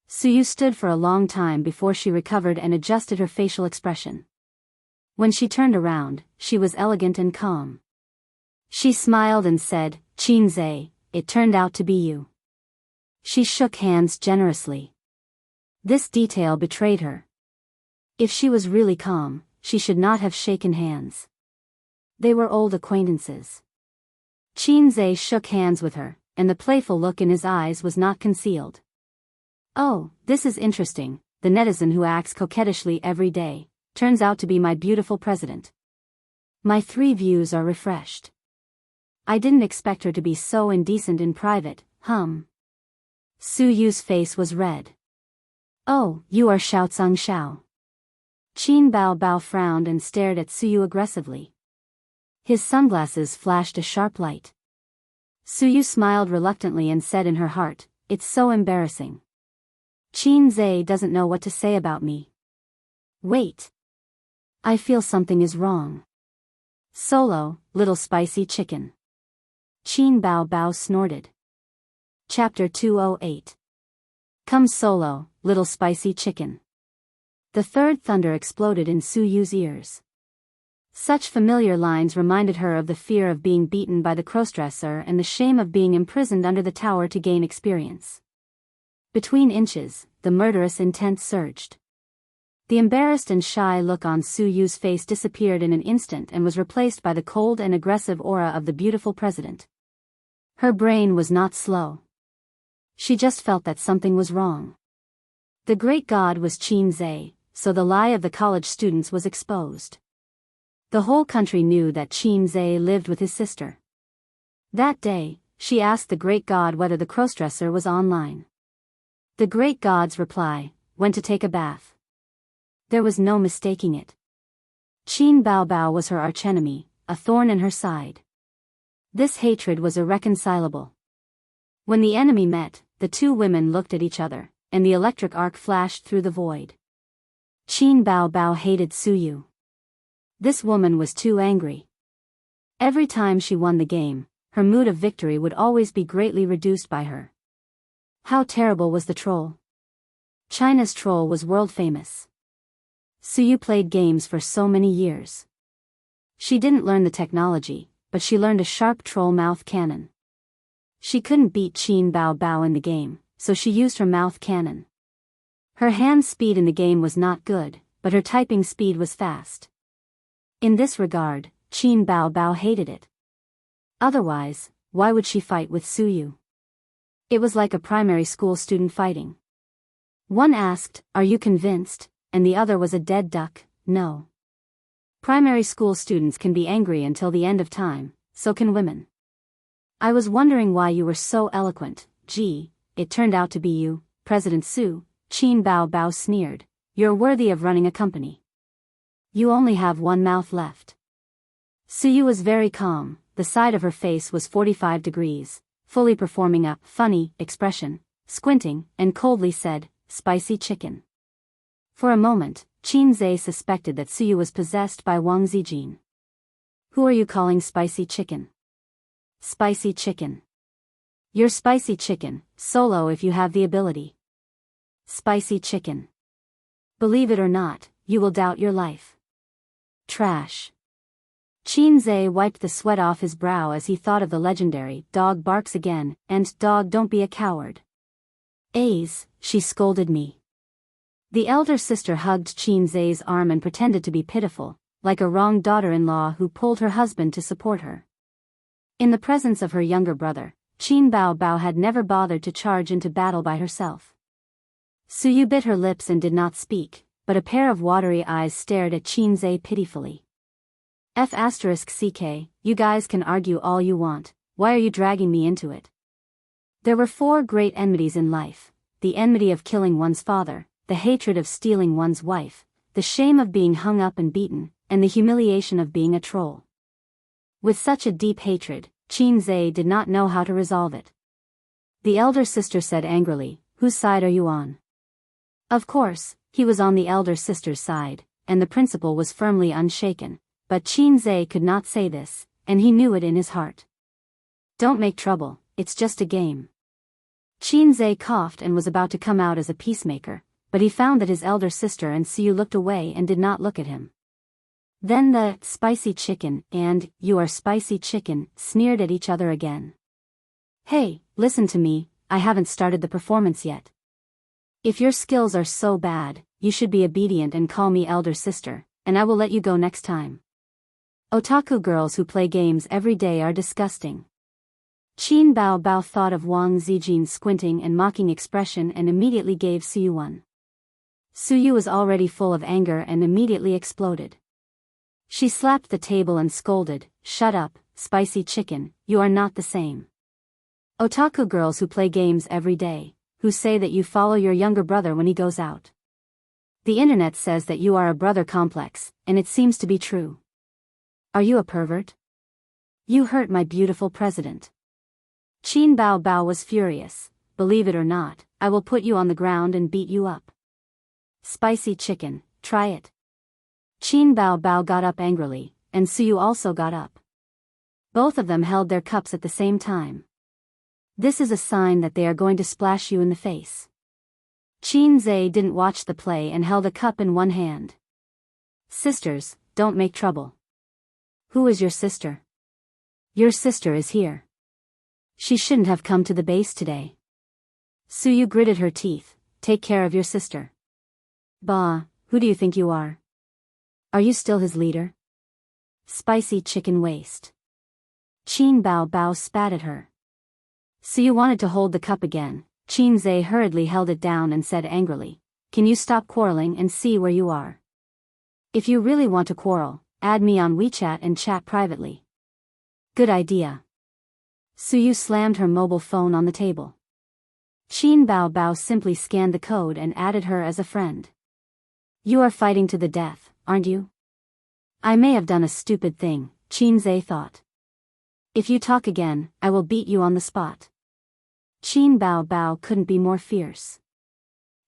Suyu stood for a long time before she recovered and adjusted her facial expression. When she turned around, she was elegant and calm. She smiled and said, Qin Zhe, it turned out to be you. She shook hands generously. This detail betrayed her. If she was really calm, she should not have shaken hands. They were old acquaintances. Qin Zhe shook hands with her, and the playful look in his eyes was not concealed. Oh, this is interesting, the netizen who acts coquettishly every day, turns out to be my beautiful president. My 3 views are refreshed. I didn't expect her to be so indecent in private, Suyu's face was red. Oh, you are Xiao Tsang Xiao. Qin Bao Bao frowned and stared at Suyu aggressively. His sunglasses flashed a sharp light. Suyu smiled reluctantly and said in her heart, it's so embarrassing. Qin Zhe doesn't know what to say about me. Wait. I feel something is wrong. Solo, little spicy chicken. Qin Bao Bao snorted. Chapter 208. Come solo, little spicy chicken. The third thunder exploded in Suyu's ears. Such familiar lines reminded her of the fear of being beaten by the crossdresser and the shame of being imprisoned under the tower to gain experience. Between inches, the murderous intent surged. The embarrassed and shy look on Suyu's face disappeared in an instant and was replaced by the cold and aggressive aura of the beautiful president. Her brain was not slow. She just felt that something was wrong. The great god was Qin Zhe, so the lie of the college students was exposed. The whole country knew that Qin Zhe lived with his sister. That day, she asked the great god whether the crossdresser was online. The great god's reply, went to take a bath. There was no mistaking it. Qin Baobao was her archenemy, a thorn in her side. This hatred was irreconcilable. When the enemy met, the two women looked at each other, and the electric arc flashed through the void. Qin Baobao hated Suyu. This woman was too angry. Every time she won the game, her mood of victory would always be greatly reduced by her. How terrible was the troll? China's troll was world famous. Suyu played games for so many years. She didn't learn the technology, but she learned a sharp troll mouth cannon. She couldn't beat Qin Baobao in the game, so she used her mouth cannon. Her hand speed in the game was not good, but her typing speed was fast. In this regard, Qin Baobao hated it. Otherwise, why would she fight with Suyu? It was like a primary school student fighting. One asked, "Are you convinced?" and the other was a dead duck, "No." Primary school students can be angry until the end of time, so can women. I was wondering why you were so eloquent. Gee, it turned out to be you, President Su, Qin Baobao sneered. You're worthy of running a company. You only have one mouth left. Suyu was very calm, the side of her face was 45 degrees, fully performing a funny expression, squinting, and coldly said, "Spicy chicken." For a moment, Qin Zhe suspected that Suyu was possessed by Wang Zijin. Who are you calling spicy chicken? Spicy chicken. You're spicy chicken, solo if you have the ability. Spicy chicken. Believe it or not, you will doubt your life. Trash. Qin Zhe wiped the sweat off his brow as he thought of the legendary "dog barks again," and "dog don't be a coward." "A's," she scolded me. The elder sister hugged Qin Zhe's arm and pretended to be pitiful, like a wronged daughter-in-law who pulled her husband to support her. In the presence of her younger brother, Qin Baobao had never bothered to charge into battle by herself. Suyu bit her lips and did not speak, but a pair of watery eyes stared at Qin Zhe pitifully. *CK, you guys can argue all you want, why are you dragging me into it? There were 4 great enmities in life: the enmity of killing one's father, the hatred of stealing one's wife, the shame of being hung up and beaten, and the humiliation of being a troll. With such a deep hatred, Qin Zhe did not know how to resolve it. The elder sister said angrily, "Whose side are you on?" Of course, he was on the elder sister's side, and the principal was firmly unshaken, but Qin Zhe could not say this, and he knew it in his heart. "Don't make trouble, it's just a game." Qin Zhe coughed and was about to come out as a peacemaker, but he found that his elder sister and Suyu looked away and did not look at him. Then the "spicy chicken" and "you are spicy chicken" sneered at each other again. "Hey, listen to me, I haven't started the performance yet. If your skills are so bad, you should be obedient and call me elder sister, and I will let you go next time. Otaku girls who play games every day are disgusting." Qin Baobao thought of Wang Zijin's squinting and mocking expression and immediately gave Suyu one. Suyu was already full of anger and immediately exploded. She slapped the table and scolded, "Shut up, spicy chicken, you are not the same. Otaku girls who play games every day, who say that you follow your younger brother when he goes out. The internet says that you are a brother complex, and it seems to be true. Are you a pervert? You hurt my beautiful president." Qin Baobao was furious. "Believe it or not, I will put you on the ground and beat you up. Spicy chicken, try it." Qin Baobao got up angrily, and Suyu also got up. Both of them held their cups at the same time. This is a sign that they are going to splash you in the face. Qin Zhe didn't watch the play and held a cup in one hand. Sisters, don't make trouble. Who is your sister? Your sister is here. She shouldn't have come to the base today. Suyu gritted her teeth. Take care of your sister. Bah, who do you think you are? Are you still his leader? Spicy chicken waste. Qin Bao Bao spat at her. Suyu wanted to hold the cup again. Qin Zhe hurriedly held it down and said angrily, "Can you stop quarreling and see where you are? If you really want to quarrel, add me on WeChat and chat privately." Good idea. Suyu slammed her mobile phone on the table. Qin Bao Bao simply scanned the code and added her as a friend. You are fighting to the death, aren't you? I may have done a stupid thing, Qin Zhe thought. If you talk again, I will beat you on the spot. Qin Bao Bao couldn't be more fierce.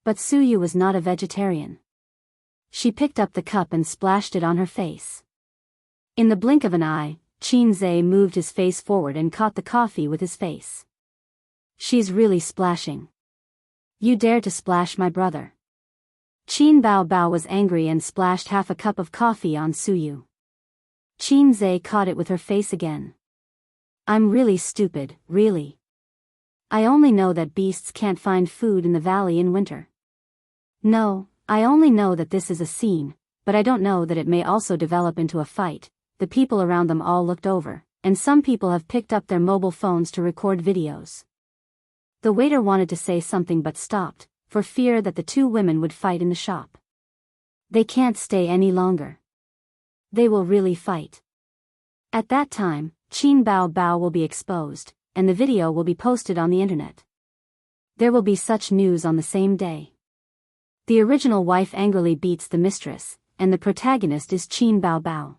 But Suyu was not a vegetarian. She picked up the cup and splashed it on her face. In the blink of an eye, Qin Zhe moved his face forward and caught the coffee with his face. She's really splashing. You dare to splash my brother. Qin Bao Bao was angry and splashed half a cup of coffee on Suyu. Qin Zhe caught it with her face again. I'm really stupid, really. I only know that beasts can't find food in the valley in winter. No, I only know that this is a scene, but I don't know that it may also develop into a fight. The people around them all looked over, and some people have picked up their mobile phones to record videos. The waiter wanted to say something but stopped, for fear that the two women would fight in the shop. They can't stay any longer. They will really fight. At that time, Qin Bao Bao will be exposed, and the video will be posted on the internet. There will be such news on the same day. The original wife angrily beats the mistress, and the protagonist is Qin Bao Bao.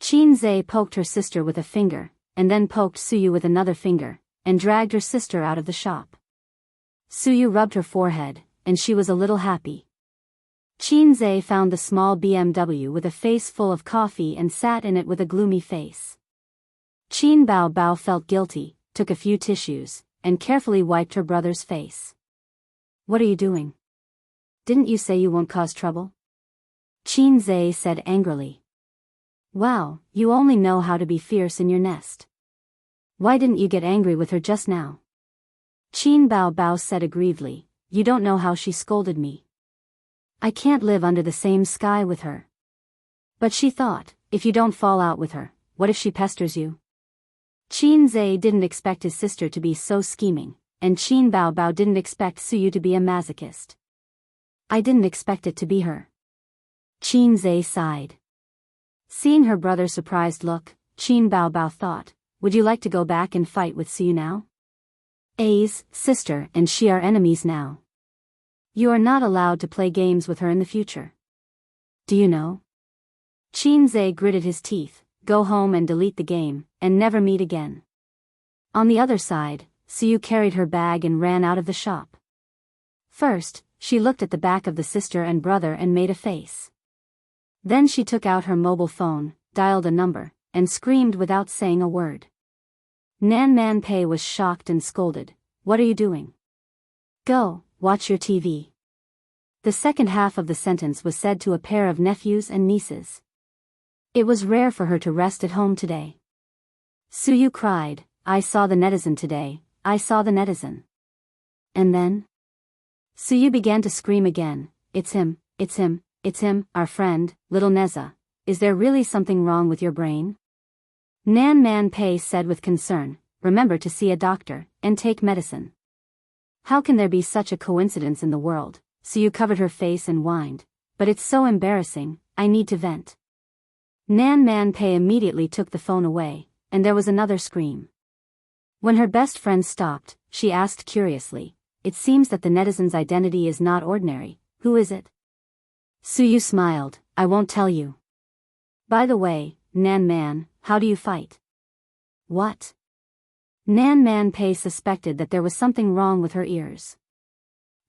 Qin Zhe poked her sister with a finger, and then poked Suyu with another finger, and dragged her sister out of the shop. Suyu rubbed her forehead, and she was a little happy. Qin Zhe found the small BMW with a face full of coffee and sat in it with a gloomy face. Qin Bao Bao felt guilty, took a few tissues, and carefully wiped her brother's face. What are you doing? Didn't you say you won't cause trouble? Qin Zhe said angrily. Wow, you only know how to be fierce in your nest. Why didn't you get angry with her just now? Qin Bao Bao said aggrievedly, you don't know how she scolded me. I can't live under the same sky with her. But she thought, if you don't fall out with her, what if she pesters you? Qin Zhe didn't expect his sister to be so scheming, and Qin Bao Bao didn't expect Suyu to be a masochist. I didn't expect it to be her. Qin Zhe sighed. Seeing her brother's surprised look, Qin Bao Bao thought, would you like to go back and fight with Suyu now? A's sister and she are enemies now. You are not allowed to play games with her in the future. Do you know? Qin Zhe gritted his teeth, go home and delete the game, and never meet again. On the other side, Suyu carried her bag and ran out of the shop. First, she looked at the back of the sister and brother and made a face. Then she took out her mobile phone, dialed a number, and screamed without saying a word. Nan Man Pei was shocked and scolded, what are you doing? Go, watch your TV. The second half of the sentence was said to a pair of nephews and nieces. It was rare for her to rest at home today. Suyu cried, I saw the netizen today, I saw the netizen. And then? Suyu began to scream again, it's him, it's him, it's him, our friend, little Neza. Is there really something wrong with your brain? Nan Man Pei said with concern, remember to see a doctor, and take medicine. How can there be such a coincidence in the world? Suyu covered her face and whined, but it's so embarrassing, I need to vent. Nan Man Pei immediately took the phone away, and there was another scream. When her best friend stopped, she asked curiously, it seems that the netizen's identity is not ordinary, who is it? Suyu smiled, I won't tell you. By the way, Nan Man, how do you fight? What? Nan Man Pei suspected that there was something wrong with her ears.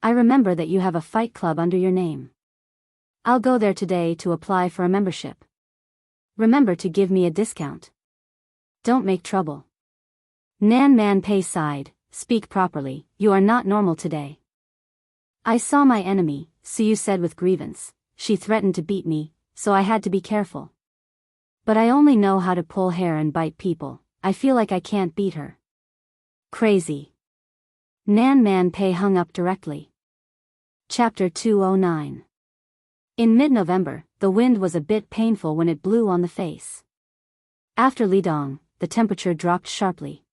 I remember that you have a fight club under your name. I'll go there today to apply for a membership. Remember to give me a discount. Don't make trouble. Nan Man Pei sighed, speak properly, you are not normal today. I saw my enemy, Siyu said with grievance. She threatened to beat me, so I had to be careful. But I only know how to pull hair and bite people. I feel like I can't beat her. Crazy. Nan Man Pei hung up directly. Chapter 209. In mid-November, the wind was a bit painful when it blew on the face. After Lidong, the temperature dropped sharply.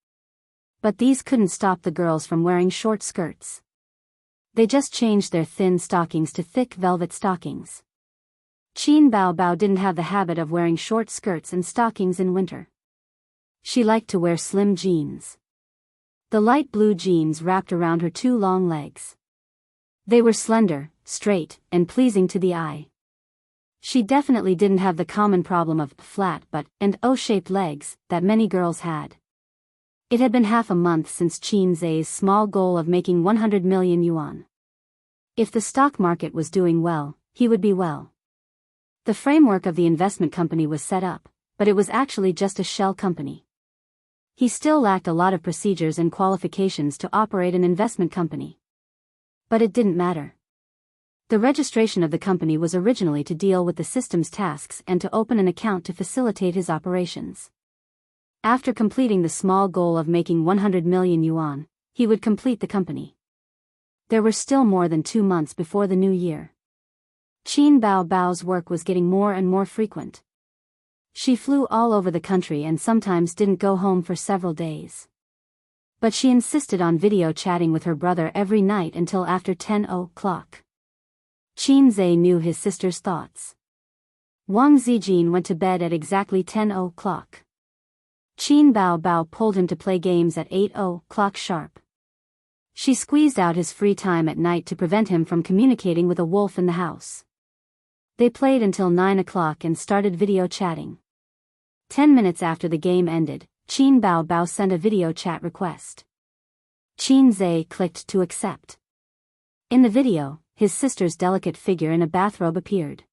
But these couldn't stop the girls from wearing short skirts. They just changed their thin stockings to thick velvet stockings. Qin Bao Bao didn't have the habit of wearing short skirts and stockings in winter. She liked to wear slim jeans. The light blue jeans wrapped around her two long legs. They were slender, straight, and pleasing to the eye. She definitely didn't have the common problem of flat butt and O-shaped legs that many girls had. It had been half a month since Qin Zai's small goal of making 100 million yuan. If the stock market was doing well, he would be well. The framework of the investment company was set up, but it was actually just a shell company. He still lacked a lot of procedures and qualifications to operate an investment company. But it didn't matter. The registration of the company was originally to deal with the system's tasks and to open an account to facilitate his operations. After completing the small goal of making 100 million yuan, he would complete the company. There were still more than 2 months before the new year. Qin Bao Bao's work was getting more and more frequent. She flew all over the country and sometimes didn't go home for several days. But she insisted on video chatting with her brother every night until after 10 o'clock. Qin Zai knew his sister's thoughts. Wang Zijin went to bed at exactly 10 o'clock. Qin Bao Bao pulled him to play games at 8 o'clock sharp. She squeezed out his free time at night to prevent him from communicating with a wolf in the house. They played until 9 o'clock and started video chatting. 10 minutes after the game ended, Qin Bao Bao sent a video chat request. Qin Zai clicked to accept. In the video, his sister's delicate figure in a bathrobe appeared.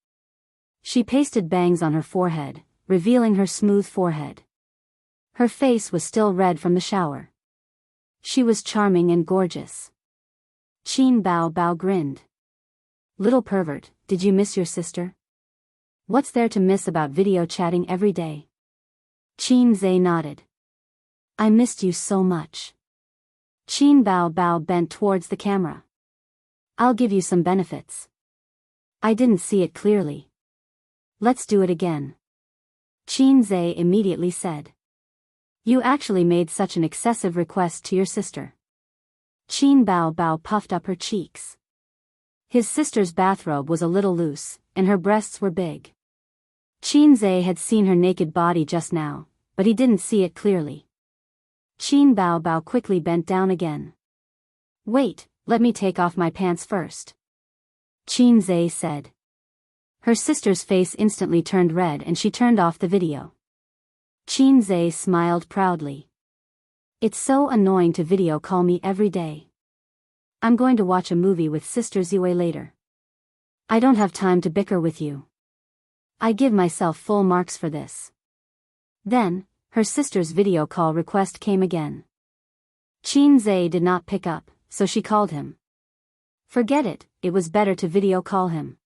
She pasted bangs on her forehead, revealing her smooth forehead. Her face was still red from the shower. She was charming and gorgeous. Qin Bao Bao grinned. Little pervert, did you miss your sister? What's there to miss about video chatting every day? Qin Zai nodded. I missed you so much. Qin Bao Bao bent towards the camera. I'll give you some benefits. I didn't see it clearly. Let's do it again. Qin Zai immediately said. You actually made such an excessive request to your sister. Qin Bao Bao puffed up her cheeks. His sister's bathrobe was a little loose, and her breasts were big. Qin Zai had seen her naked body just now, but he didn't see it clearly. Qin Bao Bao quickly bent down again. Wait, let me take off my pants first. Qin Zai said. Her sister's face instantly turned red and she turned off the video. Qin Zai smiled proudly. It's so annoying to video call me every day. I'm going to watch a movie with Sister Ziwei later. I don't have time to bicker with you. I give myself full marks for this. Then, her sister's video call request came again. Qin Zai did not pick up, so she called him. Forget it, it was better to video call him.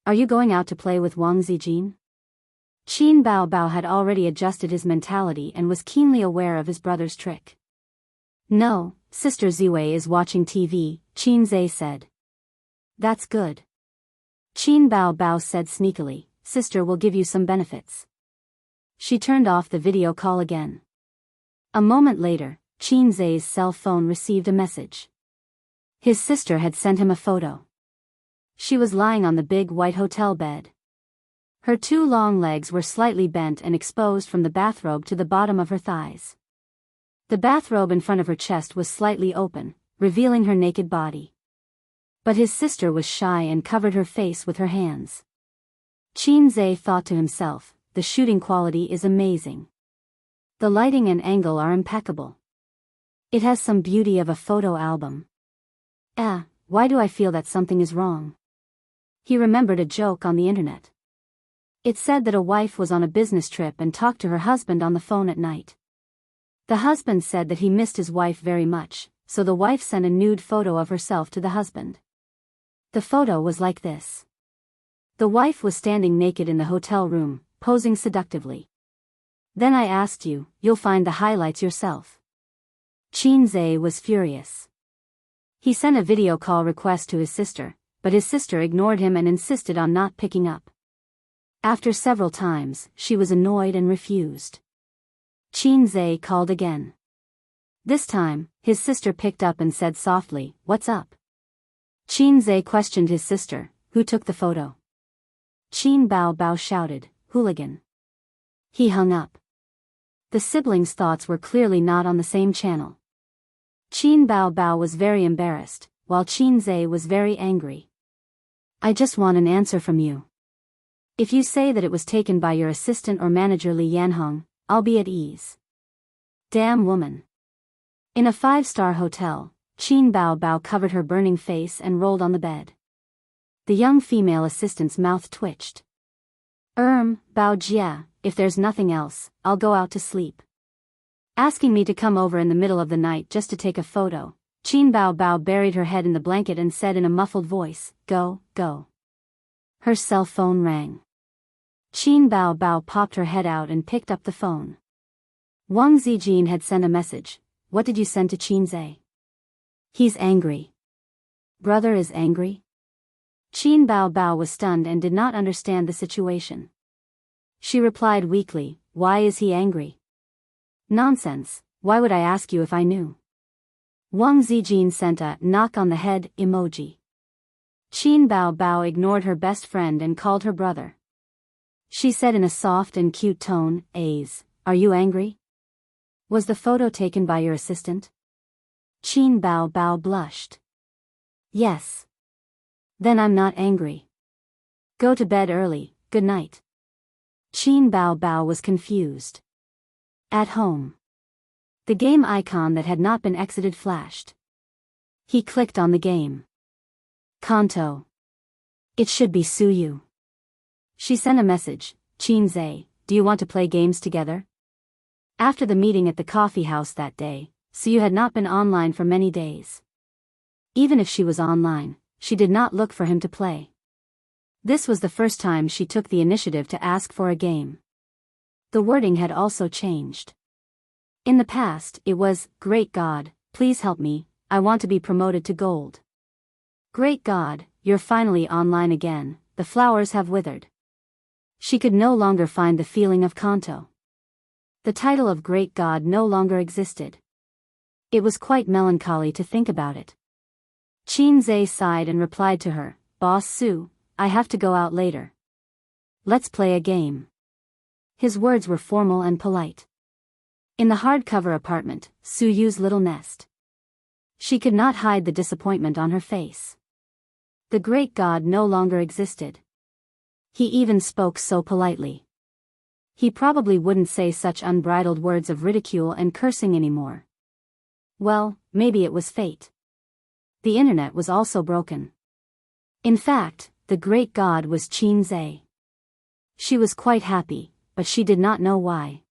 Are you going out to play with Wang Zijin? Qin Bao Bao had already adjusted his mentality and was keenly aware of his brother's trick. No, Sister Ziwei is watching TV, Qin Zai said. That's good. Qin Bao Bao said sneakily, Sister will give you some benefits. She turned off the video call again. A moment later, Qin Zai's cell phone received a message. His sister had sent him a photo. She was lying on the big white hotel bed. Her two long legs were slightly bent and exposed from the bathrobe to the bottom of her thighs. The bathrobe in front of her chest was slightly open, revealing her naked body. But his sister was shy and covered her face with her hands. Qin Zai thought to himself, the shooting quality is amazing. The lighting and angle are impeccable. It has some beauty of a photo album. Why do I feel that something is wrong? He remembered a joke on the internet. It said that a wife was on a business trip and talked to her husband on the phone at night. The husband said that he missed his wife very much, so the wife sent a nude photo of herself to the husband. The photo was like this. The wife was standing naked in the hotel room, posing seductively. Then I asked you, you'll find the highlights yourself. Chinze was furious. He sent a video call request to his sister, but his sister ignored him and insisted on not picking up. After several times, she was annoyed and refused. Chinze called again. This time, his sister picked up and said softly, "What's up?" Chinze questioned his sister, who took the photo. Chin Bao Bao shouted, "Hooligan." He hung up. The siblings' thoughts were clearly not on the same channel. Chin Bao Bao was very embarrassed, while Chinze was very angry. "I just want an answer from you. If you say that it was taken by your assistant or manager Li Yanhong, I'll be at ease." Damn woman. In a 5-star hotel, Chin Bao Bao covered her burning face and rolled on the bed. The young female assistant's mouth twitched. Bao Jia, if there's nothing else, I'll go out to sleep." Asking me to come over in the middle of the night just to take a photo, Chin Bao Bao buried her head in the blanket and said in a muffled voice, "Go, go." Her cell phone rang. Chin Bao Bao popped her head out and picked up the phone. Wang Zijin had sent a message. "What did you send to Chinze?" "He's angry." "Brother is angry?" Chin Bao Bao was stunned and did not understand the situation. She replied weakly, "Why is he angry?" "Nonsense, why would I ask you if I knew?" Wang Zijin sent a knock on the head emoji. Chin Bao Bao ignored her best friend and called her brother. She said in a soft and cute tone, "Aze, are you angry? Was the photo taken by your assistant?" Chin Bao Bao blushed. "Yes." "Then I'm not angry. Go to bed early, good night." Chin Bao Bao was confused. At home. The game icon that had not been exited flashed. He clicked on the game. Kanto. It should be Suyu. She sent a message, "Chinze, do you want to play games together?" After the meeting at the coffee house that day, Suyu had not been online for many days. Even if she was online, she did not look for him to play. This was the first time she took the initiative to ask for a game. The wording had also changed. In the past, it was, "Great God, please help me, I want to be promoted to gold." "Great God, you're finally online again, the flowers have withered." She could no longer find the feeling of Kanto. The title of Great God no longer existed. It was quite melancholy to think about it. Chinze sighed and replied to her, "Boss Su, I have to go out later. Let's play a game." His words were formal and polite. In the hardcover apartment, Suyu's little nest. She could not hide the disappointment on her face. The great God no longer existed. He even spoke so politely. He probably wouldn't say such unbridled words of ridicule and cursing anymore. Well, maybe it was fate. The internet was also broken. In fact, the great God was Chinze. She was quite happy, but she did not know why.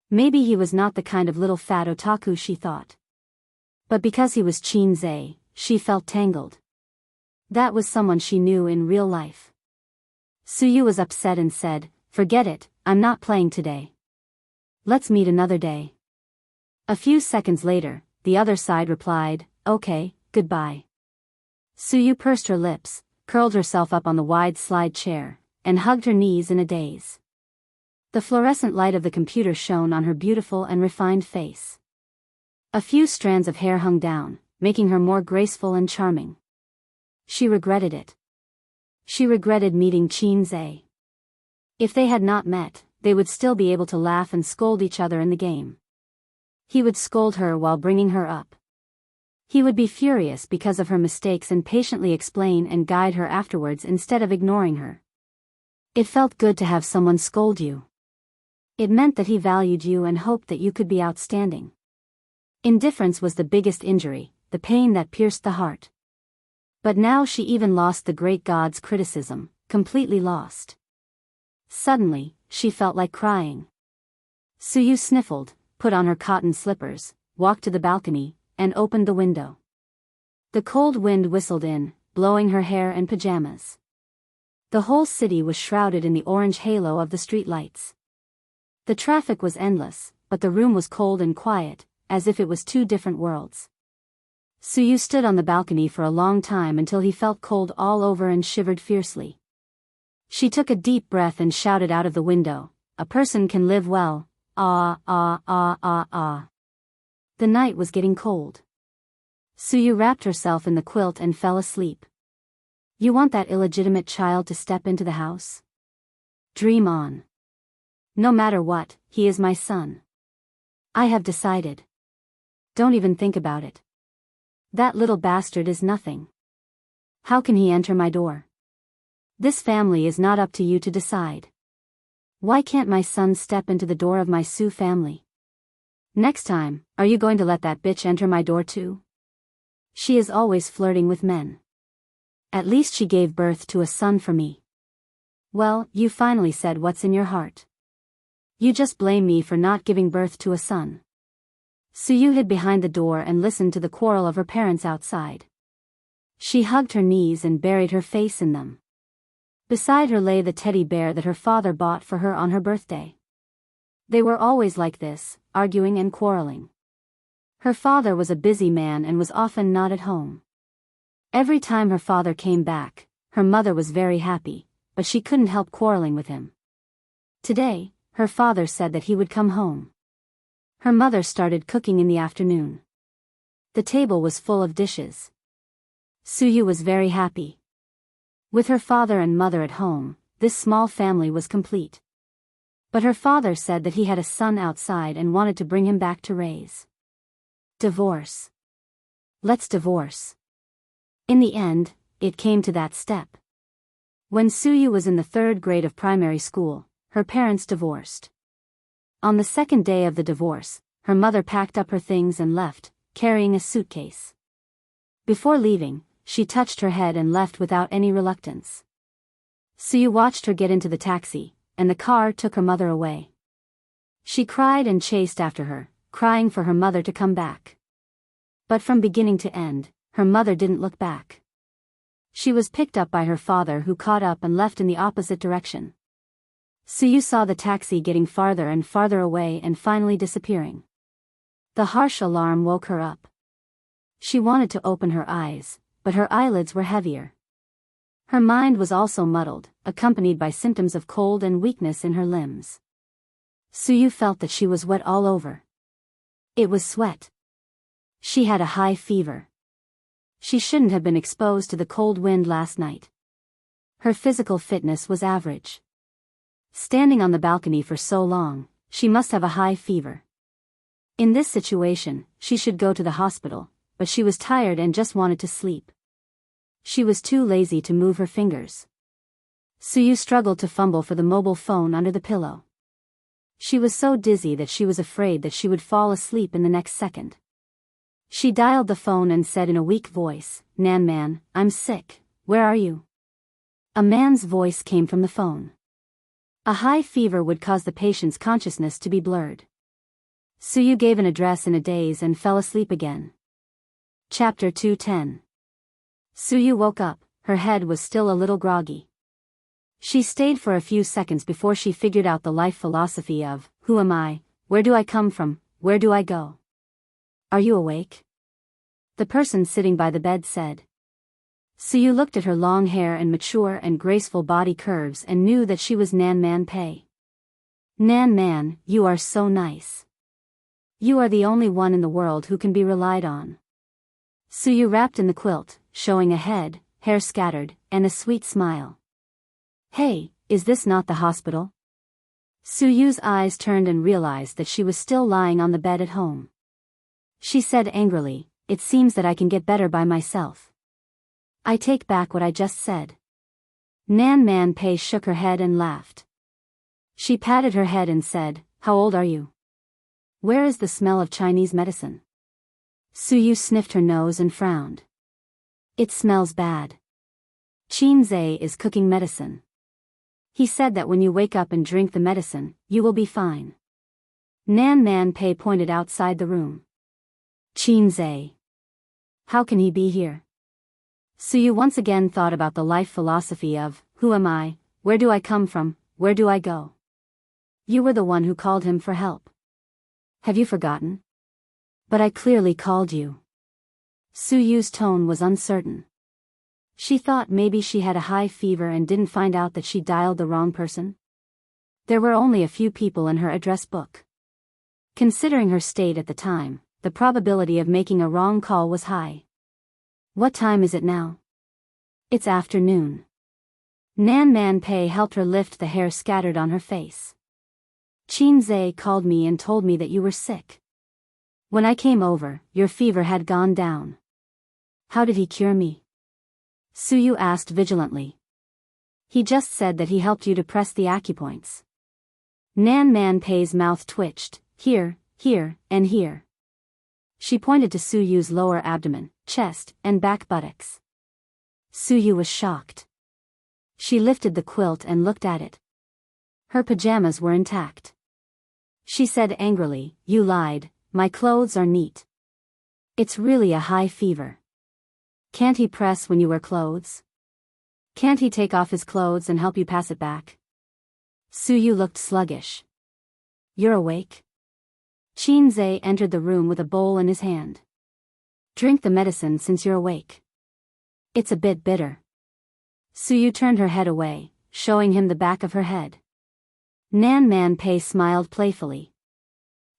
Maybe he was not the kind of little fat otaku she thought. But because he was Chinze, she felt tangled. That was someone she knew in real life. Suyu was upset and said, "Forget it, I'm not playing today. Let's meet another day." A few seconds later, the other side replied, "Okay, goodbye." Suyu pursed her lips, curled herself up on the wide slide chair, and hugged her knees in a daze. The fluorescent light of the computer shone on her beautiful and refined face. A few strands of hair hung down, making her more graceful and charming. She regretted it. She regretted meeting Chinze. If they had not met, they would still be able to laugh and scold each other in the game. He would scold her while bringing her up. He would be furious because of her mistakes and patiently explain and guide her afterwards instead of ignoring her. It felt good to have someone scold you. It meant that he valued you and hoped that you could be outstanding. Indifference was the biggest injury, the pain that pierced the heart. But now she even lost the great God's criticism, completely lost. Suddenly, she felt like crying. Suyu sniffled, put on her cotton slippers, walked to the balcony, and opened the window. The cold wind whistled in, blowing her hair and pajamas. The whole city was shrouded in the orange halo of the street lights. The traffic was endless, but the room was cold and quiet, as if it was two different worlds. Suyu stood on the balcony for a long time until he felt cold all over and shivered fiercely. She took a deep breath and shouted out of the window, "A person can live well, ah ah ah ah ah." The night was getting cold. Suyu wrapped herself in the quilt and fell asleep. You want that illegitimate child to step into the house? Dream on. No matter what, he is my son. I have decided. Don't even think about it. That little bastard is nothing. How can he enter my door? This family is not up to you to decide. Why can't my son step into the door of my Sue family? Next time, are you going to let that bitch enter my door too? She is always flirting with men. At least she gave birth to a son for me. Well, you finally said what's in your heart. You just blame me for not giving birth to a son. Suyu hid behind the door and listened to the quarrel of her parents outside. She hugged her knees and buried her face in them. Beside her lay the teddy bear that her father bought for her on her birthday. They were always like this, arguing and quarreling. Her father was a busy man and was often not at home. Every time her father came back, her mother was very happy, but she couldn't help quarreling with him. Today, her father said that he would come home. Her mother started cooking in the afternoon. The table was full of dishes. Suyu was very happy. With her father and mother at home, this small family was complete. But her father said that he had a son outside and wanted to bring him back to raise. Divorce. Let's divorce. In the end, it came to that step. When Suyu was in the 3rd grade of primary school, her parents divorced. On the 2nd day of the divorce, her mother packed up her things and left, carrying a suitcase. Before leaving, she touched her head and left without any reluctance. Suyu watched her get into the taxi, and the car took her mother away. She cried and chased after her, crying for her mother to come back. But from beginning to end, her mother didn't look back. She was picked up by her father, who caught up and left in the opposite direction. Suyu saw the taxi getting farther and farther away and finally disappearing. The harsh alarm woke her up. She wanted to open her eyes, but her eyelids were heavier. Her mind was also muddled, accompanied by symptoms of cold and weakness in her limbs. Suyu felt that she was wet all over. It was sweat. She had a high fever. She shouldn't have been exposed to the cold wind last night. Her physical fitness was average. Standing on the balcony for so long, she must have a high fever. In this situation, she should go to the hospital, but she was tired and just wanted to sleep. She was too lazy to move her fingers. Suyu struggled to fumble for the mobile phone under the pillow. She was so dizzy that she was afraid that she would fall asleep in the next second. She dialed the phone and said in a weak voice, "Nan man, I'm sick, where are you?" A man's voice came from the phone. A high fever would cause the patient's consciousness to be blurred. Suyu gave an address in a daze and fell asleep again. Chapter 210. Suyu woke up, her head was still a little groggy. She stayed for a few seconds before she figured out the life philosophy of, who am I, where do I come from, where do I go? Are you awake? The person sitting by the bed said. Suyu looked at her long hair and mature and graceful body curves and knew that she was Nan Man Pei. Nan Man, you are so nice. You are the only one in the world who can be relied on. Suyu wrapped in the quilt, showing a head, hair scattered, and a sweet smile. Hey, is this not the hospital? Suyu's eyes turned and realized that she was still lying on the bed at home. She said angrily, "It seems that I can get better by myself. I take back what I just said." Nan Man Pei shook her head and laughed. She patted her head and said, "How old are you? Where is the smell of Chinese medicine?" Suyu sniffed her nose and frowned. "It smells bad. Qin Zhe is cooking medicine. He said that when you wake up and drink the medicine, you will be fine." Nan Man Pei pointed outside the room. Qin Zhe. How can he be here? Suyu once again thought about the life philosophy of, who am I, where do I come from, where do I go? You were the one who called him for help. Have you forgotten? But I clearly called you. Suyu's tone was uncertain. She thought maybe she had a high fever and didn't find out that she dialed the wrong person. There were only a few people in her address book. Considering her state at the time, the probability of making a wrong call was high. What time is it now? It's afternoon. Nan Man Pei helped her lift the hair scattered on her face. Qin Zhe called me and told me that you were sick. When I came over, your fever had gone down. How did he cure me? Suyu asked vigilantly. He just said that he helped you to press the acupoints. Nan Man Pei's mouth twitched, here, and here. She pointed to Suyu's lower abdomen, chest, and back buttocks. Suyu was shocked. She lifted the quilt and looked at it. Her pajamas were intact. She said angrily, you lied, my clothes are neat. It's really a high fever. Can't he press when you wear clothes? Can't he take off his clothes and help you pass it back? Suyu looked sluggish. You're awake? Qin Zhe entered the room with a bowl in his hand. Drink the medicine since you're awake. It's a bit bitter. Suyu turned her head away, showing him the back of her head. Nan Man Pei smiled playfully.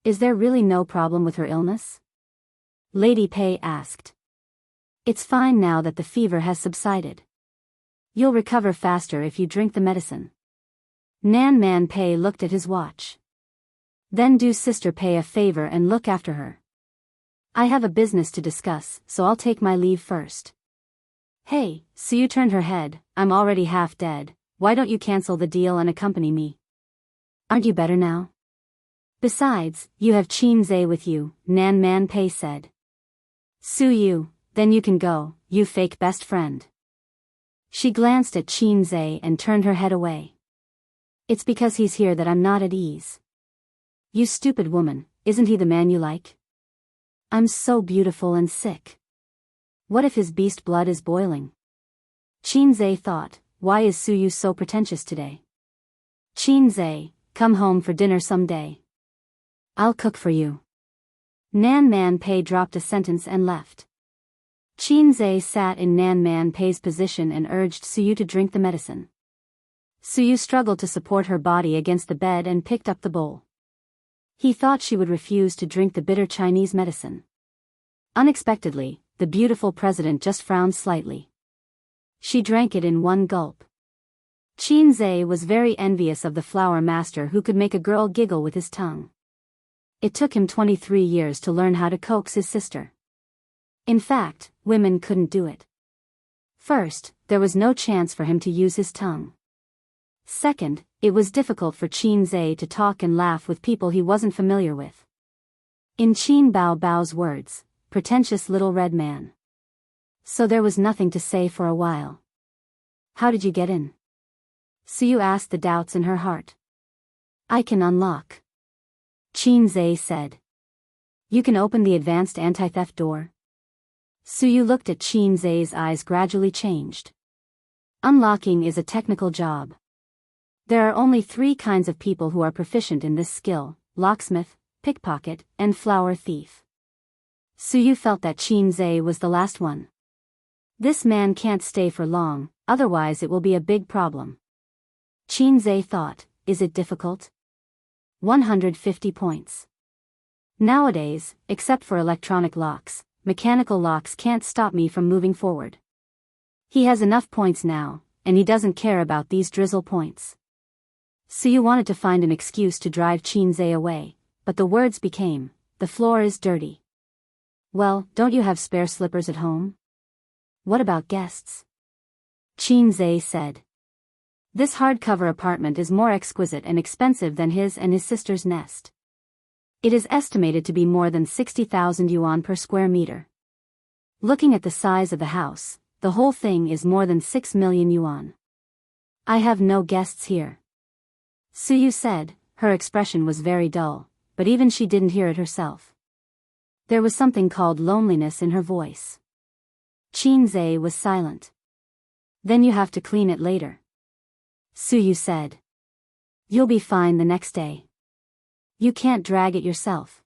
Is there really no problem with her illness? Lady Pei asked. It's fine now that the fever has subsided. You'll recover faster if you drink the medicine. Nan Man Pei looked at his watch. Then do Sister Pei a favor and look after her. I have a business to discuss, so I'll take my leave first. Hey, Suyu turned her head, I'm already half dead, why don't you cancel the deal and accompany me? Aren't you better now? Besides, you have Qin Zhe with you, Nan Man Pei said. Suyu, then you can go, you fake best friend. She glanced at Qin Zhe and turned her head away. It's because he's here that I'm not at ease. You stupid woman, isn't he the man you like? I'm so beautiful and sick. What if his beast blood is boiling? Qin Zhe thought, why is Suyu so pretentious today? Qin Zhe, come home for dinner someday. I'll cook for you. Nan Man Pei dropped a sentence and left. Qin Zhe sat in Nan Man Pei's position and urged Suyu to drink the medicine. Suyu struggled to support her body against the bed and picked up the bowl. He thought she would refuse to drink the bitter Chinese medicine. Unexpectedly, the beautiful president just frowned slightly. She drank it in one gulp. Qin Zhe was very envious of the flower master who could make a girl giggle with his tongue. It took him 23 years to learn how to coax his sister. In fact, women couldn't do it. First, there was no chance for him to use his tongue. Second, it was difficult for Qin Zhe to talk and laugh with people he wasn't familiar with. In Qin Bao Bao's words, pretentious little red man. So there was nothing to say for a while. How did you get in? Suyu asked the doubts in her heart. I can unlock. Qin Zhe said. You can open the advanced anti-theft door? Suyu looked at Qin Zhe's eyes gradually changed. Unlocking is a technical job. There are only 3 kinds of people who are proficient in this skill, locksmith, pickpocket, and flower thief. Suyu felt that Qin Zhe was the last one. This man can't stay for long, otherwise it will be a big problem. Qin Zhe thought, is it difficult? 150 points. Nowadays, except for electronic locks, mechanical locks can't stop me from moving forward. He has enough points now, and he doesn't care about these drizzle points. Suyu wanted to find an excuse to drive Qin Zhe away, but the words became, the floor is dirty. Well, don't you have spare slippers at home? What about guests? Qin Zhe said. This hardcover apartment is more exquisite and expensive than his and his sister's nest. It is estimated to be more than 60,000 yuan per square meter. Looking at the size of the house, the whole thing is more than 6 million yuan. I have no guests here. Suyu said, her expression was very dull, but even she didn't hear it herself. There was something called loneliness in her voice. Qinze was silent. Then you have to clean it later, Suyu said. You'll be fine the next day. You can't drag it yourself.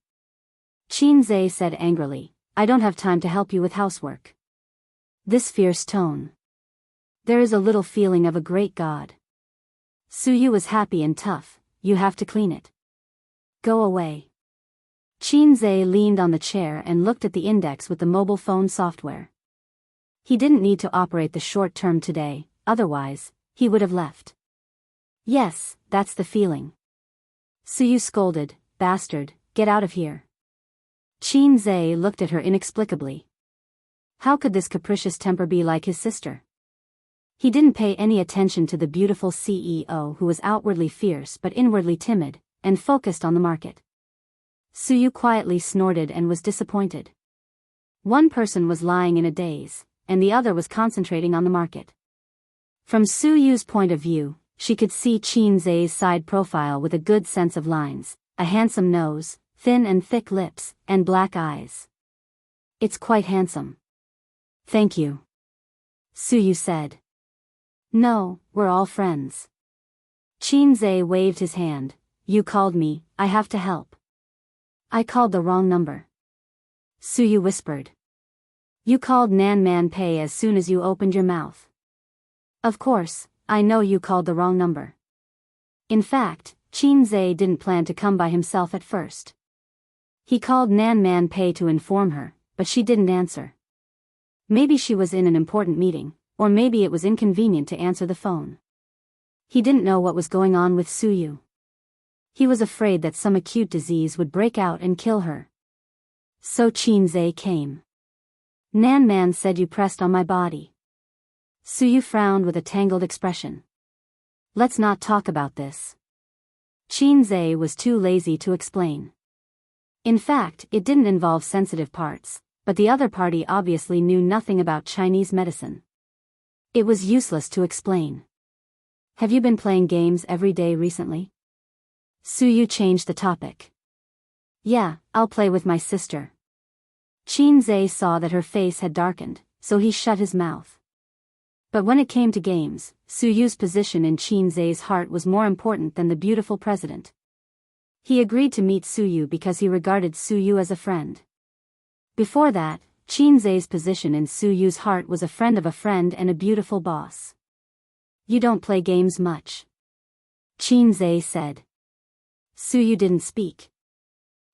Qinze said angrily, I don't have time to help you with housework. This fierce tone. There is a little feeling of a great god. Suyu was happy and tough, you have to clean it. Go away. Qinze leaned on the chair and looked at the index with the mobile phone software. He didn't need to operate the short term today, otherwise, he would have left. Yes, that's the feeling. Suyu scolded, bastard, get out of here. Qinze looked at her inexplicably. How could this capricious temper be like his sister? He didn't pay any attention to the beautiful CEO who was outwardly fierce but inwardly timid, and focused on the market. Suyu quietly snorted and was disappointed. One person was lying in a daze, and the other was concentrating on the market. From Suyu's point of view, she could see Qinze's side profile with a good sense of lines, a handsome nose, thin and thick lips, and black eyes. It's quite handsome. Thank you, Suyu said. No, we're all friends. Qinze waved his hand. You called me, I have to help. I called the wrong number. Suyu whispered. You called Nan Man Pei as soon as you opened your mouth. Of course, I know you called the wrong number. In fact, Qinze didn't plan to come by himself at first. He called Nan Man Pei to inform her, but she didn't answer. Maybe she was in an important meeting, or maybe it was inconvenient to answer the phone. He didn't know what was going on with Suyu. He was afraid that some acute disease would break out and kill her. So Qinze came. Nan Man said you pressed on my body. Suyu frowned with a tangled expression. Let's not talk about this. Qinze was too lazy to explain. In fact, it didn't involve sensitive parts, but the other party obviously knew nothing about Chinese medicine. It was useless to explain. Have you been playing games every day recently? Suyu changed the topic. Yeah, I'll play with my sister. Qinze saw that her face had darkened, so he shut his mouth. But when it came to games, Suyu's position in Qinze's heart was more important than the beautiful president. He agreed to meet Suyu because he regarded Suyu as a friend. Before that, Qinze's position in Suyu's heart was a friend of a friend and a beautiful boss. You don't play games much, Qinze said. Suyu didn't speak.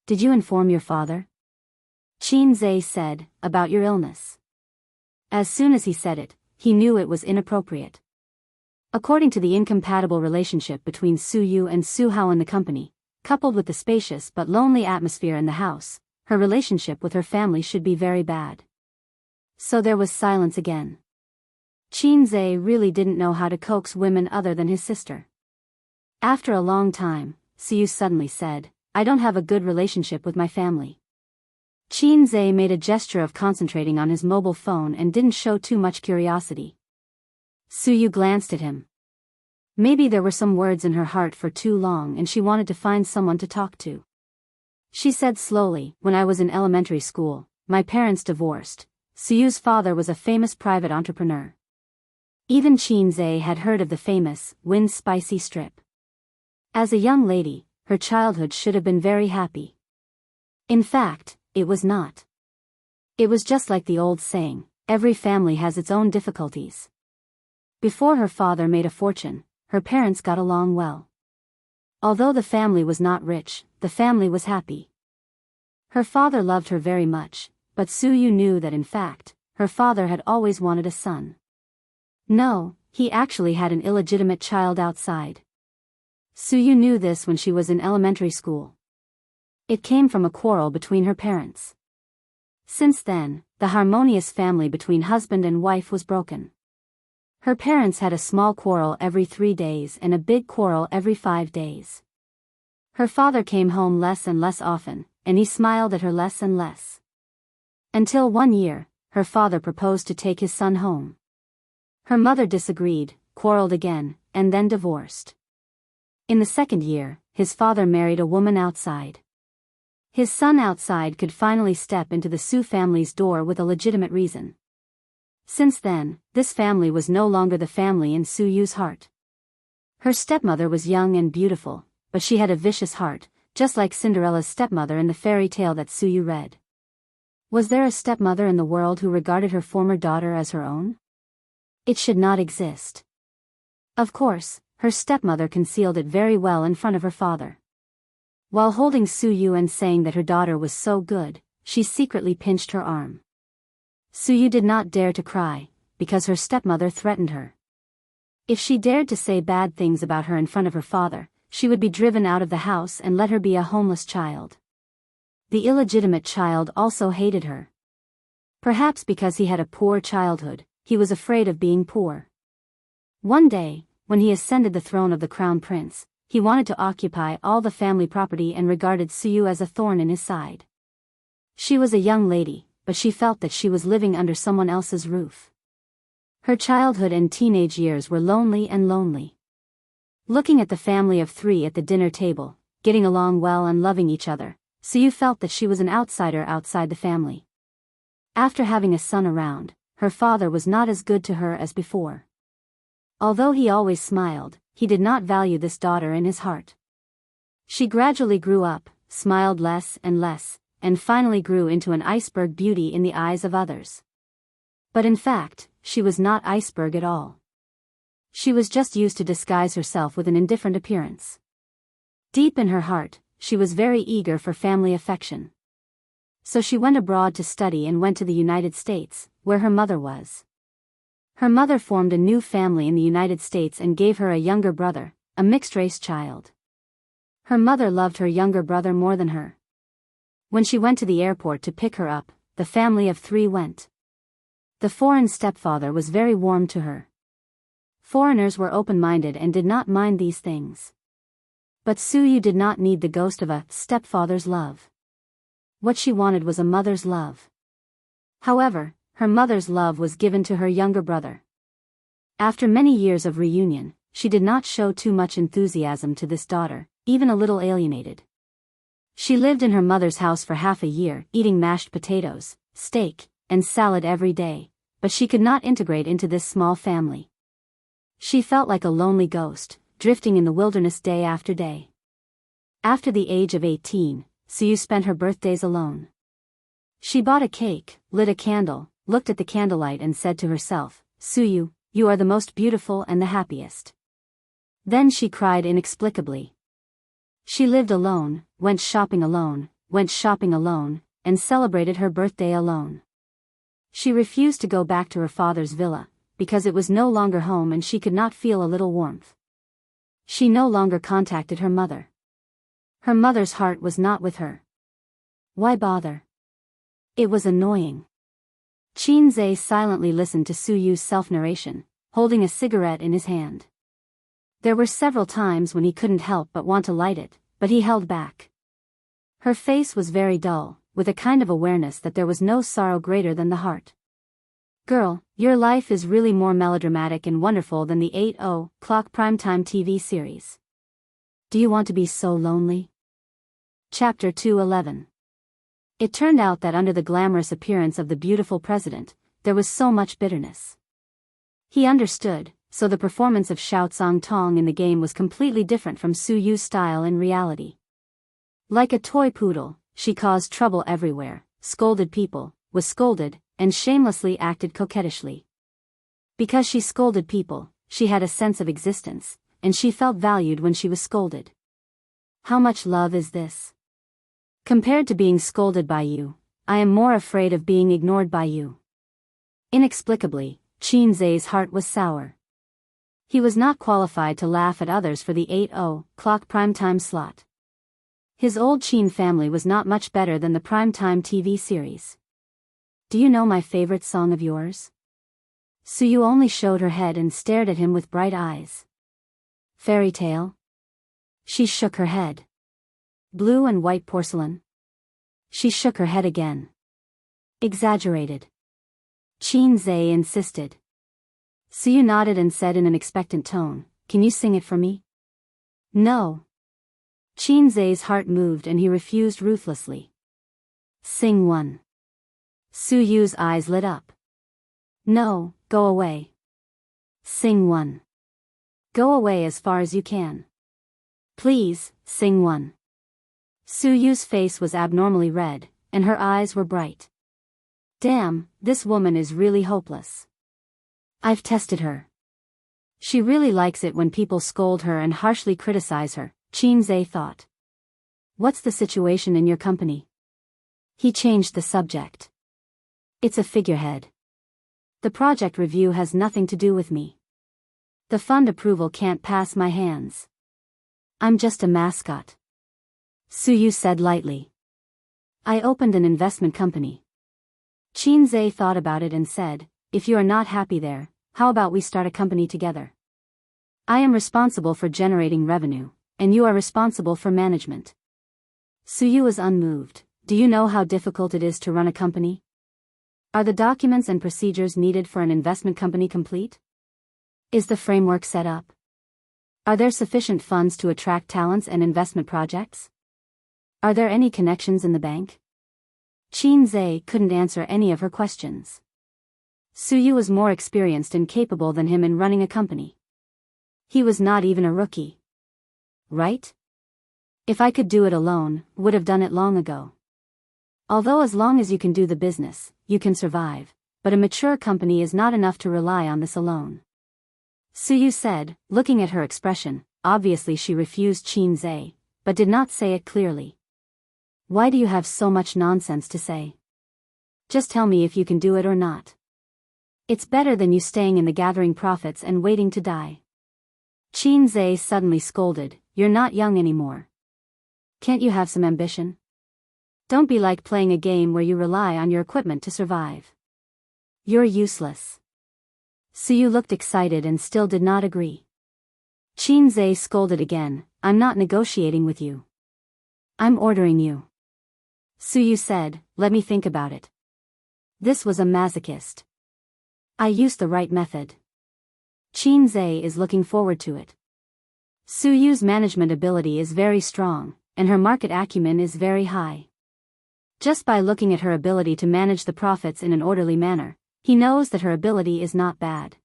Did you inform your father? Qinze said, about your illness. As soon as he said it, he knew it was inappropriate. According to the incompatible relationship between Suyu and Su Hao in the company, coupled with the spacious but lonely atmosphere in the house, her relationship with her family should be very bad. So there was silence again. Qinze really didn't know how to coax women other than his sister. After a long time, Suyu suddenly said, I don't have a good relationship with my family. Qinze made a gesture of concentrating on his mobile phone and didn't show too much curiosity. Suyu glanced at him. Maybe there were some words in her heart for too long and she wanted to find someone to talk to. She said slowly, when I was in elementary school, my parents divorced. Suyu's father was a famous private entrepreneur. Even Qinze had heard of the famous, Win Spicy strip. As a young lady, her childhood should have been very happy. In fact, it was not. It was just like the old saying, every family has its own difficulties. Before her father made a fortune, her parents got along well. Although the family was not rich, the family was happy. Her father loved her very much, but Suyu knew that in fact, her father had always wanted a son. No, he actually had an illegitimate child outside. Suyu knew this when she was in elementary school. It came from a quarrel between her parents. Since then, the harmonious family between husband and wife was broken. Her parents had a small quarrel every 3 days and a big quarrel every 5 days. Her father came home less and less often, and he smiled at her less and less. Until one year, her father proposed to take his son home. Her mother disagreed, quarreled again, and then divorced. In the second year, his father married a woman outside. His son outside could finally step into the Su family's door with a legitimate reason. Since then, this family was no longer the family in Su Yu's heart. Her stepmother was young and beautiful, but she had a vicious heart, just like Cinderella's stepmother in the fairy tale that Su Yu read. Was there a stepmother in the world who regarded her former daughter as her own? It should not exist. Of course, her stepmother concealed it very well in front of her father. While holding Su Yu and saying that her daughter was so good, she secretly pinched her arm. Su Yu did not dare to cry, because her stepmother threatened her. If she dared to say bad things about her in front of her father, she would be driven out of the house and let her be a homeless child. The illegitimate child also hated her. Perhaps because he had a poor childhood, he was afraid of being poor. One day, when he ascended the throne of the crown prince, he wanted to occupy all the family property and regarded Su Yu as a thorn in his side. She was a young lady, but she felt that she was living under someone else's roof. Her childhood and teenage years were lonely and lonely. Looking at the family of three at the dinner table, getting along well and loving each other, Su Yu felt that she was an outsider outside the family. After having a son around, her father was not as good to her as before. Although he always smiled, he did not value this daughter in his heart. She gradually grew up, smiled less, and finally grew into an iceberg beauty in the eyes of others. But in fact, she was not iceberg at all. She was just used to disguise herself with an indifferent appearance. Deep in her heart, she was very eager for family affection. So she went abroad to study and went to the United States, where her mother was. Her mother formed a new family in the United States and gave her a younger brother, a mixed-race child. Her mother loved her younger brother more than her. When she went to the airport to pick her up, the family of three went. The foreign stepfather was very warm to her. Foreigners were open-minded and did not mind these things. But Su Yu did not need the ghost of a stepfather's love. What she wanted was a mother's love. However, her mother's love was given to her younger brother. After many years of reunion, she did not show too much enthusiasm to this daughter, even a little alienated. She lived in her mother's house for half a year, eating mashed potatoes, steak, and salad every day, but she could not integrate into this small family. She felt like a lonely ghost, drifting in the wilderness day after day. After the age of 18, Su Yu spent her birthdays alone. She bought a cake, lit a candle, looked at the candlelight and said to herself, "Su Yu, you are the most beautiful and the happiest." Then she cried inexplicably. She lived alone, went shopping alone, and celebrated her birthday alone. She refused to go back to her father's villa, because it was no longer home and she could not feel a little warmth. She no longer contacted her mother. Her mother's heart was not with her. Why bother? It was annoying. Qin Zhe silently listened to Su Yu's self-narration, holding a cigarette in his hand. There were several times when he couldn't help but want to light it, but he held back. Her face was very dull, with a kind of awareness that there was no sorrow greater than the heart. "Girl, your life is really more melodramatic and wonderful than the 8:00 primetime TV series. Do you want to be so lonely?" Chapter 211. It turned out that under the glamorous appearance of the beautiful president, there was so much bitterness. He understood, so the performance of Xiao Tsong Tong in the game was completely different from Su Yu's style in reality. Like a toy poodle, she caused trouble everywhere, scolded people, was scolded, and shamelessly acted coquettishly. Because she scolded people, she had a sense of existence, and she felt valued when she was scolded. How much love is this? Compared to being scolded by you, I am more afraid of being ignored by you. Inexplicably, Qin Zhe's heart was sour. He was not qualified to laugh at others for the 8:00 primetime slot. His old Qin family was not much better than the primetime TV series. "Do you know my favorite song of yours?" Su Yu only showed her head and stared at him with bright eyes. "Fairy tale?" She shook her head. "Blue and white porcelain?" She shook her head again. "Exaggerated." Qin Zhe insisted. Su Yu nodded and said in an expectant tone, "Can you sing it for me?" "No." Qin Zai's heart moved and he refused ruthlessly. Sing 1. Su Yu's eyes lit up. No, go away. Sing 1. Go away as far as you can. Please, Sing 1. Su Yu's face was abnormally red, and her eyes were bright. Damn, this woman is really hopeless. I've tested her. She really likes it when people scold her and harshly criticize her, Qin Zai thought. What's the situation in your company? He changed the subject. It's a figurehead. The project review has nothing to do with me. The fund approval can't pass my hands. I'm just a mascot. Su Yu said lightly. I opened an investment company. Qin Zai thought about it and said, if you are not happy there, how about we start a company together? I am responsible for generating revenue, and you are responsible for management. Su Yu was unmoved. Do you know how difficult it is to run a company? Are the documents and procedures needed for an investment company complete? Is the framework set up? Are there sufficient funds to attract talents and investment projects? Are there any connections in the bank? Qin Zai couldn't answer any of her questions. Su Yu was more experienced and capable than him in running a company. He was not even a rookie. Right? If I could do it alone, would have done it long ago. Although as long as you can do the business, you can survive, but a mature company is not enough to rely on this alone. Su Yu said, looking at her expression. Obviously she refused Qin Zai, but did not say it clearly. Why do you have so much nonsense to say? Just tell me if you can do it or not. It's better than you staying in the gathering profits and waiting to die. Qin Zai suddenly scolded, you're not young anymore. Can't you have some ambition? Don't be like playing a game where you rely on your equipment to survive. You're useless. Su Yu looked excited and still did not agree. Qin Zai scolded again, I'm not negotiating with you. I'm ordering you. Su Yu said, let me think about it. This was a masochist. I used the right method. Qin Zai is looking forward to it. Su Yu's management ability is very strong, and her market acumen is very high. Just by looking at her ability to manage the profits in an orderly manner, he knows that her ability is not bad.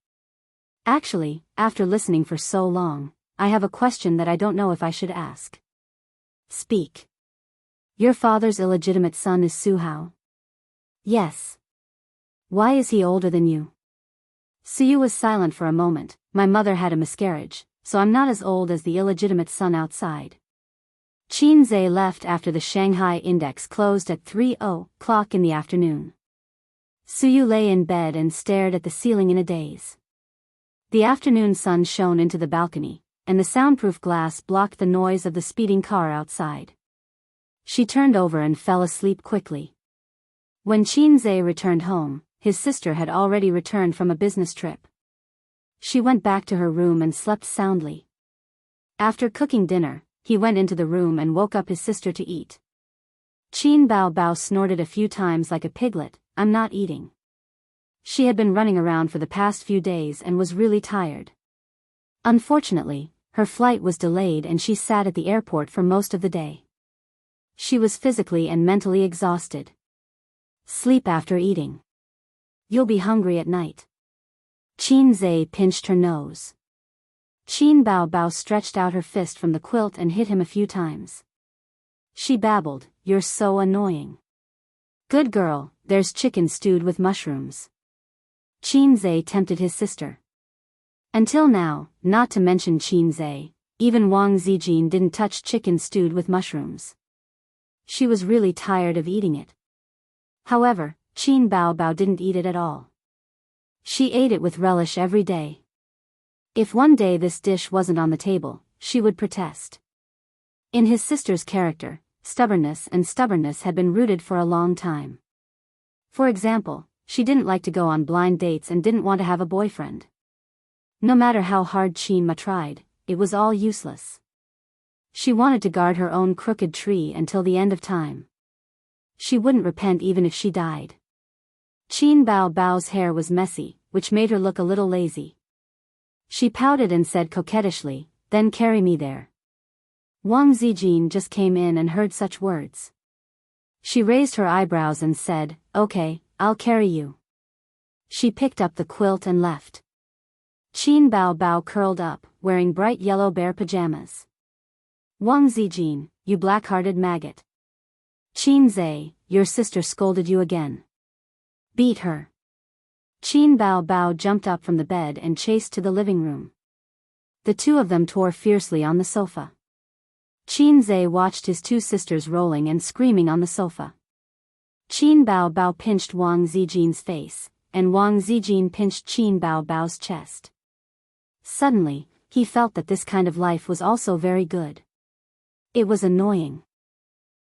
Actually, after listening for so long, I have a question that I don't know if I should ask. Speak. Your father's illegitimate son is Su Hao? Yes. Why is he older than you? Su Yu was silent for a moment. My mother had a miscarriage, so I'm not as old as the illegitimate son outside. Qin Zai left after the Shanghai index closed at 3:00 in the afternoon. Su Yu lay in bed and stared at the ceiling in a daze. The afternoon sun shone into the balcony, and the soundproof glass blocked the noise of the speeding car outside. She turned over and fell asleep quickly. When Qin Zai returned home, his sister had already returned from a business trip. She went back to her room and slept soundly. After cooking dinner, he went into the room and woke up his sister to eat. Qin Bao Bao snorted a few times like a piglet, I'm not eating. She had been running around for the past few days and was really tired. Unfortunately, her flight was delayed and she sat at the airport for most of the day. She was physically and mentally exhausted. Sleep after eating. You'll be hungry at night. Qin Zai pinched her nose. Qin Bao Bao stretched out her fist from the quilt and hit him a few times. She babbled, you're so annoying. Good girl, there's chicken stewed with mushrooms. Qin Zai tempted his sister. Until now, not to mention Qin Zai, even Wang Zijin didn't touch chicken stewed with mushrooms. She was really tired of eating it. However, Qin Bao Bao didn't eat it at all. She ate it with relish every day. If one day this dish wasn't on the table, she would protest. In his sister's character, stubbornness had been rooted for a long time. For example, she didn't like to go on blind dates and didn't want to have a boyfriend. No matter how hard Qin Ma tried, it was all useless. She wanted to guard her own crooked tree until the end of time. She wouldn't repent even if she died. Qin Bao Bao's hair was messy, which made her look a little lazy. She pouted and said coquettishly, then carry me there. Wang Zijin just came in and heard such words. She raised her eyebrows and said, "Okay, I'll carry you." She picked up the quilt and left. Qin Bao Bao curled up, wearing bright yellow bear pajamas. "Wang Zijin, you black-hearted maggot. Qin Zai, your sister scolded you again. Beat her." Qin Bao Bao jumped up from the bed and chased to the living room. The two of them tore fiercely on the sofa. Qin Zai watched his two sisters rolling and screaming on the sofa. Qin Bao Bao pinched Wang Zijin's face, and Wang Zijin pinched Qin Bao Bao's chest. Suddenly, he felt that this kind of life was also very good. It was annoying.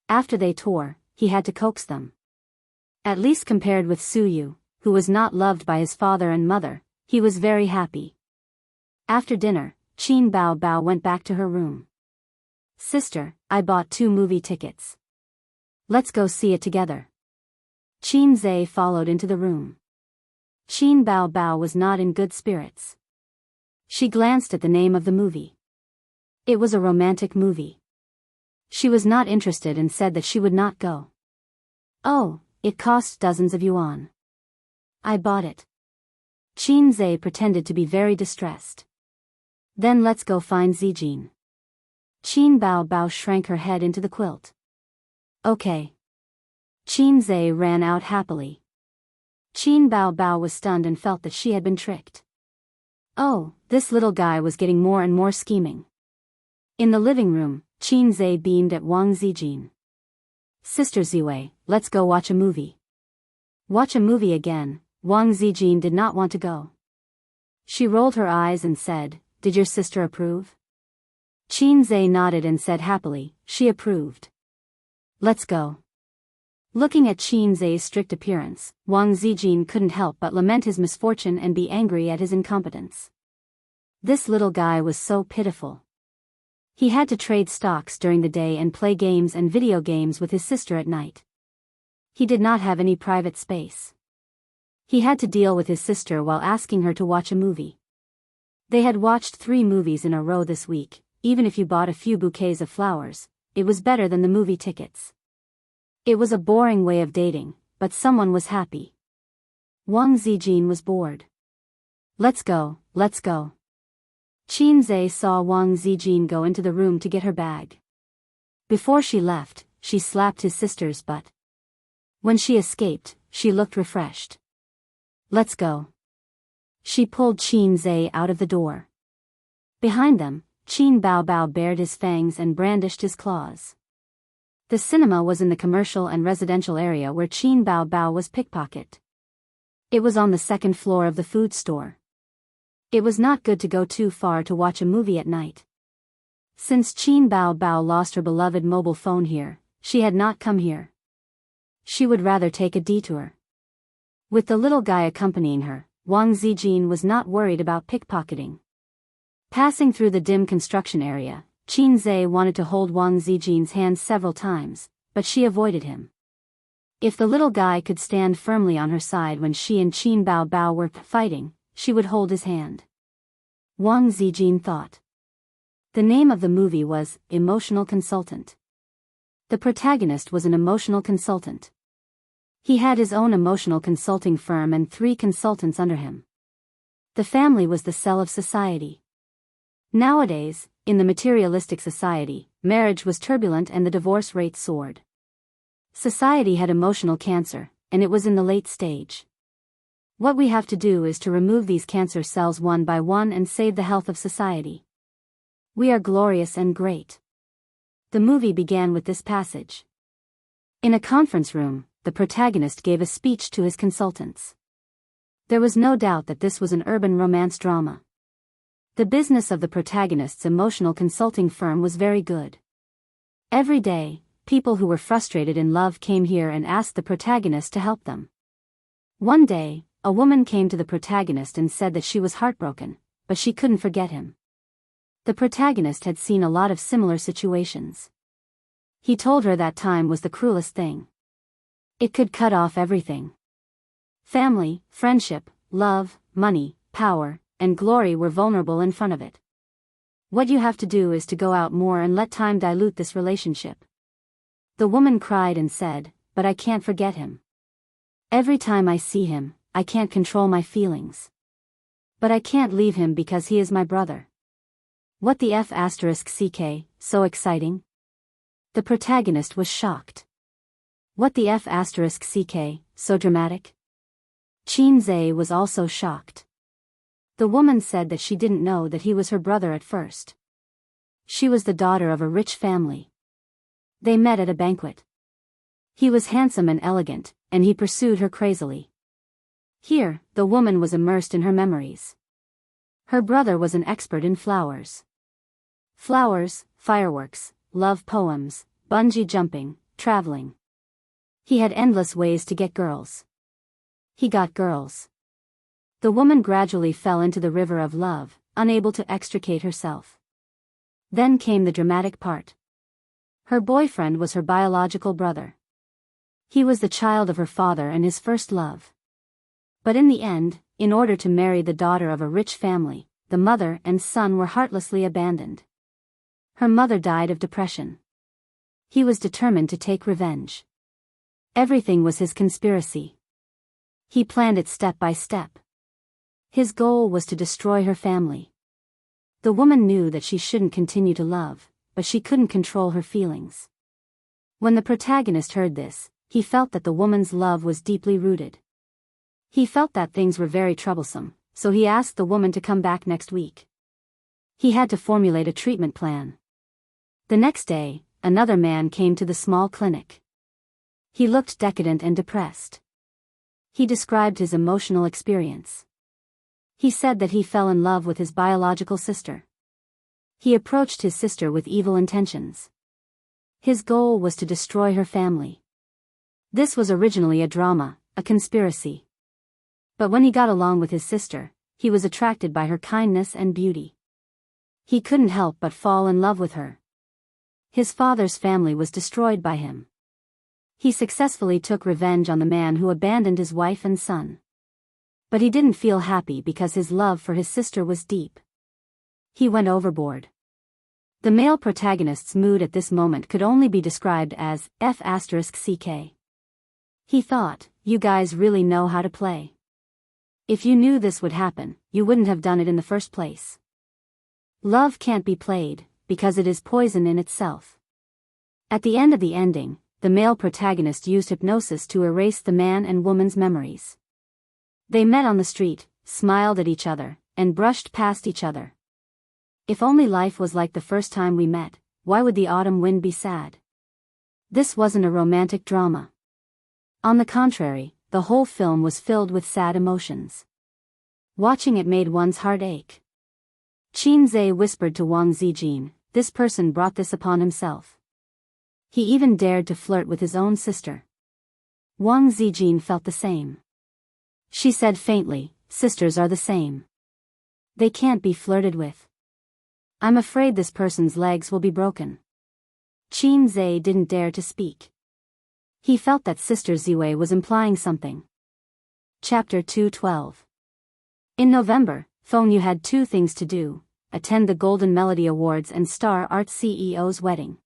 After they tore, he had to coax them. At least compared with Suyu, who was not loved by his father and mother, he was very happy. After dinner, Qin Bao Bao went back to her room. "Sister, I bought 2 movie tickets. Let's go see it together." Qin Zai followed into the room. Qin Bao Bao was not in good spirits. She glanced at the name of the movie. It was a romantic movie. She was not interested and said that she would not go. "Oh, it cost dozens of yuan. I bought it." Qin Zai pretended to be very distressed. "Then let's go find Zijin." Qin Bao Bao shrank her head into the quilt. "Okay." Qin Zai ran out happily. Qin Bao Bao was stunned and felt that she had been tricked. Oh, this little guy was getting more and more scheming. In the living room, Qin Zai beamed at Wang Zijin. "Sister Ziwei, let's go watch a movie." Watch a movie again? Wang Zijin did not want to go. She rolled her eyes and said, "Did your sister approve?" Qin Zai nodded and said happily, "She approved. Let's go." Looking at Qin Zai's strict appearance, Wang Zijin couldn't help but lament his misfortune and be angry at his incompetence. This little guy was so pitiful. He had to trade stocks during the day and play games and video games with his sister at night. He did not have any private space. He had to deal with his sister while asking her to watch a movie. They had watched 3 movies in a row this week. Even if you bought a few bouquets of flowers, it was better than the movie tickets. It was a boring way of dating, but someone was happy. Wang Zijin was bored. "Let's go, let's go." Qin Zai saw Wang Zijin go into the room to get her bag. Before she left, she slapped his sister's butt. When she escaped, she looked refreshed. "Let's go." She pulled Qin Zai out of the door. Behind them, Qin Bao Bao bared his fangs and brandished his claws. The cinema was in the commercial and residential area where Qin Bao Bao was pickpocket. It was on the 2nd floor of the food store. It was not good to go too far to watch a movie at night. Since Qin Bao Bao lost her beloved mobile phone here, she had not come here. She would rather take a detour. With the little guy accompanying her, Wang Zijin was not worried about pickpocketing. Passing through the dim construction area, Qin Zai wanted to hold Wang Zijin's hand several times, but she avoided him. If the little guy could stand firmly on her side when she and Qin Bao Bao were fighting, she would hold his hand. Wang Zijin thought. The name of the movie was Emotional Consultant. The protagonist was an emotional consultant. He had his own emotional consulting firm and 3 consultants under him. The family was the cell of society. Nowadays, in the materialistic society, marriage was turbulent and the divorce rate soared. Society had emotional cancer, and it was in the late stage. What we have to do is to remove these cancer cells one by one and save the health of society. We are glorious and great. The movie began with this passage. In a conference room, the protagonist gave a speech to his consultants. There was no doubt that this was an urban romance drama. The business of the protagonist's emotional consulting firm was very good. Every day, people who were frustrated in love came here and asked the protagonist to help them. One day, a woman came to the protagonist and said that she was heartbroken, but she couldn't forget him. The protagonist had seen a lot of similar situations. He told her that time was the cruelest thing. It could cut off everything. Family, friendship, love, money, power, and glory were vulnerable in front of it. What you have to do is to go out more and let time dilute this relationship. The woman cried and said, but I can't forget him. Every time I see him, I can't control my feelings. But I can't leave him because he is my brother. What the f*ck, so exciting? The protagonist was shocked. What the f*ck, so dramatic? Chin-zae was also shocked. The woman said that she didn't know that he was her brother at first. She was the daughter of a rich family. They met at a banquet. He was handsome and elegant, and he pursued her crazily. Here, the woman was immersed in her memories. Her brother was an expert in flowers. Flowers, fireworks, love poems, bungee jumping, traveling. He had endless ways to get girls. He got girls. The woman gradually fell into the river of love, unable to extricate herself. Then came the dramatic part. Her boyfriend was her biological brother. He was the child of her father and his first love. But in the end, in order to marry the daughter of a rich family, the mother and son were heartlessly abandoned. Her mother died of depression. He was determined to take revenge. Everything was his conspiracy. He planned it step by step. His goal was to destroy her family. The woman knew that she shouldn't continue to love, but she couldn't control her feelings. When the protagonist heard this, he felt that the woman's love was deeply rooted. He felt that things were very troublesome, so he asked the woman to come back next week. He had to formulate a treatment plan. The next day, another man came to the small clinic. He looked decadent and depressed. He described his emotional experience. He said that he fell in love with his biological sister. He approached his sister with evil intentions. His goal was to destroy her family. This was originally a drama, a conspiracy. But when he got along with his sister, he was attracted by her kindness and beauty. He couldn't help but fall in love with her. His father's family was destroyed by him. He successfully took revenge on the man who abandoned his wife and son. But he didn't feel happy because his love for his sister was deep. He went overboard. The male protagonist's mood at this moment could only be described as f*ck. He thought, you guys really know how to play. If you knew this would happen, you wouldn't have done it in the first place. Love can't be played, because it is poison in itself. At the end of the ending, the male protagonist used hypnosis to erase the man and woman's memories. They met on the street, smiled at each other, and brushed past each other. If only life was like the first time we met, why would the autumn wind be sad? This wasn't a romantic drama. On the contrary, the whole film was filled with sad emotions. Watching it made one's heart ache. Chin-zae whispered to Wang Zijin, this person brought this upon himself. He even dared to flirt with his own sister. Wang Zijin felt the same. She said faintly, sisters are the same. They can't be flirted with. I'm afraid this person's legs will be broken. Chin-zae didn't dare to speak. He felt that Sister Ziwei was implying something. Chapter 212. In November, Feng Yu had two things to do: attend the Golden Melody Awards and Star Art CEO's wedding.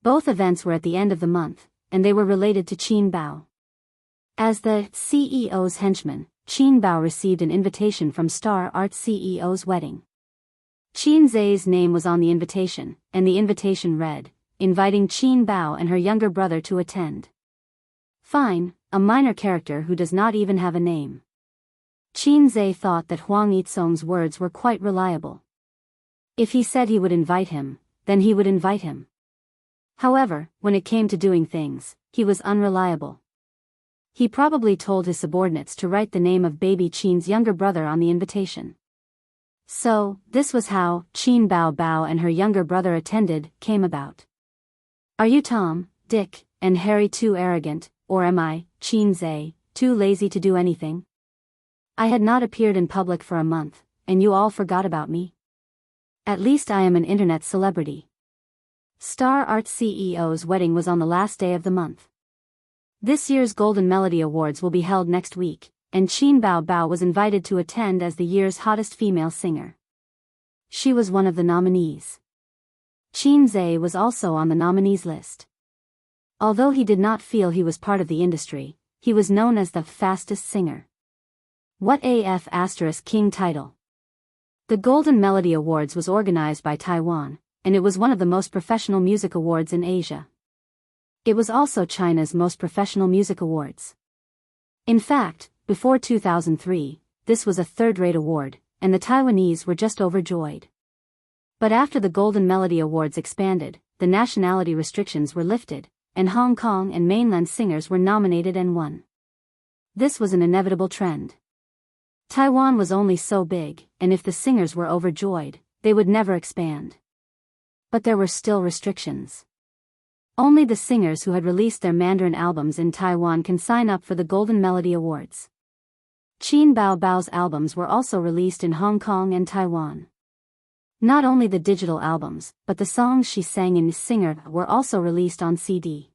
Both events were at the end of the month, and they were related to Qin Bao. As the CEO's henchman, Qin Bao received an invitation from Star Art CEO's wedding. Chin-zae's name was on the invitation, and the invitation read, inviting Qin Bao and her younger brother to attend. Fine, a minor character who does not even have a name. Chin-zae thought that Huang Yitsong's words were quite reliable. If he said he would invite him, then he would invite him. However, when it came to doing things, he was unreliable. He probably told his subordinates to write the name of baby Qin's younger brother on the invitation. So, this was how Qin Bao Bao and her younger brother attended came about. Are you Tom, Dick, and Harry too arrogant, or am I, Chin-zae, too lazy to do anything? I had not appeared in public for a month, and you all forgot about me? At least I am an internet celebrity. Star Art CEO's wedding was on the last day of the month. This year's Golden Melody Awards will be held next week, and Qin Bao Bao was invited to attend as the year's hottest female singer. She was one of the nominees. Qin Zhe was also on the nominees list. Although he did not feel he was part of the industry, he was known as the fastest singer. What AF * King title? The Golden Melody Awards was organized by Taiwan, and it was one of the most professional music awards in Asia. It was also China's most professional music awards. In fact, before 2003, this was a third-rate award, and the Taiwanese were just overjoyed. But after the Golden Melody Awards expanded, the nationality restrictions were lifted, and Hong Kong and mainland singers were nominated and won. This was an inevitable trend. Taiwan was only so big, and if the singers were overjoyed, they would never expand. But there were still restrictions. Only the singers who had released their Mandarin albums in Taiwan can sign up for the Golden Melody Awards. Qin Bao Bao's albums were also released in Hong Kong and Taiwan. Not only the digital albums, but the songs she sang in Singer were also released on CD.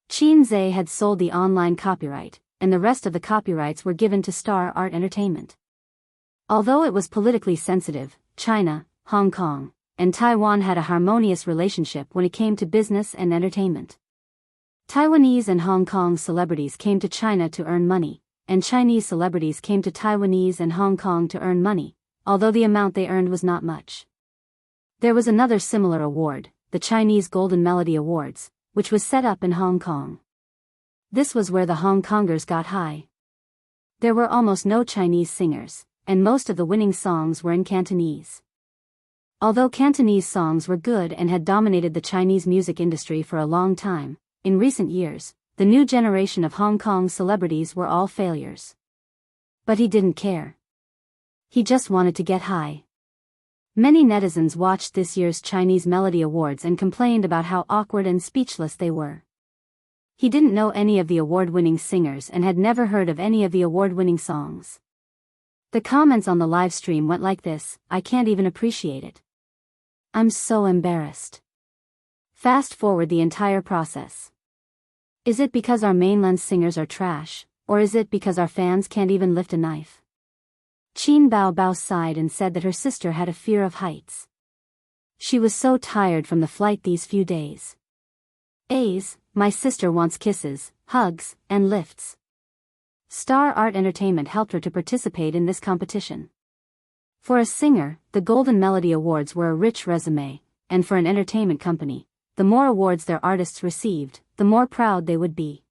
Qin Zhe had sold the online copyright, and the rest of the copyrights were given to Star Art Entertainment. Although it was politically sensitive, China, Hong Kong, and Taiwan had a harmonious relationship when it came to business and entertainment. Taiwanese and Hong Kong celebrities came to China to earn money, and Chinese celebrities came to Taiwanese and Hong Kong to earn money, although the amount they earned was not much. There was another similar award, the Chinese Golden Melody Awards, which was set up in Hong Kong. This was where the Hong Kongers got high. There were almost no Chinese singers, and most of the winning songs were in Cantonese. Although Cantonese songs were good and had dominated the Chinese music industry for a long time, in recent years, the new generation of Hong Kong celebrities were all failures. But he didn't care. He just wanted to get high. Many netizens watched this year's Chinese Melody Awards and complained about how awkward and speechless they were. He didn't know any of the award-winning singers and had never heard of any of the award-winning songs. The comments on the live stream went like this: "I can't even appreciate it. I'm so embarrassed." Fast forward the entire process. Is it because our mainland singers are trash, or is it because our fans can't even lift a knife? Qin Bao Bao sighed and said that her sister had a fear of heights. She was so tired from the flight these few days. My sister wants kisses, hugs, and lifts. Star Art Entertainment helped her to participate in this competition. For a singer, the Golden Melody Awards were a rich resume, and for an entertainment company, the more awards their artists received, the more proud they would be.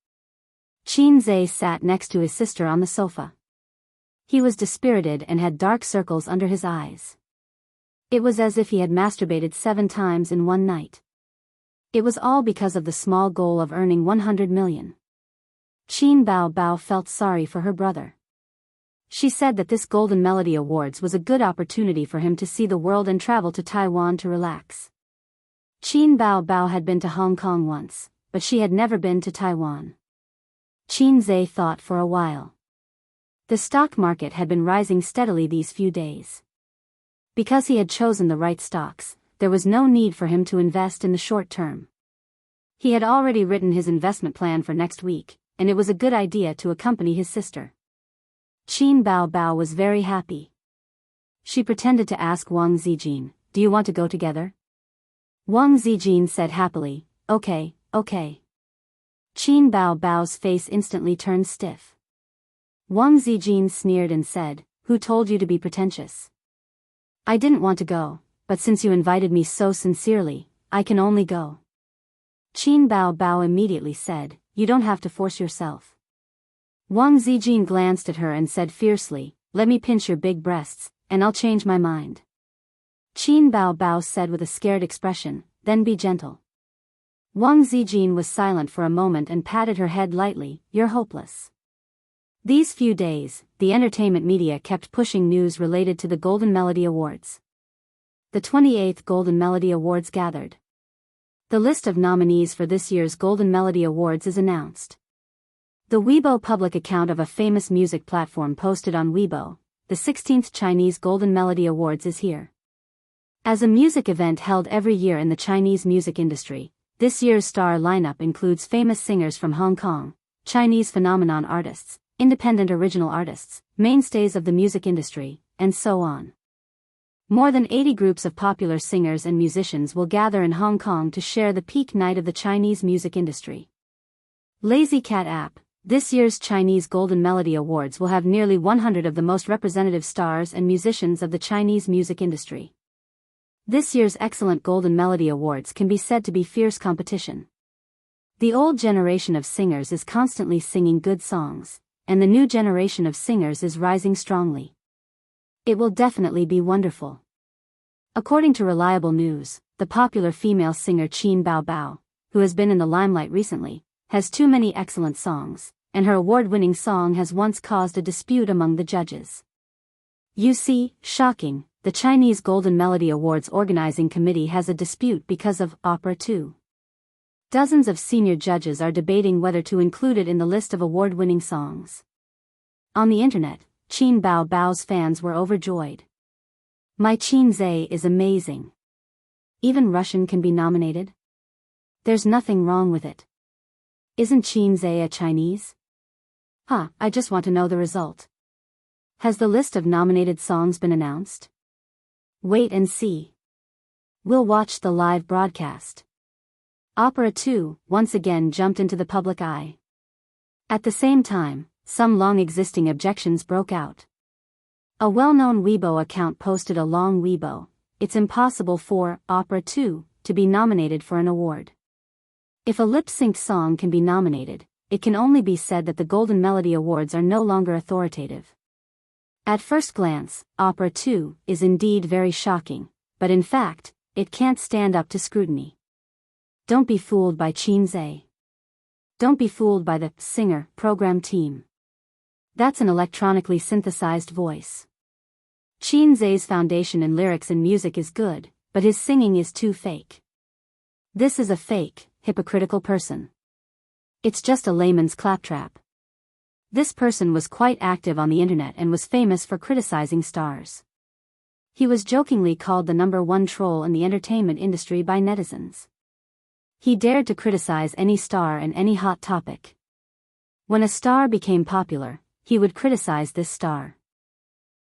Qin Zhe sat next to his sister on the sofa. He was dispirited and had dark circles under his eyes. It was as if he had masturbated 7 times in one night. It was all because of the small goal of earning 100 million. Qin Bao Bao felt sorry for her brother. She said that this Golden Melody Awards was a good opportunity for him to see the world and travel to Taiwan to relax. Qin Bao Bao had been to Hong Kong once, but she had never been to Taiwan. Qin Zhe thought for a while. The stock market had been rising steadily these few days. Because he had chosen the right stocks, there was no need for him to invest in the short term. He had already written his investment plan for next week, and it was a good idea to accompany his sister. Qin Bao Bao was very happy. She pretended to ask Wang Zijin, "Do you want to go together?" Wang Zijin said happily, Okay. Qin Bao Bao's face instantly turned stiff. Wang Zijin sneered and said, "Who told you to be pretentious? I didn't want to go, but since you invited me so sincerely, I can only go." Qin Bao Bao immediately said, "You don't have to force yourself." Wang Zijin glanced at her and said fiercely, "Let me pinch your big breasts, and I'll change my mind." Qin Bao Bao said with a scared expression, "Then be gentle." Wang Zijin was silent for a moment and patted her head lightly, "You're hopeless." These few days, the entertainment media kept pushing news related to the Golden Melody Awards. The 28th Golden Melody Awards gathered. The list of nominees for this year's Golden Melody Awards is announced. The Weibo public account of a famous music platform posted on Weibo, "The 16th Chinese Golden Melody Awards is here." As a music event held every year in the Chinese music industry, this year's star lineup includes famous singers from Hong Kong, Chinese phenomenon artists, independent original artists, mainstays of the music industry, and so on. More than 80 groups of popular singers and musicians will gather in Hong Kong to share the peak night of the Chinese music industry. Lazy Cat app. This year's Chinese Golden Melody Awards will have nearly 100 of the most representative stars and musicians of the Chinese music industry. This year's excellent Golden Melody Awards can be said to be fierce competition. The old generation of singers is constantly singing good songs, and the new generation of singers is rising strongly. It will definitely be wonderful. According to reliable news, the popular female singer Qin Bao Bao, who has been in the limelight recently, has too many excellent songs, and her award-winning song has once caused a dispute among the judges. You see, shocking, the Chinese Golden Melody Awards organizing committee has a dispute because of Opera 2. Dozens of senior judges are debating whether to include it in the list of award-winning songs. On the internet, Qin Bao Bao's fans were overjoyed. My Qin Zhe is amazing. Even Russian can be nominated? There's nothing wrong with it. Isn't Qin Zhe a Chinese? I just want to know the result. Has the list of nominated songs been announced? Wait and see. We'll watch the live broadcast. Opera 2 once again jumped into the public eye. At the same time, some long-existing objections broke out. A well-known Weibo account posted a long Weibo. It's impossible for Opera 2 to be nominated for an award. If a lip-synced song can be nominated, it can only be said that the Golden Melody Awards are no longer authoritative. At first glance, Opera 2 is indeed very shocking, but in fact, it can't stand up to scrutiny. Don't be fooled by Qin Zhe. Don't be fooled by the singer program team. That's an electronically synthesized voice. Qin Zhe's foundation in lyrics and music is good, but his singing is too fake. This is a fake, hypocritical person. It's just a layman's claptrap. This person was quite active on the internet and was famous for criticizing stars. He was jokingly called the #1 troll in the entertainment industry by netizens. He dared to criticize any star and any hot topic. When a star became popular, he would criticize this star.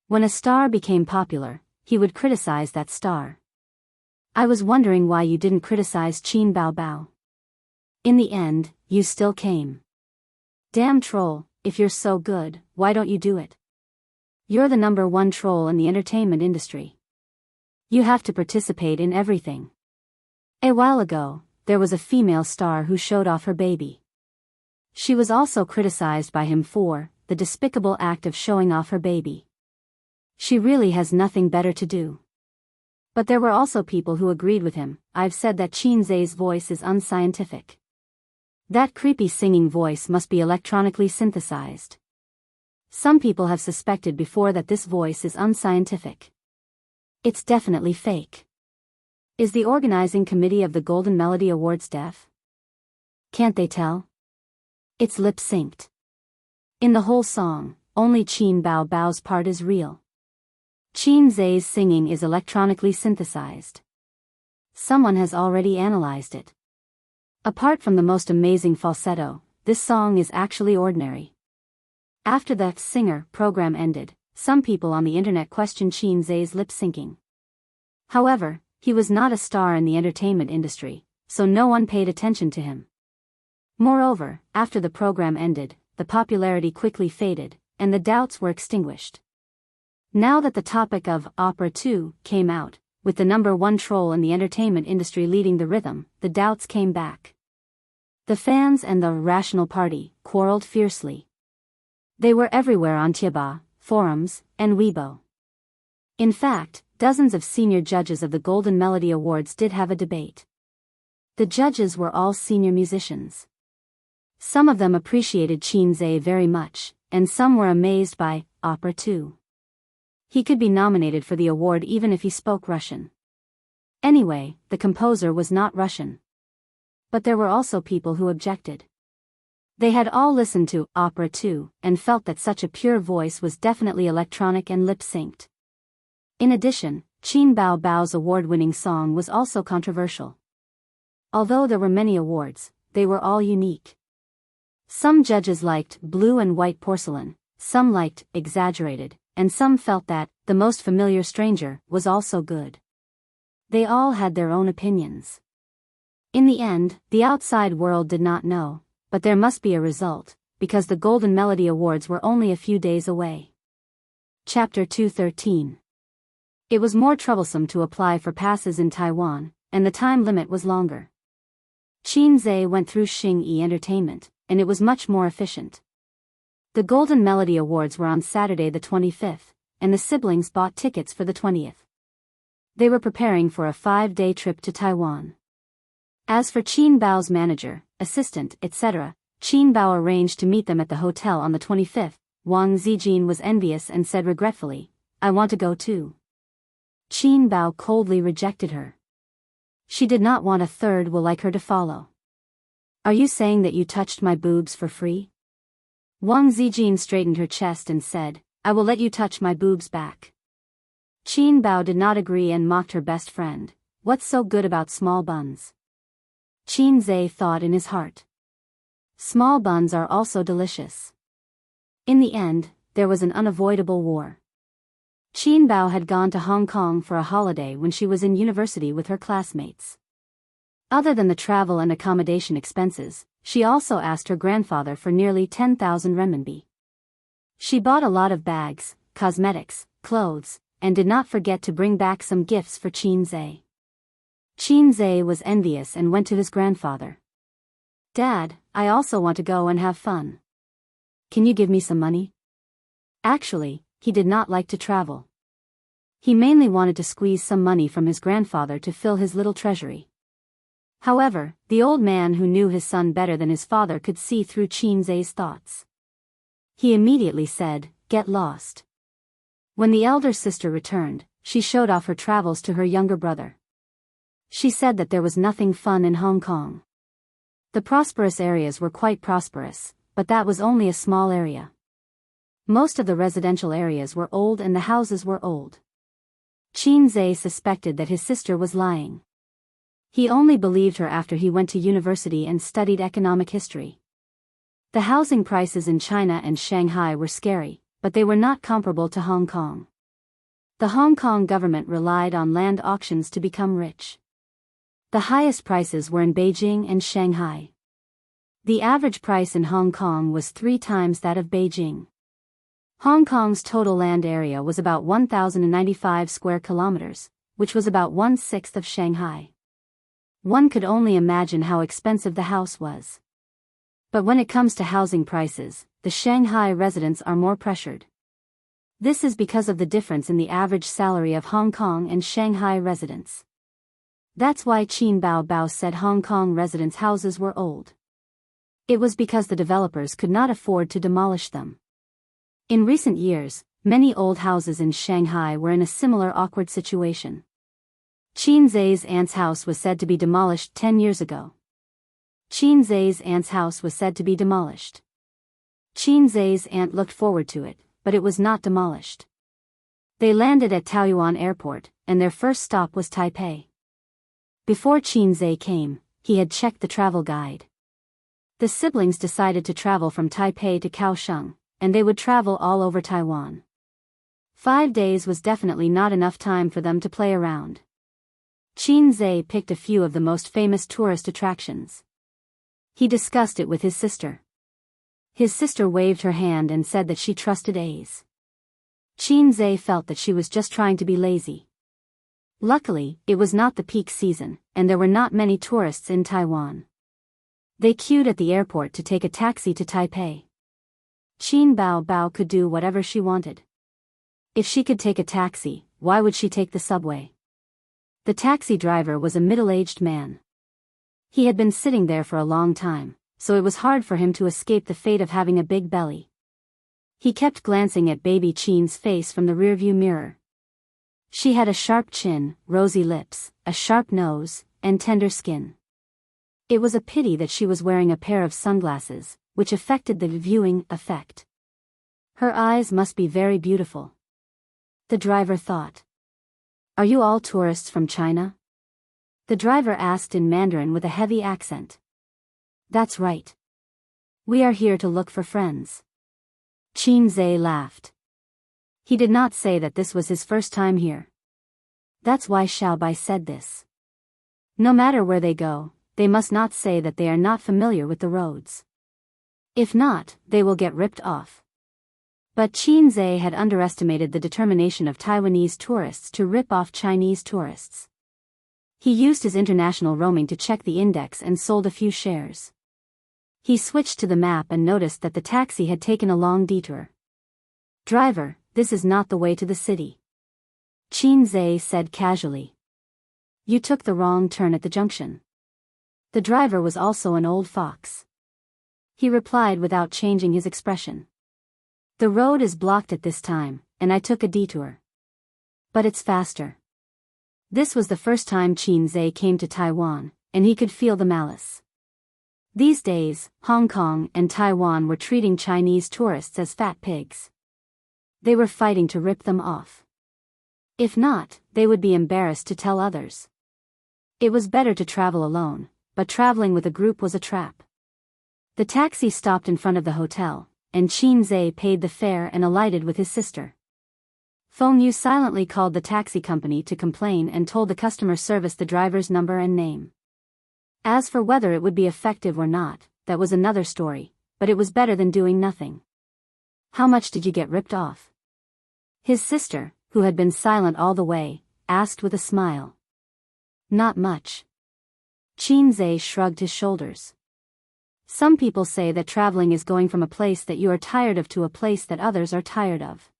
When a star became popular, he would criticize that star. I was wondering why you didn't criticize Qin Bao Bao. In the end, you still came. Damn troll, if you're so good, why don't you do it? You're the #1 troll in the entertainment industry. You have to participate in everything. A while ago, there was a female star who showed off her baby. She was also criticized by him for the despicable act of showing off her baby. She really has nothing better to do. But there were also people who agreed with him. I've said that Qin Zhe's voice is unscientific. That creepy singing voice must be electronically synthesized. Some people have suspected before that this voice is unscientific. It's definitely fake. Is the organizing committee of the Golden Melody Awards deaf? Can't they tell? It's lip-synced. In the whole song, only Qin Bao Bao's part is real. Qin Zhe's singing is electronically synthesized. Someone has already analyzed it. Apart from the most amazing falsetto, this song is actually ordinary. After the singer program ended, some people on the internet questioned Qin Zhe's lip-syncing. However, he was not a star in the entertainment industry, so no one paid attention to him. Moreover, after the program ended, the popularity quickly faded, and the doubts were extinguished. Now that the topic of Opera 2 came out, with the #1 troll in the entertainment industry leading the rhythm, the doubts came back. The fans and the Rational Party quarreled fiercely. They were everywhere on Tieba, forums, and Weibo. In fact, dozens of senior judges of the Golden Melody Awards did have a debate. The judges were all senior musicians. Some of them appreciated Qin Zhe very much, and some were amazed by Opera 2. He could be nominated for the award even if he spoke Russian. Anyway, the composer was not Russian. But there were also people who objected. They had all listened to Opera 2 and felt that such a pure voice was definitely electronic and lip-synced. In addition, Qin Bao Bao's award-winning song was also controversial. Although there were many awards, they were all unique. Some judges liked Blue and White Porcelain, some liked Exaggerated, and some felt that the most familiar stranger was also good. They all had their own opinions. In the end, the outside world did not know, but there must be a result, because the Golden Melody Awards were only a few days away. Chapter 213. It was more troublesome to apply for passes in Taiwan, and the time limit was longer. Qin went through Xing-Yi Entertainment, and it was much more efficient. The Golden Melody Awards were on Saturday the 25th, and the siblings bought tickets for the 20th. They were preparing for a 5-day trip to Taiwan. As for Qin Bao's manager, assistant, etc., Qin Bao arranged to meet them at the hotel on the 25th. Wang Zijin was envious and said regretfully, "I want to go too." Qin Bao coldly rejected her. She did not want a third will like her to follow. "Are you saying that you touched my boobs for free?" Wang Zijin straightened her chest and said, "I will let you touch my boobs back." Qin Bao did not agree and mocked her best friend. "What's so good about small buns?" Qin thought in his heart. Small buns are also delicious. In the end, there was an unavoidable war. Qin Bao had gone to Hong Kong for a holiday when she was in university with her classmates. Other than the travel and accommodation expenses, she also asked her grandfather for nearly 10,000 renminbi. She bought a lot of bags, cosmetics, clothes, and did not forget to bring back some gifts for Qin. Qin was envious and went to his grandfather. "Dad, I also want to go and have fun. Can you give me some money?" Actually, he did not like to travel. He mainly wanted to squeeze some money from his grandfather to fill his little treasury. However, the old man who knew his son better than his father could see through Qin's thoughts. He immediately said, "Get lost." When the elder sister returned, she showed off her travels to her younger brother. She said that there was nothing fun in Hong Kong. The prosperous areas were quite prosperous, but that was only a small area. Most of the residential areas were old and the houses were old. Qin suspected that his sister was lying. He only believed her after he went to university and studied economic history. The housing prices in China and Shanghai were scary, but they were not comparable to Hong Kong. The Hong Kong government relied on land auctions to become rich. The highest prices were in Beijing and Shanghai. The average price in Hong Kong was 3 times that of Beijing. Hong Kong's total land area was about 1,095 square kilometers, which was about 1/6 of Shanghai. One could only imagine how expensive the house was. But when it comes to housing prices, the Shanghai residents are more pressured. This is because of the difference in the average salary of Hong Kong and Shanghai residents. That's why Qin Bao said Hong Kong residents' houses were old. It was because the developers could not afford to demolish them. In recent years, many old houses in Shanghai were in a similar awkward situation. Qin's aunt's house was said to be demolished 10 years ago. Qin's aunt's house was said to be demolished. Qin's aunt looked forward to it, but it was not demolished. They landed at Taoyuan Airport, and their first stop was Taipei. Before Qin came, he had checked the travel guide. The siblings decided to travel from Taipei to Kaohsiung, and they would travel all over Taiwan. 5 days was definitely not enough time for them to play around. Qin picked a few of the most famous tourist attractions. He discussed it with his sister. His sister waved her hand and said that she trusted A's. Qin felt that she was just trying to be lazy. Luckily, it was not the peak season, and there were not many tourists in Taiwan. They queued at the airport to take a taxi to Taipei. Qin Bao could do whatever she wanted. If she could take a taxi, why would she take the subway? The taxi driver was a middle-aged man. He had been sitting there for a long time, so it was hard for him to escape the fate of having a big belly. He kept glancing at baby Qin's face from the rearview mirror. She had a sharp chin, rosy lips, a sharp nose, and tender skin. It was a pity that she was wearing a pair of sunglasses, which affected the viewing effect. Her eyes must be very beautiful. The driver thought. "Are you all tourists from China?" The driver asked in Mandarin with a heavy accent. "That's right. We are here to look for friends." Qin laughed. He did not say that this was his first time here. That's why Xiaobai said this. No matter where they go, they must not say that they are not familiar with the roads. If not, they will get ripped off. But Qin Zhe had underestimated the determination of Taiwanese tourists to rip off Chinese tourists. He used his international roaming to check the index and sold a few shares. He switched to the map and noticed that the taxi had taken a long detour. "Driver, this is not the way to the city," Qin Zhe said casually. "You took the wrong turn at the junction." The driver was also an old fox. He replied without changing his expression. "The road is blocked at this time, and I took a detour. But it's faster." This was the first time Qin Zhe came to Taiwan, and he could feel the malice. These days, Hong Kong and Taiwan were treating Chinese tourists as fat pigs. They were fighting to rip them off. If not, they would be embarrassed to tell others. It was better to travel alone, but traveling with a group was a trap. The taxi stopped in front of the hotel, and Qin Zhe paid the fare and alighted with his sister. Feng Yu silently called the taxi company to complain and told the customer service the driver's number and name. As for whether it would be effective or not, that was another story, but it was better than doing nothing. "How much did you get ripped off?" His sister, who had been silent all the way, asked with a smile. "Not much." Qin Zhe shrugged his shoulders. Some people say that traveling is going from a place that you are tired of to a place that others are tired of.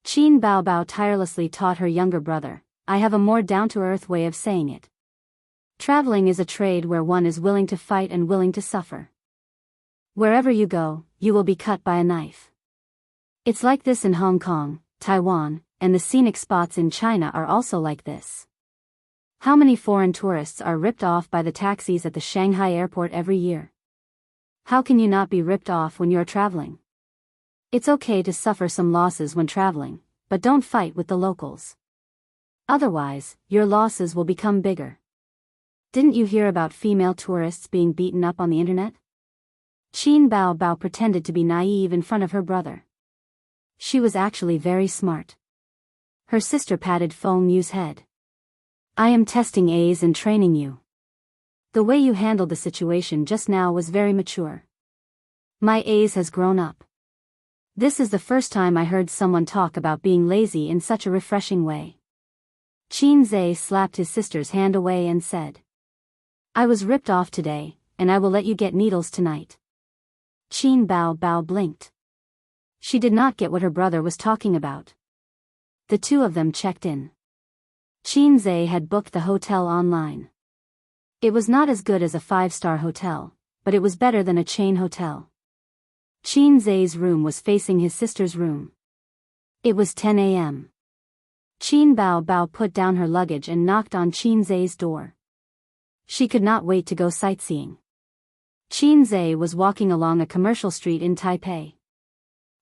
Qin Baobao tirelessly taught her younger brother, "I have a more down-to-earth way of saying it. Traveling is a trade where one is willing to fight and willing to suffer. Wherever you go, you will be cut by a knife. It's like this in Hong Kong, Taiwan, and the scenic spots in China are also like this. How many foreign tourists are ripped off by the taxis at the Shanghai airport every year? How can you not be ripped off when you are traveling? It's okay to suffer some losses when traveling, but don't fight with the locals. Otherwise, your losses will become bigger." "Didn't you hear about female tourists being beaten up on the internet?" Qin Baobao pretended to be naive in front of her brother. She was actually very smart. Her sister patted Feng Yu's head. "I am testing A's and training you. The way you handled the situation just now was very mature. My A's has grown up." This is the first time I heard someone talk about being lazy in such a refreshing way. Qin Zhe slapped his sister's hand away and said, "I was ripped off today, and I will let you get needles tonight." Qin Baobao blinked. She did not get what her brother was talking about. The two of them checked in. Qin Zhe had booked the hotel online. It was not as good as a 5-star hotel, but it was better than a chain hotel. Qin Zhe's room was facing his sister's room. It was 10 a.m. Qin Baobao put down her luggage and knocked on Qin Zhe's door. She could not wait to go sightseeing. Qin Zhe was walking along a commercial street in Taipei.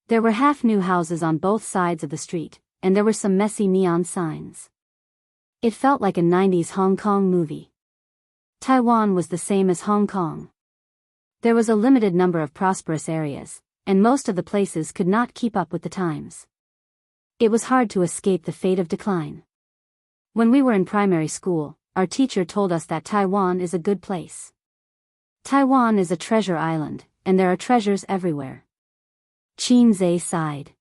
There were half-new houses on both sides of the street, and there were some messy neon signs. It felt like a 90s Hong Kong movie. Taiwan was the same as Hong Kong. There was a limited number of prosperous areas, and most of the places could not keep up with the times. It was hard to escape the fate of decline. When we were in primary school, our teacher told us that Taiwan is a good place. Taiwan is a treasure island, and there are treasures everywhere. Qin Zhe sighed.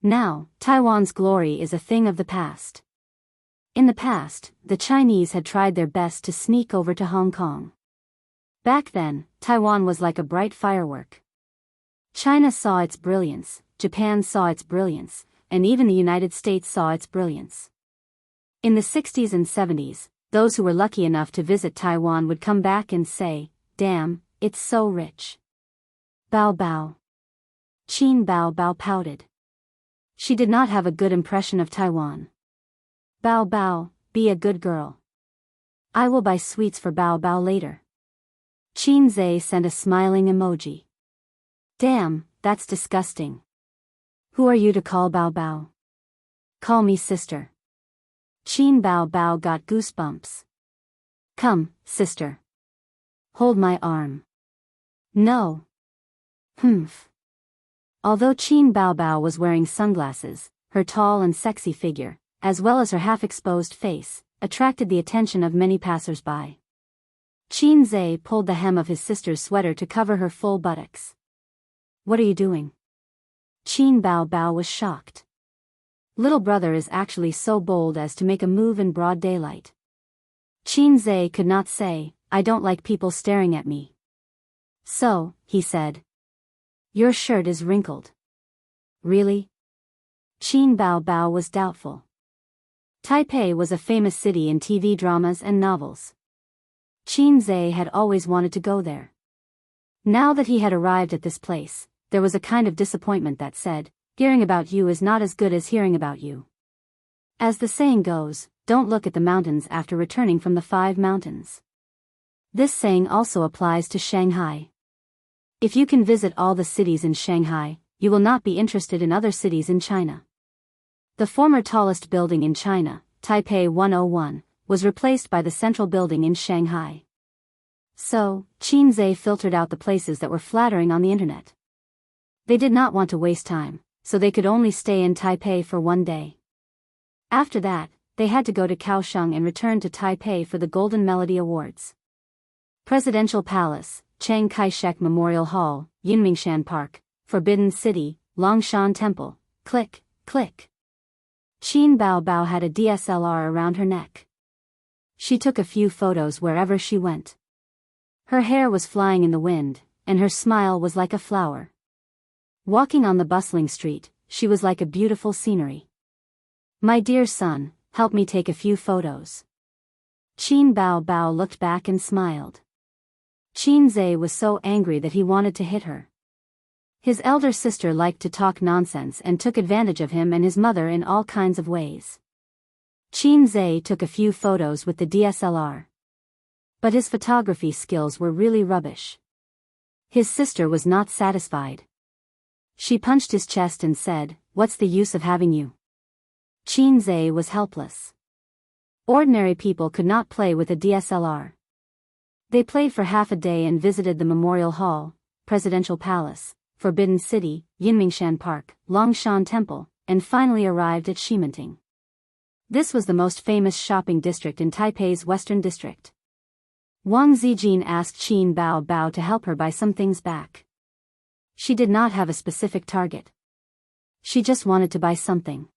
Now, Taiwan's glory is a thing of the past. In the past, the Chinese had tried their best to sneak over to Hong Kong. Back then, Taiwan was like a bright firework. China saw its brilliance, Japan saw its brilliance, and even the United States saw its brilliance. In the 60s and 70s, those who were lucky enough to visit Taiwan would come back and say, "Damn, it's so rich." Bao Bao. Qin Baobao pouted. She did not have a good impression of Taiwan. "Bao Bao, be a good girl. I will buy sweets for Bao Bao later." Qin Zhe sent a smiling emoji. "Damn, that's disgusting. Who are you to call Bao Bao? Call me sister." Qin Baobao got goosebumps. "Come, sister. Hold my arm." "No." Humph. Although Qin Baobao was wearing sunglasses, her tall and sexy figure, as well as her half-exposed face, attracted the attention of many passers-by. Qin Zhe pulled the hem of his sister's sweater to cover her full buttocks. "What are you doing?" Qin Bao Bao was shocked. Little brother is actually so bold as to make a move in broad daylight. Qin Zhe could not say, "I don't like people staring at me." "So," he said. "Your shirt is wrinkled." "Really?" Qin Bao Bao was doubtful. Taipei was a famous city in TV dramas and novels. Qin Zhe had always wanted to go there. Now that he had arrived at this place, there was a kind of disappointment that said, "Hearing about you is not as good as hearing about you." As the saying goes, don't look at the mountains after returning from the 5 mountains. This saying also applies to Shanghai. If you can visit all the cities in Shanghai, you will not be interested in other cities in China. The former tallest building in China, Taipei 101, was replaced by the central building in Shanghai. So, Qin Zhe filtered out the places that were flattering on the internet. They did not want to waste time, so they could only stay in Taipei for 1 day. After that, they had to go to Kaohsiung and return to Taipei for the Golden Melody Awards. Presidential Palace, Chiang Kai-shek Memorial Hall, Yunmingshan Park, Forbidden City, Longshan Temple, click, click. Qin Bao Bao had a DSLR around her neck. She took a few photos wherever she went. Her hair was flying in the wind, and her smile was like a flower. Walking on the bustling street, she was like a beautiful scenery. "My dear son, help me take a few photos." Qin Bao Bao looked back and smiled. Qin Zhe was so angry that he wanted to hit her. His elder sister liked to talk nonsense and took advantage of him and his mother in all kinds of ways. Qin Zhe took a few photos with the DSLR. But his photography skills were really rubbish. His sister was not satisfied. She punched his chest and said, "What's the use of having you?" Qin Zhe was helpless. Ordinary people could not play with a DSLR. They played for half a day and visited the Memorial Hall, Presidential Palace, Forbidden City, Yunmingshan Park, Longshan Temple, and finally arrived at Ximenting. This was the most famous shopping district in Taipei's Western District. Wang Zijin asked Qin Bao Bao to help her buy some things back. She did not have a specific target. She just wanted to buy something.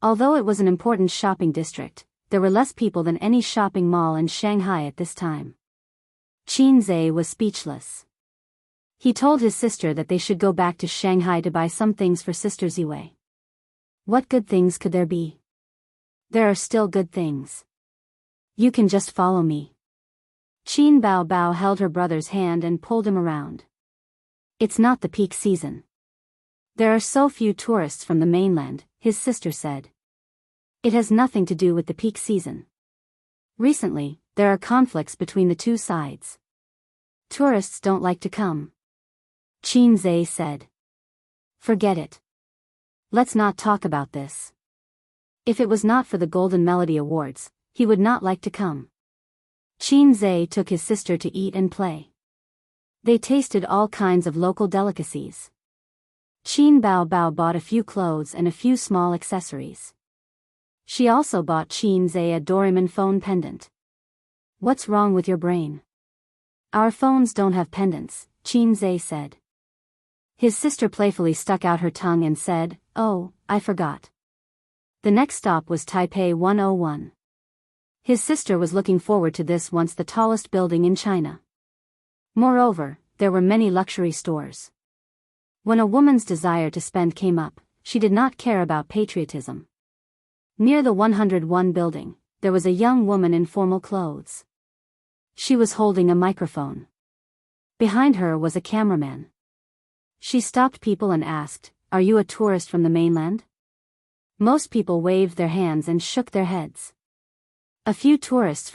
Although it was an important shopping district, there were less people than any shopping mall in Shanghai at this time. Qin Zhe was speechless. He told his sister that they should go back to Shanghai to buy some things for Sister Ziwei. What good things could there be? There are still good things. You can just follow me. Qin Bao Bao held her brother's hand and pulled him around. It's not the peak season. There are so few tourists from the mainland, his sister said. It has nothing to do with the peak season. Recently, there are conflicts between the two sides. Tourists don't like to come. Qin Zhe said. Forget it. Let's not talk about this. If it was not for the Golden Melody Awards, he would not like to come. Qin Zhe took his sister to eat and play. They tasted all kinds of local delicacies. Qin Bao Bao bought a few clothes and a few small accessories. She also bought Qin Zhe a Doraemon phone pendant. What's wrong with your brain? Our phones don't have pendants, Qin Zhe said. His sister playfully stuck out her tongue and said, "Oh, I forgot." The next stop was Taipei 101. His sister was looking forward to this, once the tallest building in China. Moreover, there were many luxury stores. When a woman's desire to spend came up, she did not care about patriotism. Near the 101 building, there was a young woman in formal clothes. She was holding a microphone. Behind her was a cameraman. She stopped people and asked, "Are you a tourist from the mainland?" Most people waved their hands and shook their heads. A few tourists